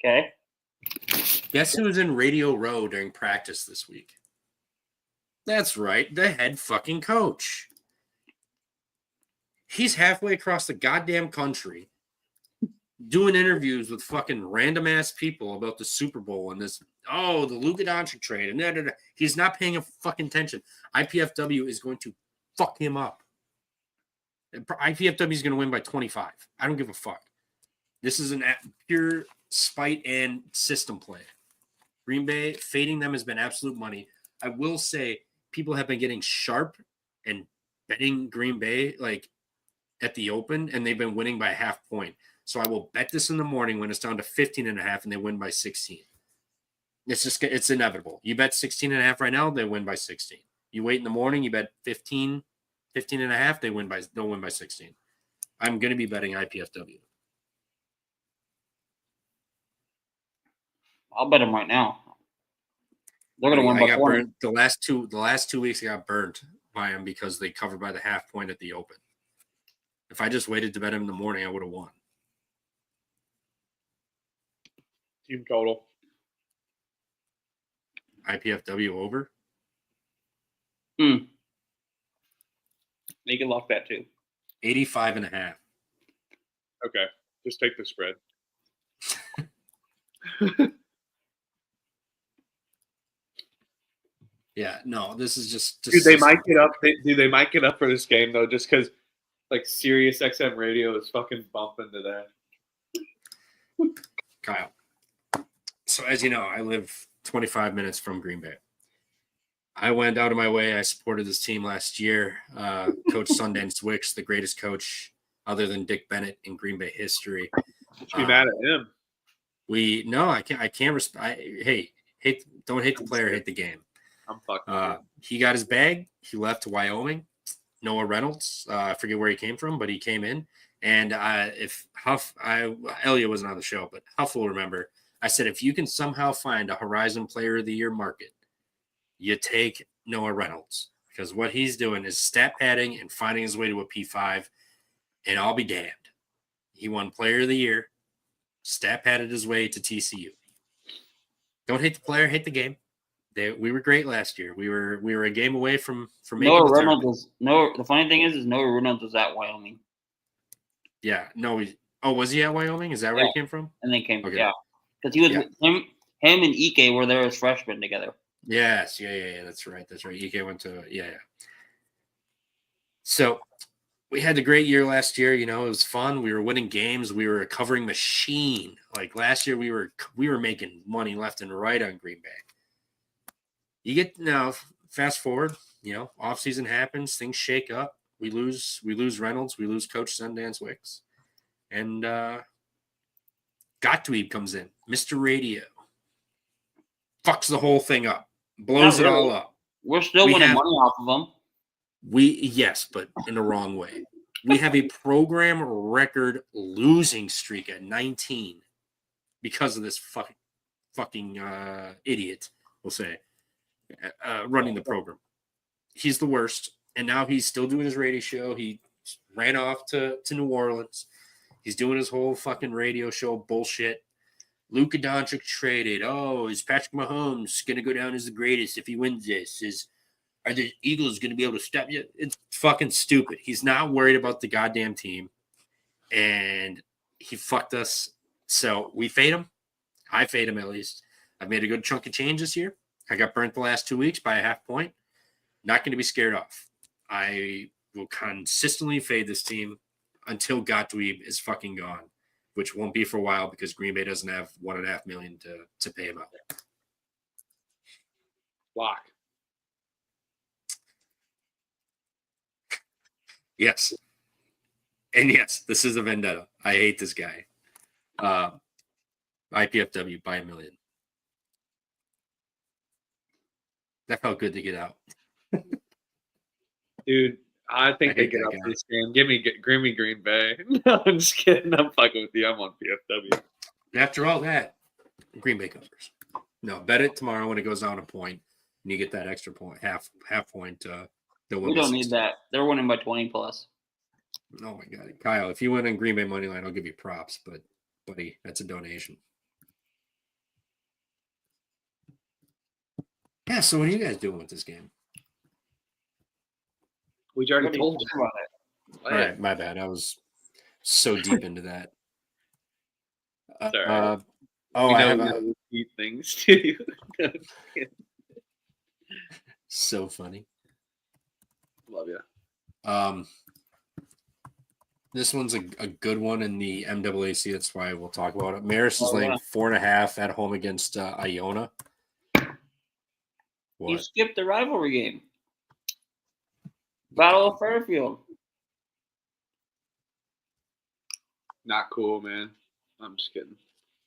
Okay, Guess who was in Radio Row during practice this week? That's right, the head fucking coach. He's halfway across the goddamn country doing interviews with fucking random ass people about the Super Bowl and this, the Luka Doncic trade. And he's not paying a fucking attention. IPFW is going to fuck him up. IPFW is going to win by 25. I don't give a fuck. This is an pure spite and system play. Green Bay, fading them has been absolute money. I will say people have been getting sharp and betting Green Bay like at the open, and they've been winning by a half point. So I will bet this in the morning when it's down to 15.5 and they win by 16. It's inevitable. You bet 16.5 right now, they win by 16. You wait in the morning, you bet 15.5, they'll win by 16. I'm going to be betting IPFW. I'll bet them right now. They're going to win I by got 20. burnt the last 2 weeks. I got burnt by them because they covered by the half point at the open. If I just waited to bet them in the morning, I would have won. Team total. IPFW over. You can lock that too. 85.5. Okay, just take the spread. Yeah, no, this is just Dude, they might get up. They might get up for this game though, just because like Sirius XM radio is fucking bumping to that. Kyle. So as you know, I live 25 minutes from Green Bay. I went out of my way. I supported this team last year. Coach Sundance Wicks, the greatest coach other than Dick Bennett in Green Bay history. Be mad at him. I can't. Don't hate the player, hate the game. I'm fucking. He got his bag. He left to Wyoming. Noah Reynolds. I forget where he came from, but he came in. And if Elliot wasn't on the show, but Huff will remember. I said, if you can somehow find a Horizon Player of the Year market, you take Noah Reynolds, because what he's doing is stat padding and finding his way to a P5, and I'll be damned. He won Player of the Year. stat padded his way to TCU. Don't hate the player, hate the game. We were great last year. We were a game away from making Noah the tournament. Reynolds the funny thing is Noah Reynolds was at Wyoming. Yeah, no. Was he at Wyoming? Is that where he came from? And they came, Okay. yeah, because he was him and Ike were there as freshmen together. Yes, yeah. That's right. Ike went to So we had a great year last year. You know, it was fun. We were winning games. We were a covering machine. Like last year, we were making money left and right on Green Bay. You get now, fast forward. You know, off season happens. Things shake up. We lose Reynolds. We lose Coach Sundance Wicks, and Gottlieb comes in, Mr. Radio, fucks the whole thing up, blows it all up. We're still winning money off of them. Yes, but in the wrong way. We have a program record losing streak at 19 because of this fucking idiot, we'll say, running the program. He's the worst, and now he's still doing his radio show. He ran off to New Orleans. He's doing his whole fucking radio show bullshit. Luka Doncic traded. Oh, is Patrick Mahomes going to go down as the greatest if he wins this? Are the Eagles going to be able to stop you? It's fucking stupid. He's not worried about the goddamn team, and he fucked us. So we fade him. I fade him at least. I've made a good chunk of change this year. I got burnt the last 2 weeks by a half point. Not going to be scared off. I will consistently fade this team until Gottlieb is fucking gone, which won't be for a while because Green Bay doesn't have $1.5 million to pay him out. Lock. Yes. And yes, this is a vendetta. I hate this guy. IPFW by $1 million. That felt good to get out. Dude, I think they get up this game. Give me Green Bay. No, I'm just kidding. I'm fucking with you. I'm on PFW. After all that, Green Bay covers. No, bet it tomorrow when it goes down a point, and you get that extra point, half point. We don't need that. They're winning by 20 plus. Oh my God, Kyle! If you win in Green Bay money line, I'll give you props. But, buddy, that's a donation. Yeah. So, what are you guys doing with this game? We already told you about it. All right, my bad. I was so deep into that. Sorry. I have repeat things to you. So funny. Love you. This one's a good one in the MAAC. That's why we'll talk about it. Marist is laying 4.5 at home against Iona. What? You skipped the rivalry game. Battle of Fairfield. Not cool, man. I'm just kidding.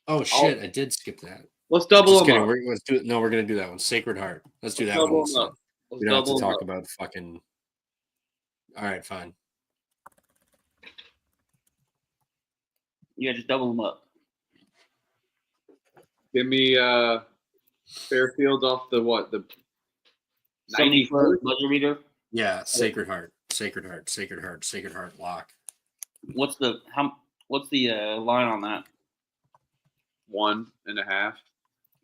Oh shit! I did skip that. Let's double them up. We're gonna do that one. Sacred Heart. Let's do that one. We don't have to talk about fucking. All right, fine. Yeah, just double them up. Give me Fairfield off the what? The 70-foot buzzer beater. Yeah, Sacred Heart. Sacred Heart. Sacred Heart. Sacred Heart lock. What's the line on that? 1.5.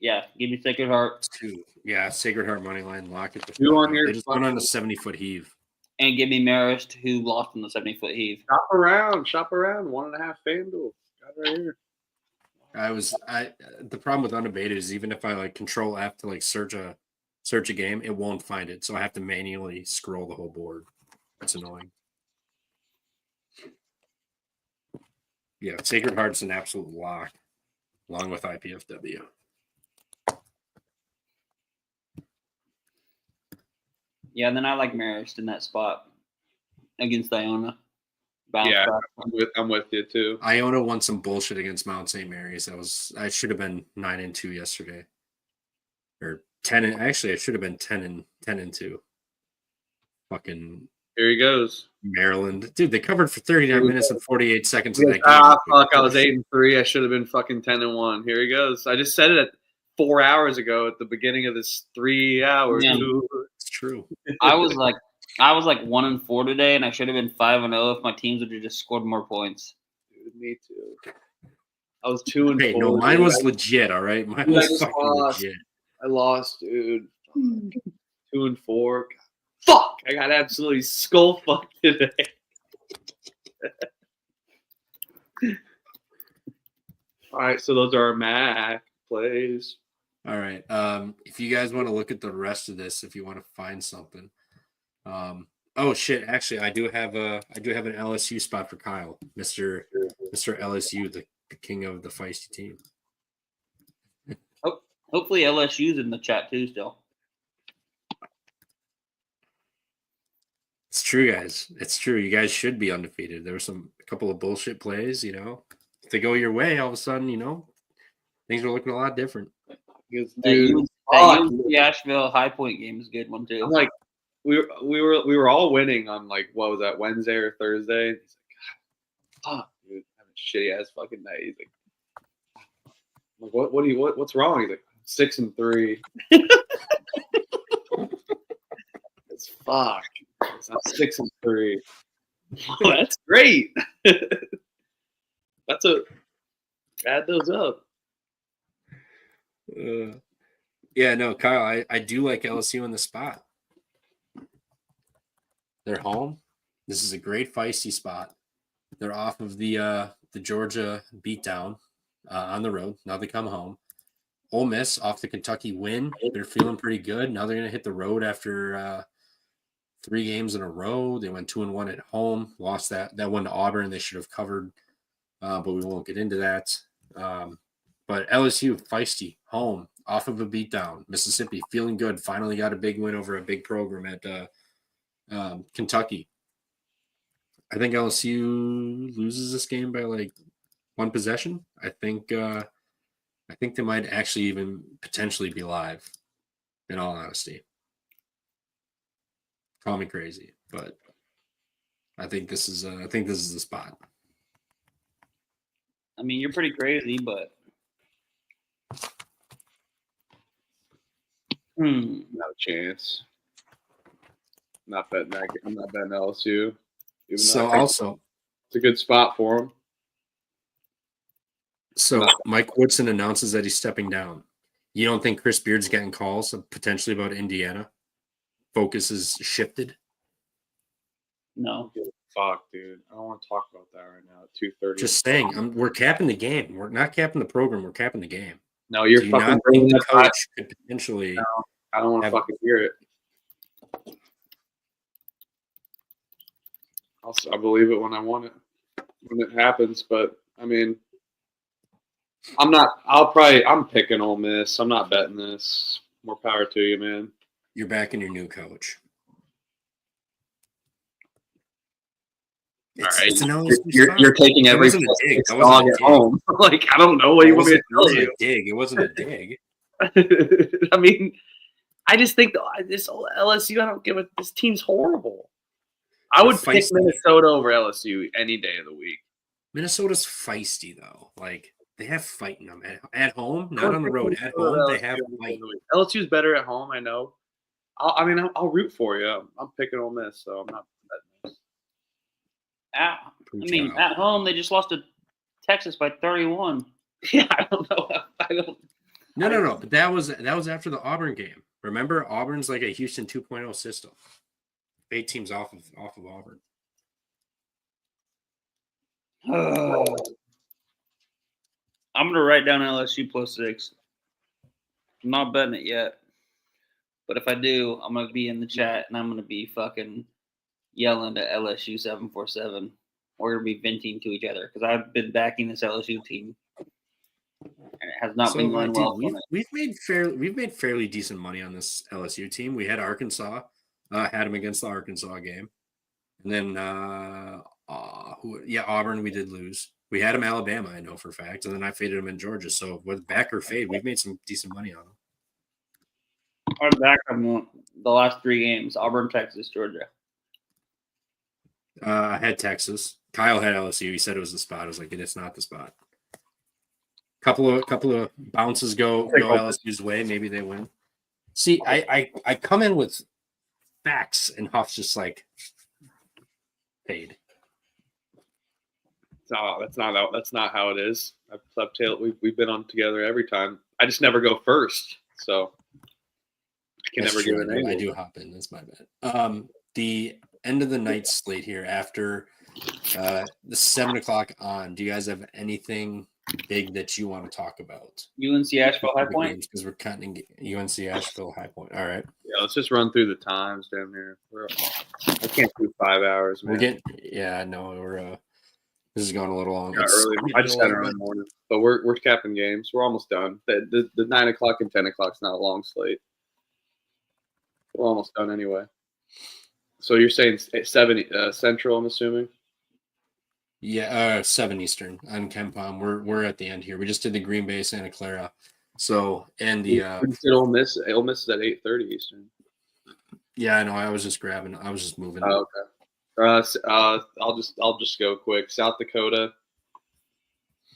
Yeah, give me Sacred Heart. 2. Yeah, Sacred Heart money line lock it. 2 on here. They just went on a 70-foot heave. And give me Marist, who lost in the 70-foot heave. Shop around. 1.5 FanDuel. Got it right here. The problem with unabated is even if I like Control F to like search a game, it won't find it. So I have to manually scroll the whole board. That's annoying. Yeah, Sacred Heart's an absolute lock, along with IPFW. Yeah, and then I like Marist in that spot against Iona. Yeah, I'm with you too. Iona won some bullshit against Mount St. Mary's. I should have been 9-2 yesterday, or 10. Actually, I should have been 10-2. Fucking here he goes, Maryland, dude. They covered for 39 minutes and 48 seconds. Fuck! I was 8-3. I should have been fucking 10-1. Here he goes. I just said it 4 hours ago at the beginning of this 3 hours. Yeah. It's true. I was like 1-4 today, and I should have been 5-0 if my teams would have just scored more points. Dude, me too. I was 2-4. Hey, no, mine dude. was legit. All right, mine Dude, I was just fucking lost. legit. I lost, dude. 2-4. Fuck! I got absolutely skull fucked today. All right, so those are our Mac plays. All right. If you guys want to look at the rest of this, if you want to find something, oh shit! Actually, I do have an LSU spot for Kyle, Mister LSU, the king of the feisty team. Hopefully LSU's in the chat too still. It's true, guys. It's true. You guys should be undefeated. There were a couple of bullshit plays, If they go your way, all of a sudden, things are looking a lot different. Dude, That UNC Asheville High Point game is a good one too. I'm like, we were all winning on like what was that, Wednesday or Thursday? He's like, God, fuck, dude, having a shitty ass fucking night. He's like, I'm like, what's wrong? He's like, 6-3. It's fuck. It's not 6-3. Oh, that's great. Add those up. Yeah, no, Kyle, I do like LSU in the spot. They're home. This is a great feisty spot. They're off of the Georgia beatdown on the road. Now they come home. Ole Miss off the Kentucky win. They're feeling pretty good. Now they're going to hit the road after 3 games in a row. They went 2-1 at home. Lost that one to Auburn. They should have covered, but we won't get into that. But LSU feisty home off of a beatdown. Mississippi feeling good. Finally got a big win over a big program at Kentucky. I think LSU loses this game by like 1 possession. I think they might actually even potentially be live. In all honesty, call me crazy, but I think this is the spot. I mean, you're pretty crazy, but Not a chance. Not betting that. I'm not betting LSU. Even So though I think also, it's a good spot for them. so Mike Woodson announces that he's stepping down. You don't think Chris Beard's getting calls potentially about Indiana? Focus is shifted. no. Fuck, dude. I don't want to talk about that right now. At 2:30. Just saying, we're capping the game. We're not capping the program. We're capping the game. No, you're Do you fucking not bringing think the that back. coach could potentially? No, I don't want to have- fucking hear it. I believe it when I want it, when it happens. But I mean, I'm picking Ole Miss. I'm not betting this. More power to you, man. You're backing your new coach. All right, It's an LSU you're spot. taking That every wasn't a dig. That dog wasn't a at dig. home. Like, I don't know what you want me to tell wasn't you. a dig. It wasn't a dig. I mean, I just think this LSU. I don't give a. This team's horrible. I would pick Feisty. Minnesota over LSU any day of the week. Minnesota's feisty though. Like they have fight in them at home, not on the road. At home, they have fight. LSU's better at home. I know. I'll root for you. I'm picking Ole Miss, so I'm not betting. At home they just lost to Texas by 31. Yeah, I don't know. I don't. No. But that was after the Auburn game. Remember, Auburn's like a Houston 2.0 system. 8 teams off of Auburn. I'm gonna write down LSU +6. I'm not betting it yet, but if I do, I'm gonna be in the chat and I'm gonna be fucking yelling to LSU 747. We're gonna be venting to each other because I've been backing this LSU team, and it has not been going well. Dude, we've made fairly decent money on this LSU team. We had Arkansas, had them against the Arkansas game, and then Auburn we did lose. We had them Alabama, I know for a fact, and then I faded them in Georgia. So with back or fade, we've made some decent money on them. I'm back on the last 3 games: Auburn, Texas, Georgia. I had Texas. Kyle had LSU. He said it was the spot. I was like, it's not the spot. Couple of bounces go LSU's way. Maybe they win. See, I come in with facts, and Huff's just like fade. No, that's not how it is. We've been on together every time. I just never go first, so I can That's never true. give an I angle. do hop in. That's my bad. The end of the night slate here after the 7 o'clock on. Do you guys have anything big that you want to talk about? UNC Asheville High Point. Because we're cutting UNC Asheville High Point. All right. Yeah, let's just run through the times down there. I can't do 5 hours, man. We're getting. Yeah, I know. We're. This is going a little long. Yeah, early. I just had it early morning, but we're capping games. We're almost done. The 9 o'clock and 10 o'clock is not a long slate. We're almost done anyway. So you're saying 7 Central? I'm assuming. Yeah, 7 Eastern on KenPom. We're at the end here. We just did the Green Bay Santa Clara. So and the You said Ole Miss. Ole Miss is at 8:30 Eastern. yeah, I know. I was just moving. Oh, okay. I'll just go quick. South Dakota.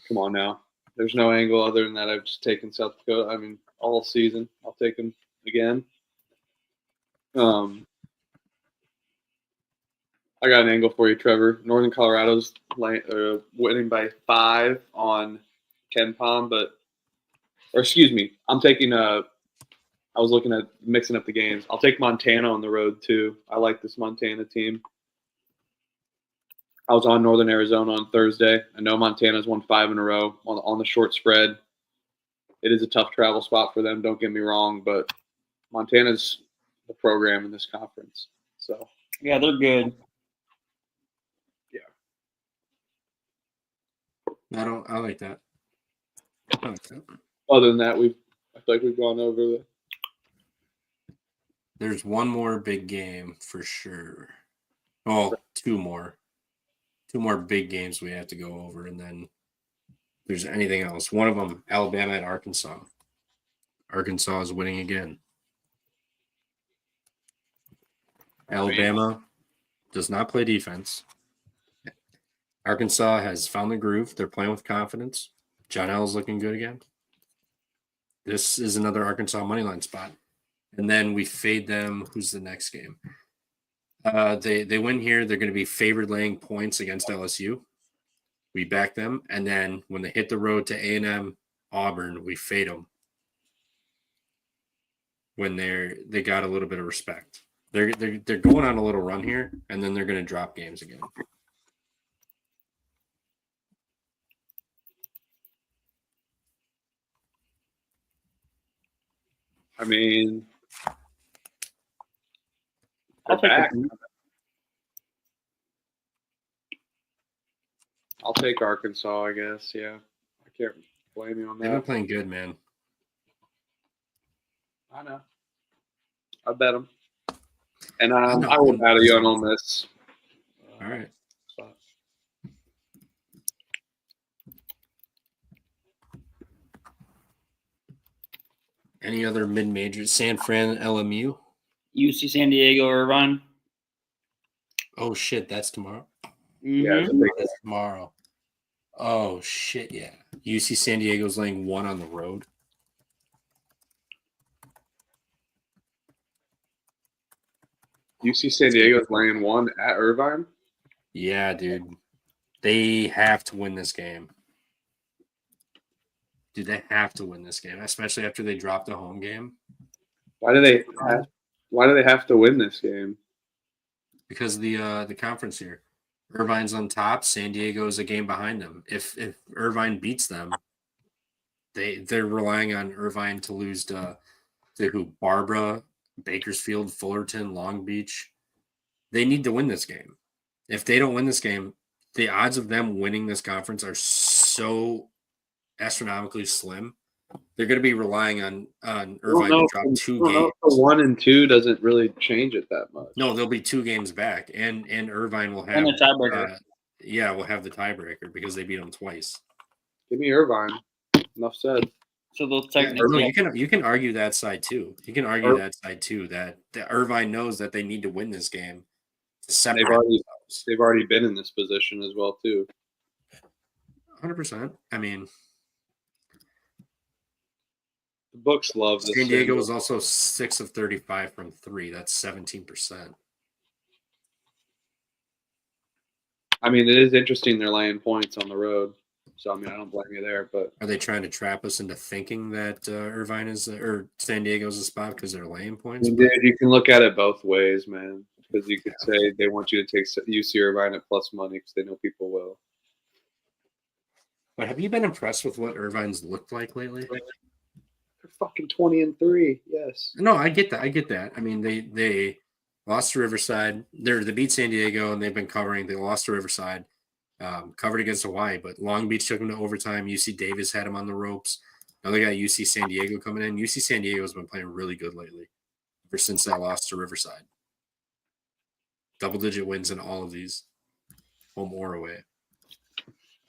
Come on now. There's no angle other than that. I've just taken South Dakota. I mean, all season. I'll take them again. I got an angle for you, Trevor. Northern Colorado's winning by 5 on KenPom, I'm taking I was looking at mixing up the games. I'll take Montana on the road too. I like this Montana team. I was on Northern Arizona on Thursday. I know Montana's won 5 in a row on the short spread. It is a tough travel spot for them, don't get me wrong, but Montana's the program in this conference. So Yeah, they're good. I like that. Other than that, I feel like we've gone over the. There's one more big game for sure. Oh, 2 more. 2 more big games we have to go over, and then if there's anything else. One of them, Alabama at Arkansas. Arkansas is winning again. Alabama does not play defense. Arkansas has found the groove. They're playing with confidence. John L's looking good again. This is another Arkansas moneyline spot. And then we fade them. Who's the next game? They win here. They're going to be favored laying points against LSU. We back them. And then when they hit the road to A&M Auburn, we fade them when they got a little bit of respect. They're going on a little run here, and then they're going to drop games again. I mean, I'll take back. them. I'll take Arkansas, I guess. Yeah, I can't blame you on They've been that. playing good, man. I know. I bet them. And I will battle you on Ole Miss. All right. Spot. Any other mid-majors? San Fran, LMU? UC San Diego, Irvine. Oh, shit. That's tomorrow? Yeah, it's a Mhm. big That's tomorrow. Oh, shit, yeah. UC San Diego's laying 1 on the road. UC San Diego's laying 1 at Irvine. Yeah, dude. They have to win this game. Dude, they have to win this game, especially after they dropped the home game. Why do they have to win this game? Because of the conference here. Irvine's on top. San Diego's a game behind them. If Irvine beats them, they're relying on Irvine to lose to who? Barbara, Bakersfield, Fullerton, Long Beach. They need to win this game. If they don't win this game, the odds of them winning this conference are so astronomically slim. They're going to be relying on Irvine to drop 2 games. 1 and 2 doesn't really change it that much. No, they'll be 2 games back, and Irvine will have And the tiebreaker. we'll have the tiebreaker because they beat them twice. Give me Irvine. Enough said. So they'll No, technically. you can argue that side too. You can argue that side too. That Irvine knows that they need to win this game to separate themselves. They've already been in this position as well too. 100%. I mean, The books love this. San Diego was also 6 of 35 from 3. That's 17%. I mean, it is interesting they're laying points on the road. So, I mean, I don't blame you there. But Are they trying to trap us into thinking that Irvine is or San Diego's a spot because they're laying points? dude, you can look at it both ways, man. Because you could say they want you to take UC Irvine at plus money because they know people will. But have you been impressed with what Irvine's looked like lately? They're fucking 20-3. Yes. No, I get that. I get that. I mean, they lost to Riverside. They beat San Diego, and they've been covering. They lost to Riverside, covered against Hawaii, but Long Beach took them to overtime. UC Davis had them on the ropes. Now they got UC San Diego coming in. UC San Diego has been playing really good lately, ever since that loss to Riverside. Double-digit wins in all of these, home or away.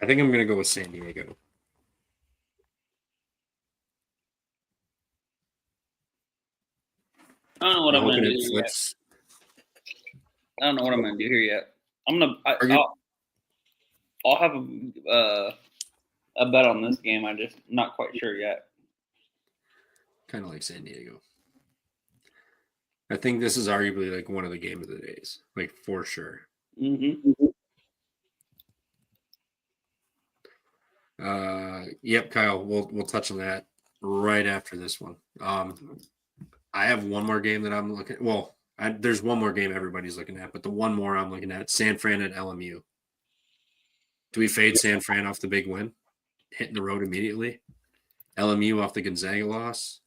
I think I'm going to go with San Diego. I don't know what I'm going to do yet. Flips. I don't know what I'm going to do here yet. I'll have a bet on this game. I'm just not quite sure yet. Kind of like San Diego. I think this is arguably like one of the game of the days, like for sure. Mm-hmm. Yep, Kyle. We'll touch on that right after this one. I have one more game that I'm looking. Well, there's one more game everybody's looking at, but the one more I'm looking at, San Fran at LMU. Do we fade San Fran off the big win, hitting the road immediately? LMU off the Gonzaga loss.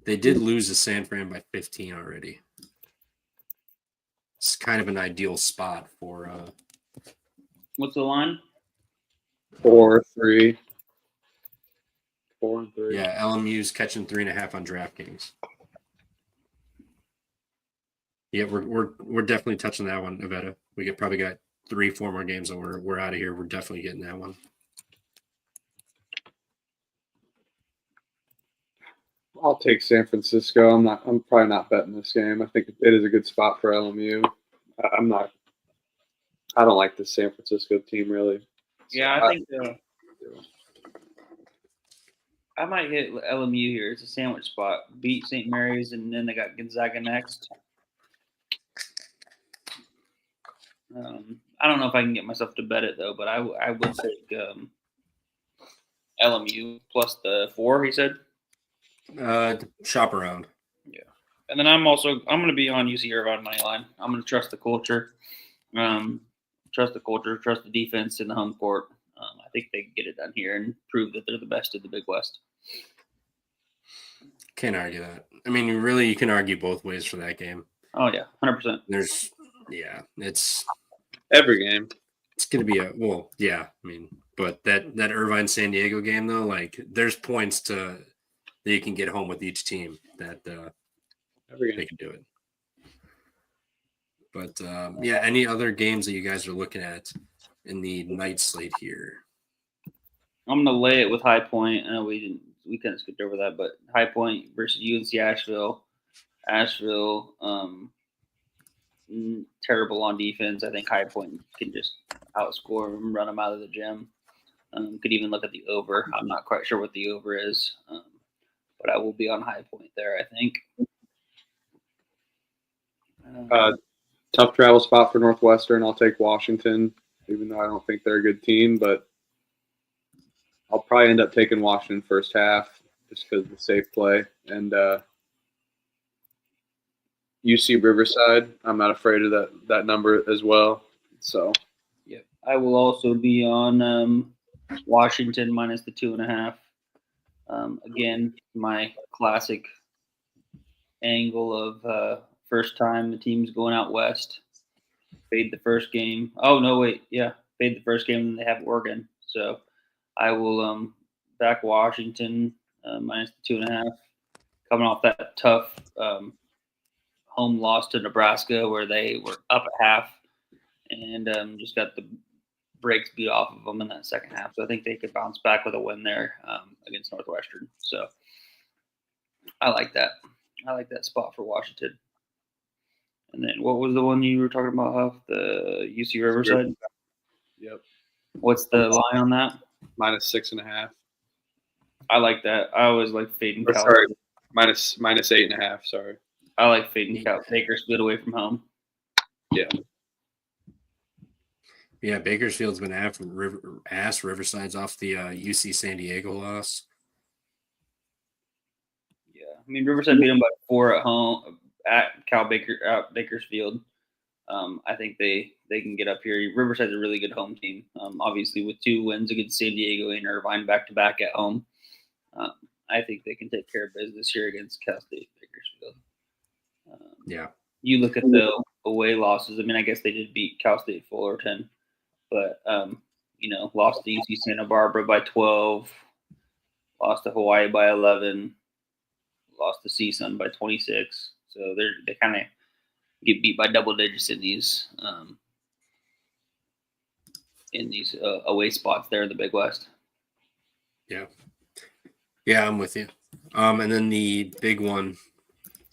They did lose to San Fran by 15 already. It's kind of an ideal spot for. What's the line? 4-3. 4-3. Yeah, LMU's catching 3.5 on DraftKings. Yeah, we're definitely touching that one, Avetta. We probably got 3-4 more games, and we're out of here. We're definitely getting that one. I'll take San Francisco. I'm probably not betting this game. I think it is a good spot for LMU. I don't like the San Francisco team really. Yeah, I think I might hit LMU here. It's a sandwich spot. Beat St. Mary's, and then they got Gonzaga next. I don't know if I can get myself to bet it though, but I would take LMU plus the 4. He said. Shop around. Yeah, and then I'm going to be on UC Irvine money line. I'm going to trust the culture, trust the defense in the home court. I think they can get it done here and prove that they're the best of the Big West. Can't argue that. I mean, you can argue both ways for that game. Oh yeah, 100%. It's every game. It's going to be but that Irvine San Diego game though, like there's points that you can get home with each team that they can do it. But any other games that you guys are looking at in the night slate here? I'm going to lay it with High Point. I know we kind of skipped over that, but High Point versus UNC Asheville. Asheville, terrible on defense. I think High Point can just outscore them, run them out of the gym. Could even look at the over. I'm not quite sure what the over is, but I will be on High Point there, I think. Tough travel spot for Northwestern. I'll take Washington, even though I don't think they're a good team, but I'll probably end up taking Washington first half just because of the safe play. And UC Riverside, I'm not afraid of that number as well. So, yeah, I will also be on Washington minus the 2.5. Again, my classic angle of first time the team's going out west. Fade the first game. Oh, no, wait. Yeah, fade the first game and they have Oregon. So I will back Washington minus the 2.5. Coming off that tough home loss to Nebraska where they were up at half and just got the brakes beat off of them in that second half. So I think they could bounce back with a win there against Northwestern. So I like that. I like that spot for Washington. And then what was the one you were talking about, Huff? The UC Riverside? Yep. What's the line on that? minus 6.5. I like that. I always like fading. Sorry, minus 8.5. Sorry. I like fading Bakersfield away from home. Yeah, Bakersfield's been after Riverside's off the UC San Diego loss. Yeah, I mean Riverside beat them by 4 at home at Bakersfield. I think they can get up here. Riverside's a really good home team. Obviously with 2 wins against San Diego and Irvine back to back at home. I think they can take care of business here against Cal State Bakersfield. Yeah. You look at the away losses. I mean, I guess they did beat Cal State Fullerton, but lost to UC Santa Barbara by 12, lost to Hawaii by 11, lost to CSUN by 26. So they kind of get beat by double digits in these away spots there in the Big West. Yeah. Yeah, I'm with you. And then the big one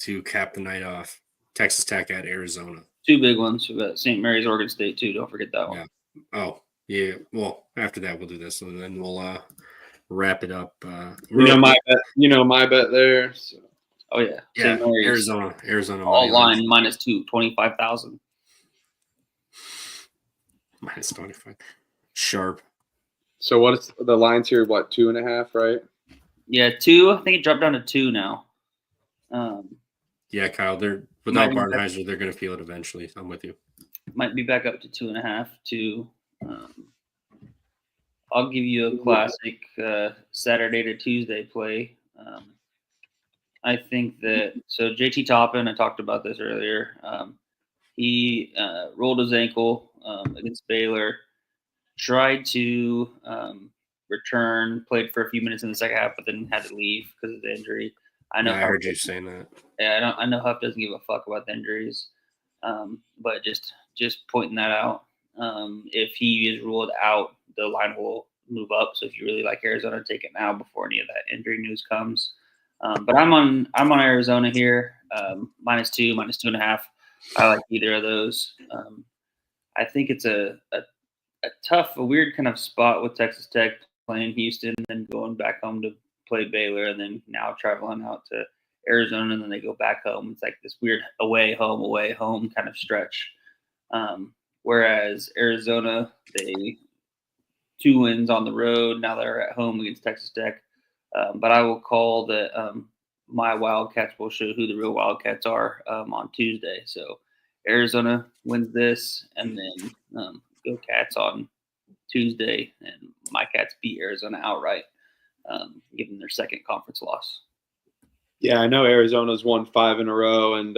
to cap the night off, Texas Tech at Arizona. 2 big ones. We've got St. Mary's, Oregon State too. Don't forget that one. Yeah. Oh, yeah. Well, after that we'll do this, and then we'll wrap it up. My bet there. So. Oh yeah. Yeah, St. Mary's, Arizona. all line -2, 25,000. -25. Sharp. So what's the lines here? What, 2.5, right? Yeah, 2. I think it dropped down to 2 now. Yeah, Kyle. They're without Barnheiser, they're going to feel it eventually. I'm with you. Might be back up to 2.5. 2. I'll give you a classic Saturday to Tuesday play. I think that JT Toppin, I talked about this earlier. He rolled his ankle against Baylor, tried to return, played for a few minutes in the second half, but then had to leave because of the injury. I heard you saying that. Yeah, I know Huff doesn't give a fuck about the injuries, but just pointing that out. If he is ruled out, the line will move up. So if you really like Arizona, take it now before any of that injury news comes. But I'm on Arizona here, -2, -2.5. I like either of those. I think it's a weird kind of spot with Texas Tech playing Houston and then going back home to play Baylor and then now traveling out to Arizona and then they go back home. It's like this weird away home kind of stretch. Whereas Arizona, they 2 wins on the road. Now they're at home against Texas Tech. But I will call that my Wildcats will show who the real Wildcats are on Tuesday. So Arizona wins this and then go Cats on Tuesday. And my Cats beat Arizona outright, giving their second conference loss. Yeah, I know Arizona's won 5 in a row, and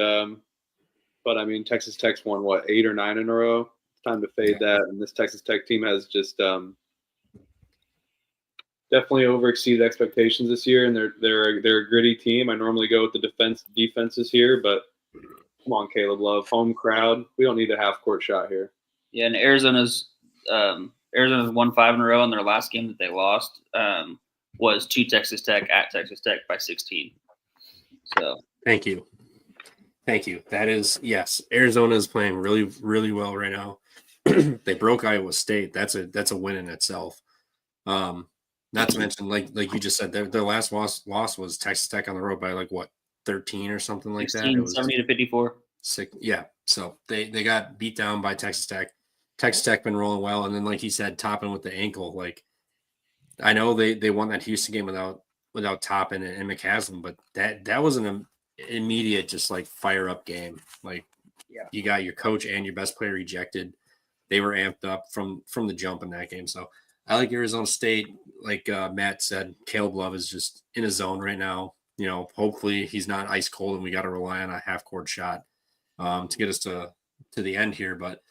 but I mean Texas Tech's won 8 or 9 in a row. It's time to fade that, and this Texas Tech team has just definitely overexceeded expectations this year, and they're a gritty team. I normally go with the defenses here, but come on, Caleb Love, home crowd. We don't need a half court shot here. Yeah, and Arizona's won 5 in a row, and their last game that they lost was to Texas Tech at Texas Tech by 16. So thank you. That is, yes, Arizona is playing really, really well right now. They broke Iowa State. That's a win in itself. Not to mention, like you just said, their last loss was Texas Tech on the road by 13 or something like 16, that. It was 70-54. Yeah. So they got beat down by Texas Tech. Texas Tech been rolling well, and then like he said, Toppin with the ankle. I know they won that Houston game without Toppin and McCaslin, but that was an immediate just fire up game. You got your coach and your best player ejected. They were amped up from the jump in that game. So I like Arizona State. Like Matt said, Caleb Love is just in his zone right now. Hopefully he's not ice cold and we got to rely on a half court shot to get us to the end here. But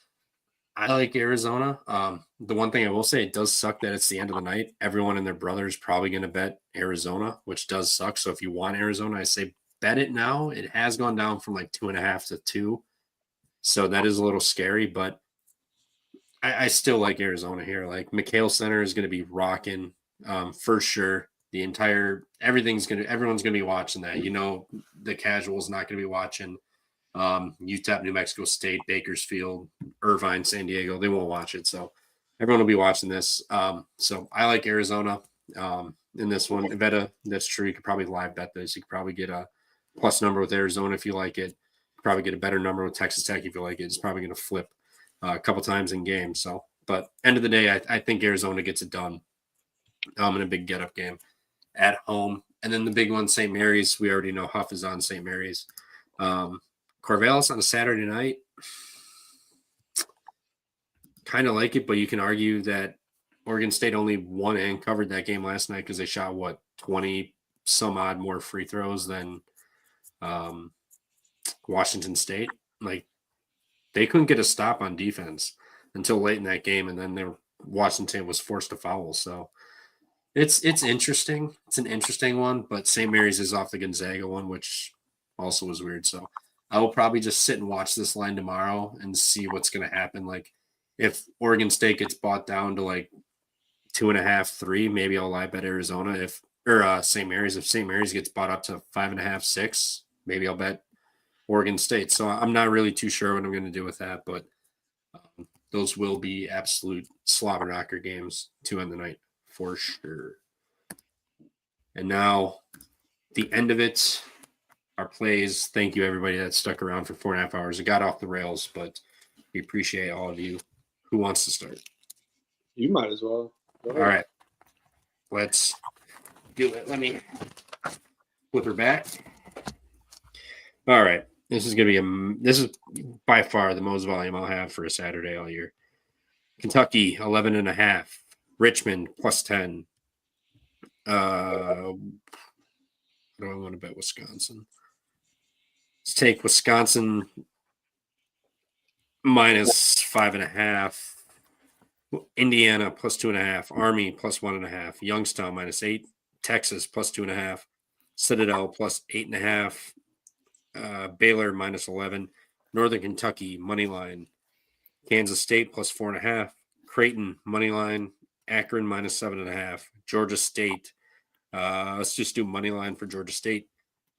I like Arizona. The one thing I will say, it does suck that it's the end of the night. Everyone and their brother is probably going to bet Arizona, which does suck. So if you want Arizona, I say bet it now. It has gone down from 2.5 to 2. So that is a little scary, but I still like Arizona here. McHale Center is going to be rocking for sure. Everyone's going to be watching that. The casual's not going to be watching UTEP, New Mexico State, Bakersfield, Irvine, San Diego. They won't watch it. So everyone will be watching this. So I like Arizona in this one. Iveta, that's true. You could probably live bet this. You could probably get a plus number with Arizona if you like it. Probably get a better number with Texas Tech if you like it. It's probably going to flip a couple times in games. So, but end of the day, I think Arizona gets it done in a big get-up game at home. And then the big one, St. Mary's. We already know Huff is on St. Mary's. Corvallis on a Saturday night. Kind of like it, but you can argue that Oregon State only won and covered that game last night because they shot, 20 some odd more free throws than Washington State. Like, they couldn't get a stop on defense until late in that game, and then Washington was forced to foul. So it's interesting. It's an interesting one, but St. Mary's is off the Gonzaga one, which also was weird. So I will probably just sit and watch this line tomorrow and see what's going to happen. Like, if Oregon State gets bought down to 2.5, 3, maybe I'll lie bet Arizona. St. Mary's. If St. Mary's gets bought up to 5.5, 6, maybe I'll bet Oregon State. So I'm not really too sure what I'm going to do with that, but those will be absolute slobber knocker games to end the night for sure. And now the end of it, our plays. Thank you, everybody that stuck around for 4.5 hours. It got off the rails, but we appreciate all of you. Who wants to start? You might as well. All right. Let's do it. Let me flip her back. All right. This is by far the most volume I'll have for a Saturday all year. Kentucky, 11.5. Richmond, +10. Do I want to bet Wisconsin? Let's take Wisconsin -5.5. Indiana +2.5. Army +1.5. Youngstown -8. Texas +2.5. Citadel +8.5. Baylor -11. Northern Kentucky money line. Kansas State +4.5. Creighton money line. Akron -7.5. Georgia State. Let's just do money line for Georgia State.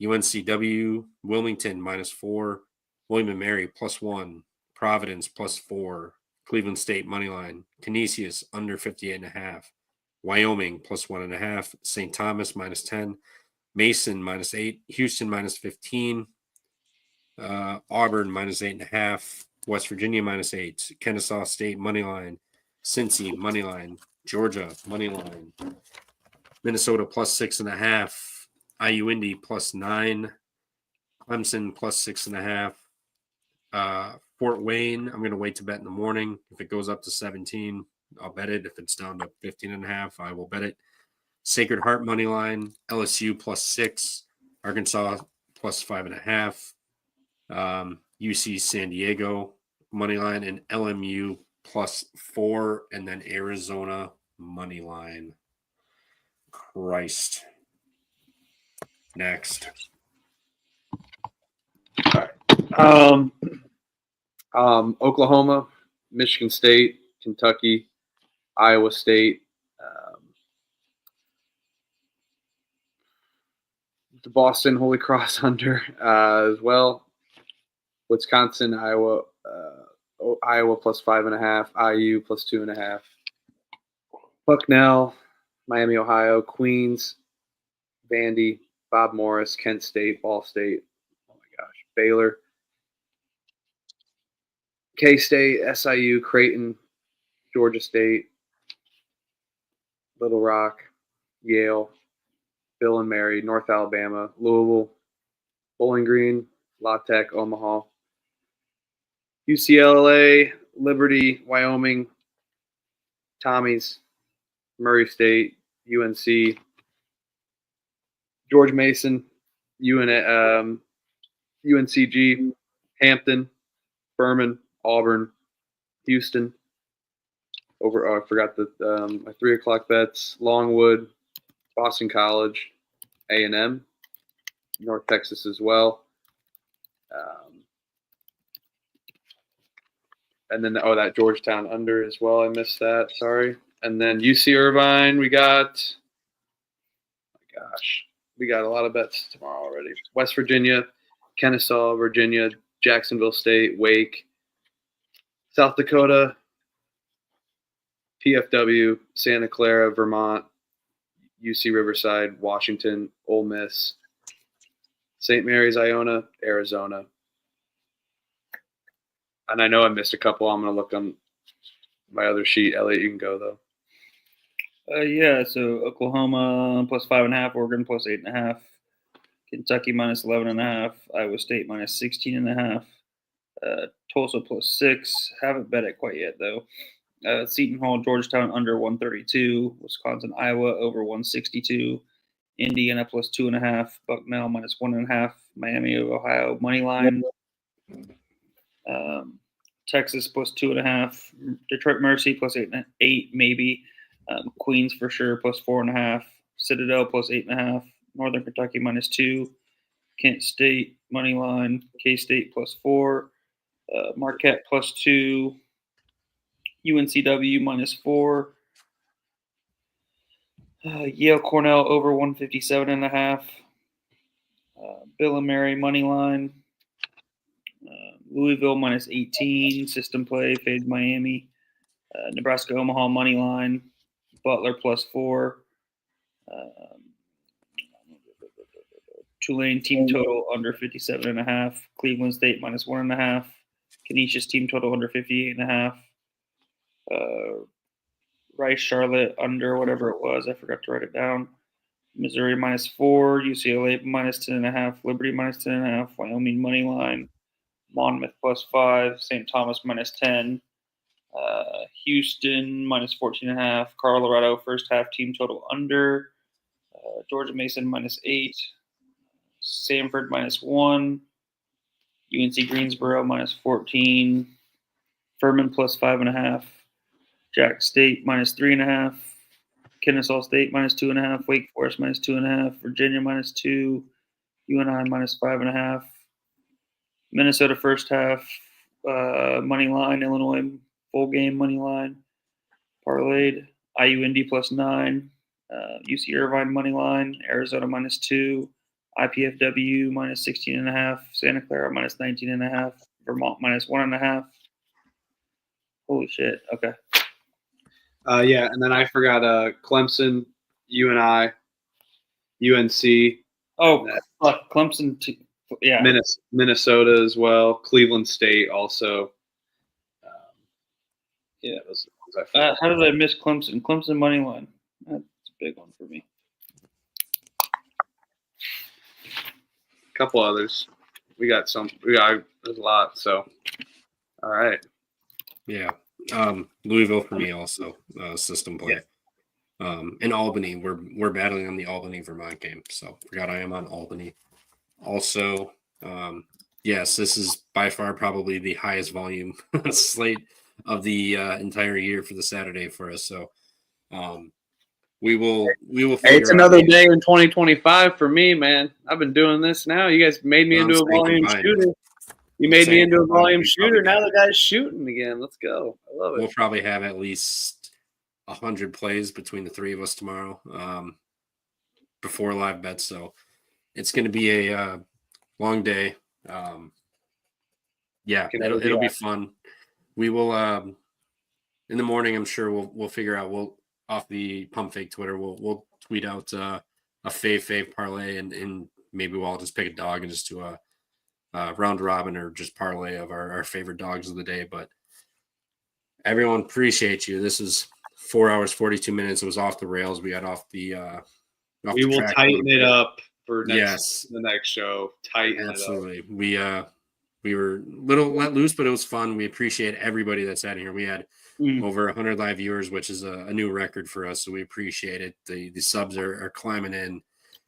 UNCW Wilmington -4. William & Mary +1. Providence +4. Cleveland State money line. Canisius under 58.5. Wyoming +1.5. St. Thomas -10. Mason -8. Houston -15. Auburn -8.5. West Virginia -8. Kennesaw State money line. Cincy money line. Georgia money line. Minnesota +6.5. IU Indy +9. Clemson +6.5. Fort Wayne, I'm going to wait to bet in the morning. If it goes up to 17, I'll bet it. If it's down to 15.5, I will bet it. Sacred Heart money line. LSU +6. Arkansas +5.5. UC San Diego money line, and LMU +4, and then Arizona money line. Christ. Next. Oklahoma, Michigan State, Kentucky, Iowa State, the Boston Holy Cross under as well. Wisconsin, Iowa +5.5, IU +2.5. Bucknell, Miami, Ohio, Queens, Vandy, Bob Morris, Kent State, Ball State. Oh my gosh, Baylor. K-State, SIU, Creighton, Georgia State, Little Rock, Yale, Bill and Mary, North Alabama, Louisville, Bowling Green, La Tech, Omaha, UCLA, Liberty, Wyoming, Tommy's, Murray State, UNC, George Mason, UNCG, Hampton, Furman, Auburn, Houston. I forgot my 3 o'clock bets. Longwood, Boston College, A&M, North Texas as well. And then that Georgetown under as well. I missed that. Sorry. And then UC Irvine. We got a lot of bets tomorrow already. West Virginia, Kennesaw, Virginia, Jacksonville State, Wake, South Dakota, PFW, Santa Clara, Vermont, UC Riverside, Washington, Ole Miss, St. Mary's, Iona, Arizona. And I know I missed a couple. I'm going to look on my other sheet. Elliot, you can go, though. Yeah, so Oklahoma plus 5.5, Oregon plus 8.5, Kentucky minus 11.5, Iowa State minus 16.5, Tulsa plus 6. Haven't bet it quite yet though. Seton Hall, Georgetown under 132, Wisconsin, Iowa over 162, Indiana plus 2.5, Bucknell minus 1.5, Miami of Ohio money line, Texas plus 2.5, Detroit Mercy plus 8 maybe. Queens for sure plus 4.5, Citadel plus 8.5, Northern Kentucky minus 2, Kent State money line, K-State plus 4, Marquette plus 2, UNCW minus 4, Yale Cornell over 157.5, Bill and Mary money line, Louisville minus 18, system play, fade Miami, Nebraska Omaha money line, Butler plus 4. Tulane team total under 57.5. Cleveland State minus 1.5. Canisius team total under 58.5. Rice Charlotte under whatever it was. I forgot to write it down. Missouri minus 4. UCLA minus 10.5. Liberty minus 10.5. Wyoming money line. Monmouth plus 5. St. Thomas minus 10. Houston minus 14.5. Colorado first half team total under. Georgia Mason minus 8. Samford minus 1. UNC Greensboro minus 14. Furman plus 5.5. Jack State minus 3.5. Kennesaw State minus 2.5. Wake Forest minus 2.5. Virginia minus 2. UNI minus 5.5. Minnesota first half money line. Illinois full game money line. Parlayed. IU Indy plus 9. UC Irvine money line. Arizona minus 2. IPFW minus 16.5. Santa Clara minus 19.5. Vermont minus 1.5. Holy shit. Okay. Yeah, and then I forgot Clemson, UNI, UNC. Oh, fuck. Clemson. Yeah. Minnesota as well. Cleveland State also. Yeah, those are the ones I forgot. How did I miss Clemson? Clemson money line. That's a big one for me. A couple others. There's a lot. So, all right. Yeah. Louisville for me also, system play. Yeah. In Albany, we're battling on the Albany Vermont game. So forgot I am on Albany. Also, yes, this is by far probably the highest volume slate of the entire year for the Saturday for us. So we will Hey, figure it's another out day in 2025 for me, man. I've been doing this now. You guys made me into a volume shooter. You made me into a volume shooter. Now the guy's shooting again. Let's go. I love it. We'll probably have at least 100 plays between the three of us tomorrow before live bets. So it's going to be a long day. Yeah, it'll be fun. We will in the morning. I'm sure we'll figure out. We'll off the Pump Fake Twitter. We'll tweet out a fave parlay and maybe we'll all just pick a dog and just do a round robin or just parlay of our favorite dogs of the day. But everyone, appreciate you. This is 4 hours 42 minutes. It was off the rails. We got off the. We will tighten it up for the next show. Absolutely. It up. We were a little let loose, but it was fun. We appreciate everybody that's out here. We had over 100 live viewers, which is a new record for us. So we appreciate it. The subs are climbing in.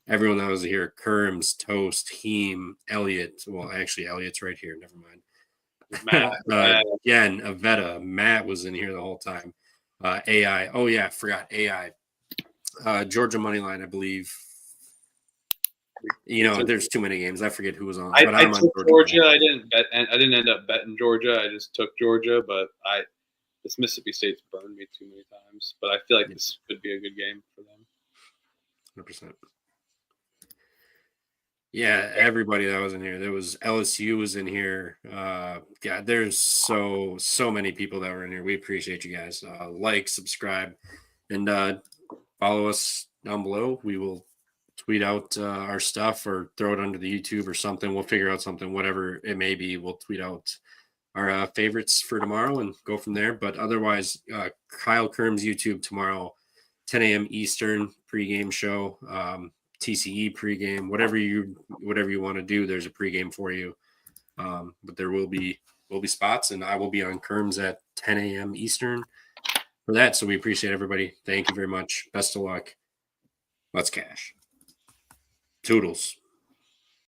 Everyone that was here, Kerms, Toast, Heem, Elliot. Well, actually, Elliot's right here. Never mind. Again, Avetta, Matt was in here the whole time. AI. Oh, yeah, forgot AI. Georgia Moneyline, I believe. There's too many games. I forget who was on. I took Georgia. I didn't end up betting Georgia. I just took Georgia, but this Mississippi State's burned me too many times. But I feel like this could be a good game for them. 100%. Yeah, everybody that was in here. There was LSU was in here. There's so many people that were in here. We appreciate you guys. Like, subscribe, and follow us down below. We will tweet out our stuff or throw it under the YouTube or something. We'll figure out something, whatever it may be. We'll tweet out our favorites for tomorrow and go from there. But otherwise, Kyle Kerm's YouTube tomorrow, 10 a.m. Eastern pregame show, TCE pregame, whatever you want to do. There's a pregame for you, but there will be spots, and I will be on Kerm's at 10 a.m. Eastern for that. So we appreciate everybody. Thank you very much. Best of luck. Let's cash. Toodles.